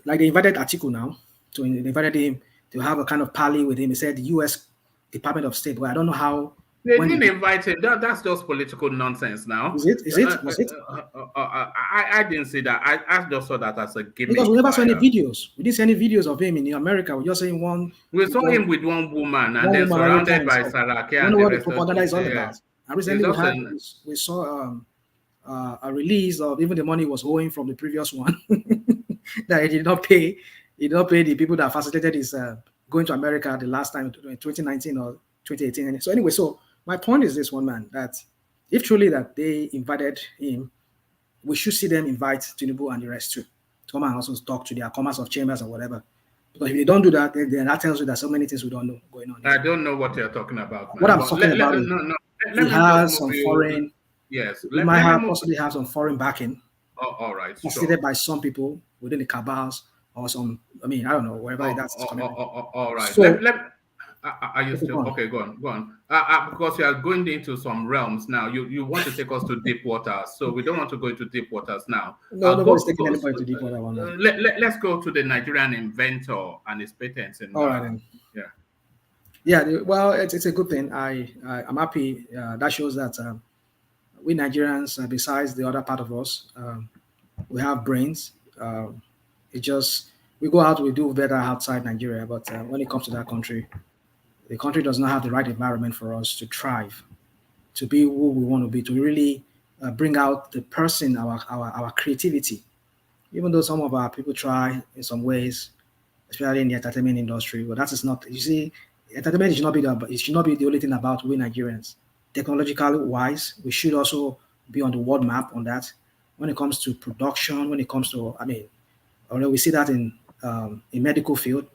Like they invited Atiku now. They invited him to have a kind of parley with him. He said the U.S. Department of State, but I don't know how. They didn't invite him. That's just political nonsense now. Is it? Was it? I didn't see that. I just saw that as a gimmick. Because we never saw any videos. We didn't see any videos of him in America. We just saying one. We saw him with one woman and then surrounded by Saraki. I don't know what the propaganda is all about. And recently we saw a release of even the money was owing from the previous one that he did not pay. He did not pay the people that facilitated his going to America the last time in 2019 or 2018. So anyway, so my point is this one, man, that if truly that they invited him, we should see them invite Tinubu and the rest too to come and also talk to their commerce of chambers or whatever. Because if they don't do that, then that tells you that so many things we don't know going on. I don't know what you're talking about. What I'm talking about is he has some foreign. Yes, he might possibly have some foreign backing. Oh, all right. Considered by some people within the cabals or some. I mean, I don't know wherever that's coming. All right. So, are you still okay? Go on. Because you are going into some realms now. You want to take us to deep waters, so we don't want to go into deep waters now. No, nobody's taking anybody to deep water. Let's go to the Nigerian inventor and his patents. All right, then. Yeah. Yeah. Well, it's a good thing. I'm happy. That shows that we Nigerians, besides the other part of us, we have brains. It just we go out, we do better outside Nigeria, but when it comes to that country, the country does not have the right environment for us to thrive, to be who we want to be, to really bring out the person, our creativity. Even though some of our people try in some ways, especially in the entertainment industry, but that is not. You see, entertainment should not be the only thing about we Nigerians. Technologically wise, we should also be on the world map on that. When it comes to production, when it comes to, I mean, although we see that in medical field,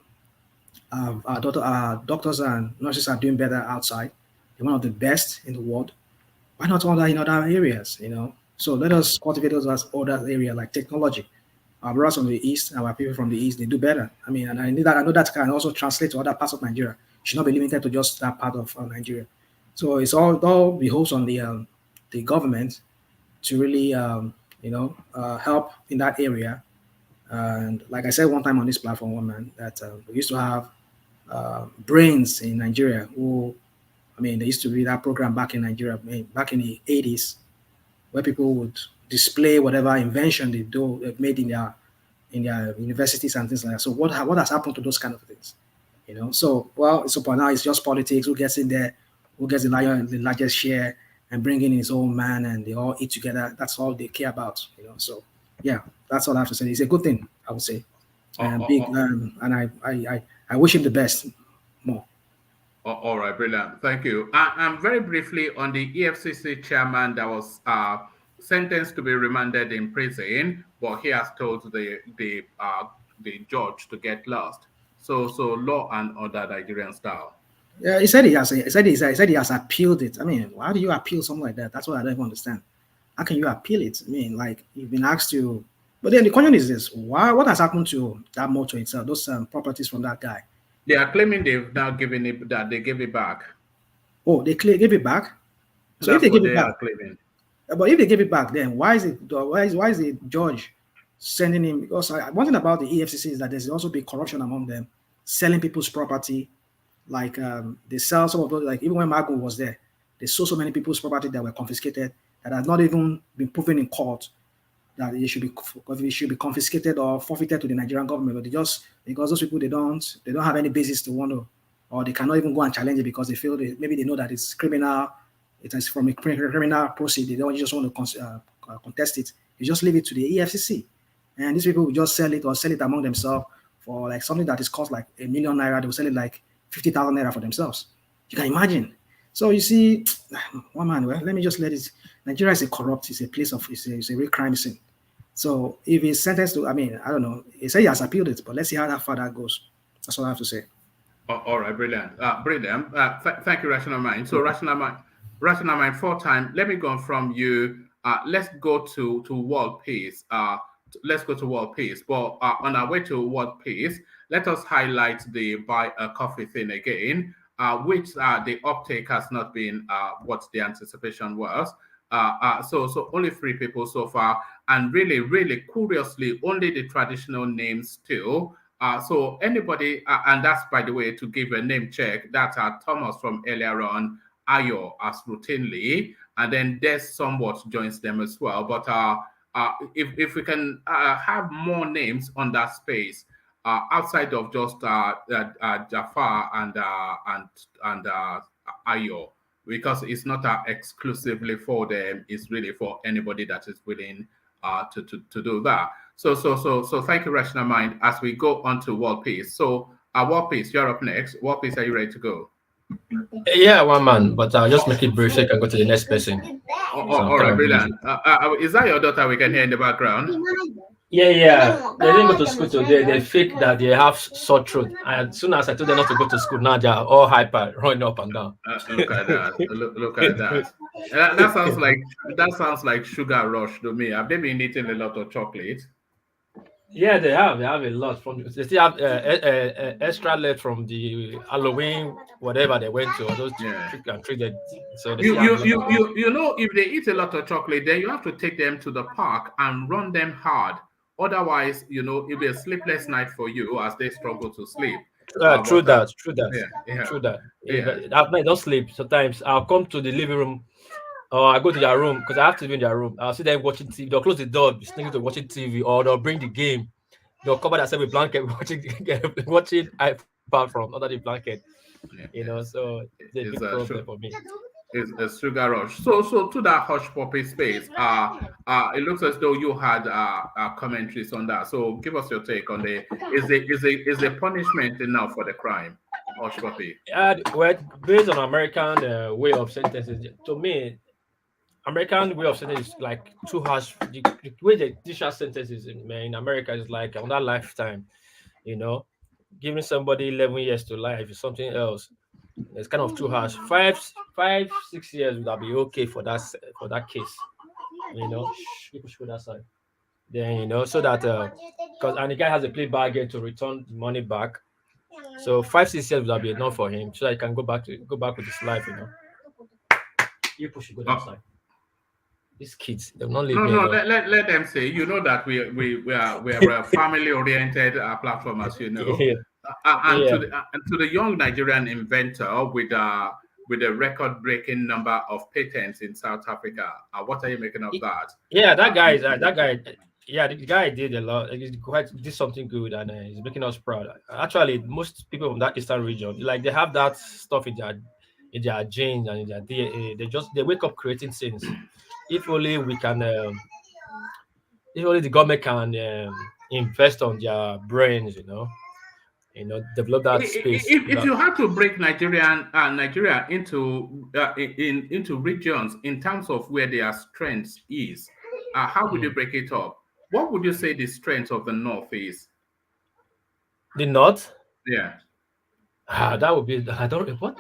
our doctors and nurses are doing better outside. They're one of the best in the world. Why not all that in other areas? So let us cultivate those other areas like technology. Our brothers from the east, our people from the east, they do better. I mean, and I know that can also translate to other parts of Nigeria. It should not be limited to just that part of Nigeria. So it's all behoves on the government to really help in that area. And like I said one time on this platform, man, that we used to have brains in Nigeria who, I mean, there used to be that program back in Nigeria, back in the 80s, where people would display whatever invention they've made in their universities and things like that. So what has happened to those kind of things? So it's upon now. It's just politics. Who gets in there? Who gets the largest share and bring in his own man, and they all eat together. That's all they care about. So yeah, that's all I have to say. It's a good thing, I would say. And I wish him the best more. All right, brilliant. Thank you. And very briefly on the EFCC chairman that was sentenced to be remanded in prison, but he has told the judge to get lost. So law and order Nigerian style. Yeah, he said he has appealed it. I mean, why do you appeal something like that? That's what I don't even understand. How can you appeal it? I mean, like you've been asked to. But then the question is this: what has happened to that motor itself? Those properties from that guy. They are claiming they've now given it, that they gave it back. Oh, they gave it back. So that's if they what give it they back, are claiming. But if they give it back, then why is the judge sending him? Because one thing about the EFCC is that there's also been corruption among them, selling people's property. Like they sell some of those. Like even when Mago was there, they sold so many people's property that were confiscated that has not even been proven in court that it should be confiscated or forfeited to the Nigerian government. But they just, because those people they don't have any basis to want to, or they cannot even go and challenge it because they feel maybe they know that it's criminal. It is from a criminal proceed. They don't just want to contest it. You just leave it to the EFCC, and these people will just sell it among themselves for like something that is cost like ₦1 million. They will sell it like 50,000 naira for themselves. You can imagine. So you see, one man. Well, let me just let it. Nigeria is a corrupt. It's a place of. It's a real crime scene. So if he's sentenced to, I mean, I don't know. He said he has appealed it, but let's see how far that goes. That's all I have to say. All right, brilliant. Brilliant. Thank you, Rational Mind. So Rational Mind, 4 times. Let me go from you. Let's go to world peace. Let's go to world peace. But on our way to world peace, let us highlight the buy a coffee thing again, which the uptake has not been what the anticipation was. So only 3 people so far, and really curiously, only the traditional names still. So anybody, and that's by the way to give a name check. That's Thomas from earlier on, Ayo as routinely, and then Des somewhat joins them as well. But if we can have more names on that space outside of just Jafar and Ayo, because it's not exclusively for them, it's really for anybody that is willing to do that. So thank you, Rational Mind, as we go on to World Peace. So World Peace, you're up next. World Peace, are you ready to go? Yeah, one man, but I'll just make it brief so I can go to the next person. All right, brilliant. Is that your daughter we can hear in the background? Yeah. They didn't go to school today. They fake that they have sore throat. And as soon as I told them not to go to school, now they are all hyper, running up and down. Look at that. Look at that. That sounds like sugar rush to me. Have they been eating a lot of chocolate? Yeah, they have. They have a lot. They still have extra left from the Halloween, whatever they went to, or those trick and treated. So you know, if they eat a lot of chocolate, then you have to take them to the park and run them hard. Otherwise, it'll be a sleepless night for you as they struggle to sleep. True that. Yeah. At night, don't sleep. Sometimes I'll come to the living room, or I go to their room because I have to be in their room. I'll see them watching TV. They'll close the door, sneaking to watching TV, or they'll bring the game. They'll cover themselves with blanket, watching iPad from under the blanket. So it's a big problem for me. It's a sugar rush. So to that hush puppy space, it looks as though you had commentaries on that. So give us your take on is the punishment enough for the crime, hush puppy? Well, based on American way of sentences, to me, American way of sentence is like too harsh. The way they dish out sentences in America is like on that lifetime, giving somebody 11 years to life is something else. It's kind of too harsh. 6 years would be okay for that case. People should go that side. Then so that and the guy has a plea bargain to return the money back. So 5-6 years would be enough for him, so that he can go back with his life. People should go that side. These kids, they're not living. No, let them say. You know that we are a family-oriented platform, as you know. To the young Nigerian inventor with a record-breaking number of patents in South Africa, what are you making of that? Yeah, that guy. Yeah, the guy did a lot. He did something good, and he's making us proud. Actually, most people from that eastern region, they have that stuff in their genes and in their DNA. They wake up creating things. If only we can if only the government can invest on their brains, develop that space. If you had to break Nigeria into regions in terms of where their strength is, how would you break it up? What would you say the strength of the North is? The North? Yeah. That would be. I don't. What?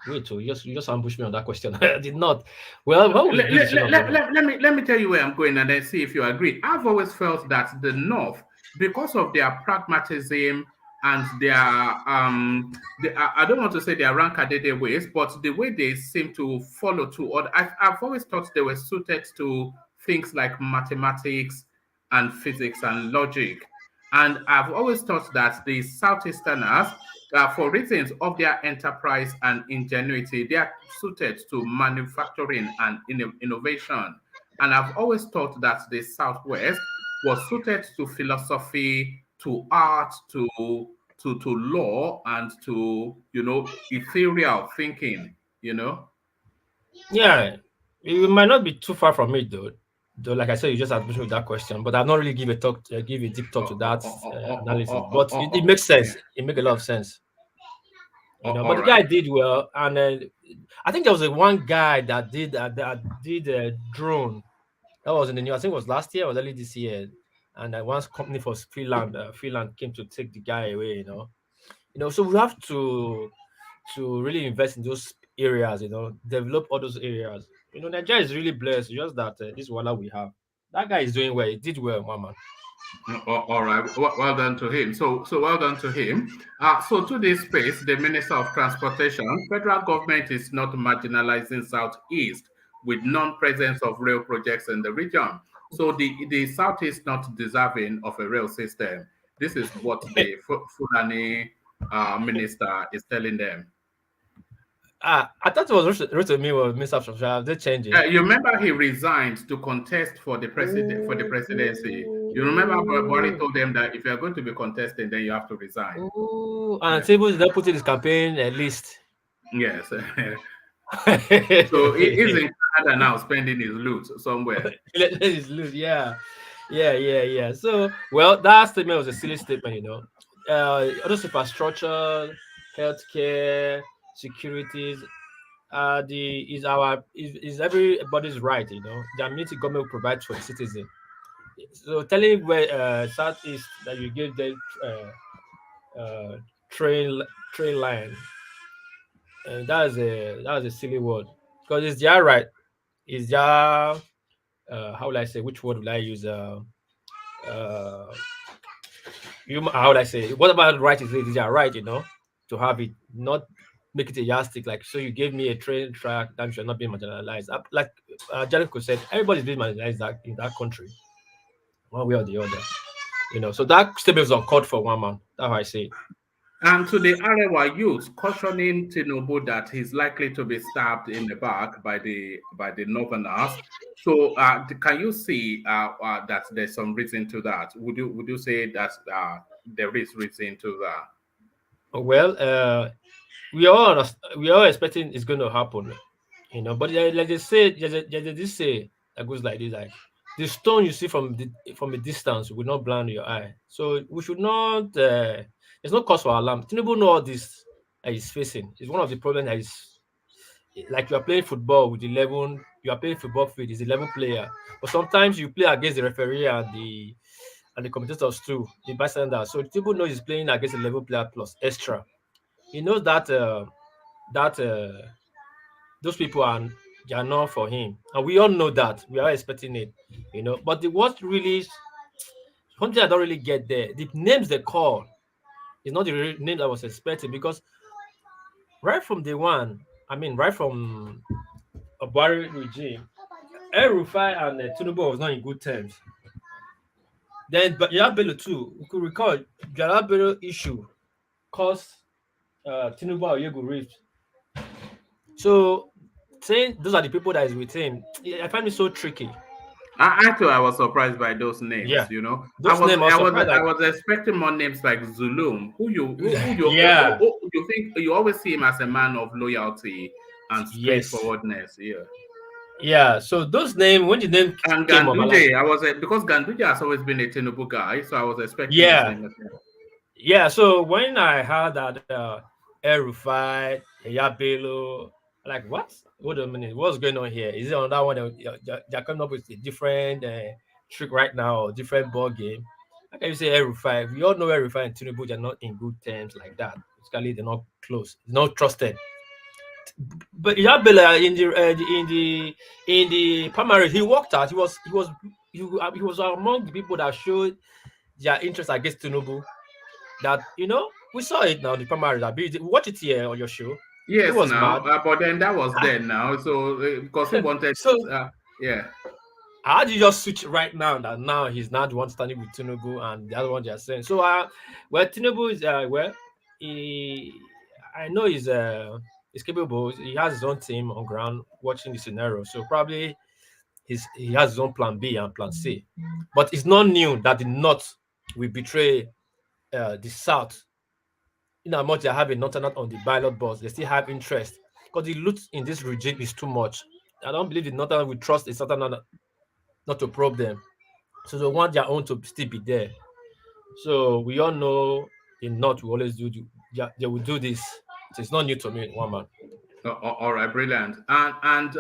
Wait, so you just ambushed me on that question. I did not. Well, what would you do? Let me tell you where I'm going, and then see if you agree. I've always felt that the North, because of their pragmatism and their I don't want to say their rankadede ways, but the way they seem to follow to other. I've always thought they were suited to things like mathematics and physics and logic, and I've always thought that the Southeasterners, for reasons of their enterprise and ingenuity, they are suited to manufacturing and innovation. And I've always thought that the Southwest was suited to philosophy, to art, to law, and to ethereal thinking. Yeah, it might not be too far from it though. Though, like I said, you just answered with that question, but I've not really give a deep talk to that analysis. But it makes sense. It makes a lot of sense. But the guy did well, and I think there was one guy that did a drone. That was in the news. I think it was last year or early this year. And one company for Freeland came to take the guy away. So we have to really invest in those areas. Develop all those areas. Nigeria is really blessed. Just that this water we have. That guy is doing well. He did well, man. All right, well done to him. So well done to him. So to this space, the Minister of Transportation, federal government is not marginalizing Southeast with non-presence of rail projects in the region. So the South is not deserving of a rail system. This is what the Fulani minister is telling them. I thought it was Rotimi or Minister of Transportation. They changed it. You remember he resigned to contest for the presidency. You remember Buhari told them that if you are going to be contesting, then you have to resign. And Tinubu is not putting his campaign list. Yes. So he's in Canada now, spending his loot somewhere. His loot, yeah. So, well, that statement was a silly statement, Other infrastructure, healthcare, securities, is everybody's right, The amenity government will provide for the citizen. So telling where Southeast that you give them train line, and that was a silly word, because it's their right. It's their how will I say? Which word will I use? How will I say? What about right is it? It's their right, to have it, not make it a yardstick. Like, so you gave me a train track that should not be marginalized. Like Jericho said, everybody's being marginalized in that country, one way or the other. So that statement was uncalled for, one man. That's how I say it. And to the Arewa youth, cautioning Tinubu that he's likely to be stabbed in the back by the Northerners. So, can you see that there's some reason to that? Would you say that there is reason to that? Well, we are expecting it's going to happen, But like they say, this say that goes like this: like the stone you see from a distance will not blind your eye. So we should not. There's no cause for alarm. Tinubu know all this that he's facing. It's one of the problems that is like you are playing football with 11. You are playing football field is 11 player, but sometimes you play against the referee and the commentators too, the bystander. So Tinubu knows he's playing against 11 player plus extra. He knows that those people are not for him, and we all know that. We are expecting it, But what really something I don't really get there. The names they call is not the name I was expecting, because right from day one, right from a Buhari regime, El-Rufai and Tinubu was not in good terms. Then, but Yahya Bello too, we could recall Yahya Bello issue caused Tinubu Oyegu rift. So saying those are the people that is with him, I find it so tricky. Actually, I was surprised by those names. Yeah. I was expecting more names like Zulum, who you think you always see him as a man of loyalty and straightforwardness. Yeah. Yeah, so those names, when the name And came up, I'm like, Ganduje, because Ganduje has always been a Tinubu guy, so I was expecting the yeah, same as well. yeah. So when I heard that El Rufai, Yaya Bello, like, what? Wait a minute, what's going on here? Is it on that one that they're coming up with a different trick right now, or different ball game? How can you say El Rufai? We all know El Rufai and Tinubu are not in good terms like that. Basically, they're not close, not trusted. But Yabela in the primary, he walked out. He was among the people that showed their interest against Tinubu. That we saw it now in the primary. That watch it here on your show. It Yes, was now, mad. but then that was then now. So because he wanted, So yeah. how do you just switch right now that now he's not the one standing with Tinubu and the other one they're saying? So well, Tinubu is I know he's capable. He has his own team on ground watching the scenario. So probably he has his own plan B and plan C. But it's not new that the North will betray the South. In as much they have a Northern on the ballot box, they still have interest because the loot in this regime is too much. I don't believe the Northern will trust the Southern not to probe them. So they want their own to still be there. So we all know the North will always they will do this. So it's not new to me, one man. All right, brilliant. And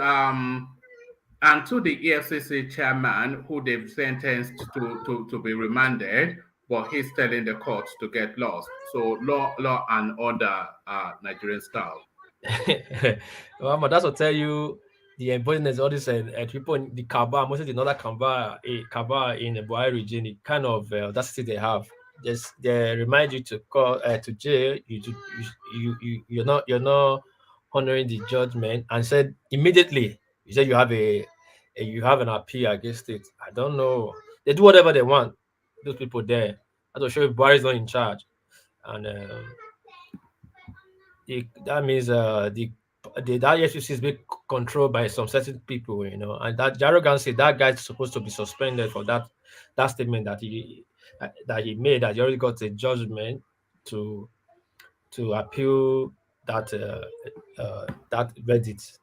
to the EFCC chairman, who they've sentenced to be remanded, but he's telling the courts to get lost. So law and order, Nigerian style. Well, man, that's what tell you the embodiment all these people in the Kaba, mostly the northern Kaba in the Buhari region, the kind of audacity they have. They remind you to call to jail. You're not honoring the judgment, and said immediately you said you have an appeal against it. I don't know. They do whatever they want. Those people there. That will show you Buhari is not in charge, and that means that EFCC is being controlled by some certain people, and that the arrogancy, that guy is supposed to be suspended for that statement that he made, that he already got a judgment to appeal that verdict.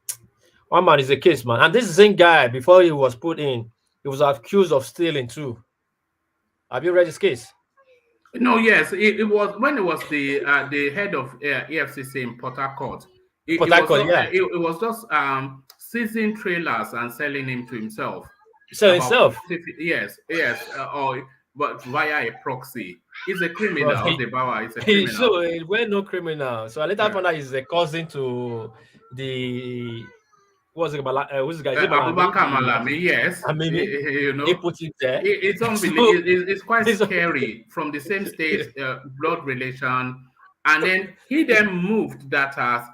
One man is a case, man, and this same guy before he was put in, he was accused of stealing too. Have you read his case? No, yes, it was when it was the head of EFCC in Port Harcourt. Port Harcourt, yeah. It was just seizing trailers and selling him to himself. So himself? Yes, or but via a proxy. He's a criminal. The Bauer is a criminal. So we're no criminal. So I later found out he's a cousin to the what's it who's the guy? Abubakar Malami, yes. He put it there. It's unbelievable. It's quite scary from the same state, blood relation. And then he then moved that as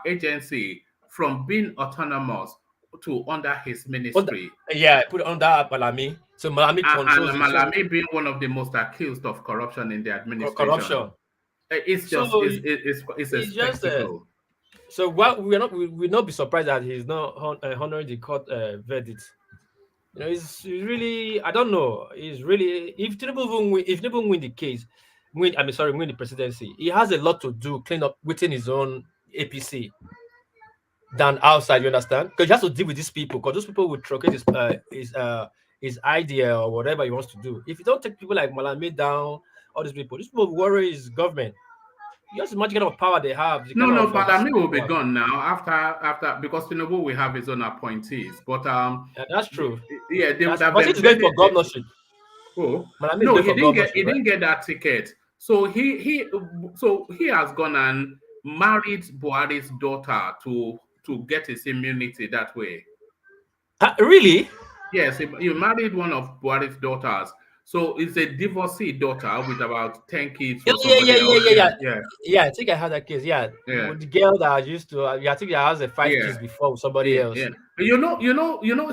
agency from being autonomous to under his ministry. Put it under Malami. So Malami controls and Malami being one of the most accused of corruption in the administration. Corruption. It's just it's a spectacle. So we'll not be surprised that he's not honoring the court verdict. It's really, I don't know. It's really, if Tinubu win the case, win the presidency, he has a lot to do, clean up within his own APC than outside. You understand? Because he has to deal with these people. Because those people will truncate his idea or whatever he wants to do. If you don't take people like Malami down, all these people will worry his government. Just imagine kind of power they have. No, Malami will be gone now after because Tinubu will have his own appointees. But that's true. Yeah, they would have been going for governorship. Oh no, he didn't get that ticket. So he has gone and married Buhari's daughter to get his immunity that way. Really? Yes, he married one of Buhari's daughters. So it's a divorcee daughter with about 10 kids. Yeah, I think I had that case. Yeah. The girl that I used to. I think I has 5 kids before with somebody else. Yeah. You know,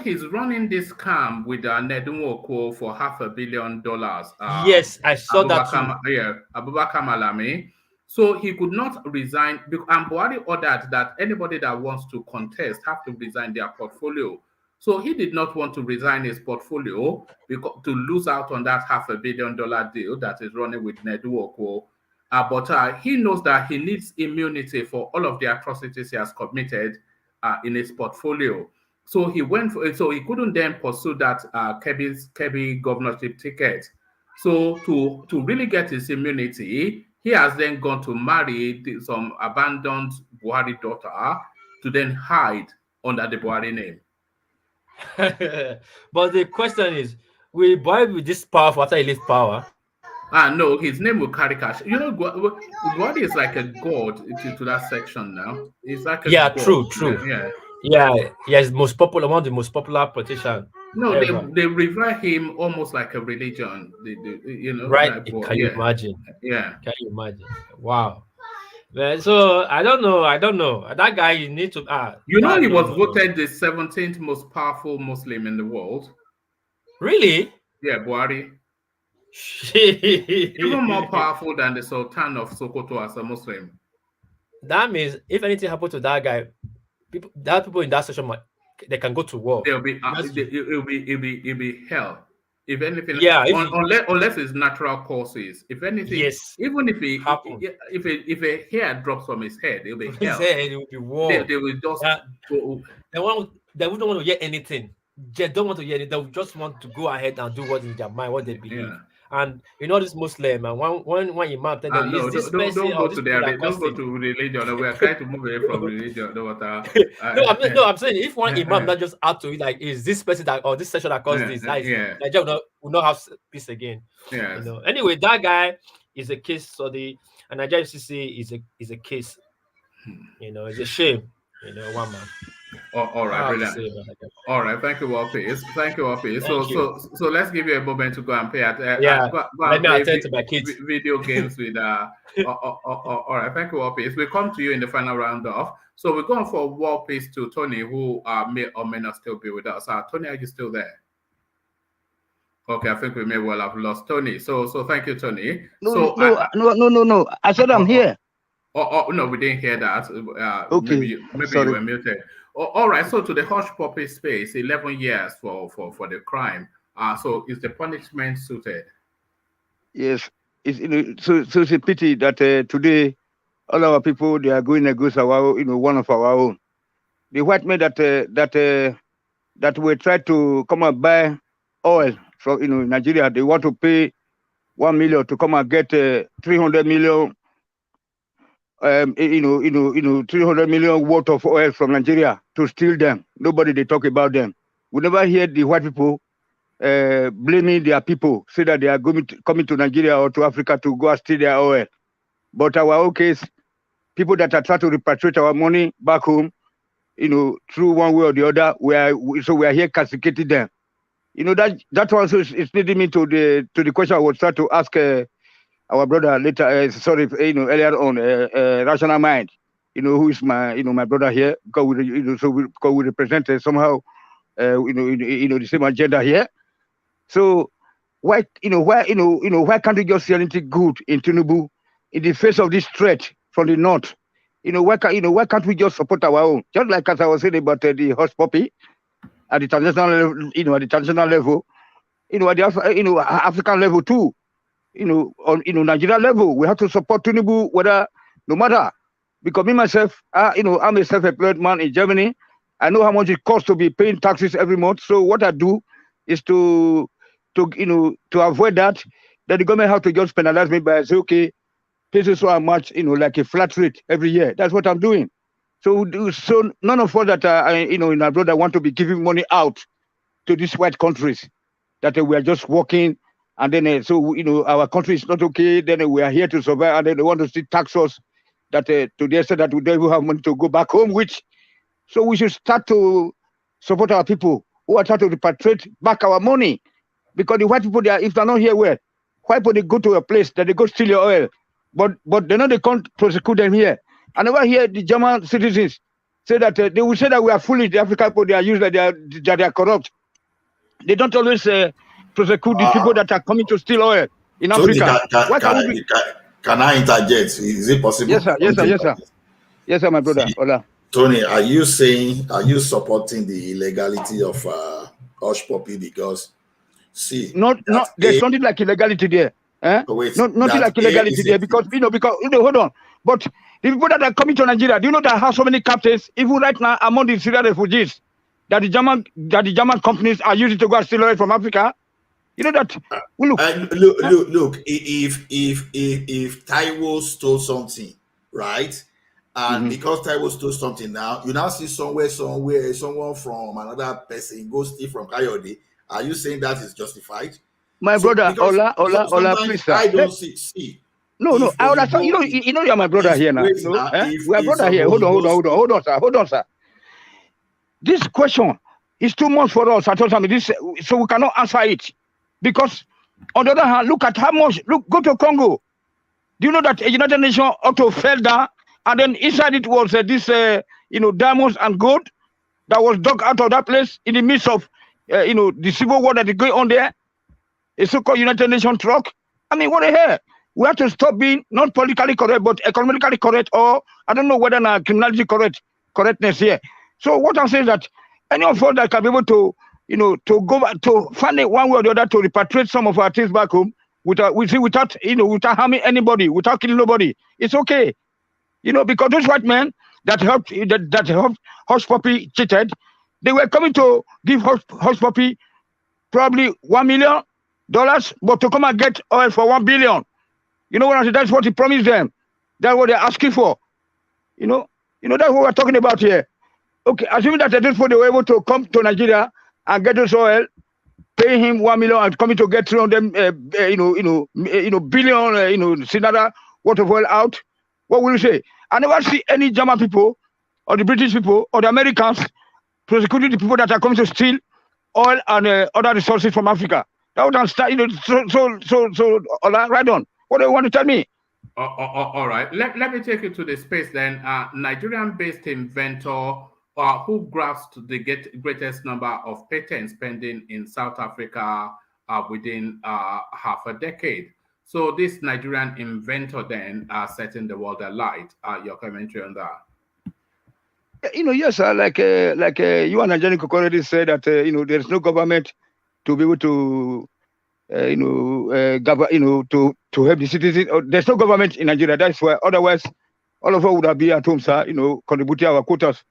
he's running this scam with Nedunwoko for $500 million. Yes, I saw that too. Yeah, Abubakar Malami. So he could not resign, and Buhari ordered that anybody that wants to contest have to resign their portfolio. So he did not want to resign his portfolio to lose out on that $500 million deal that is running with Nedunwoko. But he knows that he needs immunity for all of the atrocities he has committed in his portfolio. So he went for, so he couldn't then pursue that Kebbi governorship ticket. So to really get his immunity, he has then gone to marry some abandoned Buhari daughter to then hide under the Buhari name. But the question is, will Buhari be this powerful after he leaves power? No, his name will carry cash. You know, Buhari is like a god to that section now. He's like a god. True. Yeah, he's most popular, one of the most popular politicians. No, they revere him almost like a religion. You know, right? Like, Can you imagine? Yeah. Can you imagine? Wow. So I don't know. That guy, you need to. He was voted the 17th most powerful Muslim in the world. Really? Yeah, Buhari. Even more powerful than the Sultan of Sokoto as a Muslim. That means if anything happened to that guy, people in that section, they can go to war. It'll be hell. If anything, unless it's natural causes. If anything, yes. Even if a hair drops from his head, it'll be hell. It will be war. They will just go. They wouldn't want to hear anything. They don't want to hear it. They just want to go ahead and do what in their mind, what they believe. Yeah. And this Muslim, and one imam tell them, don't go to religion. We are trying to move away from religion. I'm saying if one imam not just out to it, like, is this person or this session that caused this? Nigeria will not have peace again. Yeah. Anyway, that guy is a case study, and Nigeria EFCC is a case. It's a shame. One man. All right, brilliant. All right, thank you, Walpies. So let's give you a moment to go and play let me attend to my kids. Video games with all right, thank you, Walpies. We come to you in the final round off. So we're going for Walpies to Tony, who may or may not still be with us. Tony, are you still there? Okay, I think we may well have lost Tony. So thank you, Tony. No. I said I'm here. No, we didn't hear that. Okay, maybe you were muted. All right, so to the hush puppy space, 11 years for the crime. So is the punishment suited? Yes, so it's a pity that today all our people, they are going against one of our own. The white men that we try to come and buy oil from Nigeria, they want to pay 1 million to come and get 300 million. 300 million worth of oil from Nigeria to steal them. Nobody they talk about them. We never hear the white people blaming their people, say that they are coming to Nigeria or to Africa to go and steal their oil. But our own case, people that are trying to repatriate our money back home, through one way or the other, we are here castigating them. That also is leading me to the question I was trying to ask our brother later, earlier on, Rational Mind, who is my brother here, because we represent somehow, the same agenda here. So why can't we just see anything good in Tinubu in the face of this threat from the north? Why can't we just support our own? Just like as I was saying about the hush puppy at the international level, at the international level, at the African level too. On Nigeria level, we have to support Tinubu, no matter. Because me myself, I'm a self-employed man in Germany. I know how much it costs to be paying taxes every month. So what I do is to avoid that. Then the government have to just penalize me by say, okay, pay so much, like a flat rate every year. That's what I'm doing. So none of us that are, in our brother want to be giving money out to these white countries that we are just working. And then, our country is not okay. Then we are here to survive. And then they want to still tax us that to the extent that we don't even have money to go back home, so we should start to support our people who are trying to repatriate back our money. Because the white people, if they're not here, why people they go to a place that they go steal your oil? But they know they can't prosecute them here. I never hear the German citizens say that they will say that we are foolish. The African people, they are used that they are corrupt. They don't always prosecute the people that are coming to steal oil in Africa. Can I interject? Is it possible? Yes, sir. Yes, sir, my brother. Hola. Tony, are you supporting the illegality of hush puppy? Because there's something like illegality there. Nothing like illegality there because hold on. But the people that are coming to Nigeria, do you know that how so many captains, even right now among the Syrian refugees, that the German companies are using to go and steal oil from Africa? You know that. Look. If Taiwo stole something, right? And because Taiwo stole something now, you now see somewhere, someone from another person goes steal from Coyote. Are you saying that is justified? My brother, Ola, please, sir. I don't see. No, I understand. You know, you're my brother here now. We are brother here. Hold on, sir. This question is too much for us. I told him this, so we cannot answer it. Because on the other hand, look at how much. Go to Congo. Do you know that a United Nations auto fell down, and then inside it was this, diamonds and gold that was dug out of that place in the midst of, the civil war that is going on there. A so-called United Nations truck. I mean, what the hell? We have to stop being not politically correct, but economically correct, or I don't know whether not criminality correctness here. So what I'm saying is that any of us that can be able to, to go back to find it one way or the other to repatriate some of our things back home without harming anybody, without killing nobody, it's okay. Because those white men that helped Hush Puppy cheated, they were coming to give Hush Puppy probably $1 million, but to come and get oil for $1 billion. You know what I'm saying? That's what he promised them. That's what they're asking for. That's what we're talking about here. Okay, assuming that at this point they were able to come to Nigeria and get this oil, pay him $1 million and coming to get 300 billion, another worth of oil out. What will you say? I never see any German people or the British people or the Americans prosecuting the people that are coming to steal oil and other resources from Africa. That would start, so right on. What do you want to tell me? All right. Let me take you to the space then. Nigerian-based inventor who grasped the greatest number of patents pending in South Africa within half a decade. So this Nigerian inventor then setting the world alight. Your commentary on that? Yes, sir. Like you and Angelica already said that there is no government to be able to to help the citizens. There's no government in Nigeria. That's why otherwise all of us would have been at home, sir, contributing our quotas,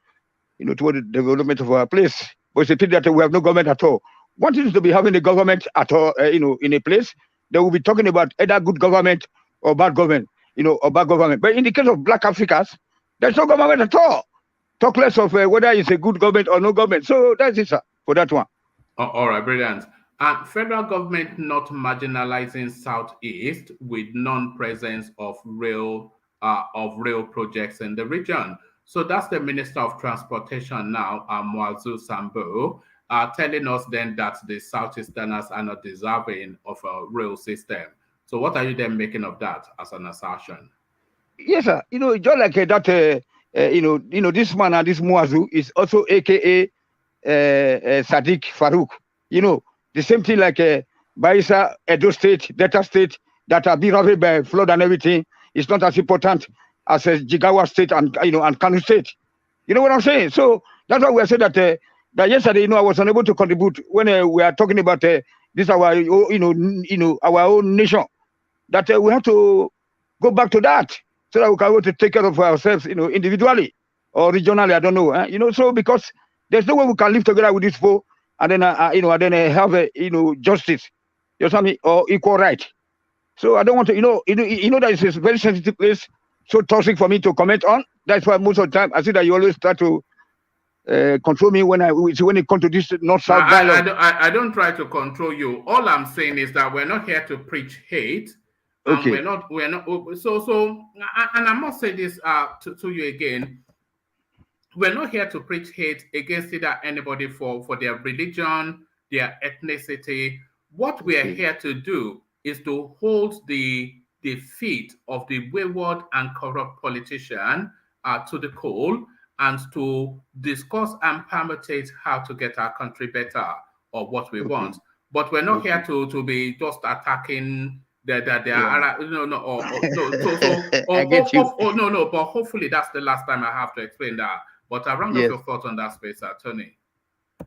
toward the development of our place. But it's a pity that we have no government at all. One thing is to be having a government at all, in a place. They will be talking about either good government or bad government, or bad government. But in the case of Black Africans, there's no government at all. Talk less of whether it's a good government or no government. So that's it, sir, for that one. All right, brilliant. Federal government not marginalizing Southeast with non-presence of real projects in the region. So that's the Minister of Transportation now, Mwazu Sambo, telling us then that the Southeasterners are not deserving of a rail system. So what are you then making of that as an assertion? Yes, sir. Just like that, this man and this Mwazu is also AKA Sadiq Farouk. The same thing like Baisa, Edo State, Delta State, that are being ravaged by flood and everything. It's not as important as Jigawa State and and Kano State. You know what I'm saying? So that's why we said that that yesterday, I was unable to contribute when we are talking about this our our own nation. That we have to go back to that so that we can go to take care of ourselves, individually or regionally. I don't know, So because there's no way we can live together with these people and then have justice, or equal right. So I don't want to, that is a very sensitive place, so toxic for me to comment on. That's why most of the time I see that you always try to control me when it comes to this North-South dialogue. I don't try to control you. All I'm saying is that we're not here to preach hate. Okay. We're not. So, and I must say this to you again. We're not here to preach hate against either anybody for their religion, their ethnicity. What we are here to do is to hold the feet of the wayward and corrupt politician to the coal and to discuss and permutate how to get our country better or what we want. But we're not here to be just attacking but hopefully that's the last time I have to explain that. But I round up your thoughts on that space, Tony.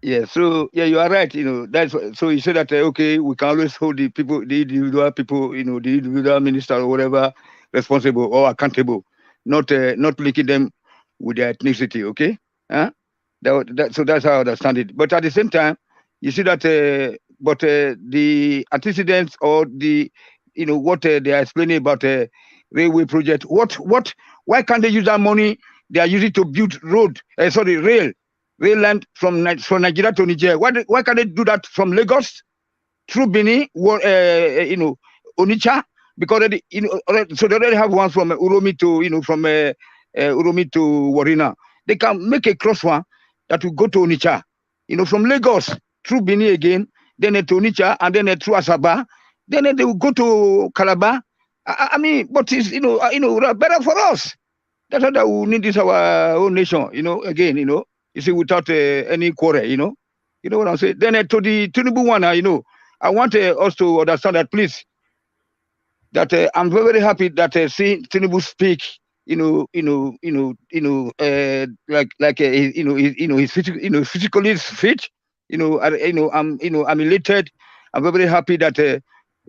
Yeah, so you are right. That's so you said that okay, we can always hold the individual people, the individual minister or whatever responsible or accountable, not linking them with their ethnicity. Okay, So that's how I understand it. But at the same time, you see that, the antecedents or the, what they are explaining about railway project. Why can't they use that money they are using to build rail land from Nigeria to Niger? Why can't they do that from Lagos through Benin, Onitsha? Because so they already have one from Uromi to, from Uromi to Warina. They can make a cross one that will go to Onitsha, from Lagos through Benin again, then to Onitsha, and then through Asaba, then they will go to Calabar. I mean, but it's better for us. That's how that we need this our own nation. Again, you see, without any quarrel. You know what I'm saying. Then to the Tinubu one, I want us to understand that, please. That I'm very, very happy that seeing Tinubu speak. He's physically fit. I'm elated. I'm very, very happy that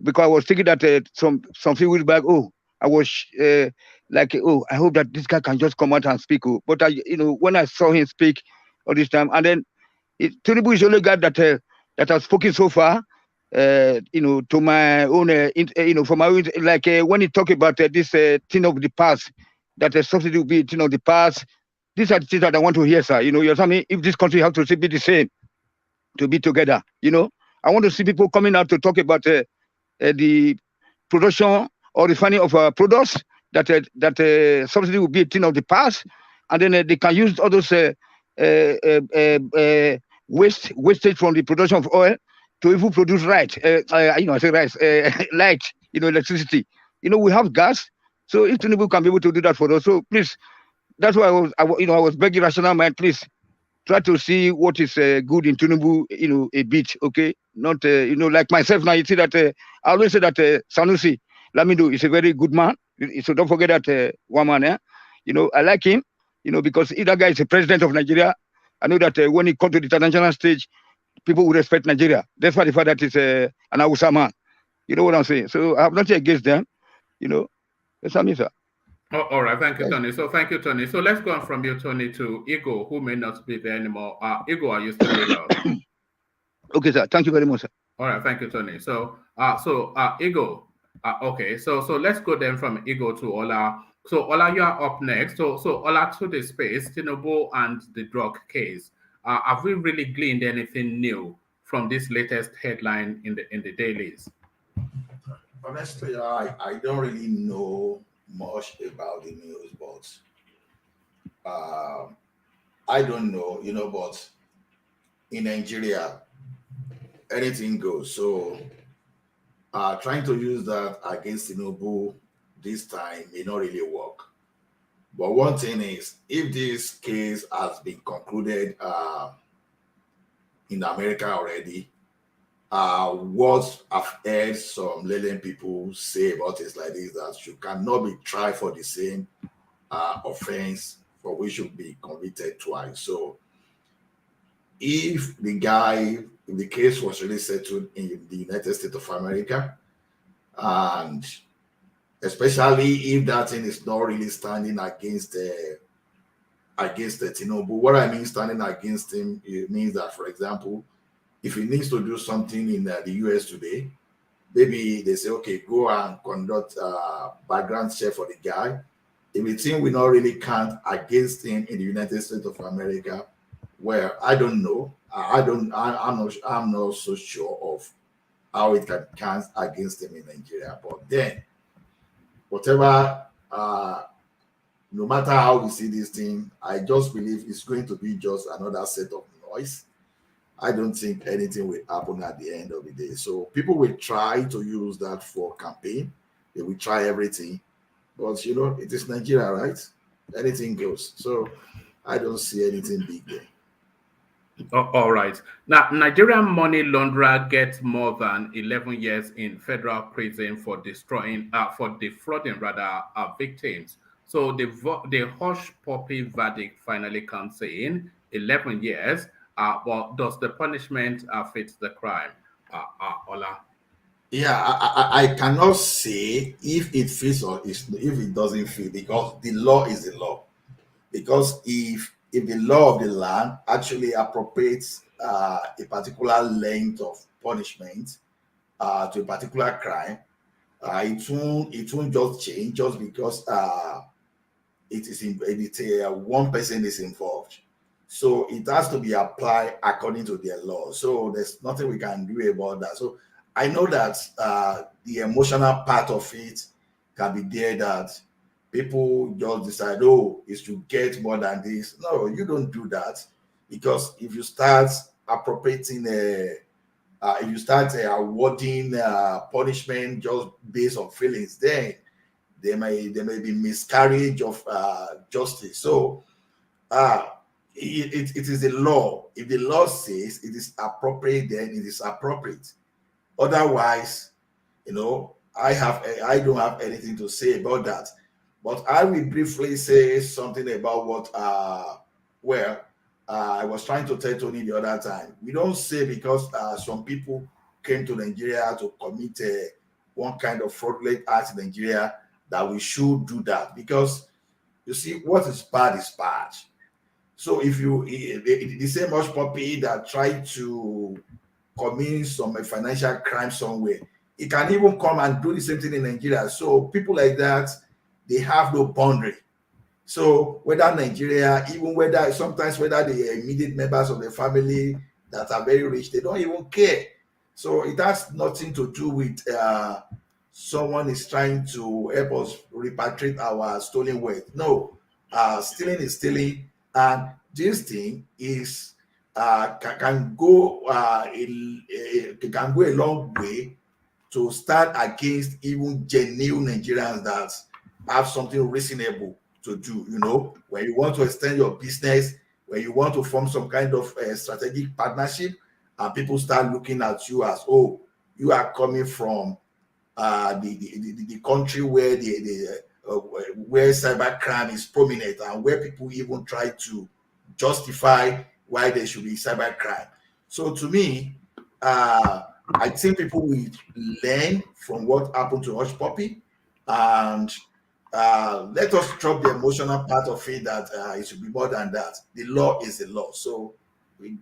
because I was thinking that some few weeks back, I was I hope that this guy can just come out and speak. But when I saw him speak all this time, and then Tinubu is the only guy that has spoken so far. To my own, for my own, when he talk about this thing of the past, that a subsidy will be a thing of the past. These are the things that I want to hear, sir. You're telling me if this country has to be the same, to be together. I want to see people coming out to talk about the production or refining of products that subsidy will be a thing of the past, and then they can use all those wastage from the production of oil to even produce light, electricity. We have gas, so if Tinubu can be able to do that for us, so please, that's why I was begging rational mind, please try to see what is good in Tinubu, a bit, okay? Not, like myself now. You see that I always say that Sanusi Lamido is a very good man, so don't forget that one man. I like him, because if that guy is the president of Nigeria, I know that when he comes to the international stage, people will respect Nigeria. That's why the fact that he's an Hausa man. You know what I'm saying? So I have nothing against them. That's what I mean, sir. All right, thank you, Tony. So thank you, Tony. So let's go on from you, Tony, to Ego, who may not be there anymore. Ego, are you still with us? Okay, sir. Thank you very much, sir. All right, thank you, Tony. So Ego. Okay, so let's go then from Ego to Ola. So Ola, you are up next. So Ola, to the space, Tinubu and the drug case. Have we really gleaned anything new from this latest headline in the dailies? Honestly, I don't really know much about the news, but I don't know, but in Nigeria, anything goes. So trying to use that against Tinubu this time may not really work. But one thing is, if this case has been concluded in America already, what I've heard some Leyland people say about it like this, that you cannot be tried for the same offense for which you be convicted twice. So if the case was really settled in the United States of America, and especially if that thing is not really standing against the Tinubu, what I mean standing against him, it means that, for example, if he needs to do something in the US today, maybe they say, okay, go and conduct background check for the guy. If the thing will not really count against him in the United States of America, well, I don't know. I'm not so sure of how it can count against him in Nigeria. But then, whatever, no matter how we see this thing, I just believe it's going to be just another set of noise. I don't think anything will happen at the end of the day. So people will try to use that for campaign. They will try everything. But, it is Nigeria, right? Anything goes. So I don't see anything big there. All right. Now, Nigerian money launderer gets more than 11 years in federal prison for defrauding victims. So the hush puppy verdict finally comes in 11 years. But does the punishment fit the crime? Ola? Yeah, I cannot say if it fits or if it doesn't fit, because the law is the law. Because if if the law of the land actually appropriates a particular length of punishment to a particular crime, it won't just change just because one person is involved. So it has to be applied according to their law. So there's nothing we can do about that. So I know that the emotional part of it can be there, that people just decide, oh, it's to get more than this. No, you don't do that, because if you start appropriating if you start awarding punishment just based on feelings, then there may be miscarriage of justice. So it is the law. If the law says it is appropriate, then it is appropriate. Otherwise, I don't have anything to say about that. But I will briefly say something about what I was trying to tell Tony the other time. We don't say because some people came to Nigeria to commit one kind of fraudulent act in Nigeria that we should do that, because you see, what is bad is bad. So if the same hush puppy that tried to commit some financial crime somewhere, it can even come and do the same thing in Nigeria. So people like that, they have no boundary. So whether Nigeria, even whether the immediate members of the family that are very rich, they don't even care. So it has nothing to do with someone is trying to help us repatriate our stolen wealth. No, stealing is stealing, and this thing is can go a long way to stand against even genuine Nigerians that have something reasonable to do. When you want to extend your business, when you want to form some kind of strategic partnership, and people start looking at you as, oh, you are coming from the country where where cybercrime is prominent, and where people even try to justify why there should be cybercrime. So to me, I think people will learn from what happened to Hush Puppy, and let us drop the emotional part of it, that it should be more than that. The law is the law, so we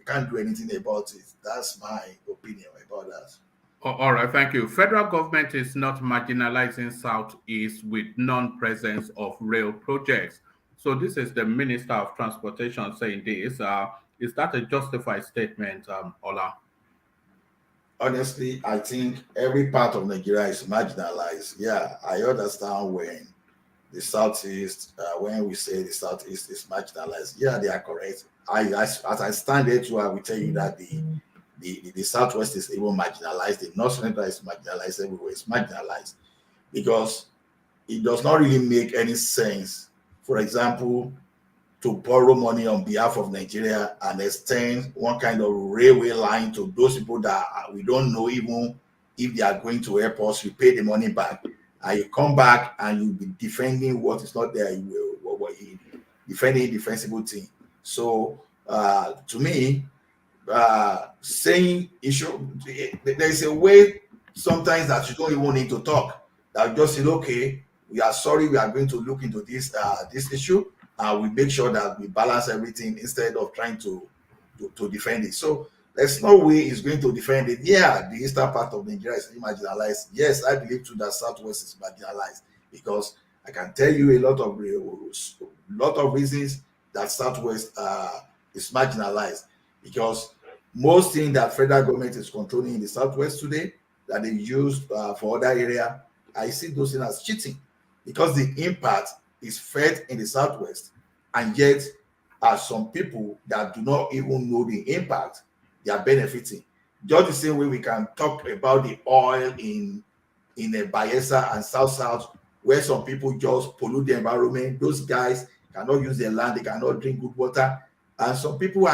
can't do anything about it. That's my opinion about that. All right, thank you. Federal government is not marginalizing Southeast with non-presence of rail projects. So this is the Minister of Transportation saying this. Is that a justified statement, Ola? Honestly, I think every part of Nigeria is marginalized. Yeah, I understand when the Southeast, when we say the Southeast is marginalized. Yeah, they are correct. As I stand here too, I will tell you that the Southwest is even marginalized. The North Central is marginalized. Everywhere is marginalized, because it does not really make any sense, for example, to borrow money on behalf of Nigeria and extend one kind of railway line to those people that we don't know even if they are going to help us. We pay the money back, and you come back and you'll be defending what is not there. You will defending a defensible thing. So to me, saying there's a way sometimes that you don't even need to talk. That just say, okay, we are sorry, we are going to look into this issue, and we make sure that we balance everything instead of trying to defend it. So there's no way it's going to defend it. Yeah, the eastern part of Nigeria is marginalized. Yes, I believe too that Southwest is marginalized, because I can tell you a lot of reasons that Southwest is marginalized, because most things that federal government is controlling in the Southwest today that they use for other area, I see those things as cheating, because the impact is felt in the Southwest, and yet some people that do not even know the impact, they are benefiting. Just the same way we can talk about the oil in Bayelsa and South, where some people just pollute the environment. Those guys cannot use their land, they cannot drink good water, and some people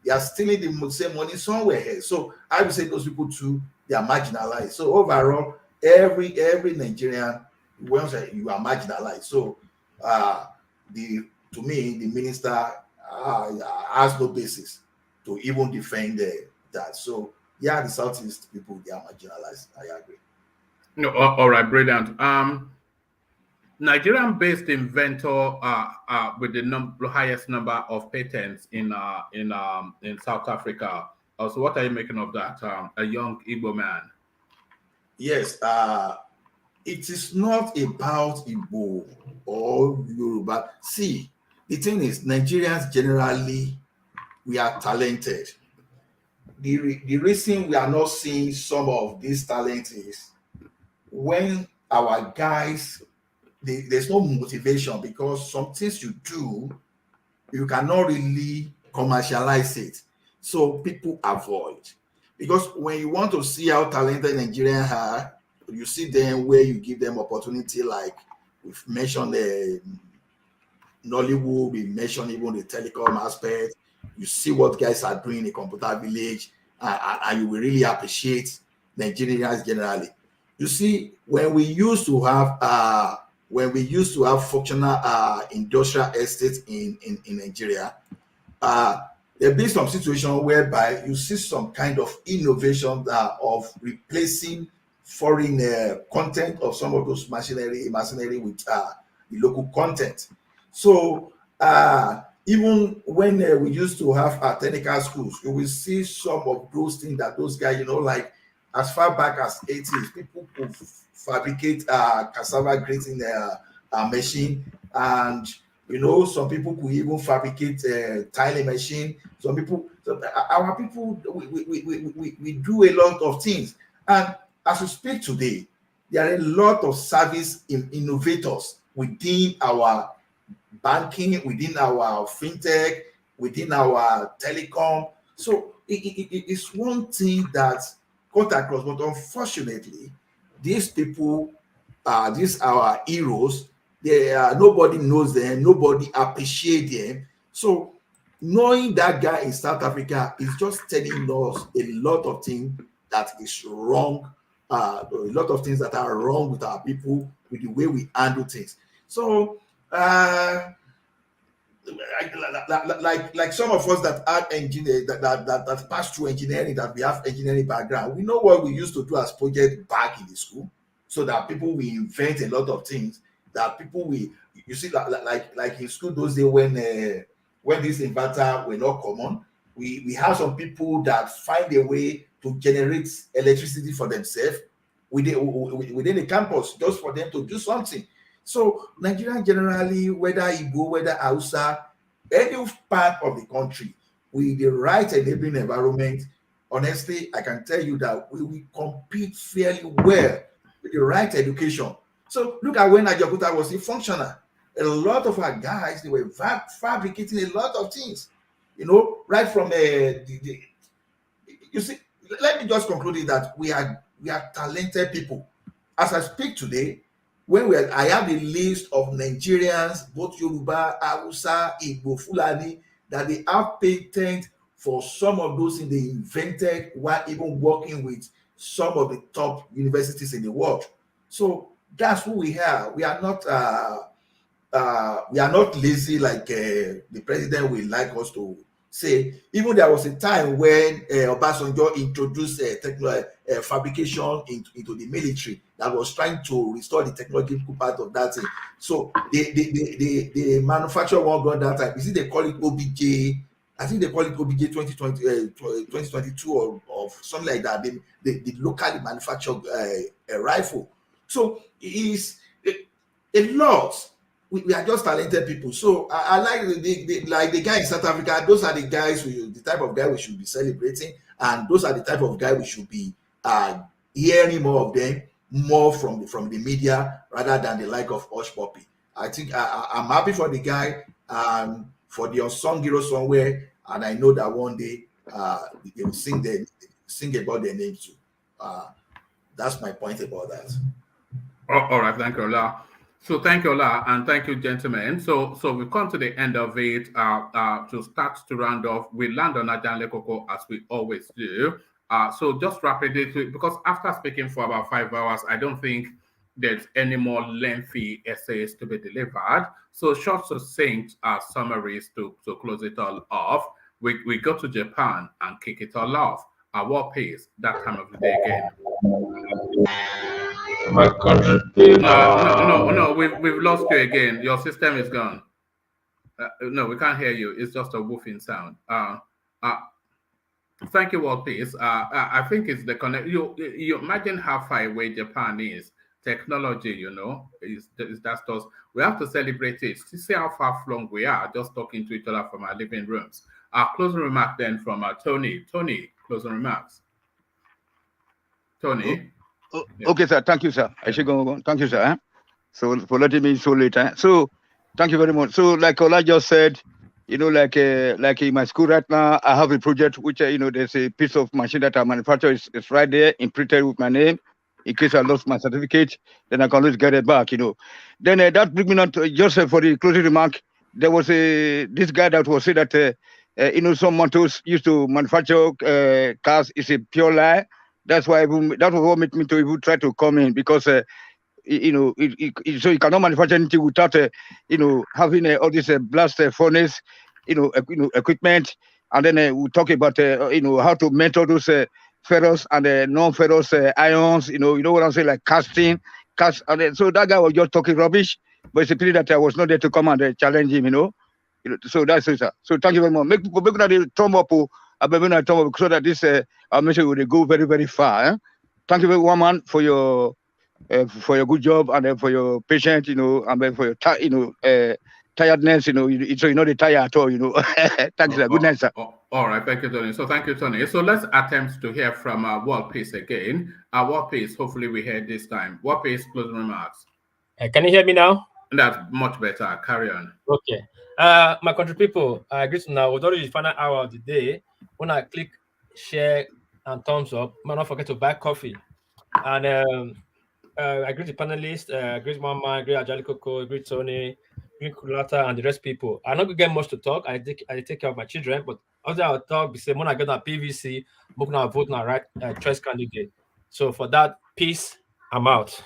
they are stealing the same money somewhere else. So I would say those people too, they are marginalized. So overall, every Nigerian, once you are marginalized. So to me, the minister has no basis to even defend that. So yeah, the Southeast people, they are marginalized. I agree. No, all right, brilliant. Nigerian-based inventor with the highest number of patents in South Africa. So, what are you making of that? A young Igbo man. Yes, it is not about Igbo or Yoruba. See, the thing is, Nigerians generally, we are talented. The reason we are not seeing some of this talent is when our guys, there's no motivation, because some things you do, you cannot really commercialize it. So people avoid. Because when you want to see how talented Nigerians are, you see them where you give them opportunity, like we've mentioned Nollywood, we mentioned even the telecom aspect. You see what guys are doing in the computer village, and you will really appreciate Nigerians generally. You see, when we used to have functional industrial estates in Nigeria, there be some situation whereby you see some kind of innovation of replacing foreign content of some of those machinery with the local content. So even when we used to have technical schools, you will see some of those things that those guys, like as far back as 80s, people could fabricate cassava grating machine, and some people could even fabricate tiling machine. Some people, our people, we do a lot of things. And as we speak today, there are a lot of service innovators within our banking, within our fintech, within our telecom. So it's one thing that cut across, but unfortunately, these people, these our heroes, nobody knows them, nobody appreciates them. So knowing that guy in South Africa is just telling us a lot of things that is wrong, a lot of things that are wrong with our people, with the way we handle things. So like some of us that are engineers, that pass through engineering, that we have engineering background, we know what we used to do as project back in the school, so that people will invent a lot of things that people will, you see, like in school those days when this inverter were not common, we have some people that find a way to generate electricity for themselves within the campus, just for them to do something. So Nigeria generally, whether Igbo, whether Hausa, any part of the country, with the right enabling environment, honestly, I can tell you that we will compete fairly well with the right education. So look at when Ajakuta was functional. A lot of our guys, they were fabricating a lot of things, right from you see, let me just conclude it that we are talented people. As I speak today, I have a list of Nigerians, both Yoruba, Hausa, Igbo, Fulani, that they have patent for some of those things they invented while even working with some of the top universities in the world. So that's who we are. We are not lazy like the president would like us to say. Even there was a time when Obasanjo introduced fabrication into the military, that was trying to restore the technological part of that thing. So they manufacture one gun that time. You see, they call it OBJ. I think they call it OBJ 2022 or something like that. They locally manufacture a rifle. So it's a lot. We are just talented people. So I like the guy in South Africa. Those are the guys, the type of guy we should be celebrating, and those are the type of guy we should be hearing more of them, more from the media rather than the like of Hush Puppy. I think I'm happy for the guy and for the unsung hero somewhere, and I know that one day they will sing about their names too. That's my point about that. All right, thank you, Ola. So thank you, Ola, and thank you, gentlemen. So we've come to the end of it. To start to round off, we land on Ajan Lekoko as we always do. So just rapidly, because after speaking for about 5 hours, I don't think there's any more lengthy essays to be delivered. So short, succinct summaries to close it all off. We go to Japan and kick it all off. What pace that time of the day again? my country. No, we've lost you again. Your system is gone. No, we can't hear you. It's just a woofing sound. Thank you, World Peace. I think it's the connect. You imagine how far away Japan is. Technology, is that's us. We have to celebrate it. To see how far flung we are, just talking to each other from our living rooms. Closing remark then from Tony. Tony, closing remarks. Tony. Okay, sir. Thank you, sir. I should go on. Thank you, sir. So for letting me so late. So thank you very much. So like Ola just said, like in my school right now, I have a project which there's a piece of machine that I manufacture. It's right there, imprinted with my name. In case I lost my certificate, then I can always get it back. Then that brings me on to just for the closing remark. There was this guy that was saying that some motors used to manufacture cars is a pure lie. That's why that was what made me to even try to come in, because so you cannot manufacture anything without having all this blast furnace equipment, and then we talk about how to melt all those ferrous and non-ferrous ions. You know what I'm saying, like casting. And then, so that guy was just talking rubbish, but it's a pity that I was not there to come and challenge him. So that's it, sir. So thank you very much. Make that thumb up, so that this our message will go very, very far. Thank you very much, man, for your good job, and for your patience, and then for your tiredness, so you're not tired at all, Thank you, sir. Good night, sir. All right, thank you, Tony. So thank you, Tony. So let's attempt to hear from World Peace again. World Peace, hopefully we hear this time. World Peace, closing remarks. Can you hear me now? That's much better. Carry on. Okay. My country people, I greet you now. We're already the final hour of the day. When I click share and thumbs up, do not forget to buy coffee. And I greet the panelists, greet Mama, greet Ajali Coco, greet Tony, greet Kulata, and the rest people. I'm not going to get much to talk. I take care of my children, but after I'll talk, when I get on PVC, I'm going to vote on right choice candidate. So for that, peace, I'm out.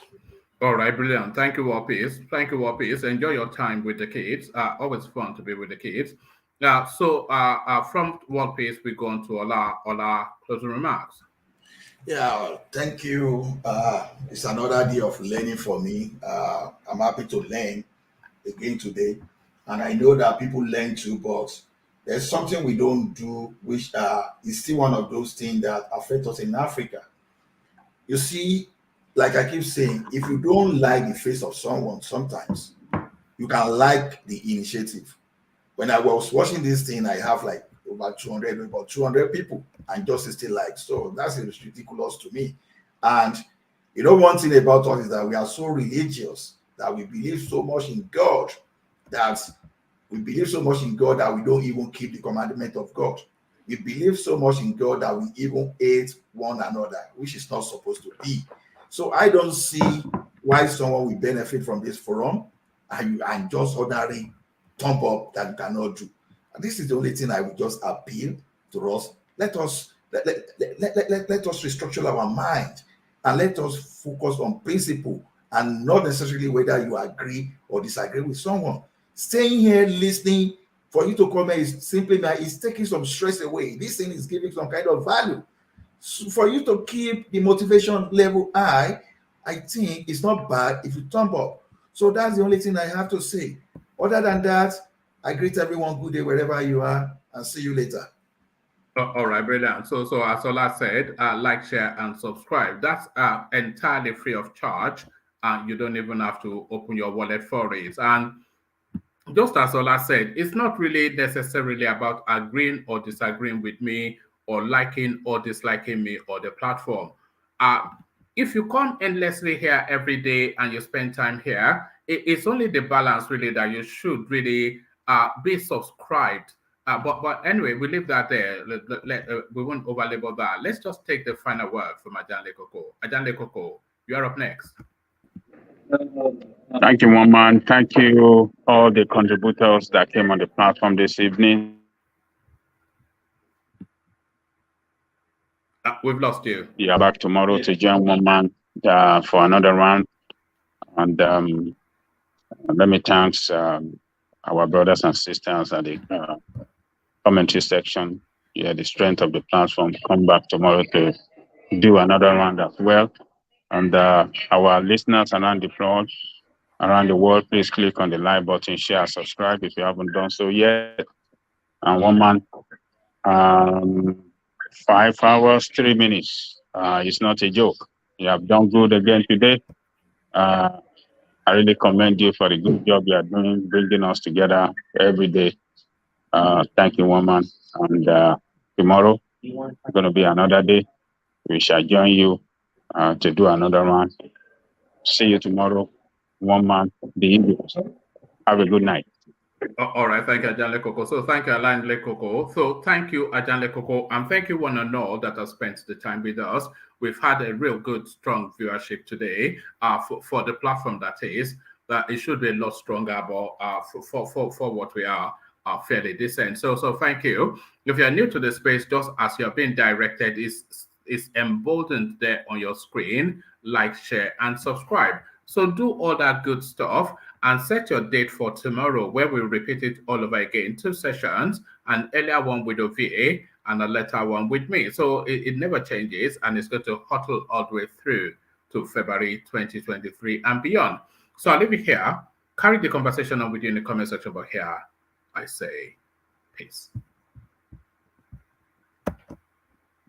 All right, brilliant. Thank you, World Peace. Thank you, World Peace. Enjoy your time with the kids. Always fun to be with the kids. So from World Peace, we go on to Ola closing remarks. Yeah, thank you. It's another day of learning for me. I'm happy to learn again today. And I know that people learn too, but there's something we don't do, which is still one of those things that affect us in Africa. You see, like I keep saying, if you don't like the face of someone, sometimes you can like the initiative. When I was watching this thing, I have like about 200 people and just 60 likes. So that's ridiculous to me. And one thing about us is that we are so religious, that we believe so much in God, that we don't even keep the commandment of God. We believe so much in God that we even hate one another, which is not supposed to be. So I don't see why someone will benefit from this forum and just ordinary thumb up that you cannot do. And this is the only thing I would just appeal to us. Let us restructure our mind, and let us focus on principle and not necessarily whether you agree or disagree with someone. Staying here listening for you to comment is simply it's taking some stress away. This thing is giving some kind of value. So for you to keep the motivation level high, I think it's not bad if you thumb up. So that's the only thing I have to say. Other than that, I greet everyone good day wherever you are, and see you later. All right, brilliant. So as Ola said, like, share, and subscribe. That's entirely free of charge, and you don't even have to open your wallet for it. And just as Ola said, it's not really necessarily about agreeing or disagreeing with me, or liking or disliking me or the platform. If you come endlessly here every day and you spend time here, it's only the balance really that you should really be subscribed. But anyway, we leave that there. We won't overlabel that. Let's just take the final word from Ajanle Koko. Ajanle Koko, you are up next. Thank you, Woman. Thank you, all the contributors that came on the platform this evening. We've lost you. Yeah, back tomorrow to join Woman for another round. And let me thank our brothers and sisters at the commentary section. Yeah, the strength of the platform. Come back tomorrow to do another round as well. And our listeners around the world, please click on the like button, share, subscribe if you haven't done so yet. And one man, 5 hours, 3 minutes. It's not a joke. You have done good again today. I really commend you for the good job you are doing, bringing us together every day. Thank you, one man. And tomorrow is going to be another day. We shall join you to do another round. See you tomorrow. One man, the Eagles. Have a good night. All right, thank you, Ajan Lekoko. So thank you, Alain Lekoko. So thank you, Ajan Lekoko, and thank you one and all that have spent the time with us. We've had a real good, strong viewership today for the platform that is. That it should be a lot stronger, but for what we are fairly decent. So thank you. If you're new to the space, just as you're being directed, is emboldened there on your screen. Like, share, and subscribe. So do all that good stuff and set your date for tomorrow, where we'll repeat it all over again. 2 sessions, an earlier one with OVA and a later one with me. So it never changes, and it's going to hustle all the way through to February 2023 and beyond. So I'll leave it here. Carry the conversation on with you in the comment section, but here I say peace.